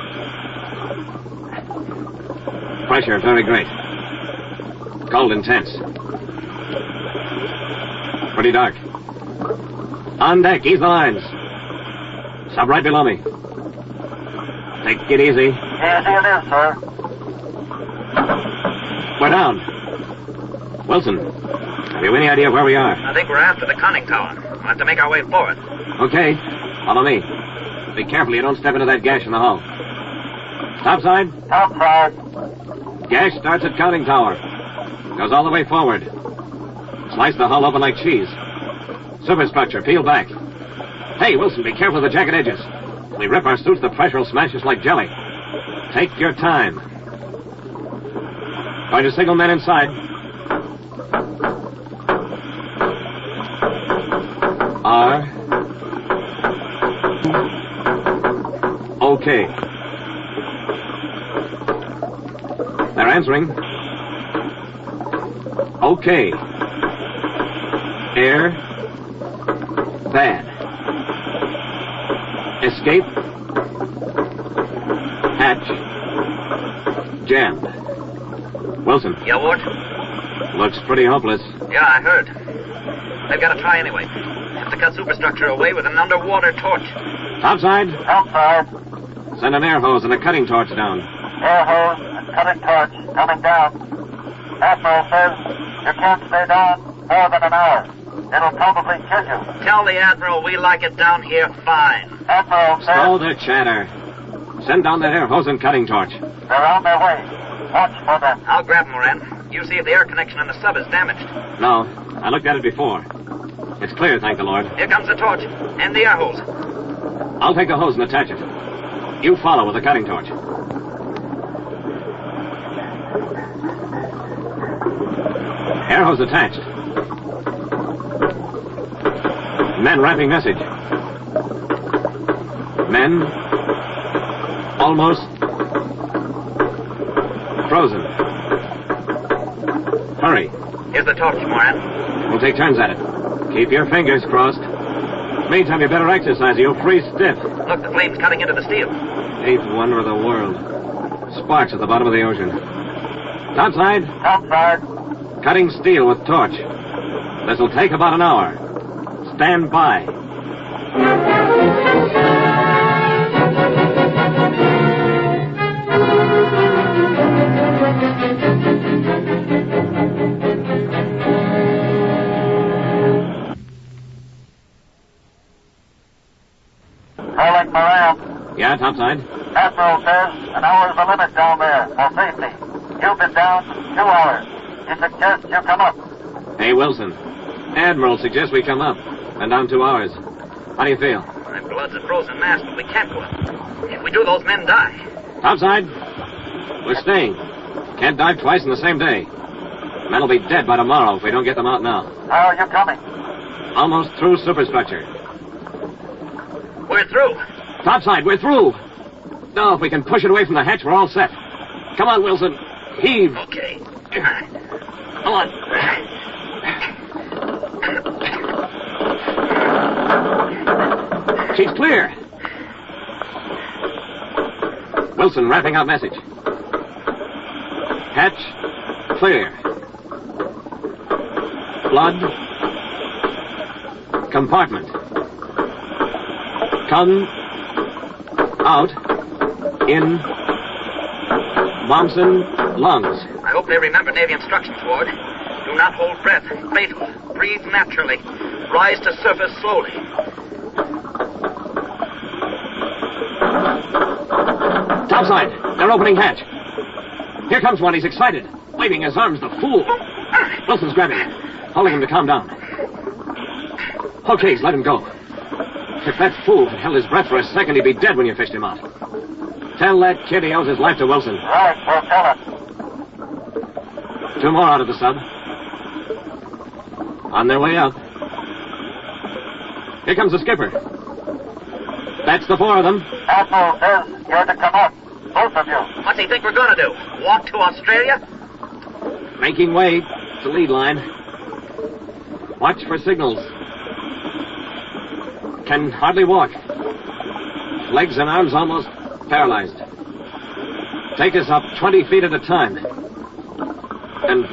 Pressure very great. Cold intense. Pretty dark. On deck, ease the lines. Sub right below me. Take it easy. Easy it is, sir. We're down. Wilson, have you any idea where we are? I think we're after the conning tower. We'll have to make our way forward. Okay. Follow me. Be careful you don't step into that gash in the hull. Topside? Topside. Gash starts at conning tower. Goes all the way forward. Slice the hull open like cheese. Superstructure, peel back. Hey, Wilson, be careful of the jacket edges. If we rip our suits, the pressure will smash us like jelly. Take your time. Going to signal men inside. R. Okay. They're answering. Okay. Air. Bad. Escape. Hatch. Jammed. Wilson. Yeah, Ward? Looks pretty hopeless. Yeah, I heard. They've got to try anyway. Have to cut superstructure away with an underwater torch. Topside. Topside. Send an air hose and a cutting torch down. Air hose and cutting torch coming down. Admiral says you can't stay down more than an hour. It'll probably kill you. Tell the Admiral we like it down here fine. Admiral says... Stall the chatter. Send down that air hose and cutting torch. They're on their way. Watch for them. I'll grab them, Moran. You see if the air connection on the sub is damaged. No, I looked at it before. It's clear, thank the Lord. Here comes the torch and the air hose. I'll take the hose and attach it. You follow with the cutting torch. Air hose attached. Men rapping message. Men almost frozen. Hurry. Here's the torch, Moran. We'll take turns at it. Keep your fingers crossed. Meantime, you better exercise or you'll freeze stiff. Look, the flame's cutting into the steel. Eighth wonder of the world. Sparks at the bottom of the ocean. Topside. Topside. Cutting steel with torch. This'll take about an hour. Stand by. Calling Moran. Yeah, topside. Admiral says an hour's the limit down there for safety. You've been down 2 hours. He suggests you come up. Hey, Wilson. Admiral suggests we come up. Been down 2 hours. How do you feel? My blood's a frozen mass, but we can't go up. If we do, those men die. Topside. We're staying. Can't dive twice in the same day. Men will be dead by tomorrow if we don't get them out now. How are you coming? Almost through superstructure. We're through. Topside, we're through. Now, if we can push it away from the hatch, we're all set. Come on, Wilson. Heave. Okay. Come on. She's clear. Wilson, rapping out message. Hatch, clear. Blood, compartment. Come, out, in, Momsen, lungs. I hope they remember Navy instructions, Ward. Do not hold breath. Fatal. Breathe naturally. Rise to surface slowly. Topside, they're opening hatch. Here comes one. He's excited. Waving his arms, the fool. Wilson's grabbing him, holding him to calm down. Okay, let him go. If that fool had held his breath for a second, he'd be dead when you fished him out. Tell that kid he owes his life to Wilson. Right, we'll tell him. 2 more out of the sub. On their way up. Here comes the skipper. That's the 4 of them. Admiral says you're to come up. Both of you. What's he think we're going to do? Walk to Australia? Making way to lead line. Watch for signals. Can hardly walk. Legs and arms almost paralyzed. Take us up 20 feet at a time. And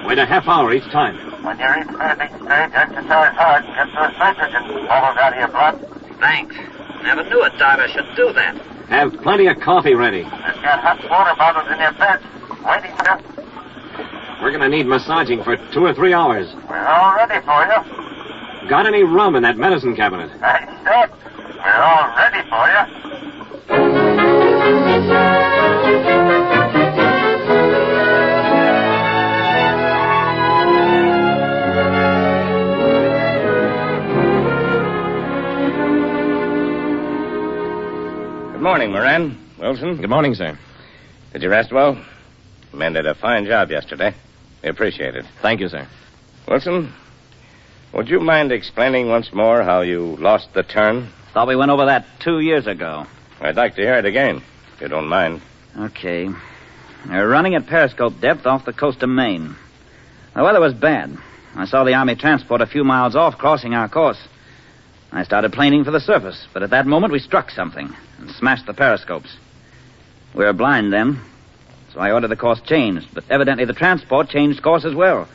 wait a half hour each time. When you reach finishing stage, exercise hard. Get some nitrogen bubbles out of your blood. Thanks. Never knew a diver should do that. Have plenty of coffee ready. I've got hot water bottles in your bed. Waiting for you. We're going to need massaging for 2 or 3 hours. We're all ready for you. Got any rum in that medicine cabinet? I said, we're all ready for you. Wilson? Good morning, sir. Did you rest well? The men did a fine job yesterday. We appreciate it. Thank you, sir. Wilson, would you mind explaining once more how you lost the turn? Thought we went over that 2 years ago. I'd like to hear it again, if you don't mind. Okay. We're running at periscope depth off the coast of Maine. The weather was bad. I saw the Army transport a few miles off crossing our course. I started planing for the surface, but at that moment we struck something and smashed the periscopes. We were blind then, so I ordered the course changed, but evidently the transport changed course as well.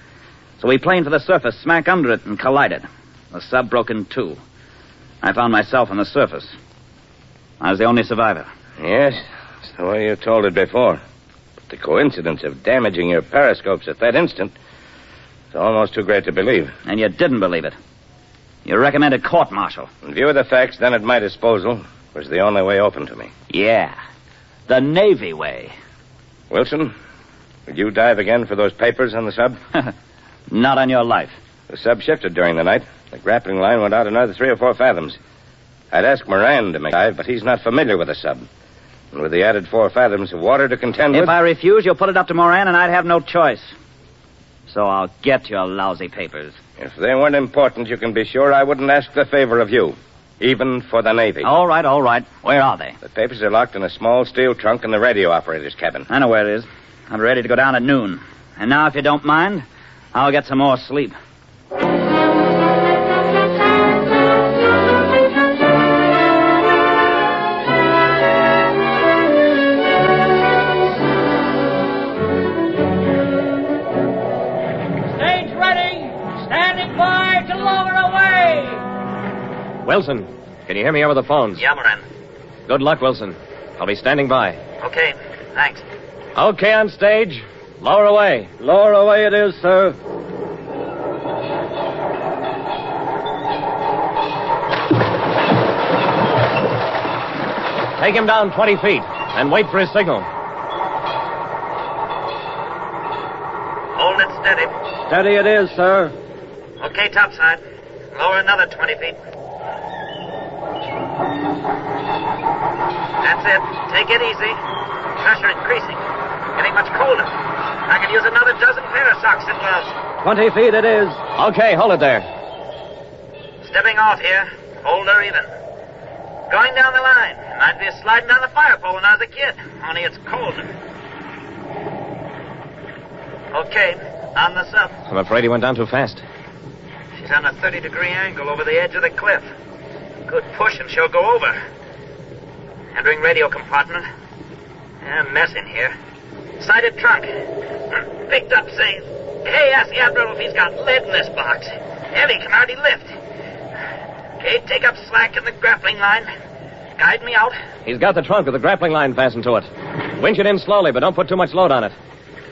So we planed for the surface, smack under it, and collided. The sub broke in two. I found myself on the surface. I was the only survivor. Yes, that's the way you told it before. But the coincidence of damaging your periscopes at that instant is almost too great to believe. And you didn't believe it. You recommended court-martial. In view of the facts then at my disposal, was the only way open to me. Yeah. The Navy way. Wilson, would you dive again for those papers on the sub? Not on your life. The sub shifted during the night. The grappling line went out another 3 or 4 fathoms. I'd ask Moran to make a dive, but he's not familiar with the sub. And with the added 4 fathoms of water to contend with... If I refuse, you'll put it up to Moran, and I'd have no choice. So I'll get your lousy papers. If they weren't important, you can be sure I wouldn't ask the favor of you. Even for the Navy. All right, all right. Where are they? The papers are locked in a small steel trunk in the radio operator's cabin. I know where it is. I'm ready to go down at noon. And now, if you don't mind, I'll get some more sleep. Stage ready. Standing by to lower away. Wilson, can you hear me over the phones? Yeah, Moran. Good luck, Wilson. I'll be standing by. Okay, thanks. Okay, on stage. Lower away. Lower away it is, sir. Take him down 20 feet and wait for his signal. Hold it steady. Steady it is, sir. Okay, topside. Lower another 20 feet. That's it. Take it easy. Pressure increasing. Getting much colder. I could use another dozen pair of socks and gloves. 20 feet it is. Okay, hold it there. Stepping off here. Hold her even. Going down the line. Might be sliding down the fire pole when I was a kid. Only it's colder. Okay, on the sub. I'm afraid he went down too fast. She's on a 30-degree angle over the edge of the cliff. Good push and she'll go over. Entering radio compartment. Mess in here. Sighted trunk. Picked up saying, hey, ask the Admiral if he's got lead in this box. Heavy, can hardly lift. Okay, take up slack in the grappling line. Guide me out. He's got the trunk with the grappling line fastened to it. Winch it in slowly, but don't put too much load on it.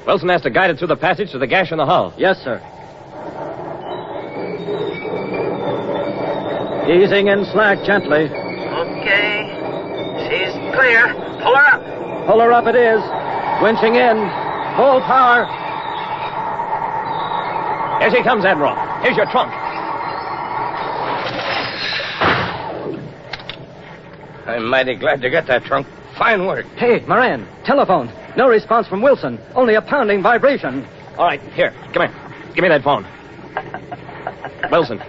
Wilson has to guide it through the passage to the gash in the hull. Yes, sir. Easing in slack gently. Okay. She's clear. Pull her up. Pull her up it is. Winching in. Full power. Here she comes, Admiral. Here's your trunk. I'm mighty glad to get that trunk. Fine work. Hey, Moran, telephone. No response from Wilson. Only a pounding vibration. All right, here. Come here. Give me that phone. Wilson.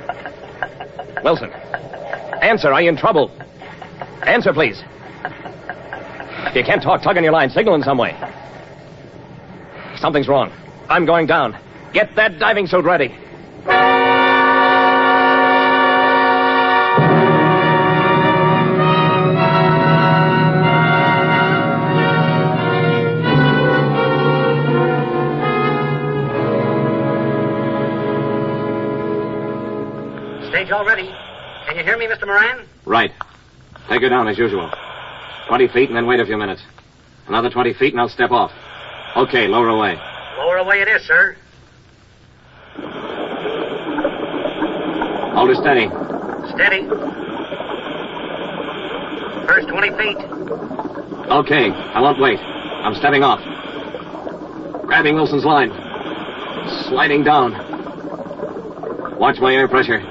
Wilson. Answer. Are you in trouble? Answer, please. If you can't talk, tug on your line. Signal in some way. Something's wrong. I'm going down. Get that diving suit ready. Stage all ready. Can you hear me, Mr. Moran? Right. Take her down as usual. 20 feet and then wait a few minutes. Another 20 feet and I'll step off. Okay, lower away. Lower away it is, sir. Hold her steady. Steady. First 20 feet. Okay, I won't wait. I'm stepping off. Grabbing Wilson's line. Sliding down. Watch my air pressure.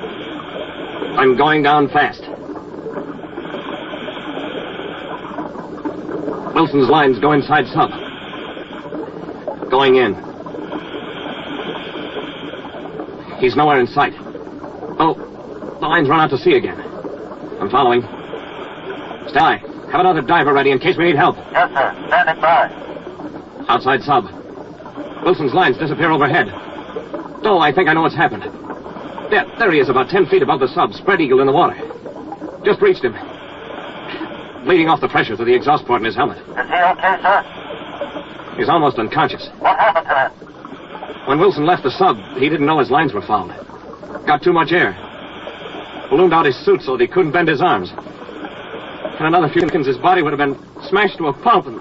I'm going down fast. Wilson's lines go inside sub. Going in. He's nowhere in sight. Oh, the lines run out to sea again. I'm following. Stay. Have another diver ready in case we need help. Yes, sir. Standing by. Outside sub. Wilson's lines disappear overhead. Oh, I think I know what's happened. There he is, about 10 feet above the sub, spread-eagled in the water. Just reached him. Bleeding off the pressure through the exhaust port in his helmet. Is he okay, sir? He's almost unconscious. What happened to him? When Wilson left the sub, he didn't know his lines were fouled. Got too much air. Ballooned out his suit so that he couldn't bend his arms. In another few seconds, his body would have been smashed to a pulp and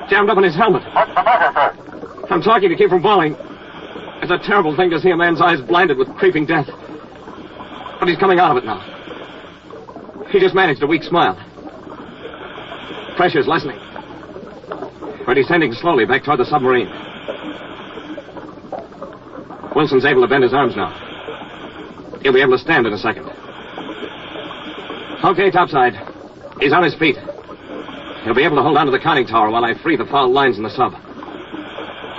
jammed up in his helmet. What's the matter, sir? I'm talking to keep from falling. It's a terrible thing to see a man's eyes blinded with creeping death. But he's coming out of it now. He just managed a weak smile. Pressure's lessening. We're descending slowly back toward the submarine. Wilson's able to bend his arms now. He'll be able to stand in a second. Okay, topside. He's on his feet. He'll be able to hold on to the conning tower while I free the foul lines in the sub.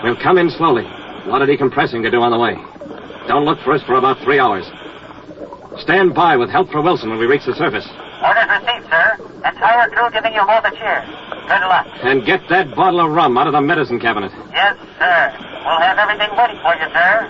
We'll come in slowly. A lot of decompressing to do on the way. Don't look for us for about 3 hours. Stand by with help for Wilson when we reach the surface. Orders received, sir. Entire crew giving you all the cheers. Good luck. And get that bottle of rum out of the medicine cabinet. Yes, sir. We'll have everything ready for you, sir.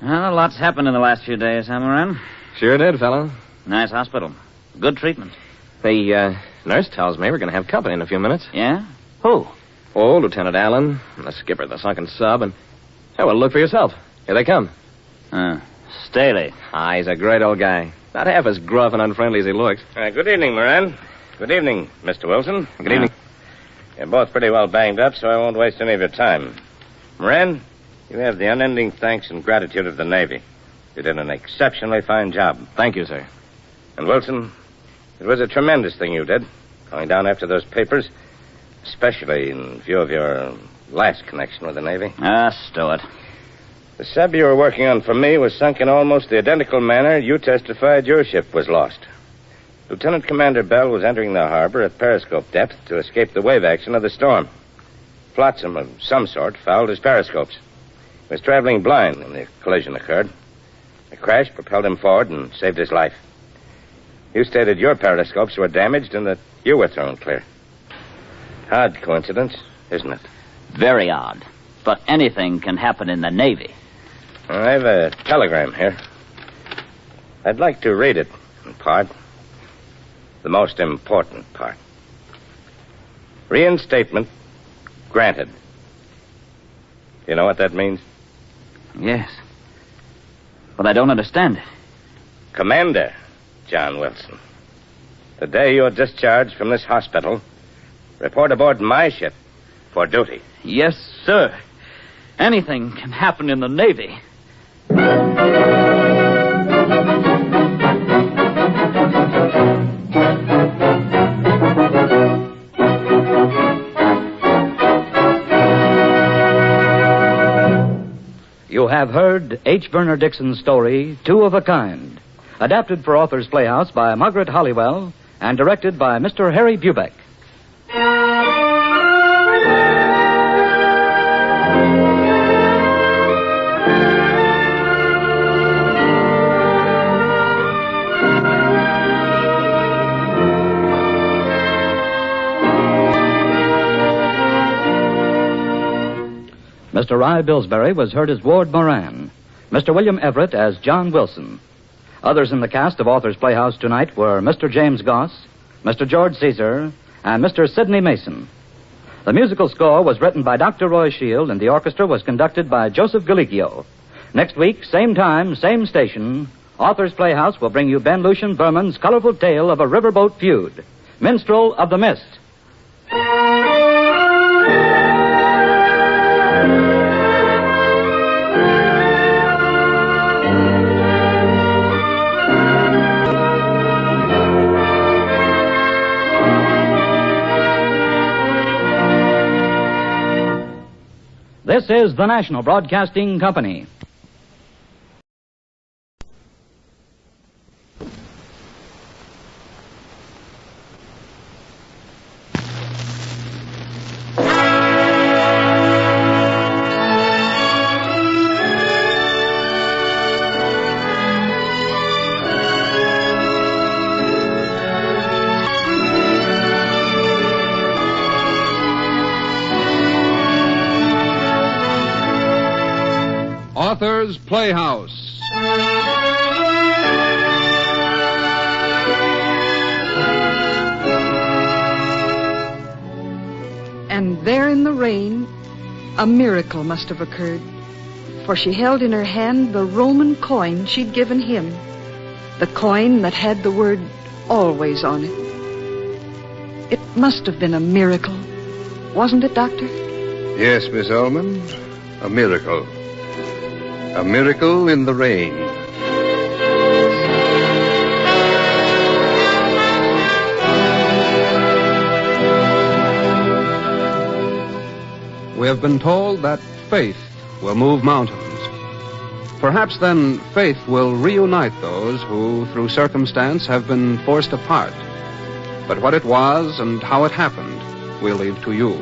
Well, a lot's happened in the last few days, huh, Moran? Sure did, fellow. Nice hospital. Good treatment. The nurse tells me we're going to have company in a few minutes. Yeah? Who? Oh, Lieutenant Allen, the skipper of the sunken sub, and... Oh, well, look for yourself. Here they come. Staley. Ah, he's a great old guy. Not half as gruff and unfriendly as he looks. Good evening, Moran. Good evening, Mr. Wilson. Good evening. You're both pretty well banged up, so I won't waste any of your time. Moran, you have the unending thanks and gratitude of the Navy. You did an exceptionally fine job. Thank you, sir. And, Wilson, it was a tremendous thing you did, going down after those papers, especially in view of your last connection with the Navy. Stow it. The sub you were working on for me was sunk in almost the identical manner you testified your ship was lost. Lieutenant Commander Bell was entering the harbor at periscope depth to escape the wave action of the storm. Flotsam of some sort fouled his periscopes. He was traveling blind when the collision occurred. The crash propelled him forward and saved his life. You stated your periscopes were damaged and that you were thrown clear. Odd coincidence, isn't it? Very odd. But anything can happen in the Navy. I have a telegram here. I'd like to read it in part. The most important part. Reinstatement granted. You know what that means? Yes. But I don't understand it. Commander John Wilson, the day you're discharged from this hospital, report aboard my ship for duty. Yes, sir. Anything can happen in the Navy. You have heard H. Verner Dixon's story, Two of a Kind, adapted for Authors Playhouse by Margaret Hollywell and directed by Mr. Harry Bubeck. Mr. Rye Billsbury was heard as Ward Moran, Mr. William Everett as John Wilson. Others in the cast of Authors Playhouse tonight were Mr. James Goss, Mr. George Caesar, and Mr. Sidney Mason. The musical score was written by Dr. Roy Shield, and the orchestra was conducted by Joseph Galicchio. Next week, same time, same station, Authors Playhouse will bring you Ben Lucian Berman's colorful tale of a riverboat feud, Minstrel of the Mist. This is the National Broadcasting Company. Authors Playhouse. And there in the rain, a miracle must have occurred. For she held in her hand the Roman coin she'd given him. The coin that had the word always on it. It must have been a miracle. Wasn't it, Doctor? Yes, Miss Ullman. A miracle. A miracle in the rain. We have been told that faith will move mountains. Perhaps then faith will reunite those who, through circumstance, have been forced apart. But what it was and how it happened, we'll leave to you.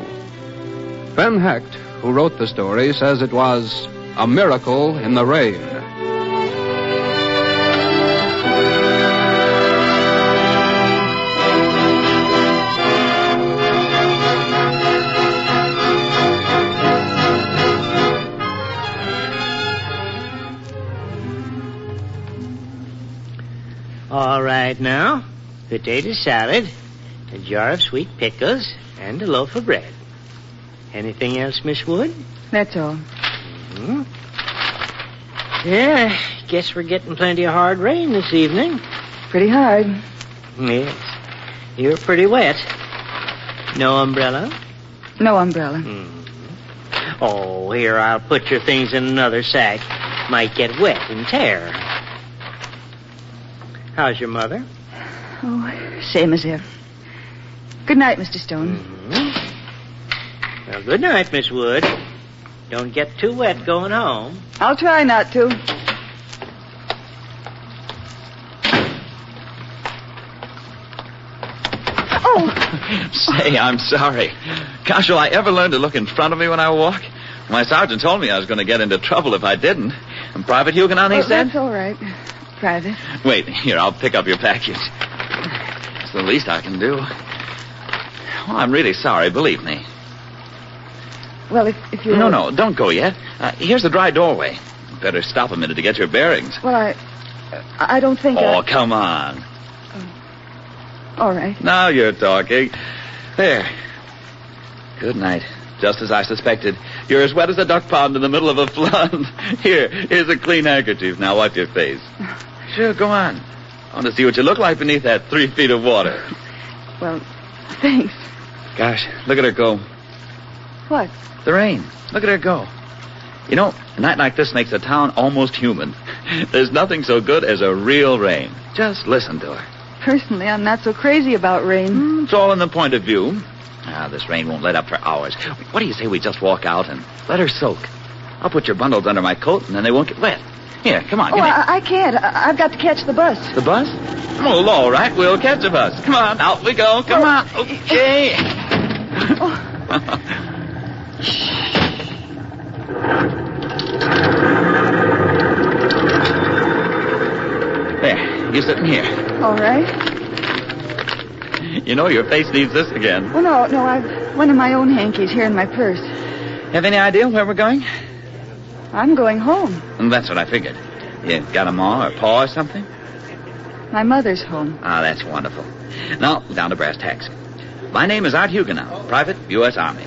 Ben Hecht, who wrote the story, says it was a miracle in the rain. All right now, potato salad, a jar of sweet pickles, and a loaf of bread. Anything else, Miss Wood? That's all. Hmm? Yeah, guess we're getting plenty of hard rain this evening. Pretty hard. Yes. You're pretty wet. No umbrella? No umbrella. Oh, here, I'll put your things in another sack. Might get wet and tear. How's your mother? Oh, same as ever. Good night, Mr. Stone. Well, good night, Miss Wood. Don't get too wet going home. I'll try not to. Say, I'm sorry. Gosh, will I ever learn to look in front of me when I walk? My sergeant told me I was going to get into trouble if I didn't. And Private Huguenot, he said? That's all right. Private. Wait, here, I'll pick up your package. It's the least I can do. Well, I'm really sorry, believe me. Well, if you... No, don't go yet. Here's the dry doorway. Better stop a minute to get your bearings. Well, I don't think Oh, come on. All right. Now you're talking. There. Good night. Just as I suspected. You're as wet as a duck pond in the middle of a flood. Here's a clean handkerchief. Now wipe your face. Sure, go on. I want to see what you look like beneath that 3 feet of water. Well, thanks. Gosh, look at her go. What? The rain. Look at her go. You know, a night like this makes a town almost human. There's nothing so good as a real rain. Just listen to her. Personally, I'm not so crazy about rain. It's all in the point of view. This rain won't let up for hours. What do you say we just walk out and let her soak? I'll put your bundles under my coat, and then they won't get wet. Here, come on. I can't. I've got to catch the bus. The bus? Oh, all right. We'll catch the bus. Come on, out we go. Come on. Okay. There, you sitting here. All right. You know your face needs this again. Oh, no, I've one of my own hankies here in my purse. Have any idea where we're going? I'm going home. That's what I figured. You got a ma or pa or something? My mother's home. Ah, that's wonderful. Now, down to brass tacks. My name is Art Huguenot, Private, U.S. Army.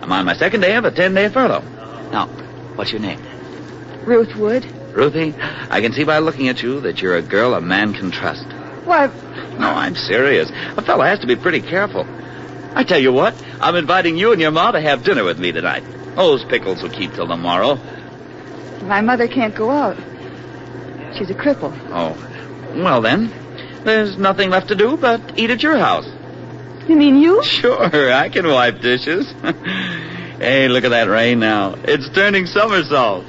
I'm on my second day of a 10-day furlough. Now, what's your name? Ruth Wood. Ruthie, I can see by looking at you that you're a girl a man can trust. Why? No, I'm serious. A fella has to be pretty careful. I tell you what, I'm inviting you and your ma to have dinner with me tonight. Those pickles will keep till tomorrow. My mother can't go out. She's a cripple. Oh, well then, there's nothing left to do but eat at your house. You mean you? Sure, I can wipe dishes. Hey, look at that rain now. It's turning somersaults.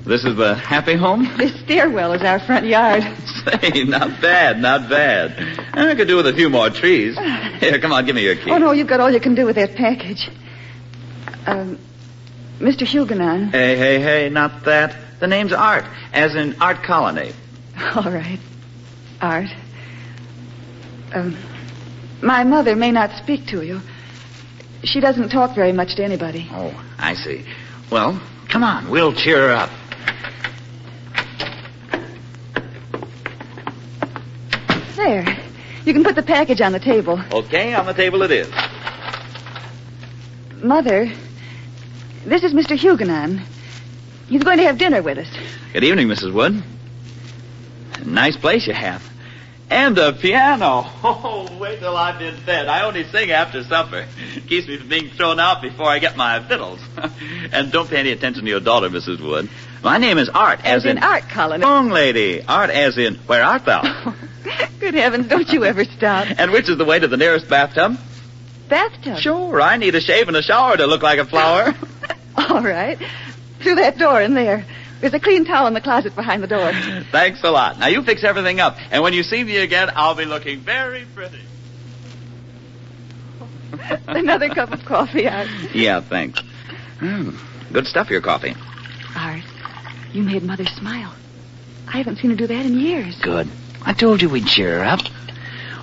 This is the happy home? This stairwell is our front yard. Say, not bad, not bad. I could do with a few more trees. Here, come on, give me your key. Oh, no, you've got all you can do with that package. Mr. Huguenon. Hey, not that. The name's Art, as in Art Colony. All right. Art. My mother may not speak to you. She doesn't talk very much to anybody. Oh, I see. Well, come on, we'll cheer her up. There. You can put the package on the table. Okay, on the table it is. Mother, this is Mr. Huguenon. He's going to have dinner with us. Good evening, Mrs. Wood. Nice place you have. And a piano. Oh, wait till I'm in bed. I only sing after supper. Keeps me from being thrown out before I get my victuals. And don't pay any attention to your daughter, Mrs. Wood. My name is Art, as in Art Colony. Wrong, lady. Art as in, where art thou? Good heavens, don't you ever stop. And which is the way to the nearest bathtub? Bathtub? Sure, I need a shave and a shower to look like a flower. All right. Through that door in there. There's a clean towel in the closet behind the door. Thanks a lot. Now, you fix everything up. And when you see me again, I'll be looking very pretty. Another cup of coffee, Art. Yeah, thanks. Good stuff, your coffee. Art, you made Mother smile. I haven't seen her do that in years. Good. I told you we'd cheer her up.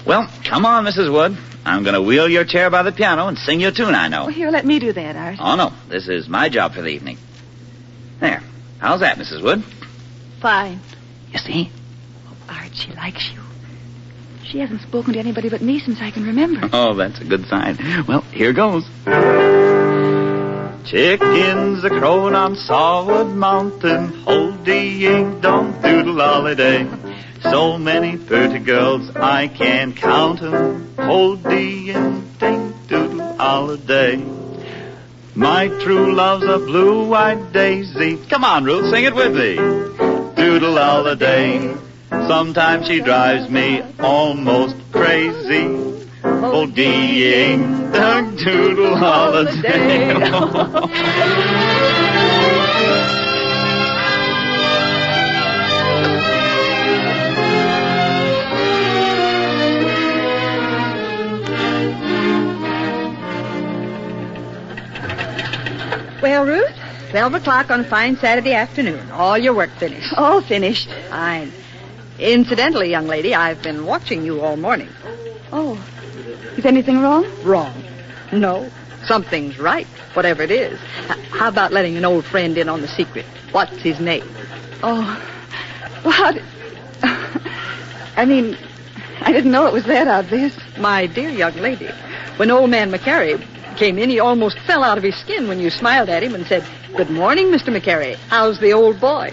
Well, come on, Mrs. Wood. I'm going to wheel your chair by the piano and sing you a tune I know. Well, here, let me do that, Art. Oh, no. This is my job for the evening. There. How's that, Mrs. Wood? Fine. You see? Oh, Art, she likes you. She hasn't spoken to anybody but me since I can remember. Oh, that's a good sign. Well, here goes. Chickens a-crowing on Sawwood Mountain, hold-de-ying-dong doodle-holiday. So many pretty girls I can't count 'em, hold-de-ying-ding doodle-holiday. My true love's a blue-eyed daisy. Come on, Ruth, sing it with me. Doodle-holiday. Sometimes she drives me almost crazy. Oh, ding, dong, doodle holiday. Well, Ruth, 12 o'clock on a fine Saturday afternoon. All your work finished. All finished. Fine. Incidentally, young lady, I've been watching you all morning. Oh. Is anything wrong? Wrong. No. Something's right, whatever it is. How about letting an old friend in on the secret? What's his name? Oh. Well, how did... I mean, I didn't know it was that obvious. My dear young lady, when old man McCary came in, he almost fell out of his skin when you smiled at him and said, "Good morning, Mr. McCary. How's the old boy?"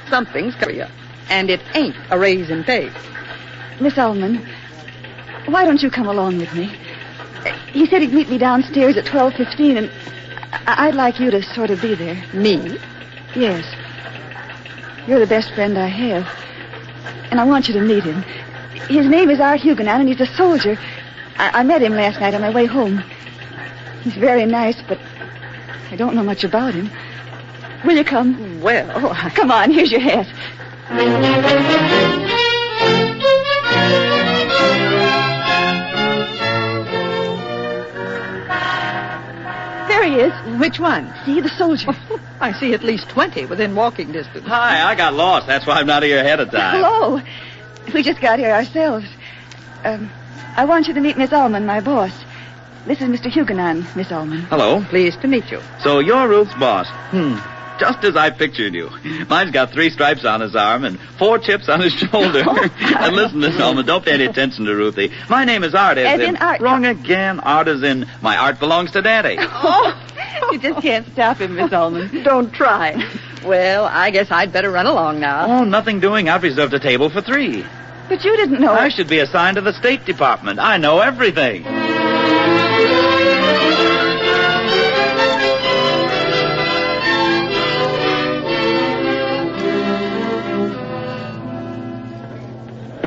Something's for you. And it ain't a raise in pay. Miss Ullman, why don't you come along with me? He said he'd meet me downstairs at 12:15, and I'd like you to sort of be there. Me? Yes. You're the best friend I have. And I want you to meet him. His name is Art Huguenon, and he's a soldier. I met him last night on my way home. He's very nice, but I don't know much about him. Will you come? Well, come on, here's your hat. There he is. Which one? See, the soldier. I see at least 20 within walking distance. Hi, I got lost. That's why I'm not here ahead of time. Hello. We just got here ourselves. I want you to meet Miss Ullman, my boss. This is Mr. Huguenon, Miss Ullman. Hello. Pleased to meet you. So you're Ruth's boss. Just as I pictured you. Mine's got 3 stripes on his arm and 4 chips on his shoulder. And listen, Miss Ullman, don't pay any attention to Ruthie. My name is Art, as in Art. Wrong again. Art as in my art belongs to Daddy. Oh, you just can't stop him, Miss Ullman. Don't try. Well, I guess I'd better run along now. Oh, nothing doing. I've reserved a table for 3. But you didn't know. I should be assigned to the State Department. I know everything.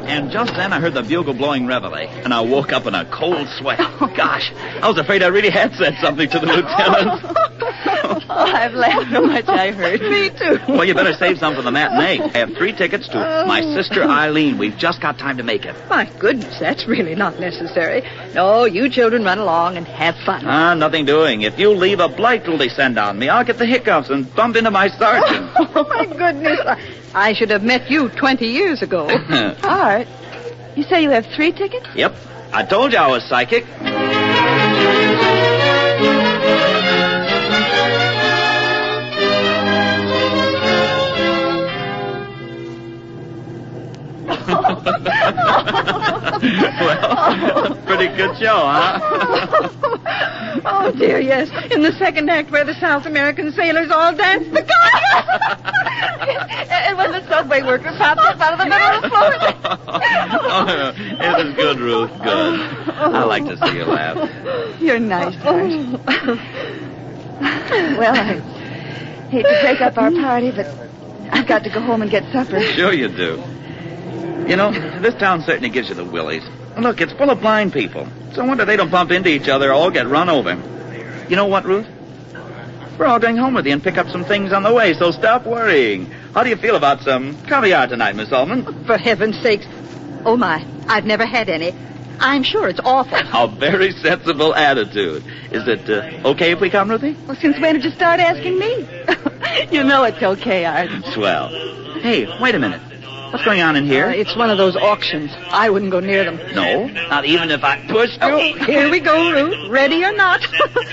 And just then I heard the bugle blowing reveille, and I woke up in a cold sweat. Gosh, I was afraid I really had said something to the lieutenant. I've laughed so much I heard. Me too. Well, you better save some for the matinee. I have 3 tickets to My Sister Eileen. We've just got time to make it. My goodness, that's really not necessary. No, you children run along and have fun. Nothing doing. If you leave a blight will descend on me, I'll get the hiccups and bump into my sergeant. Oh, my goodness. I should have met you 20 years ago. Art, you say you have 3 tickets? Yep. I told you I was psychic. Well, pretty good show, huh? Oh, dear, yes. In the second act where the South American sailors all danced the conga. And when the subway worker popped up out of the middle of the floor. It was good, Ruth. Good. I like to see you laugh. You're nice, Art. Well, I hate to break up our party, but I've got to go home and get supper. Sure you do. You know, this town certainly gives you the willies. Look, it's full of blind people. So I wonder they don't bump into each other or all get run over. You know what, Ruth? We're all going home with you and pick up some things on the way, so stop worrying. How do you feel about some caviar tonight, Miss Ullman? For heaven's sakes. Oh, my. I've never had any. I'm sure it's awful. A very sensible attitude. Is it okay if we come, Ruthie? Well, since when did you start asking me? You know it's okay, Art. Swell. Hey, wait a minute. What's going on in here? It's one of those auctions. I wouldn't go near them. No, not even if I pushed you. Oh, here we go, Ruth. Ready or not.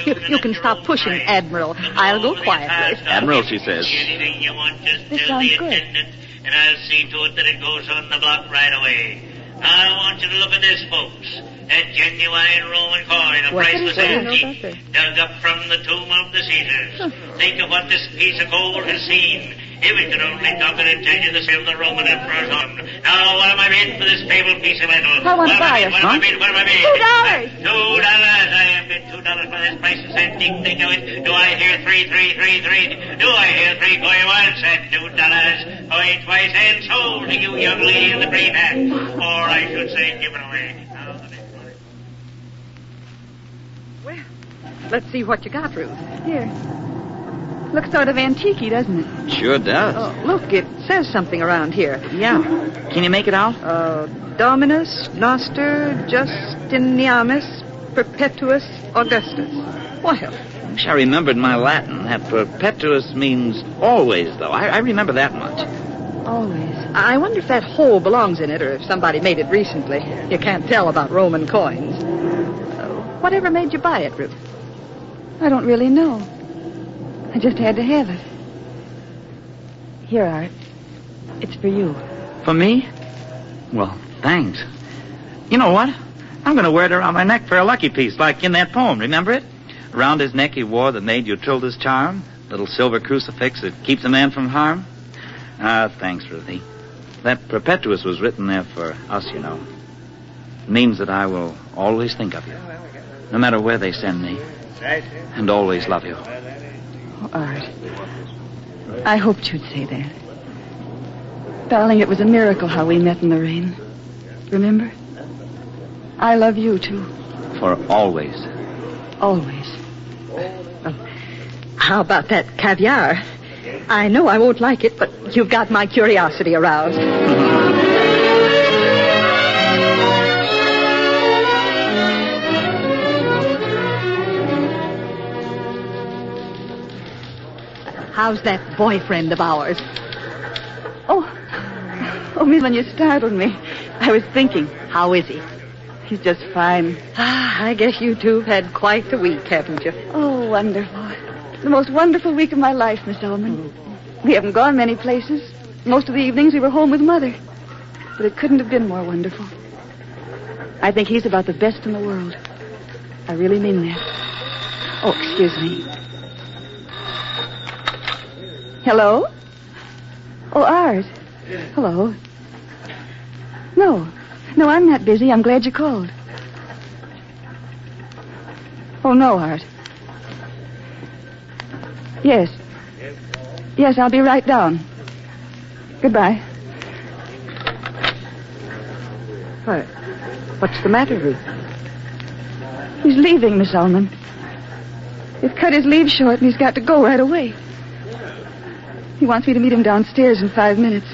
You can stop pushing, Admiral. I'll go quietly. Admiral, she says. Anything you want, just This tell sounds the good. attendant, and I'll see to it that it goes on the block right away. I want you to look at this, folks. A genuine Roman coin, a priceless antique, dug up from the tomb of the Caesars. Think of what this piece of gold has seen. If it could only talk it and tell you the sale of the Roman emperor's on. Now, what am I bid for this fabled piece of metal? I want to buy it. What am I bid? What am I bid? $2. $2. I have bid $2 for this priceless antique. Think of it. Do I hear 3, 3, 3, 3? Do I hear 3 going once at $2? Going twice and sold to you, young lady in the brave hat. Or I should say, given away. Now, the next one. Well, let's see what you got, Ruth. Here. Looks sort of antique-y, doesn't it? Sure does. Oh, look, it says something around here. Yeah. Can you make it out? Dominus Noster Justinianus Perpetuus Augustus. Well, Wish I remembered my Latin. That perpetuus means always, though. I remember that much. always. I wonder if that hole belongs in it or if somebody made it recently. You can't tell about Roman coins. Whatever made you buy it, Ruth? I don't really know. I just had to have it. Here, Art. It's for you. For me? Well, thanks. You know what? I'm going to wear it around my neck for a lucky piece, like in that poem. Remember it? Around his neck he wore the maid Utrilda's charm, little silver crucifix that keeps a man from harm. Thanks, Ruthie. That perpetuus was written there for us, you know. It means that I will always think of you, no matter where they send me, and always love you. Oh, Art. I hoped you'd say that. Darling, it was a miracle how we met in the rain. Remember? I love you, too. For always. Always. How about that caviar? I know I won't like it, but you've got my curiosity aroused. How's that boyfriend of ours? Oh, Miss, when you startled me, I was thinking. How is he? He's just fine. I guess you two have had quite a week, haven't you? Oh, wonderful. The most wonderful week of my life, Miss Ullman. We haven't gone many places. Most of the evenings we were home with Mother. But it couldn't have been more wonderful. I think he's about the best in the world. I really mean that. Oh, excuse me. Hello? Oh, Art. Hello. No. No, I'm not busy. I'm glad you called. Oh, no, Art. Yes. Yes, I'll be right down. Goodbye. What? What's the matter, Ruth? He's leaving, Miss Ullman. They've cut his leave short, and he's got to go right away. He wants me to meet him downstairs in 5 minutes.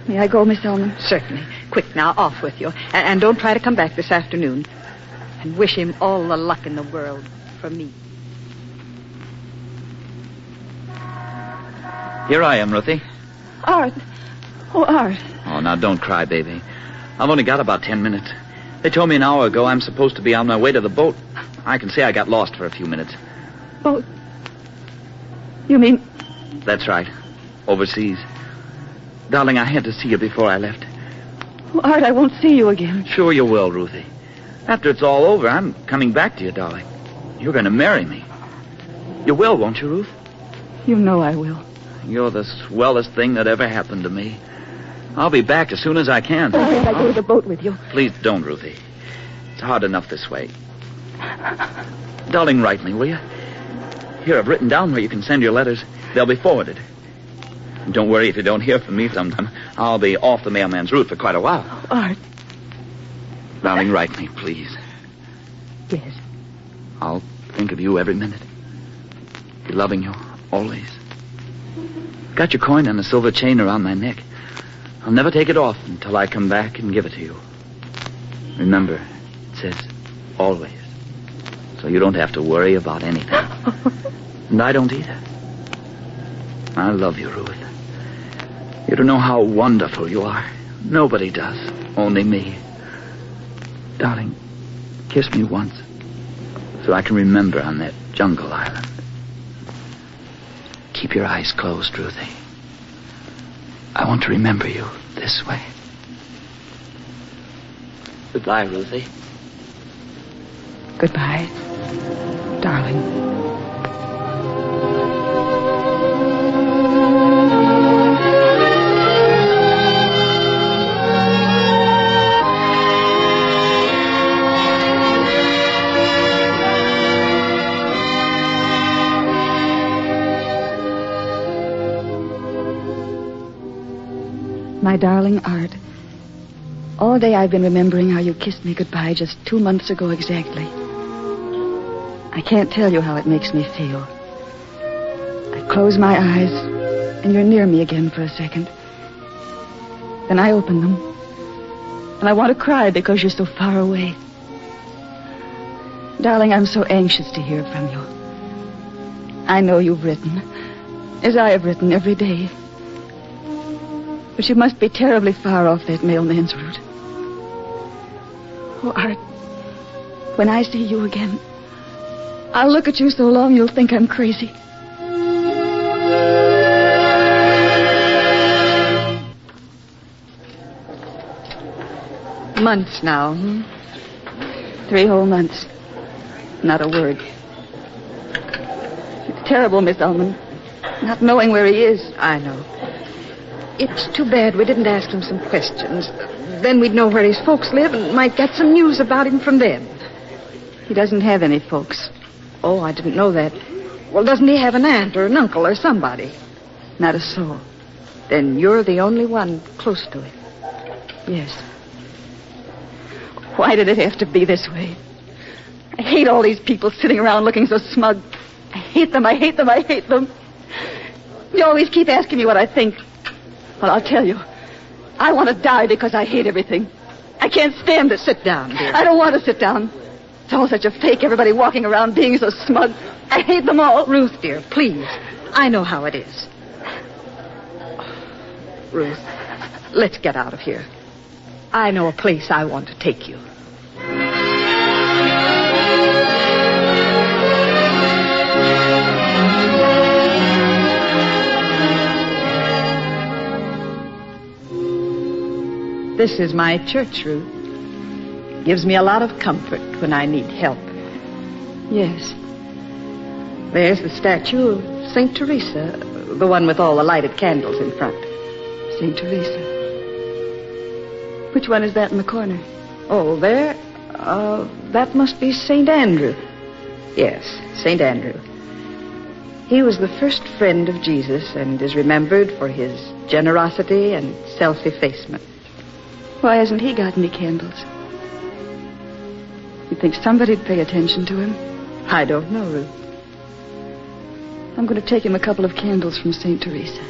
May I go, Miss Ullman? Certainly. Quick, now, off with you. And don't try to come back this afternoon. And wish him all the luck in the world from me. Here I am, Ruthie. Art. Oh, Art. Oh, now don't cry, baby. I've only got about 10 minutes. They told me an hour ago I'm supposed to be on my way to the boat. I can say I got lost for a few minutes. Boat? You mean... That's right. Overseas. Darling, I had to see you before I left. Oh, Art, I won't see you again. Sure you will, Ruthie. After it's all over, I'm coming back to you, darling. You're going to marry me. You will, won't you, Ruth? You know I will. You're the swellest thing that ever happened to me. I'll be back as soon as I can. Oh, can I go to the boat with you? Please don't, Ruthie. It's hard enough this way. Darling, write me, will you? Here, I've written down where you can send your letters. They'll be forwarded. Don't worry if you don't hear from me sometime. I'll be off the mailman's route for quite a while. Oh, Art. Darling, write me, please. Yes. I'll think of you every minute. Be loving you, always. Got your coin and a silver chain around my neck. I'll never take it off until I come back and give it to you. Remember, it says always. So you don't have to worry about anything. And I don't either. I love you, Ruth. You don't know how wonderful you are. Nobody does. Only me. Darling, kiss me once. So I can remember on that jungle island. Keep your eyes closed, Ruthie. I want to remember you this way. Goodbye, Ruthie. Goodbye, darling. My darling Art, all day I've been remembering how you kissed me goodbye just 2 months ago exactly. I can't tell you how it makes me feel. I close my eyes, and you're near me again for a second. Then I open them, and I want to cry because you're so far away. Darling, I'm so anxious to hear from you. I know you've written, as I have written every day. But you must be terribly far off that mailman's route. Oh, Art, when I see you again, I'll look at you so long you'll think I'm crazy. Months now, 3 whole months. Not a word. It's terrible, Miss Ullman. Not knowing where he is. I know. It's too bad we didn't ask him some questions. Then we'd know where his folks live and might get some news about him from them. He doesn't have any folks. Oh, I didn't know that. Well, doesn't he have an aunt or an uncle or somebody? Not a soul. Then you're the only one close to him. Yes. Why did it have to be this way? I hate all these people sitting around looking so smug. I hate them, I hate them, I hate them. You always keep asking me what I think. Well, I'll tell you. I want to die because I hate everything. I can't stand it. Sit down, dear. I don't want to sit down. It's all such a fake, everybody walking around being so smug. I hate them all. Ruth, dear, please. I know how it is. Ruth, let's get out of here. I know a place I want to take you. This is my church, Ruth. Gives me a lot of comfort when I need help. Yes. There's the statue of St. Teresa, the one with all the lighted candles in front. St. Teresa. Which one is that in the corner? Oh, there? That must be St. Andrew. Yes, St. Andrew. He was the first friend of Jesus and is remembered for his generosity and self-effacement. Why hasn't he got any candles? You think somebody'd pay attention to him? I don't know, Ruth. I'm going to take him a couple of candles from St. Teresa.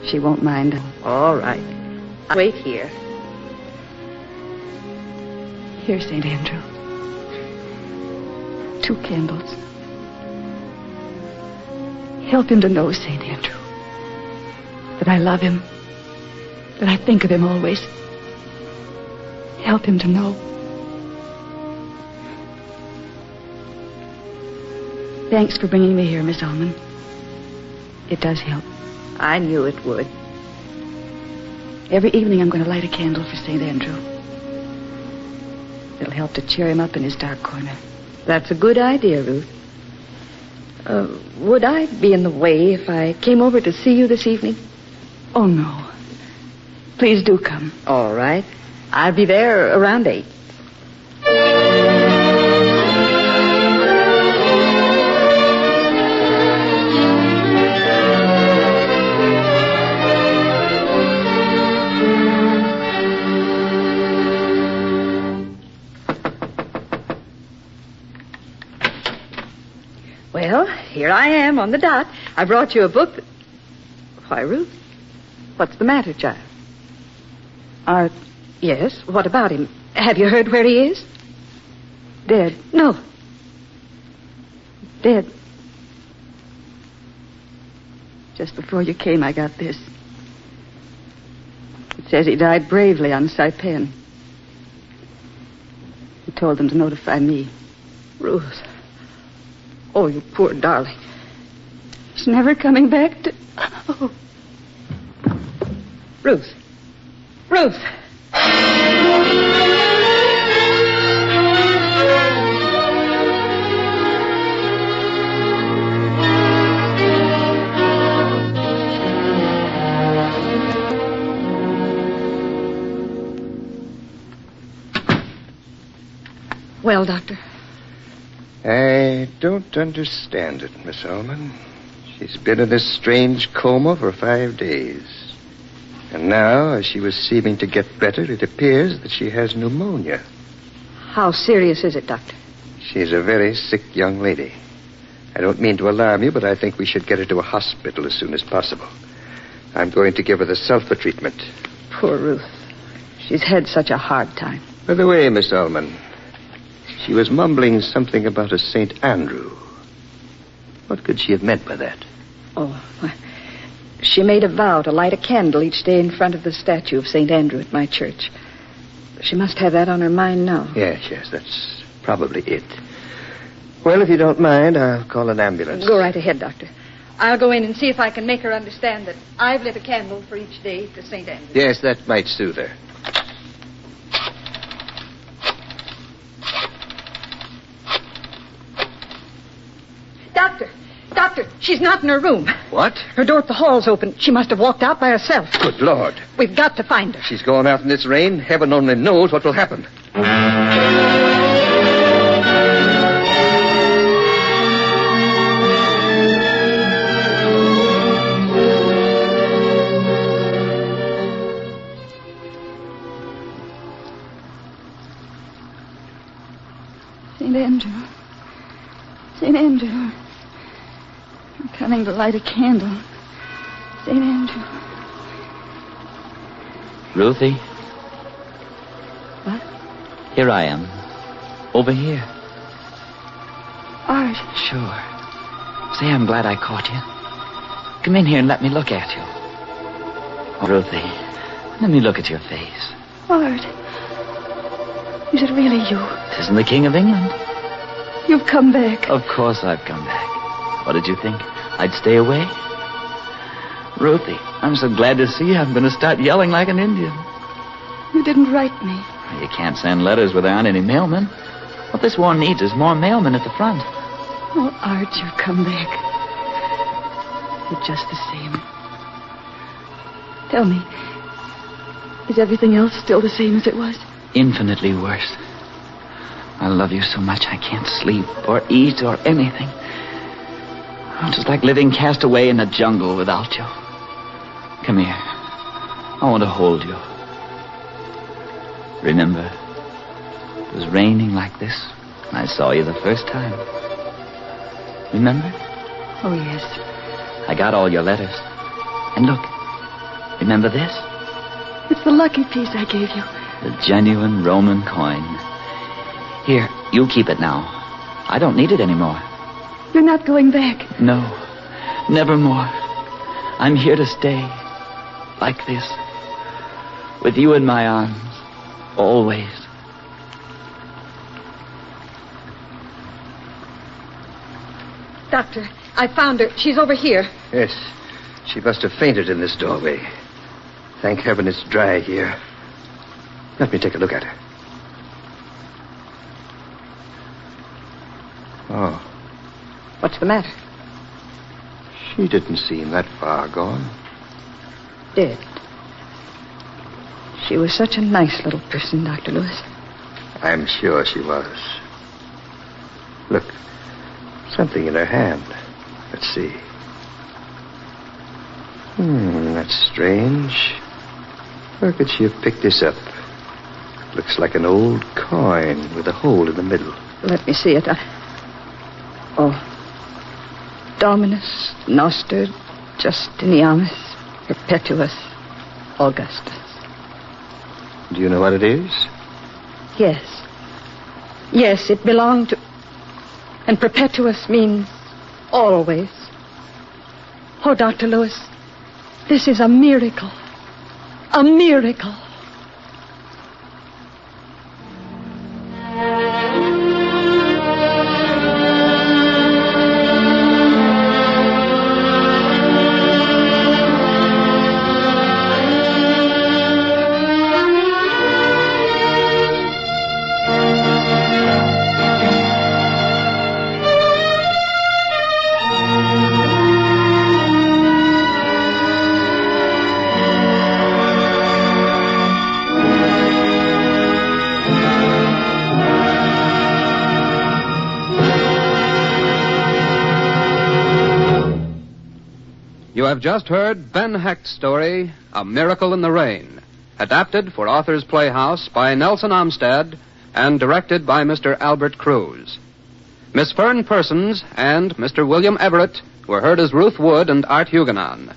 She won't mind. All right. I'll wait here. Here, St. Andrew. 2 candles. Help him to know, St. Andrew, that I love him, that I think of him always. Help him to know. Thanks for bringing me here, Miss Ullman. It does help. I knew it would. Every evening I'm going to light a candle for St. Andrew. It'll help to cheer him up in his dark corner. That's a good idea, Ruth. Would I be in the way if I came over to see you this evening? Oh, no. Please do come. All right. I'll be there around 8. Well, here I am on the dot. I brought you a book. Why, Ruth? What's the matter, child? Yes, what about him? Have you heard where he is? Dead. No. Dead. Just before you came, I got this. It says he died bravely on Saipan. He told them to notify me. Ruth. Oh, you poor darling. He's never coming back to... Oh. Ruth. Ruth. Well, Doctor? I don't understand it, Miss Ullman. She's been in this strange coma for 5 days. And now, as she was seeming to get better, it appears that she has pneumonia. How serious is it, Doctor? She's a very sick young lady. I don't mean to alarm you, but I think we should get her to a hospital as soon as possible. I'm going to give her the sulfa treatment. Poor Ruth. She's had such a hard time. By the way, Miss Ullman, she was mumbling something about a St. Andrew. What could she have meant by that? Oh, she made a vow to light a candle each day in front of the statue of St. Andrew at my church. She must have that on her mind now. Yes, that's probably it. Well, if you don't mind, I'll call an ambulance. Go right ahead, Doctor. I'll go in and see if I can make her understand that I've lit a candle for each day to St. Andrew. Yes, that might soothe her. Doctor, she's not in her room. What? Her door at the hall's open. She must have walked out by herself. Good Lord. We've got to find her. She's going out in this rain. Heaven only knows what will happen. St. Andrew. St. Andrew. I'm coming to light a candle. St. Andrew. Ruthie? What? Here I am. Over here. Art. Sure. Say, I'm glad I caught you. Come in here and let me look at you. Oh, Ruthie, let me look at your face. Art. Is it really you? Tisn't the King of England. You've come back. Of course I've come back. What did you think? I'd stay away? Ruthie, I'm so glad to see you. I'm going to start yelling like an Indian. You didn't write me. You can't send letters where there aren't any mailmen. What this war needs is more mailmen at the front. Oh, Art, you've come back. You're just the same. Tell me, Is everything else still the same as it was? Infinitely worse. I love you so much I can't sleep or eat or anything. I'm just like living cast away in a jungle without you. Come here. I want to hold you. Remember, it was raining like this when I saw you the first time. Remember? Oh, yes. I got all your letters. And look, remember this? It's the lucky piece I gave you. The genuine Roman coin. Here, you keep it now. I don't need it anymore. You're not going back. No, nevermore. I'm here to stay. Like this. With you in my arms. Always. Doctor, I found her. She's over here. Yes. She must have fainted in this doorway. Thank heaven it's dry here. Let me take a look at her. Oh. What's the matter? She didn't seem that far gone. Dead. She was such a nice little person, Dr. Lewis. I'm sure she was. Look, something in her hand. Let's see. That's strange. Where could she have picked this up? Looks like an old coin with a hole in the middle. Let me see it. Dominus Noster Justinianus Perpetuus Augustus. Do you know what it is? Yes. Yes, it belonged to... And Perpetuus means always. Oh, Dr. Lewis, this is a miracle. A miracle. You have just heard Ben Hecht's story, A Miracle in the Rain, adapted for Authors Playhouse by Nelson Amstead and directed by Mr. Albert Cruz. Miss Fern Persons and Mr. William Everett were heard as Ruth Wood and Art Huguenon.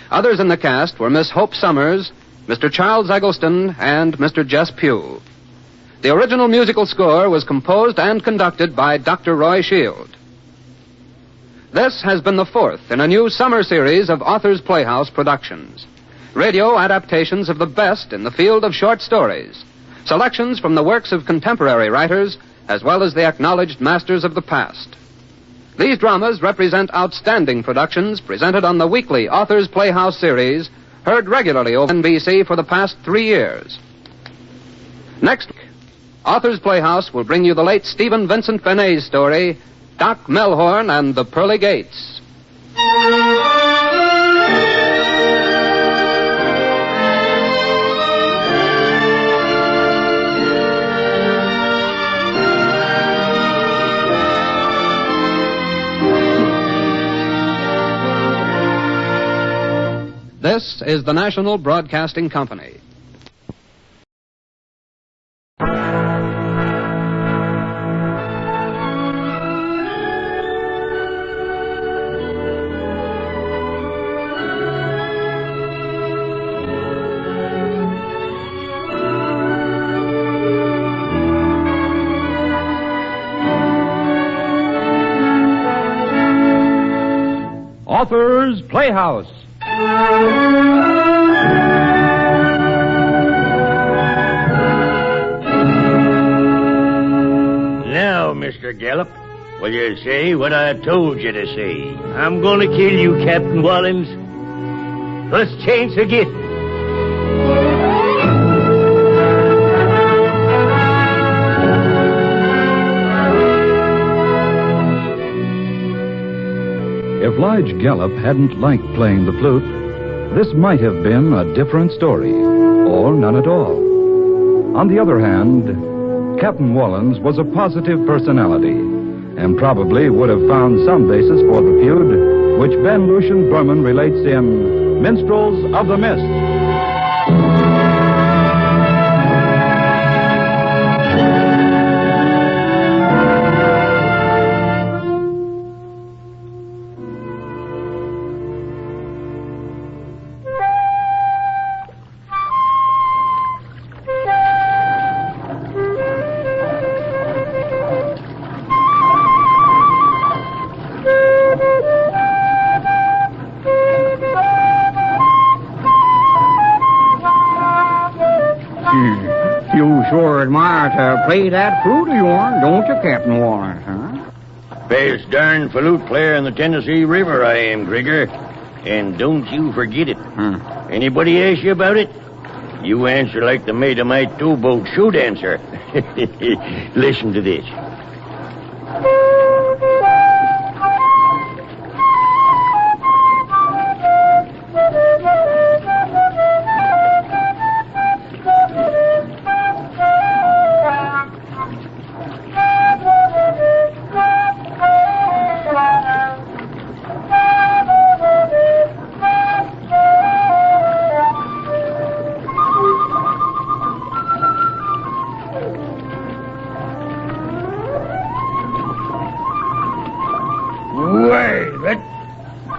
Others in the cast were Miss Hope Summers, Mr. Charles Eggleston, and Mr. Jess Pugh. The original musical score was composed and conducted by Dr. Roy Shield. This has been the fourth in a new summer series of Authors Playhouse productions. Radio adaptations of the best in the field of short stories. Selections from the works of contemporary writers, as well as the acknowledged masters of the past. These dramas represent outstanding productions presented on the weekly Authors Playhouse series, heard regularly over NBC for the past 3 years. Next week, Authors Playhouse will bring you the late Stephen Vincent Benet's story, Doc Melhorn and the Pearly Gates. This is the National Broadcasting Company. Authors Playhouse. Now, Mr. Gallup, will you say what I told you to say? I'm going to kill you, Captain Wallins. First chance I get. If Lige Gallup hadn't liked playing the flute, this might have been a different story. or none at all. On the other hand, Captain Wallens was a positive personality and probably would have found some basis for the feud, which Ben Lucian Berman relates in Minstrels of the Mist. You sure admire to play that flute of yours, don't you, Captain Wallens, huh? Best darn flute player in the Tennessee River I am, Grigger. And don't you forget it. Anybody ask you about it? You answer like the mate of my towboat should answer. Listen to this.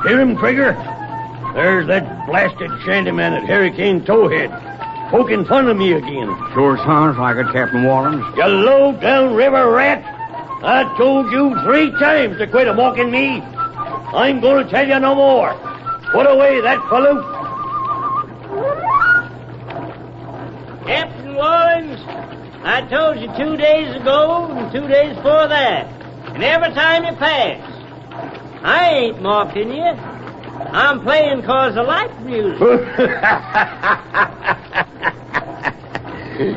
Hear him, Krieger? There's that blasted shantyman at Hurricane Towhead, poking fun of me again. Sure sounds like it, Captain Wallens. You low-down river rat! I told you 3 times to quit mocking me. I'm going to tell you no more. Put away that flute. Captain Wallens, I told you 2 days ago and 2 days before that. And every time you pass. I ain't mocking you. I'm playing 'cause I like music.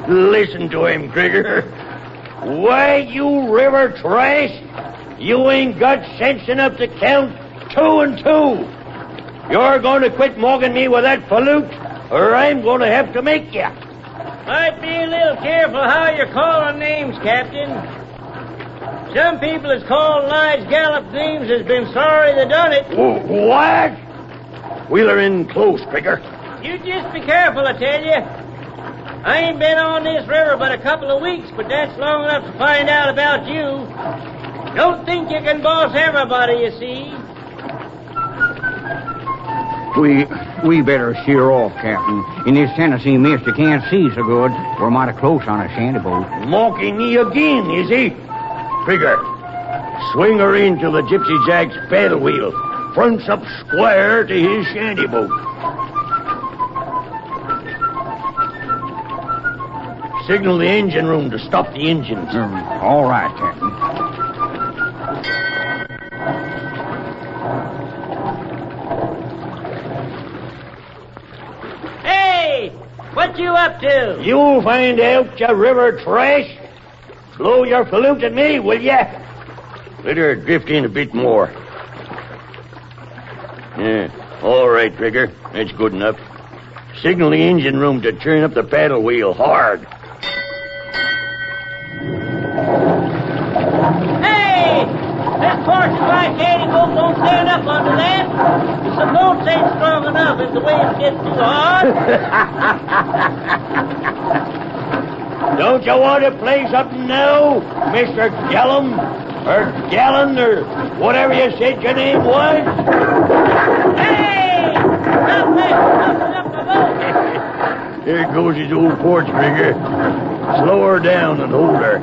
Listen to him, Krieger. Why, you river trash, you ain't got sense enough to count 2 and 2. You're going to quit mocking me with that flute, or I'm going to have to make you. Might be a little careful how you're calling names, Captain. Some people that's called Lige Gallup names has been sorry they done it. What? Wheeler in close, Krieger. You just be careful, I tell you. I ain't been on this river but a couple of weeks, but that's long enough to find out about you. Don't think you can boss everybody, you see. We better sheer off, Captain. In this Tennessee mist, you can't see so good. We're mighty close on a shanty boat. Mocking me again, is he? Krieger, swing her into the Gypsy Jack's paddle wheel. Fronts up square to his shanty boat. Signal the engine room to stop the engines. All right, Captain. Hey! What you up to? You'll find out, you river trash. Blow your flute at me, will ya? Let her drift in a bit more. Yeah, all right, Krieger. That's good enough. Signal the engine room to turn up the paddle wheel hard. Hey! This portion right candy boat won't stand up under that. The boats ain't strong enough if the waves get too hard. Don't you want to play something now, Mr. Gallum? Or Gallon, or whatever you said your name was? Hey! Stop that! Up the boat! Here goes his old porch, Krieger. Slow her down and hold her.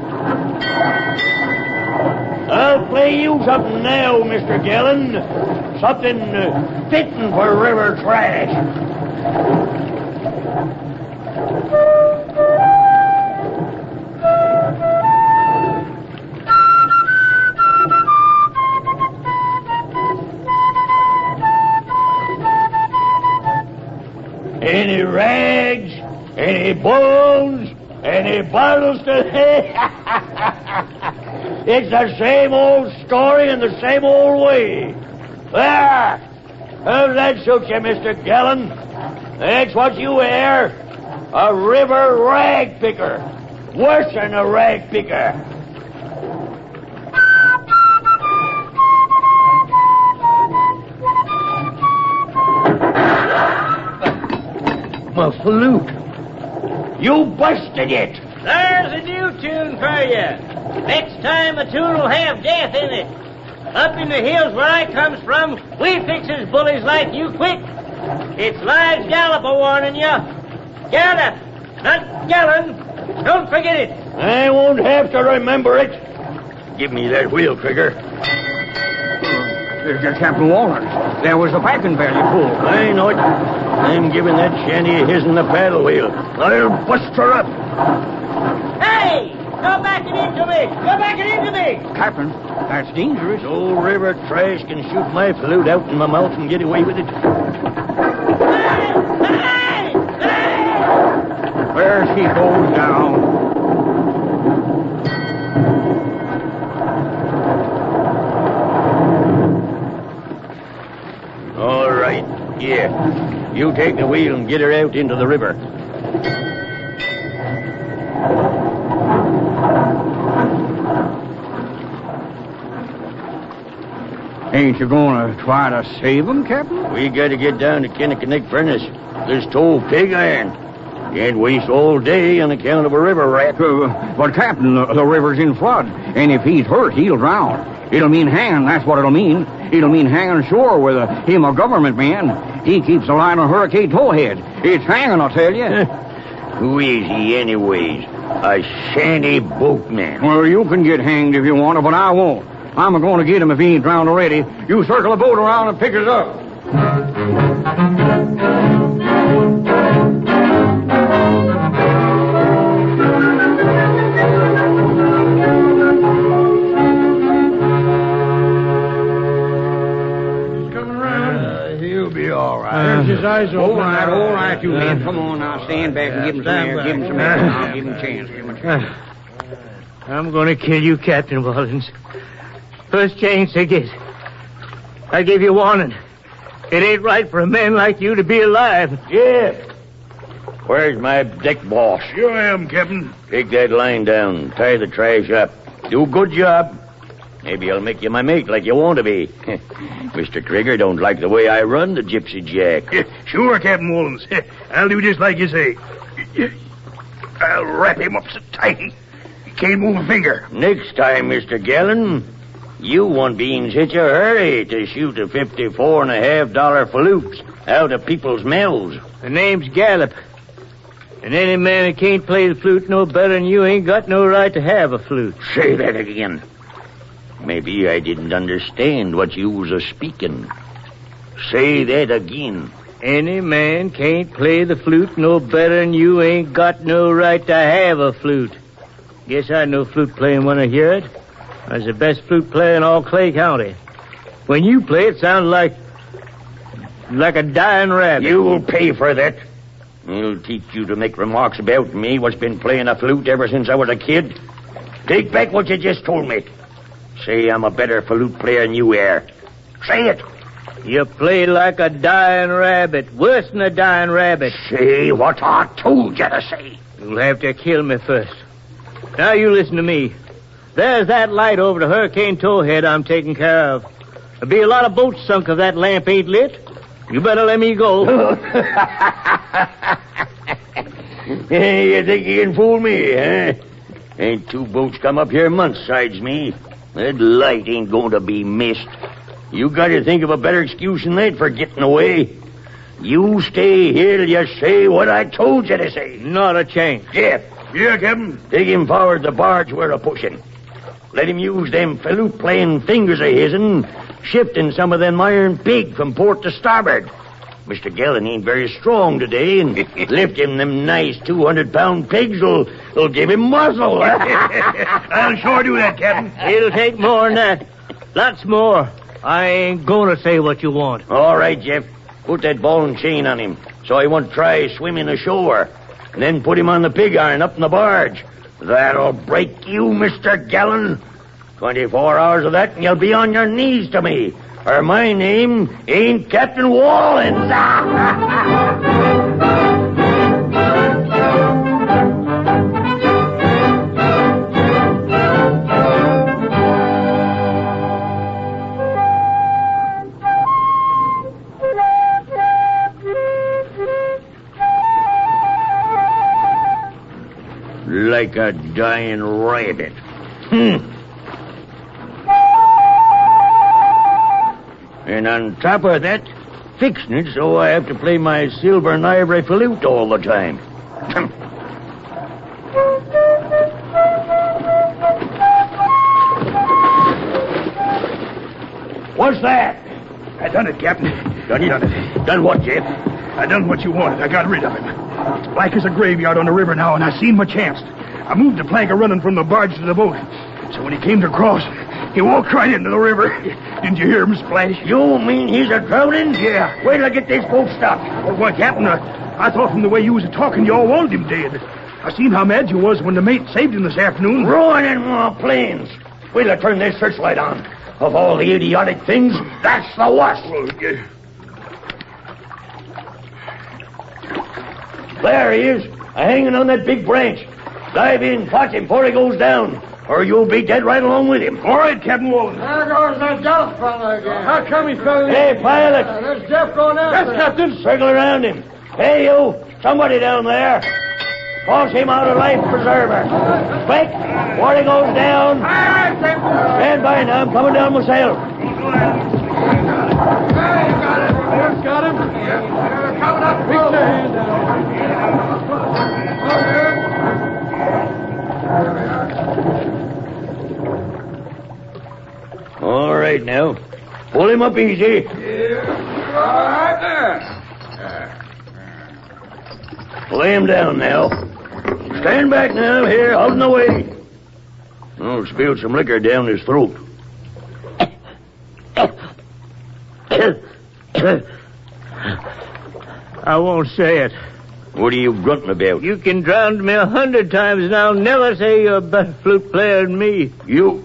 I'll play you something now, Mr. Gallon. Something fitting for river trash. Any rags, any bones, any bottles to... It's the same old story in the same old way. There! How's that suit you, Mr. Gallon? That's what you wear. A river rag picker. Worse than a rag picker. My flute. You busted it. There's a new tune for you. Next time a tune will have death in it. Up in the hills where I comes from, we fixes bullies like you quick. It's Lige Gallop a warning you. Gallop, not Gallon. Don't forget it. I won't have to remember it. Give me that wheel, Trigger. Captain Wallen, there was the packing bell you pulled. I know it. I'm giving that shanty a hiss in the paddle wheel. I'll bust her up. Hey! Go back and into me! Go back and into me! Captain, that's dangerous. Old river trash can shoot my flute out in my mouth and get away with it. There she goes down. All right, yeah. You take the wheel and get her out into the river. Ain't you gonna try to save him, Captain? We gotta get down to Kinnickinnick Furnace. There's toll pig iron. Can't waste all day on account of a river rat. But, Captain, the river's in flood, and if he's hurt, he'll drown. It'll mean hanging, that's what it'll mean. It'll mean hanging ashore with him a government man. He keeps the line on Hurricane Towhead. It's hanging, I'll tell you. Who is he, anyways? A shanty boatman. Well, you can get hanged if you want to, but I won't. I'm going to get him if he ain't drowned already. You circle the boat around and pick us up. He'll be all right. There's his eyes open. All right, you men. Come on now, stand back and give him some air. Give him some air. I'll give him a chance. Give him a chance. I'm going to kill you, Captain Wallens. First chance I get. I gave you warning. It ain't right for a man like you to be alive. Yeah. Where's my deck boss? Here I am, Captain. Take that line down. Tie the trash up. Do a good job. Maybe I'll make you my mate like you want to be. Mr. Trigger don't like the way I run the Gypsy Jack. Sure, Captain Wallens. I'll do just like you say. I'll wrap him up so tight he can't move a finger. Next time, Mr. Gallon, you won't be in such a hurry to shoot a $54.50 flute out of people's mouths. The name's Gallop. And any man that can't play the flute no better than you ain't got no right to have a flute. Say that again. Maybe I didn't understand what you was a-speaking. Say that again. Any man can't play the flute no better than you ain't got no right to have a flute. Guess I know flute playing when I hear it. I was the best flute player in all Clay County. When you play, it sounds like a dying rabbit. You'll pay for that. I'll teach you to make remarks about me what's been playing a flute ever since I was a kid. Take back what you just told me. Say I'm a better flute player than you are. Say it. You play like a dying rabbit. Worse than a dying rabbit. Say what I told you to say. You'll have to kill me first. Now you listen to me. There's that light over the Hurricane Towhead I'm taking care of. There'll be a lot of boats sunk if that lamp ain't lit. You better let me go. You think you can fool me, huh? Ain't two boats come up here months sides me. That light ain't going to be missed. You got to think of a better excuse than that for getting away. You stay here till you say what I told you to say. Not a chance. Jeff. Yeah, Captain. Take him forward the barge we're a-pushing. Let him use them flute-playing fingers of his'n, shifting some of them iron pig from port to starboard. Mr. Gallon ain't very strong today, and lifting them nice 200-pound pigs will give him muscle. I'll sure do that, Captain. It'll take more than that. Lots more. I ain't gonna say what you want. All right, Jeff. Put that ball and chain on him, so he won't try swimming ashore. And then put him on the pig iron up in the barge. That'll break you, Mr. Gallon. 24 hours of that, and you'll be on your knees to me. Or my name ain't Captain Wallens. a dying rabbit. And on top of that, fixing it so I have to play my silver and ivory flute all the time. What's that? I done it, Captain. Done it? Done what, Jeff? I done what you wanted. I got rid of him. It's black as a graveyard on the river now, and I seen my chance. I moved the plank of running from the barge to the boat. So when he came to cross, he walked right into the river. Didn't you hear him splash? You mean he's a drowning? Yeah. Wait till I get this boat stopped. Oh, well, Captain, I thought from the way you was talking, you all wanted him dead. I seen how mad you was when the mate saved him this afternoon. Ruining my planes. Wait till I turn this searchlight on. Of all the idiotic things, that's the worst. There he is, hanging on that big branch. Dive in, catch him before he goes down, or you'll be dead right along with him. All right, Captain Walden. There goes that Jeff fella again. How come he fell in? Hey, pilot. There's Jeff going after Yes, Captain. Circle around him. Hey, you, somebody down there. Toss him out a life preserver. Quick, before he goes down. Stand by now, I'm coming down myself. Got him. Coming up. Reach your hand down. All right, now. Pull him up easy. All right there. Lay him down now. Stand back now, here, out in the way. Oh, spilled some liquor down his throat. I won't say it. What are you grunting about? You can drown me 100 times, and I'll never say you're a better flute player than me. You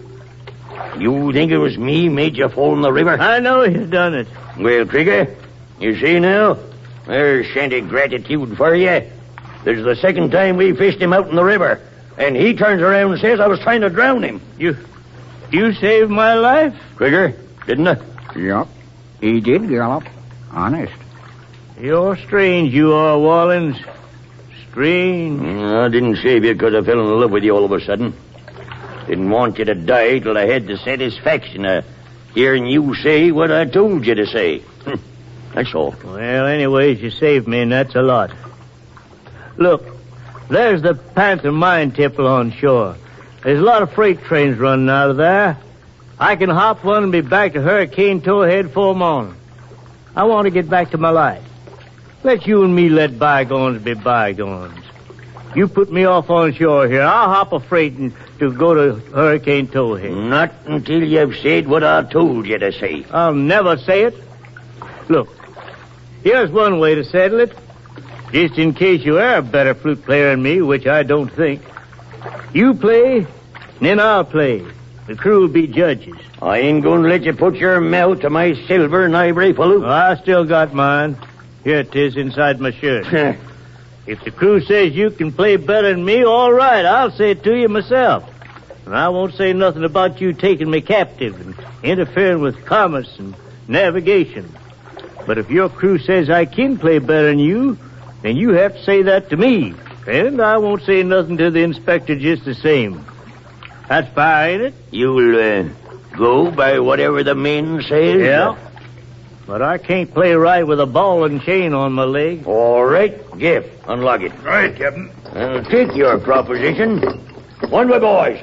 think it was me made you fall in the river? I know you've done it. Well, Trigger, you see now? There's shanty gratitude for you. This is the second time we fished him out in the river, and he turns around and says I was trying to drown him. You saved my life? Trigger, didn't I? Yep. He did, Gallop. Honest. You're strange, you are, Wallens. Strange. I didn't save you because I fell in love with you all of a sudden. Didn't want you to die till I had the satisfaction of hearing you say what I told you to say. That's all. Well, anyways, you saved me, and that's a lot. Look, there's the Panther Mine Tipple on shore. There's a lot of freight trains running out of there. I can hop one and be back to Hurricane Towhead for morning. I want to get back to my life. Let you and me let bygones be bygones. You put me off on shore here. I'll hop a freight to go to Hurricane Towhead. Not until you've said what I told you to say. I'll never say it. Look, here's one way to settle it. Just in case you are a better flute player than me, which I don't think. You play, then I'll play. The crew will be judges. I ain't going to let you put your mouth to my silver and ivory flute. I still got mine. Here it is inside my shirt. If the crew says you can play better than me, all right, I'll say it to you myself. And I won't say nothing about you taking me captive and interfering with commerce and navigation. But if your crew says I can play better than you, then you have to say that to me. And I won't say nothing to the inspector just the same. That's fair, ain't it? You'll go by whatever the men say? Yeah. But I can't play right with a ball and chain on my leg. All right, Jeff, unlock it. Right, Captain. I'll take your proposition. One way, boys.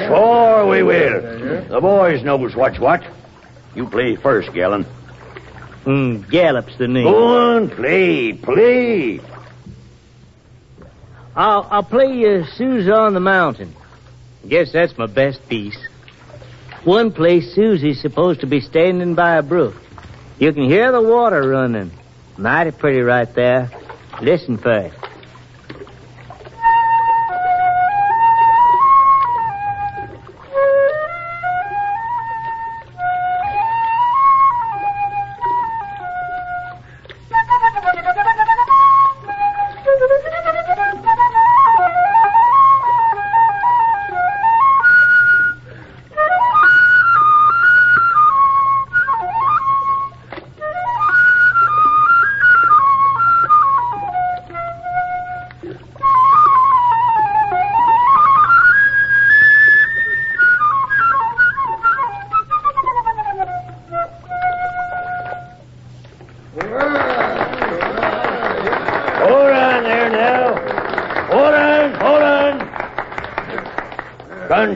Sure we will. The boys knows what's what. You play first, Gallon. Gallop's the name. Go on, play. I'll play Susie on the Mountain. Guess that's my best piece. One place Susie's supposed to be standing by a brook. You can hear the water running. Mighty pretty right there. Listen first.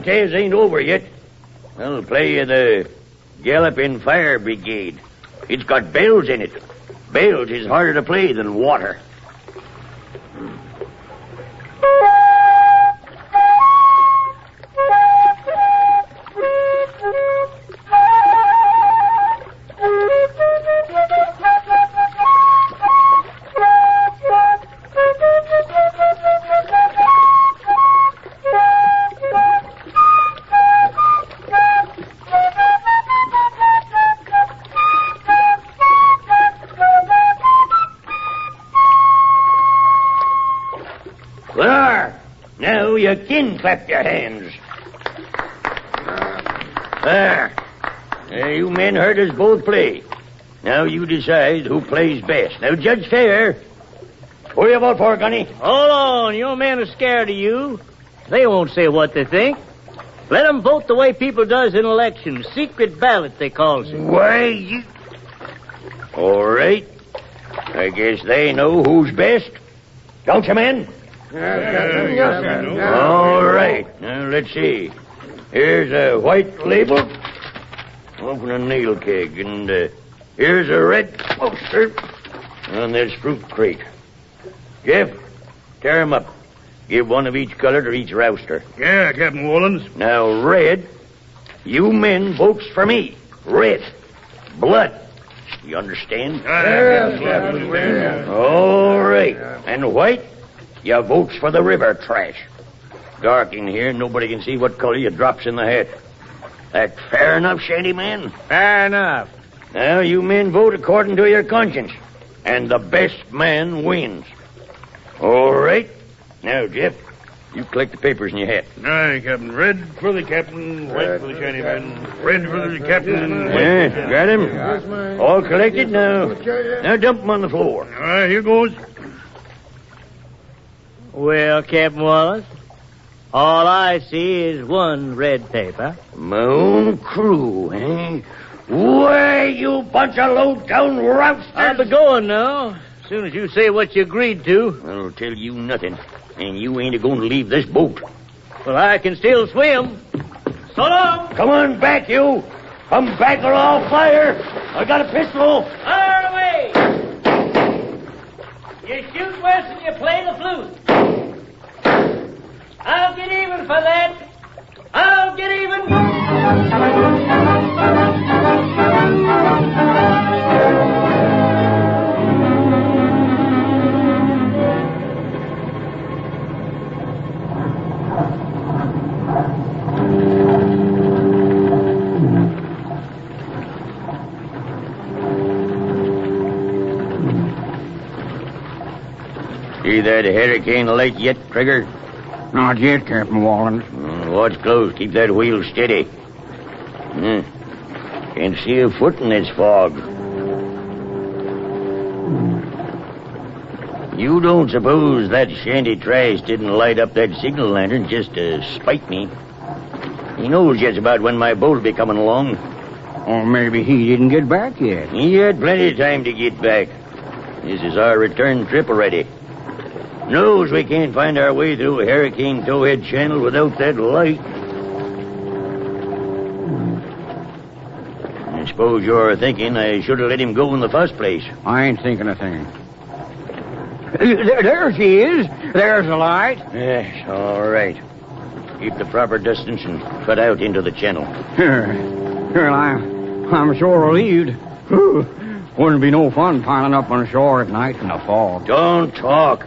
contest ain't over yet. I'll play you the Galloping Fire Brigade. It's got bells in it. Bells is harder to play than water. There. Now you can clap your hands. There. You men heard us both play. Now you decide who plays best. Now, Judge Fair, who you vote for, Gunny? Hold on. Your men are scared of you. They won't say what they think. Let them vote the way people does in elections. Secret ballot, they calls it. Why, you... All right. I guess they know who's best. Don't you, men? All right. Now, let's see. Here's a white label. Open a nail keg. And here's a red poster on this fruit crate. Jeff, tear 'em up. Give one of each color to each rouster. Yeah, Captain Wallens. Now, red, you men votes for me. Red. Blood. You understand? Yes, Captain. All right. And white, you votes for the river trash. Dark in here, nobody can see what color you drops in the hat. That fair enough, Shanty Man? Fair enough. Now, you men vote according to your conscience. And the best man wins. All right. Now, Jeff, you collect the papers in your hat. Aye, Captain. Red for the captain, white for the shanty man. Red for the captain, white Yeah, for the got him? All collected now. Now dump them on the floor. All right, here goes. Well, Captain Wallace, all I see is one red paper. My own crew, eh? Why, you bunch of low-down rousters? I'll be going now, as soon as you say what you agreed to. I'll tell you nothing, and you ain't going to leave this boat. Well, I can still swim. So long. Come on back, you. Come back or I'll fire. I got a pistol. Fire away. You shoot worse than you play the flute. I'll get even for that. I'll get even. See that hurricane light yet, Trigger? Not yet, Captain Wallens. Watch close. Keep that wheel steady. Can't see a foot in this fog. You don't suppose that shanty trash didn't light up that signal lantern just to spite me? He knows just about when my boat'll be coming along. Or maybe he didn't get back yet. He had plenty of time to get back. This is our return trip already. Knows we can't find our way through a hurricane towhead channel without that light. I suppose you're thinking I should have let him go in the first place. I ain't thinking a thing. There she is. There's the light. Yes, all right. Keep the proper distance and cut out into the channel. Well, I'm sure relieved. Wouldn't be no fun piling up on shore at night in the fog. Don't talk.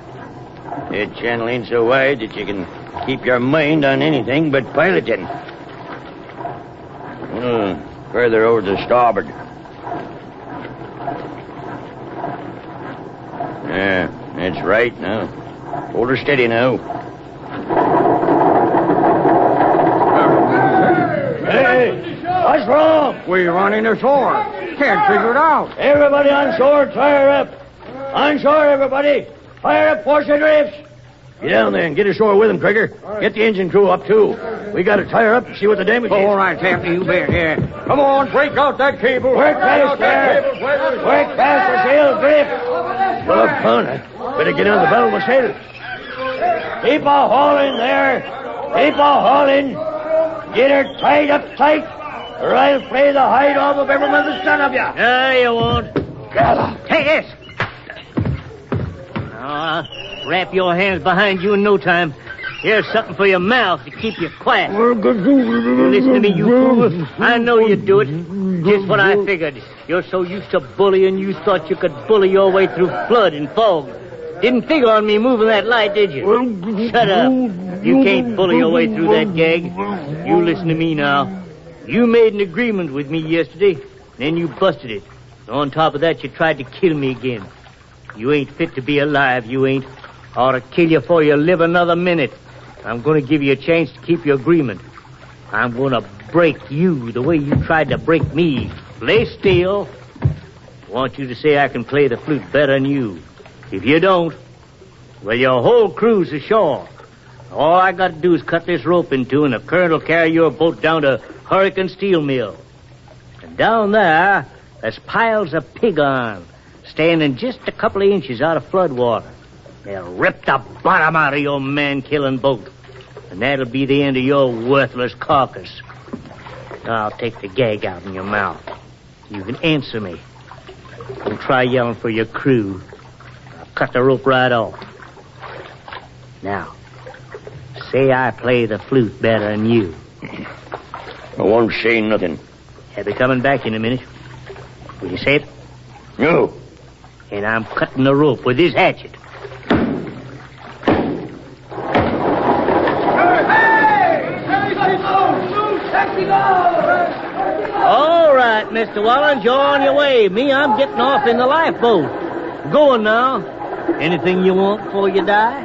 That channel ain't so wide that you can keep your mind on anything but piloting. Further over to starboard. Yeah, that's right now. Hold her steady now. Hey, what's wrong? We're running ashore. Can't figure it out. Everybody on shore, fire up. On shore, everybody. Fire up, force your drifts. Get down there and get ashore with him, Trigger. Get the engine crew up, too. We got to tie her up and see what the damage is. All right, Captain, you bet, yeah. Come on, break out that cable. Work fast there. Work fast or sail drift. Good fun. Better get on the bow myself. Keep a hauling there. Keep a hauling. Get her tied up tight, or I'll play the hide off of every mother's son of you. No, you won't. Gala. Hey, yes. I'll wrap your hands behind you in no time. Here's something for your mouth to keep you quiet. You listen to me, you fool. I know you'd do it. Just what I figured. You're so used to bullying, you thought you could bully your way through flood and fog. Didn't figure on me moving that light, did you? Shut up. You can't bully your way through that gag. You listen to me now. You made an agreement with me yesterday, then you busted it. On top of that, you tried to kill me again. You ain't fit to be alive, you ain't. I ought to kill you before you live another minute. I'm going to give you a chance to keep your agreement. I'm going to break you the way you tried to break me. Lay still. I want you to say I can play the flute better than you. If you don't, well, your whole crew's ashore. All I got to do is cut this rope in two, and the current will carry your boat down to Hurricane Steel Mill. And down there's piles of pig iron, standing just a couple of inches out of flood water. They'll rip the bottom out of your man-killing boat. And that'll be the end of your worthless carcass. Now I'll take the gag out in your mouth. You can answer me. Don't try yelling for your crew. I'll cut the rope right off. Now, say I play the flute better than you. I won't say nothing. I'll be coming back in a minute. Will you say it? No. And I'm cutting the rope with this hatchet. All right, Mr. Wallens, you're on your way. Me, I'm getting off in the lifeboat. Going now. Anything you want before you die?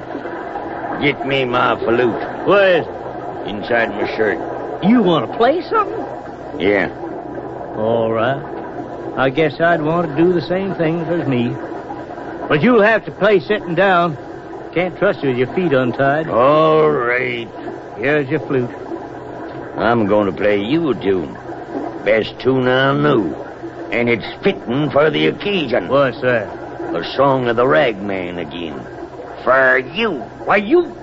Get me my flute. Where is it? Inside my shirt. You want to play something? Yeah. All right. I guess I'd want to do the same thing as me. But you'll have to play sitting down. Can't trust you with your feet untied. All right. Here's your flute. I'm going to play you a tune. Best tune I know. And it's fitting for the occasion. What's that? A song of the ragman again. For you. Why, you...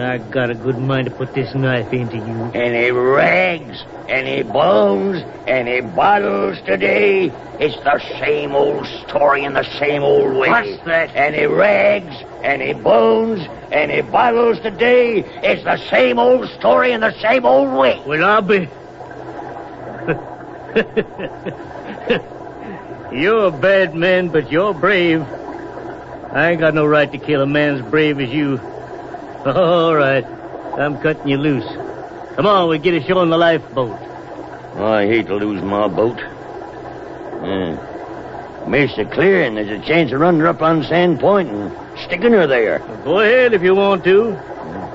I got a good mind to put this knife into you. Any rags, any bones, any bottles today, it's the same old story in the same old way. What's that? Any rags, any bones, any bottles today, it's the same old story in the same old way. Well, I'll be... You're a bad man, but you're brave. I ain't got no right to kill a man as brave as you. All right. I'm cutting you loose. Come on, we get ashore in the lifeboat. I hate to lose my boat. Makes it clear, and there's a chance of running her up on Sand Point and sticking her there. Well, go ahead if you want to.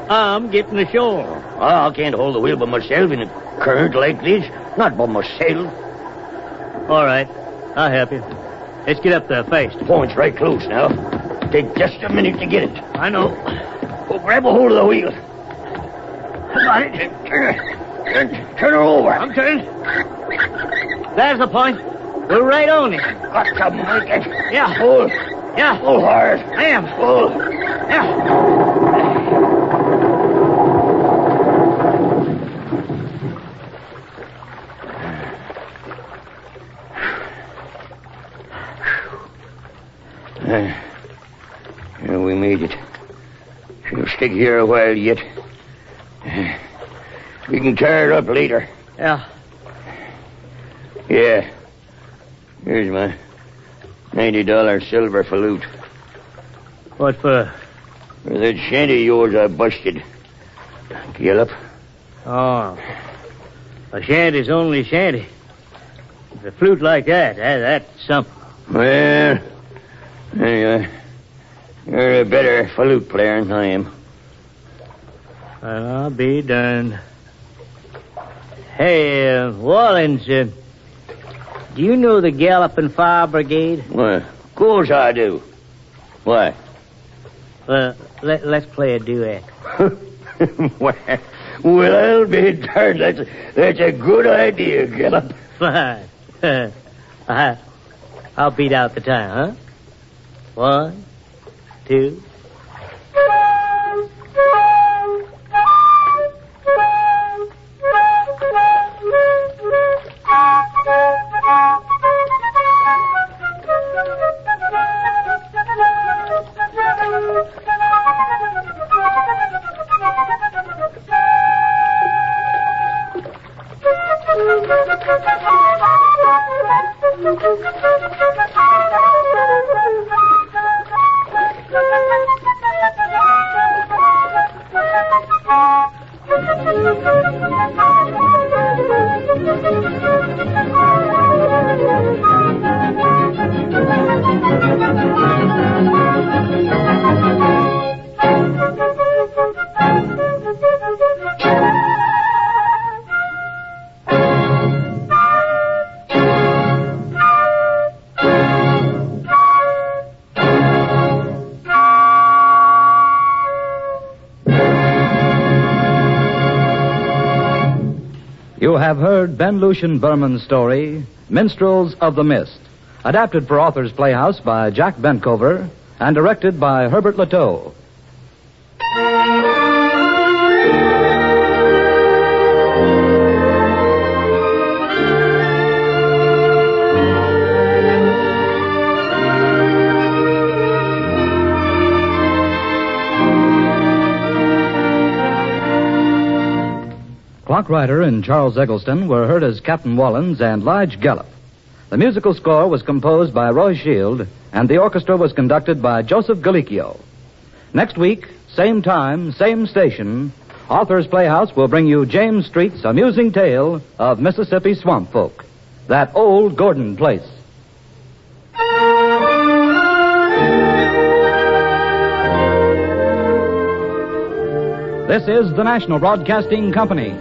I'm getting ashore. I can't hold the wheel by myself in a current like this. Not by myself. All right. I'll help you. Let's get up there fast. The point's right close now. Take just a minute to get it. I know. Oh, grab a hold of the wheel. Got it. Turn her over. I'm turning. There's the point. We're right on it. Got to make it. Yeah. Pull. Yeah. Pull hard. I am. Pull. Yeah. We made it. She'll stick here a while yet. We can tear her up later. Yeah. Yeah. Here's my $90 silver flute. What for? For that shanty of yours I busted. Gallop. Oh. A shanty's only a shanty. With a flute like that's something. Well, anyway, you're a better flute player than I am. Well, I'll be darned. Hey, Wallens, do you know the Galloping Fire Brigade? Well, of course I do. Why? Well, let's play a duet. Well, I'll be darned. That's a good idea, Gallop. Fine. I'll beat out the time, huh? 1, 2. You have heard Ben Lucian Berman's story, Minstrels of the Mist, adapted for Authors Playhouse by Jack Bentcover and directed by Herbert Lateau. Clock Rider and Charles Eggleston were heard as Captain Wallens and Lige Gallop. The musical score was composed by Roy Shield, and the orchestra was conducted by Joseph Galicchio. Next week, same time, same station, Authors Playhouse will bring you James Street's amusing tale of Mississippi swamp folk, that old Gordon place. This is the National Broadcasting Company.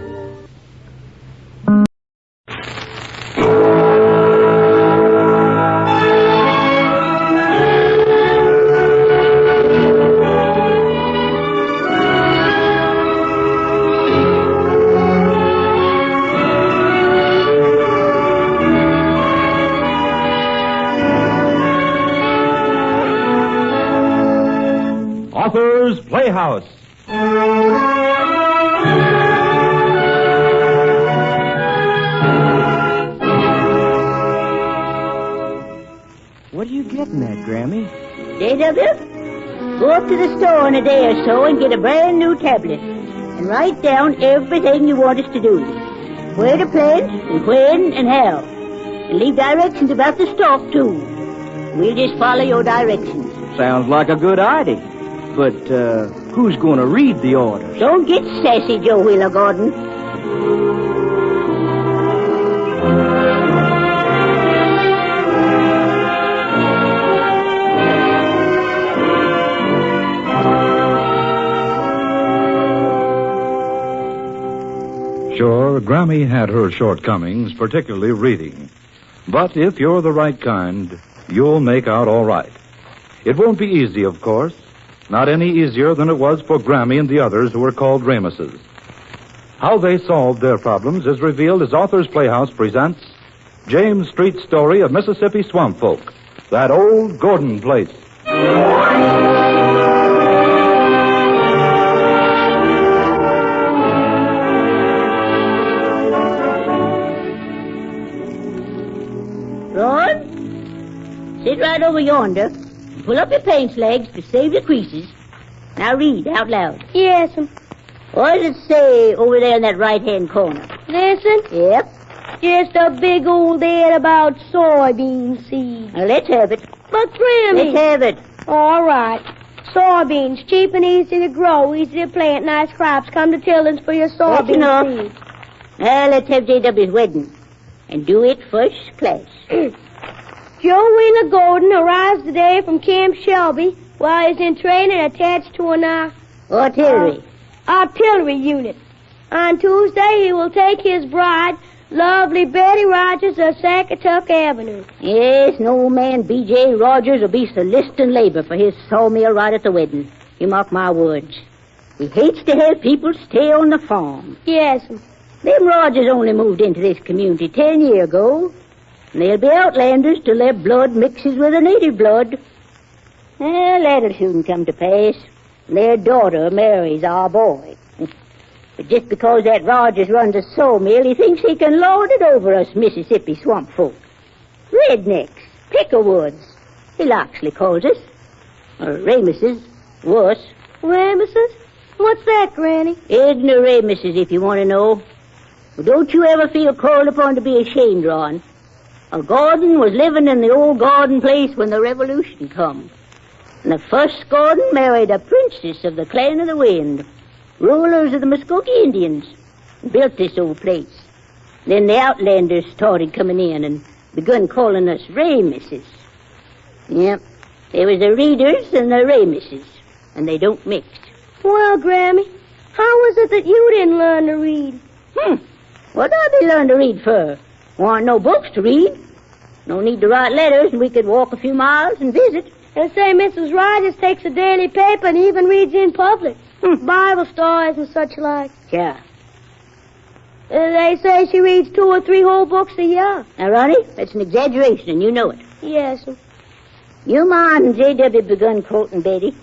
Authors Playhouse. What are you getting at, Grammy? J.W., go up to the store in a day or so and get a brand new tablet. And write down everything you want us to do. Where to plant, and when, and how. And leave directions about the stock, too. We'll just follow your directions. Sounds like a good idea. But, who's going to read the orders? Don't get sassy, Joe Wheeler Gordon. Sure, Grammy had her shortcomings, particularly reading. But if you're the right kind, you'll make out all right. It won't be easy, of course. Not any easier than it was for Grammy and the others who were called Ramuses. How they solved their problems is revealed as Authors Playhouse presents James Street's story of Mississippi swamp folk, that old Gordon place. Ron, sit right over yonder. Pull up your paint legs to save your creases. Now read out loud. Yes'm. What does it say over there in that right-hand corner? Listen. Yep. Just a big old ad about soybean seeds. Now, let's have it. But, Grammy. Let's have it. All right. Soybeans, cheap and easy to grow, easy to plant, nice crops. Come to Tilden's for your That's enough. soybean seeds. Now, let's have J.W.'s wedding. And do it first class. Joe Wheeler Gordon arrives today from Camp Shelby while he's in training attached to an, artillery unit. On Tuesday, he will take his bride, lovely Betty Rogers, of Sackatuck Avenue. Yes, no man B.J. Rogers will be soliciting labor for his sawmill right at the wedding. You mark my words. He hates to have people stay on the farm. Yes. Them Rogers only moved into this community 10 years ago. And they'll be outlanders till their blood mixes with the native blood. Well, that'll soon come to pass. Their daughter marries our boy. But just because that Rogers runs a sawmill, he thinks he can lord it over us Mississippi swamp folk. Rednecks, pickerwoods, he Loxley calls us. Or Ramuses, worse. Ramuses? What's that, Granny? Ignoramuses, if you want to know. Well, don't you ever feel called upon to be ashamed, Ron. Well, Gordon was living in the old Gordon place when the Revolution come. And the first Gordon married a princess of the Clan of the Wind, rulers of the Muskogee Indians, and built this old place. Then the outlanders started coming in and begun calling us Ramuses. Yep, there was the Readers and the Ramuses, and they don't mix. Well, Grammy, how was it that you didn't learn to read? What I be learn to read for? Want no books to read. No need to write letters, and we could walk a few miles and visit. They say Mrs. Rogers takes a daily paper and even reads in public. Bible stories and such like. Yeah. They say she reads 2 or 3 whole books a year. Now, Ronnie, that's an exaggeration, and you know it. Yes. You mind and J.W. begun quoting Betty.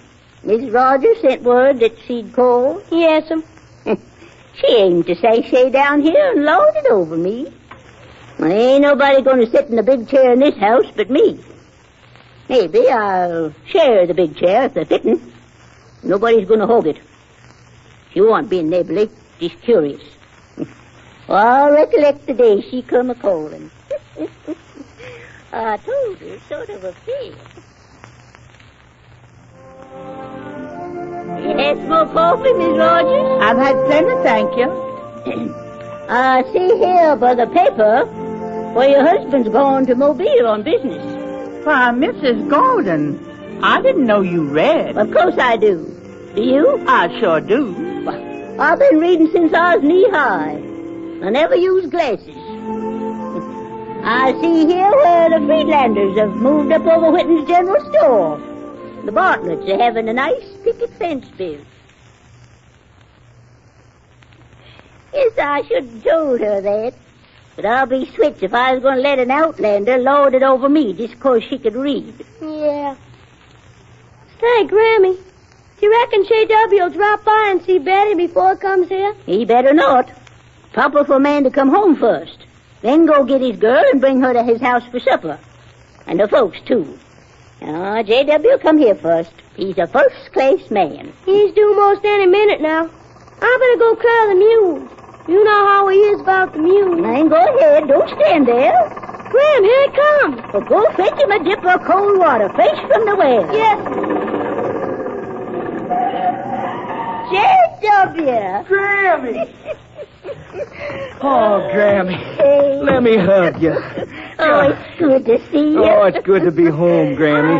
Mrs. Rogers sent word that she'd call. Yes, She aimed to sashay down here and lord it over me. Well, ain't nobody going to sit in the big chair in this house but me. Maybe I'll share the big chair if they're fitting. Nobody's going to hog it. She won't be neighborly, just curious. Well, I recollect the day she come a-calling. I told her, sort of a feel. You had some more coffee, Miss Rogers? I've had plenty, thank you. I see here by the paper where your husband's gone to Mobile on business. Why, Mrs. Gordon, I didn't know you read. Of course I do. Do you? I sure do. Well, I've been reading since I was knee-high. I never used glasses. I see here where the Friedlanders have moved up over Whitten's General Store. The Bartletts are having a nice picket fence built. Yes, I should have told her that. But I'll be switched if I was going to let an outlander lord it over me just because she could read. Yeah. Say, Grammy, do you reckon J.W. will drop by and see Betty before he comes here? He better not. Proper for a man to come home first. Then go get his girl and bring her to his house for supper. And the folks, too. J.W. come here first. He's a first-class man. He's due most any minute now. I better go curl the mules. You know how he is about the mules. Then go ahead. Don't stand there. Grim, here he comes. Well, go fetch him a dip of cold water, fresh from the well. Yes. J.W. Grammy. Oh, Grammy. Hey. Let me hug you. Oh, it's good to see you. Oh, it's good to be home, Grammy.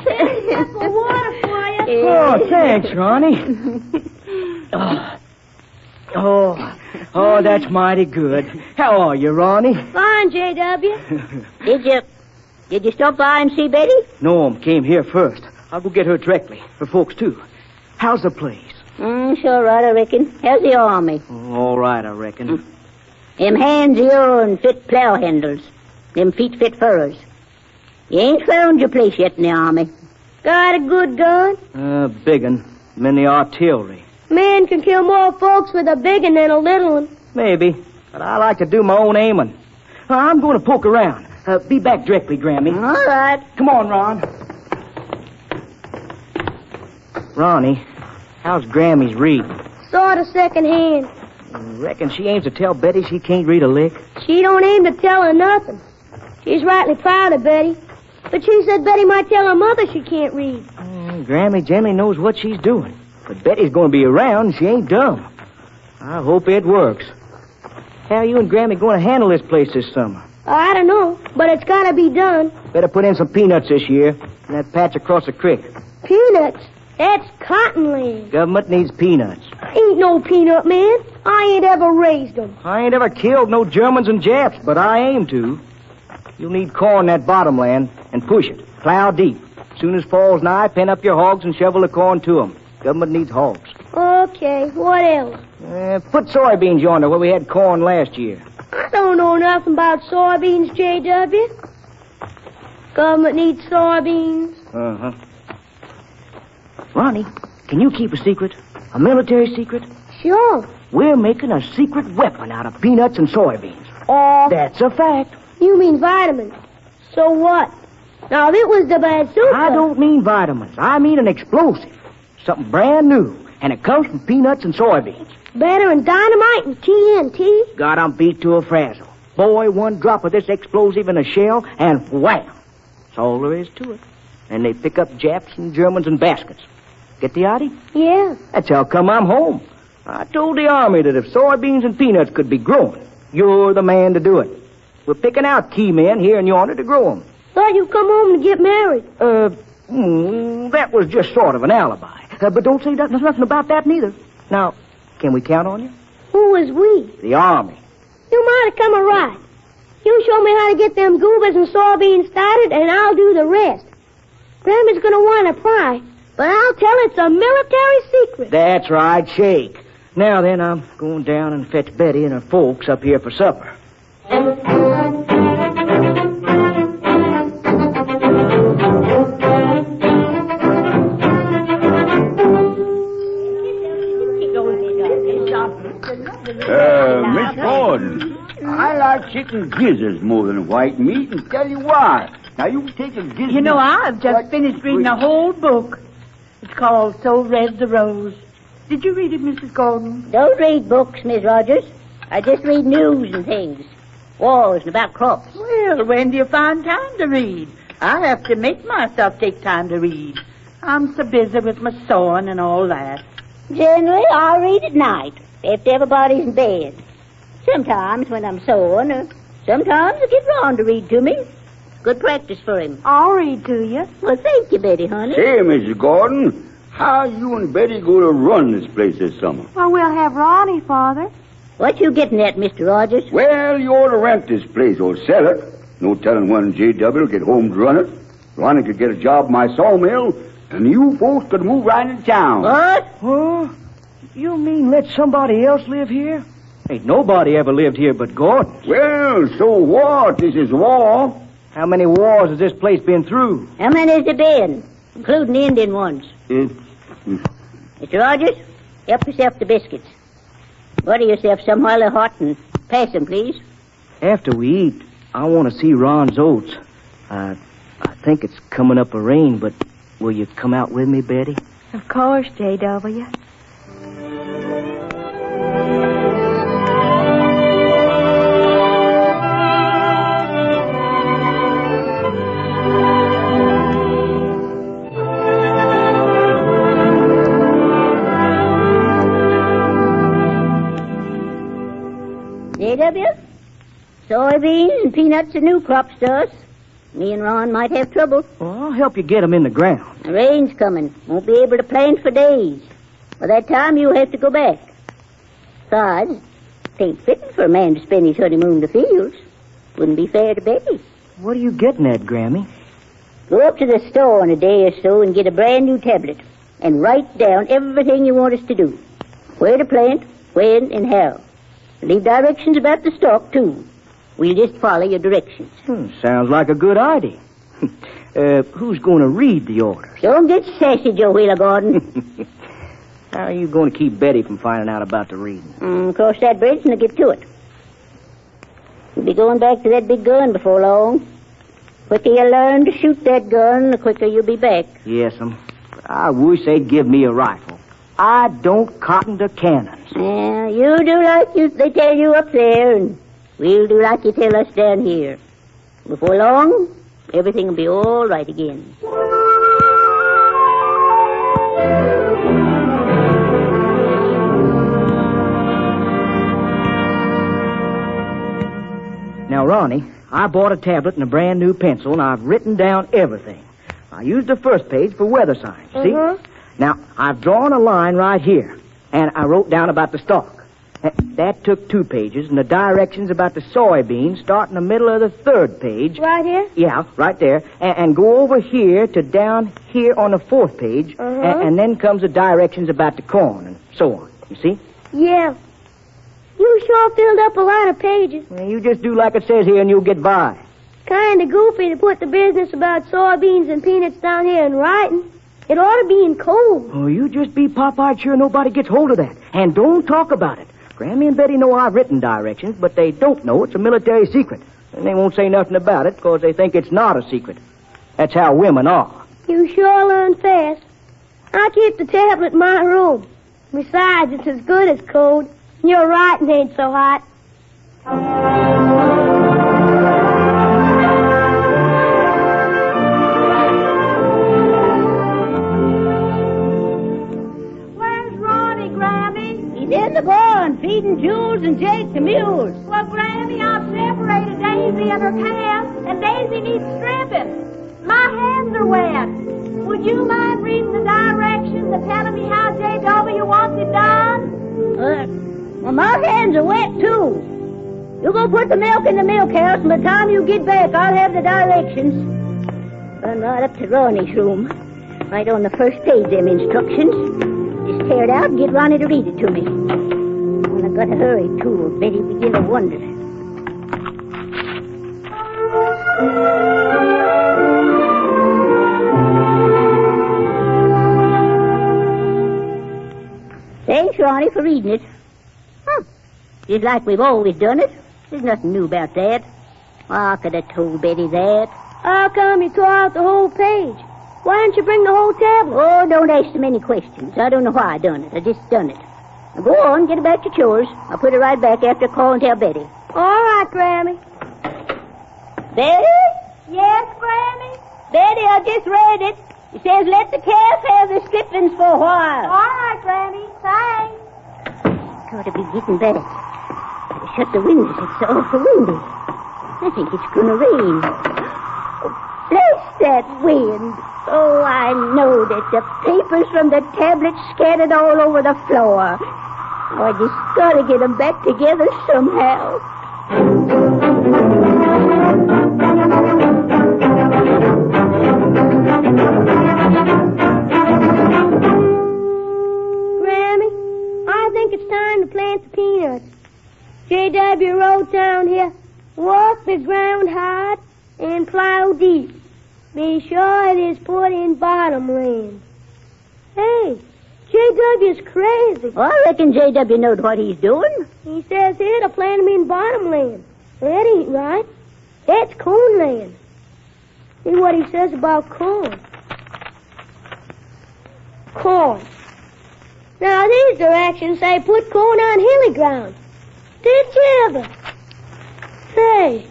Thanks. Water for you. Oh, thanks, Ronnie. Oh, that's mighty good. How are you, Ronnie? Fine, J.W. Did you stop by and see Betty? No, came here first. I'll go get her directly. Her folks, too. How's the place? Sure right, I reckon. How's the army? All right, I reckon. Them hands of yourn fit plow handles. Them feet fit furrows. You ain't found your place yet in the army. Got a good gun? Big un. I'm in the artillery. Man can kill more folks with a big one than a little one. Maybe, but I like to do my own aiming. I'm going to poke around. Be back directly, Grammy. All right. Come on, Ron. Ronnie, how's Grammy's reading? Sort of second hand. Reckon she aims to tell Betty she can't read a lick? She don't aim to tell her nothing. She's rightly proud of Betty. But she said Betty might tell her mother she can't read. Grammy generally knows what she's doing. But Betty's going to be around, and she ain't dumb. I hope it works. How are you and Grammy going to handle this place this summer? I don't know, but it's got to be done. Better put in some peanuts this year, in that patch across the creek. Peanuts? That's cottonland. Government needs peanuts. I ain't no peanut man. I ain't ever raised them. I ain't ever killed no Germans and Japs, but I aim to. You'll need corn in that bottomland, and push it. Plow deep. Soon as fall's nigh, pen up your hogs and shovel the corn to 'em. Government needs hogs. Okay, what else? Put soybeans yonder where we had corn last year. I don't know nothing about soybeans, J.W. Government needs soybeans. Uh-huh. Ronnie, can you keep a secret? A military secret? Sure. We're making a secret weapon out of peanuts and soybeans. Oh. That's a fact. You mean vitamins. So what? Now, if it was the bazooka... I don't mean vitamins. I mean an explosive. Something brand new. And it comes from peanuts and soybeans. Better than dynamite and TNT? Got 'em beat to a frazzle. Boy, one drop of this explosive in a shell, and wham! That's all there is to it. And they pick up Japs and Germans in baskets. Get the idea? Yeah. That's how come I'm home. I told the Army that if soybeans and peanuts could be grown, you're the man to do it. We're picking out key men here and yonder to grow 'em. Thought you'd come home to get married. That was just sort of an alibi. But don't say nothing about that neither. Now, can we count on you? Who is we? The Army. You might have come a right. You show me how to get them goobers and soybeans started, and I'll do the rest. Grammy's gonna want to pry, but I'll tell it's a military secret. That's right, shake. Now then, I'm going down and fetch Betty and her folks up here for supper. Miss Gordon, I like chicken gizzards more than white meat, and tell you why. Now, you take a gizzard... You know, I've just finished reading a whole book. It's called So Red the Rose. Did you read it, Mrs. Gordon? Don't read books, Miss Rogers. I just read news and things. Wars and about crops. Well, when do you find time to read? I have to make myself take time to read. I'm so busy with my sewing and all that. Generally, I read at night, after everybody's in bed. Sometimes when I'm sewing, or sometimes I get Ron to read to me. Good practice for him. I'll read to you. Well, thank you, Betty, honey. Say, Mrs. Gordon, how you and Betty going to run this place this summer? Well, we'll have Ronnie, Father. What you getting at, Mr. Rogers? Well, you ought to rent this place or sell it. No telling when J.W. will get home to run it. Ronnie could get a job in my sawmill, and you folks could move right into town. What? Huh? You mean let somebody else live here? Ain't nobody ever lived here but Gordon. Well, so what? This is war. How many wars has this place been through? How many has there been, including the Indian ones? Mr. Rogers, help yourself to biscuits. Butter yourself some while they're hot and pass them, please. After we eat, I want to see Ron's oats. I think it's coming up a rain, but will you come out with me, Betty? Of course, J.W. J.W., soybeans and peanuts are new crops to us. Me and Ron might have trouble. Well, I'll help you get them in the ground. The rain's coming. Won't be able to plant for days. By that time, you'll have to go back. Besides, it ain't fitting for a man to spend his honeymoon in the fields. Wouldn't be fair to Betty. What are you getting at, Grammy? Go up to the store in a day or so and get a brand new tablet and write down everything you want us to do. Where to plant, when, and how. Leave directions about the stock, too. We'll just follow your directions. Sounds like a good idea. Who's going to read the orders? Don't get sassy, Joe Wheeler Gordon. How are you going to keep Betty from finding out about the reading? Cross that bridge and I'll get to it. You'll be going back to that big gun before long. The quicker you learn to shoot that gun, the quicker you'll be back. Yes'm. I wish they'd give me a rifle. I don't cotton to cannons. Yeah, you do like they tell you up there, and we'll do like you tell us down here. Before long, everything will be all right again. Now, Ronnie, I bought a tablet and a brand new pencil, and I've written down everything. I used the first page for weather signs, see? Now, I've drawn a line right here, and I wrote down about the stock. That took 2 pages, and the directions about the soybeans start in the middle of the 3rd page. Right here? Yeah, right there. And go over here to down here on the 4th page. And then comes the directions about the corn and so on. You see? Yeah. You sure filled up a lot of pages. Well, you just do like it says here and you'll get by. Kind of goofy to put the business about soybeans and peanuts down here in writing. It ought to be in code. Oh, you just be pop-eyed sure nobody gets hold of that. And don't talk about it. Grammy and Betty know I've written directions, but they don't know it's a military secret. And they won't say nothing about it because they think it's not a secret. That's how women are. You sure learn fast. I keep the tablet in my room. Besides, it's as good as code. Your writing ain't so hot. In the barn, feeding Jules and Jake the mules. Well, Granny, I've separated Daisy and her calf, and Daisy needs stripping. My hands are wet. Would you mind reading the directions and telling me how J.W. wants it done? Well, my hands are wet, too. You go put the milk in the milk house, and by the time you get back, I'll have the directions. Run right up to Ronnie's room. Right on the first page, them instructions. Just tear it out and get Ronnie to read it to me. And I gotta hurry, too, or Betty begin to wonder. Thanks, Ronnie, for reading it. Just like we've always done it. There's nothing new about that. I could have told Betty that. How come you tore out the whole page? Why didn't you bring the whole tablet? Oh, don't ask so many questions. I don't know why I done it. I just done it. Now go on, get about your chores. I'll put it right back after I call and tell Betty. All right, Grammy. Betty? Yes, Grammy? Betty, I just read it. It says let the calf have the strippings for a while. All right, Grammy. Thanks. Gotta be getting better. Gotta shut the windows. It's awful windy. I think it's gonna rain. Oh, bless that wind. Oh, I know that the papers from the tablet scattered all over the floor. Oh, I just gotta get them back together somehow. Grammy, I think it's time to plant the peanuts. J.W. wrote down here, walk the ground hard and plow deep. Be sure it is put in bottomland. Hey, J.W.'s crazy. Well, I reckon J.W. knows what he's doing. He says here to plant them in bottomland. That ain't right. That's cornland. See what he says about corn. Corn. Now, these directions say put corn on hilly ground. Did you ever? Say,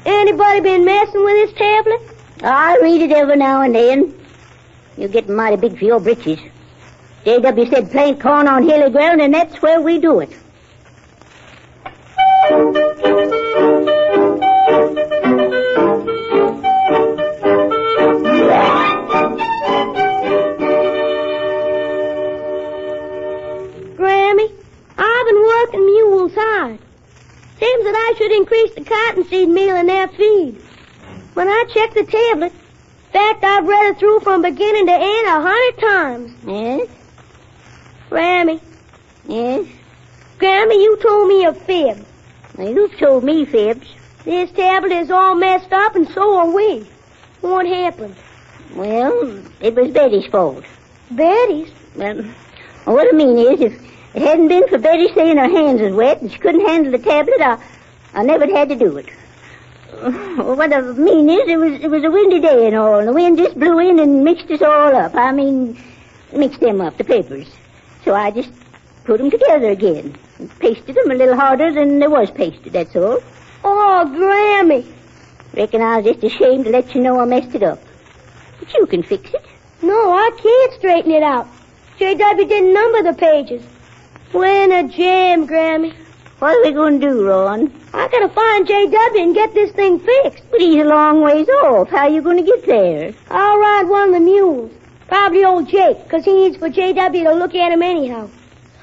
anybody been messing with this tablet? I read it every now and then. You're getting mighty big for your britches. J.W. said plant corn on hilly ground, and that's where we do it. Grammy, I've been working mules hard. Seems that I should increase the cottonseed meal in their feed. When I checked the tablet, in fact, I've read it through from beginning to end 100 times. Yes? Grammy. Yes? Grammy, you told me a fib. Well, you've told me fibs. This tablet is all messed up, and so are we. What happened? Well, it was Betty's fault. Betty's? Well, what I mean is, if it hadn't been for Betty saying her hands was wet and she couldn't handle the tablet, I never had to do it. What I mean is, it was a windy day and all, and the wind just blew in and mixed us all up. I mean, mixed them up, the papers. So I just put them together again and pasted them a little harder than they was pasted, that's all. Oh, Grammy. Reckon I was just ashamed to let you know I messed it up. But you can fix it. No, I can't straighten it out. J.W. didn't number the pages. We're in a jam, Grammy. What are we going to do, Ron? I gotta find J.W. and get this thing fixed. But he's a long ways off. How are you going to get there? I'll ride one of the mules. Probably old Jake, 'cause he needs for J.W. to look at him anyhow.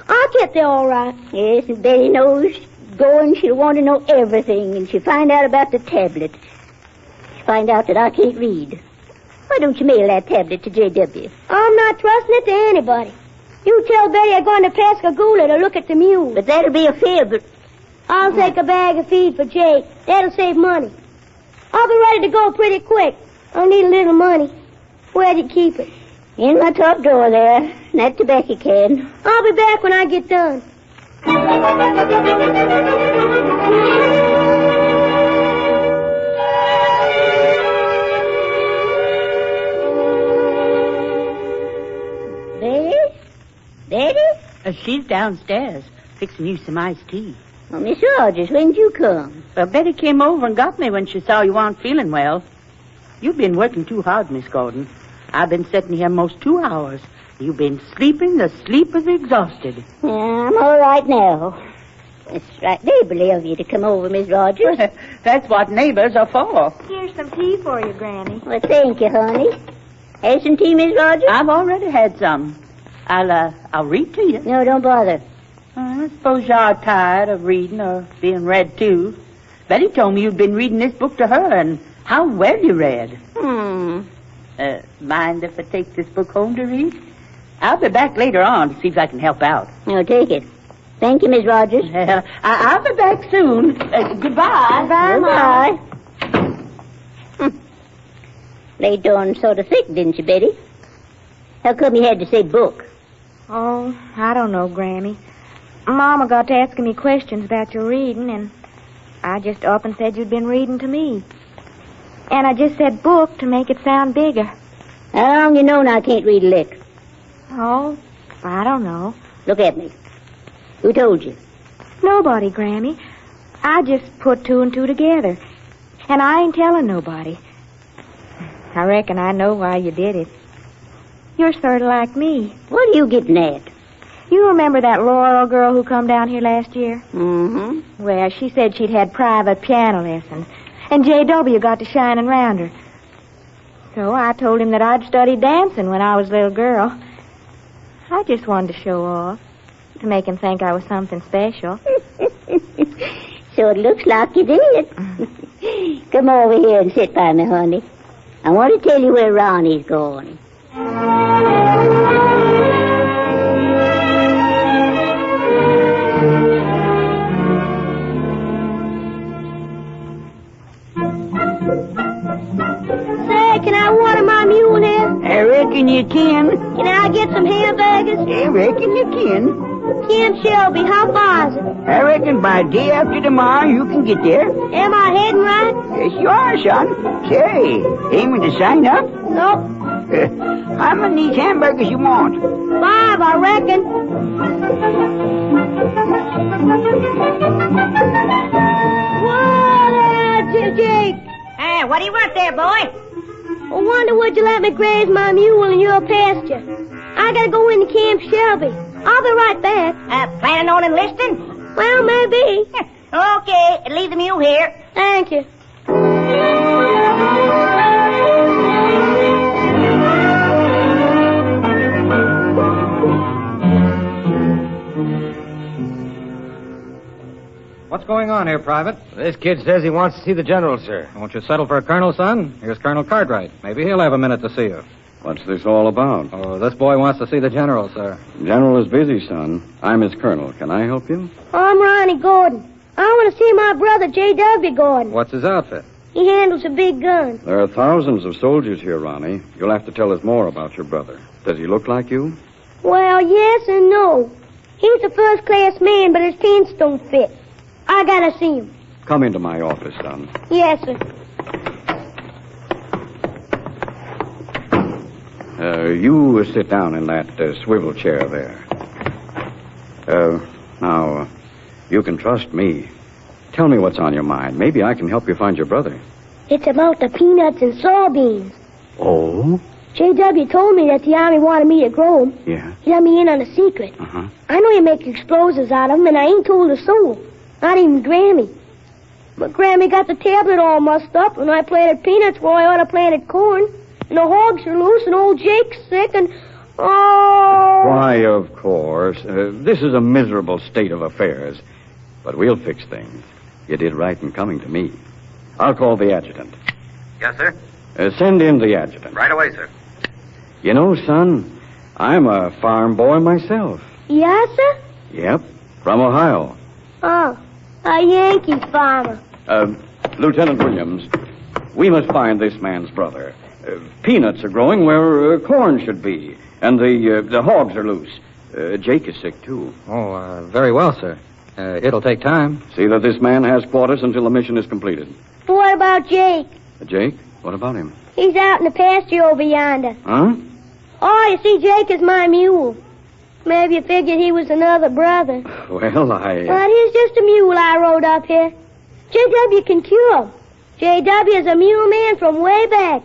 I'll get there all right. Yes, and Betty knows going, she'll want to know everything, and she'll find out about the tablet. She'll find out that I can't read. Why don't you mail that tablet to J.W.? I'm not trusting it to anybody. You tell Betty I'm going to Pascagoula to look at the mule. But that'll be a favor. I'll take a bag of feed for Jake. That'll save money. I'll be ready to go pretty quick. I'll need a little money. Where'd you keep it? In my top drawer there. That tobacco can. I'll be back when I get done. Betty? She's downstairs, fixing you some iced tea. Well, Miss Rogers, when'd you come? Well, Betty came over and got me when she saw you aren't feeling well. You've been working too hard, Miss Gordon. I've been sitting here most 2 hours. You've been sleeping the sleep of the exhausted. Yeah, I'm all right now. It's right neighborly of you to come over, Miss Rogers. That's what neighbors are for. Here's some tea for you, Granny. Well, thank you, honey. Have some tea, Miss Rogers? I've already had some. I'll read to you. No, don't bother. I suppose you're tired of reading or being read to. Betty told me you'd been reading this book to her, and how well you read. Mind if I take this book home to read? I'll be back later on to see if I can help out. No, take it. Thank you, Miss Rogers. I'll be back soon. Goodbye. Goodbye. Laid on sort of thick, didn't you, Betty? How come you had to say book? Oh, I don't know, Grammy. Mama got to asking me questions about your reading, and I just up and said you'd been reading to me. And I just said book to make it sound bigger. How long you known I can't read a lick? Oh, I don't know. Look at me. Who told you? Nobody, Grammy. I just put two and two together. And I ain't telling nobody. I reckon I know why you did it. You're sort of like me. What are you getting at? You remember that Laurel girl who come down here last year? Mm-hmm. Well, she said she'd had private piano lessons, and J.W. got to shining round her. So I told him that I'd studied dancing when I was a little girl. I just wanted to show off, to make him think I was something special. So it looks like you did. Come over here and sit by me, honey. I want to tell you where Ronnie's going. Say, can I water my mule here? I reckon you can. Can I get some hamburgers? I reckon you can. Camp Shelby, how far is it? I reckon by day after tomorrow you can get there. Am I heading right? Yes, you are, son. Say, aiming to sign up? Nope. How many of these hamburgers you want? 5, I reckon. Whoa there, Jake. Hey, what do you want there, boy? I wonder would you let me graze my mule in your pasture? I gotta go into Camp Shelby. I'll be right back. Planning on enlisting? Well, maybe. Okay, leave the mule here. Thank you. What's going on here, Private? This kid says he wants to see the general, sir. Won't you settle for a colonel, son? Here's Colonel Cartwright. Maybe he'll have a minute to see you. What's this all about? Oh, this boy wants to see the general, sir. General is busy, son. I'm his colonel. Can I help you? I'm Ronnie Gordon. I want to see my brother, J.W. Gordon. What's his outfit? He handles a big gun. There are thousands of soldiers here, Ronnie. You'll have to tell us more about your brother. Does he look like you? Well, yes and no. He's a first-class man, but his pants don't fit. I gotta see him. Come into my office, son. Yes, sir. You sit down in that swivel chair there. Now, you can trust me. Tell me what's on your mind. Maybe I can help you find your brother. It's about the peanuts and soybeans. Oh? J.W. told me that the Army wanted me to grow them. Yeah? He let me in on a secret. Uh-huh. I know you make explosives out of them, and I ain't told a soul. Not even Grammy. But Grammy got the tablet all mussed up, and I planted peanuts where I ought to planted corn. And the hogs are loose, and old Jake's sick, and Oh! Why, of course. This is a miserable state of affairs. But we'll fix things. You did right in coming to me. I'll call the adjutant. Yes, sir. Send in the adjutant. Right away, sir. You know, son, I'm a farm boy myself. Yes, sir? Yep, from Ohio. Oh, a Yankee farmer. Lieutenant Williams, we must find this man's brother. Peanuts are growing where corn should be, and the hogs are loose. Jake is sick, too. Oh, very well, sir. It'll take time. See that this man has quarters until the mission is completed. What about Jake? Jake? What about him? He's out in the pasture over yonder. Huh? Oh, you see, Jake is my mule. Maybe you figured he was another brother. Well, But he's just a mule I rode up here. J.W. can cure him. J.W. is a mule man from way back.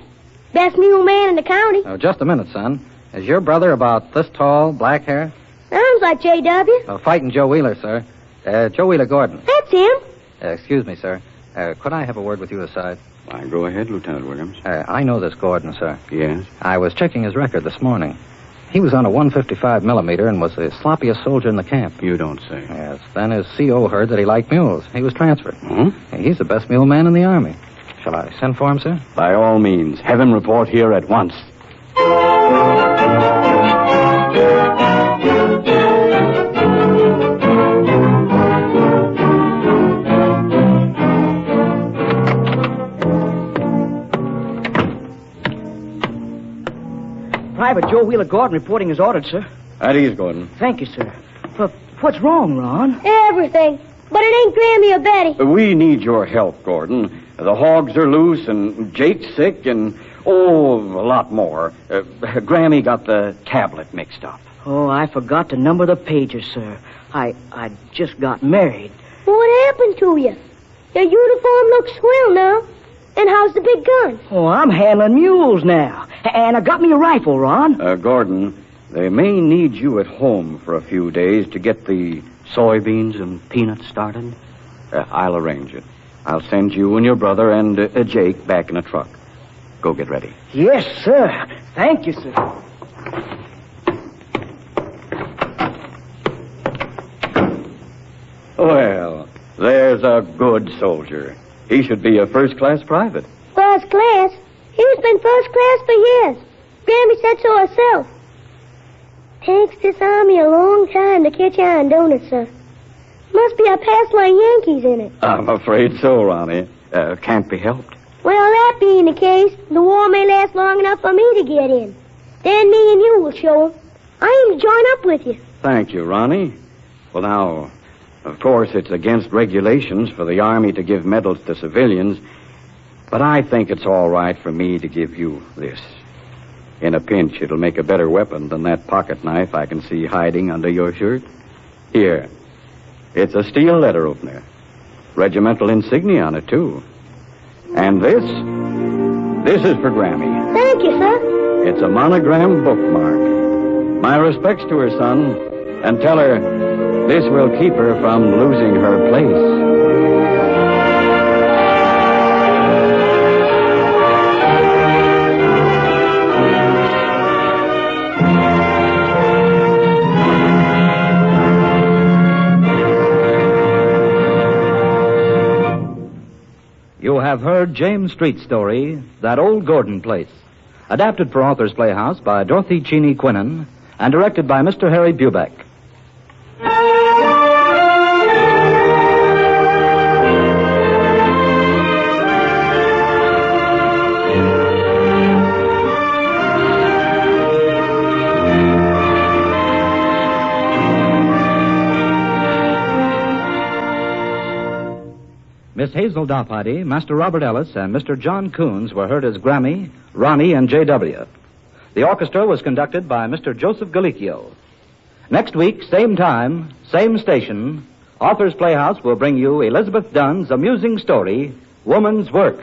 Best mule man in the county. Oh, just a minute, son. Is your brother about this tall, black hair? Sounds like J.W. Fighting Joe Wheeler, sir. Joe Wheeler Gordon. That's him. Excuse me, sir. Could I have a word with you aside? Why, go ahead, Lieutenant Williams. I know this Gordon, sir. Yes? I was checking his record this morning. He was on a 155 millimeter and was the sloppiest soldier in the camp. You don't say. Yes. Then his CO heard that he liked mules. He was transferred. Hmm? He's the best mule man in the Army. Shall I send for him, sir? By all means. Have him report here at once. Private Joe Wheeler Gordon reporting as ordered, sir. At ease, Gordon. Thank you, sir. But what's wrong, Ron? Everything. But it ain't Grammy or Betty. We need your help, Gordon. The hogs are loose, and Jake's sick, and, a lot more. Grammy got the tablet mixed up. Oh, I forgot to number the pages, sir. I just got married. What happened to you? Your uniform looks swell now. And how's the big gun? Oh, I'm handling mules now. And I got me a rifle, Ron. Gordon, they may need you at home for a few days to get the soybeans and peanuts started. I'll arrange it. I'll send you and your brother and Jake back in a truck. Go get ready. Yes, sir. Thank you, sir. Well, there's a good soldier. He should be a first-class private. First class? He's been first class for years. Grammy said so herself. Takes this Army a long time to catch on, don't it, sir? Must be a past line Yankees in it. I'm afraid so, Ronnie. Can't be helped. Well, that being the case, the war may last long enough for me to get in. Then me and you will show 'em. I aim to join up with you. Thank you, Ronnie. Well, now, of course, it's against regulations for the Army to give medals to civilians, but I think it's all right for me to give you this. In a pinch, it'll make a better weapon than that pocket knife I can see hiding under your shirt. Here. It's a steel letter opener. Regimental insignia on it, too. And this is for Grammy. Thank you, sir. It's a monogram bookmark. My respects to her, son, and tell her this will keep her from losing her place. You have heard James Street's story, That Old Gordon Place, adapted for Authors Playhouse by Dorothy Cheney Quinnen and directed by Mr. Harry Bubeck. Miss Hazel Dophody, Master Robert Ellis, and Mr. John Coons were heard as Grammy, Ronnie, and J.W. The orchestra was conducted by Mr. Joseph Galicchio. Next week, same time, same station, Authors Playhouse will bring you Elizabeth Dunn's amusing story, Woman's Work.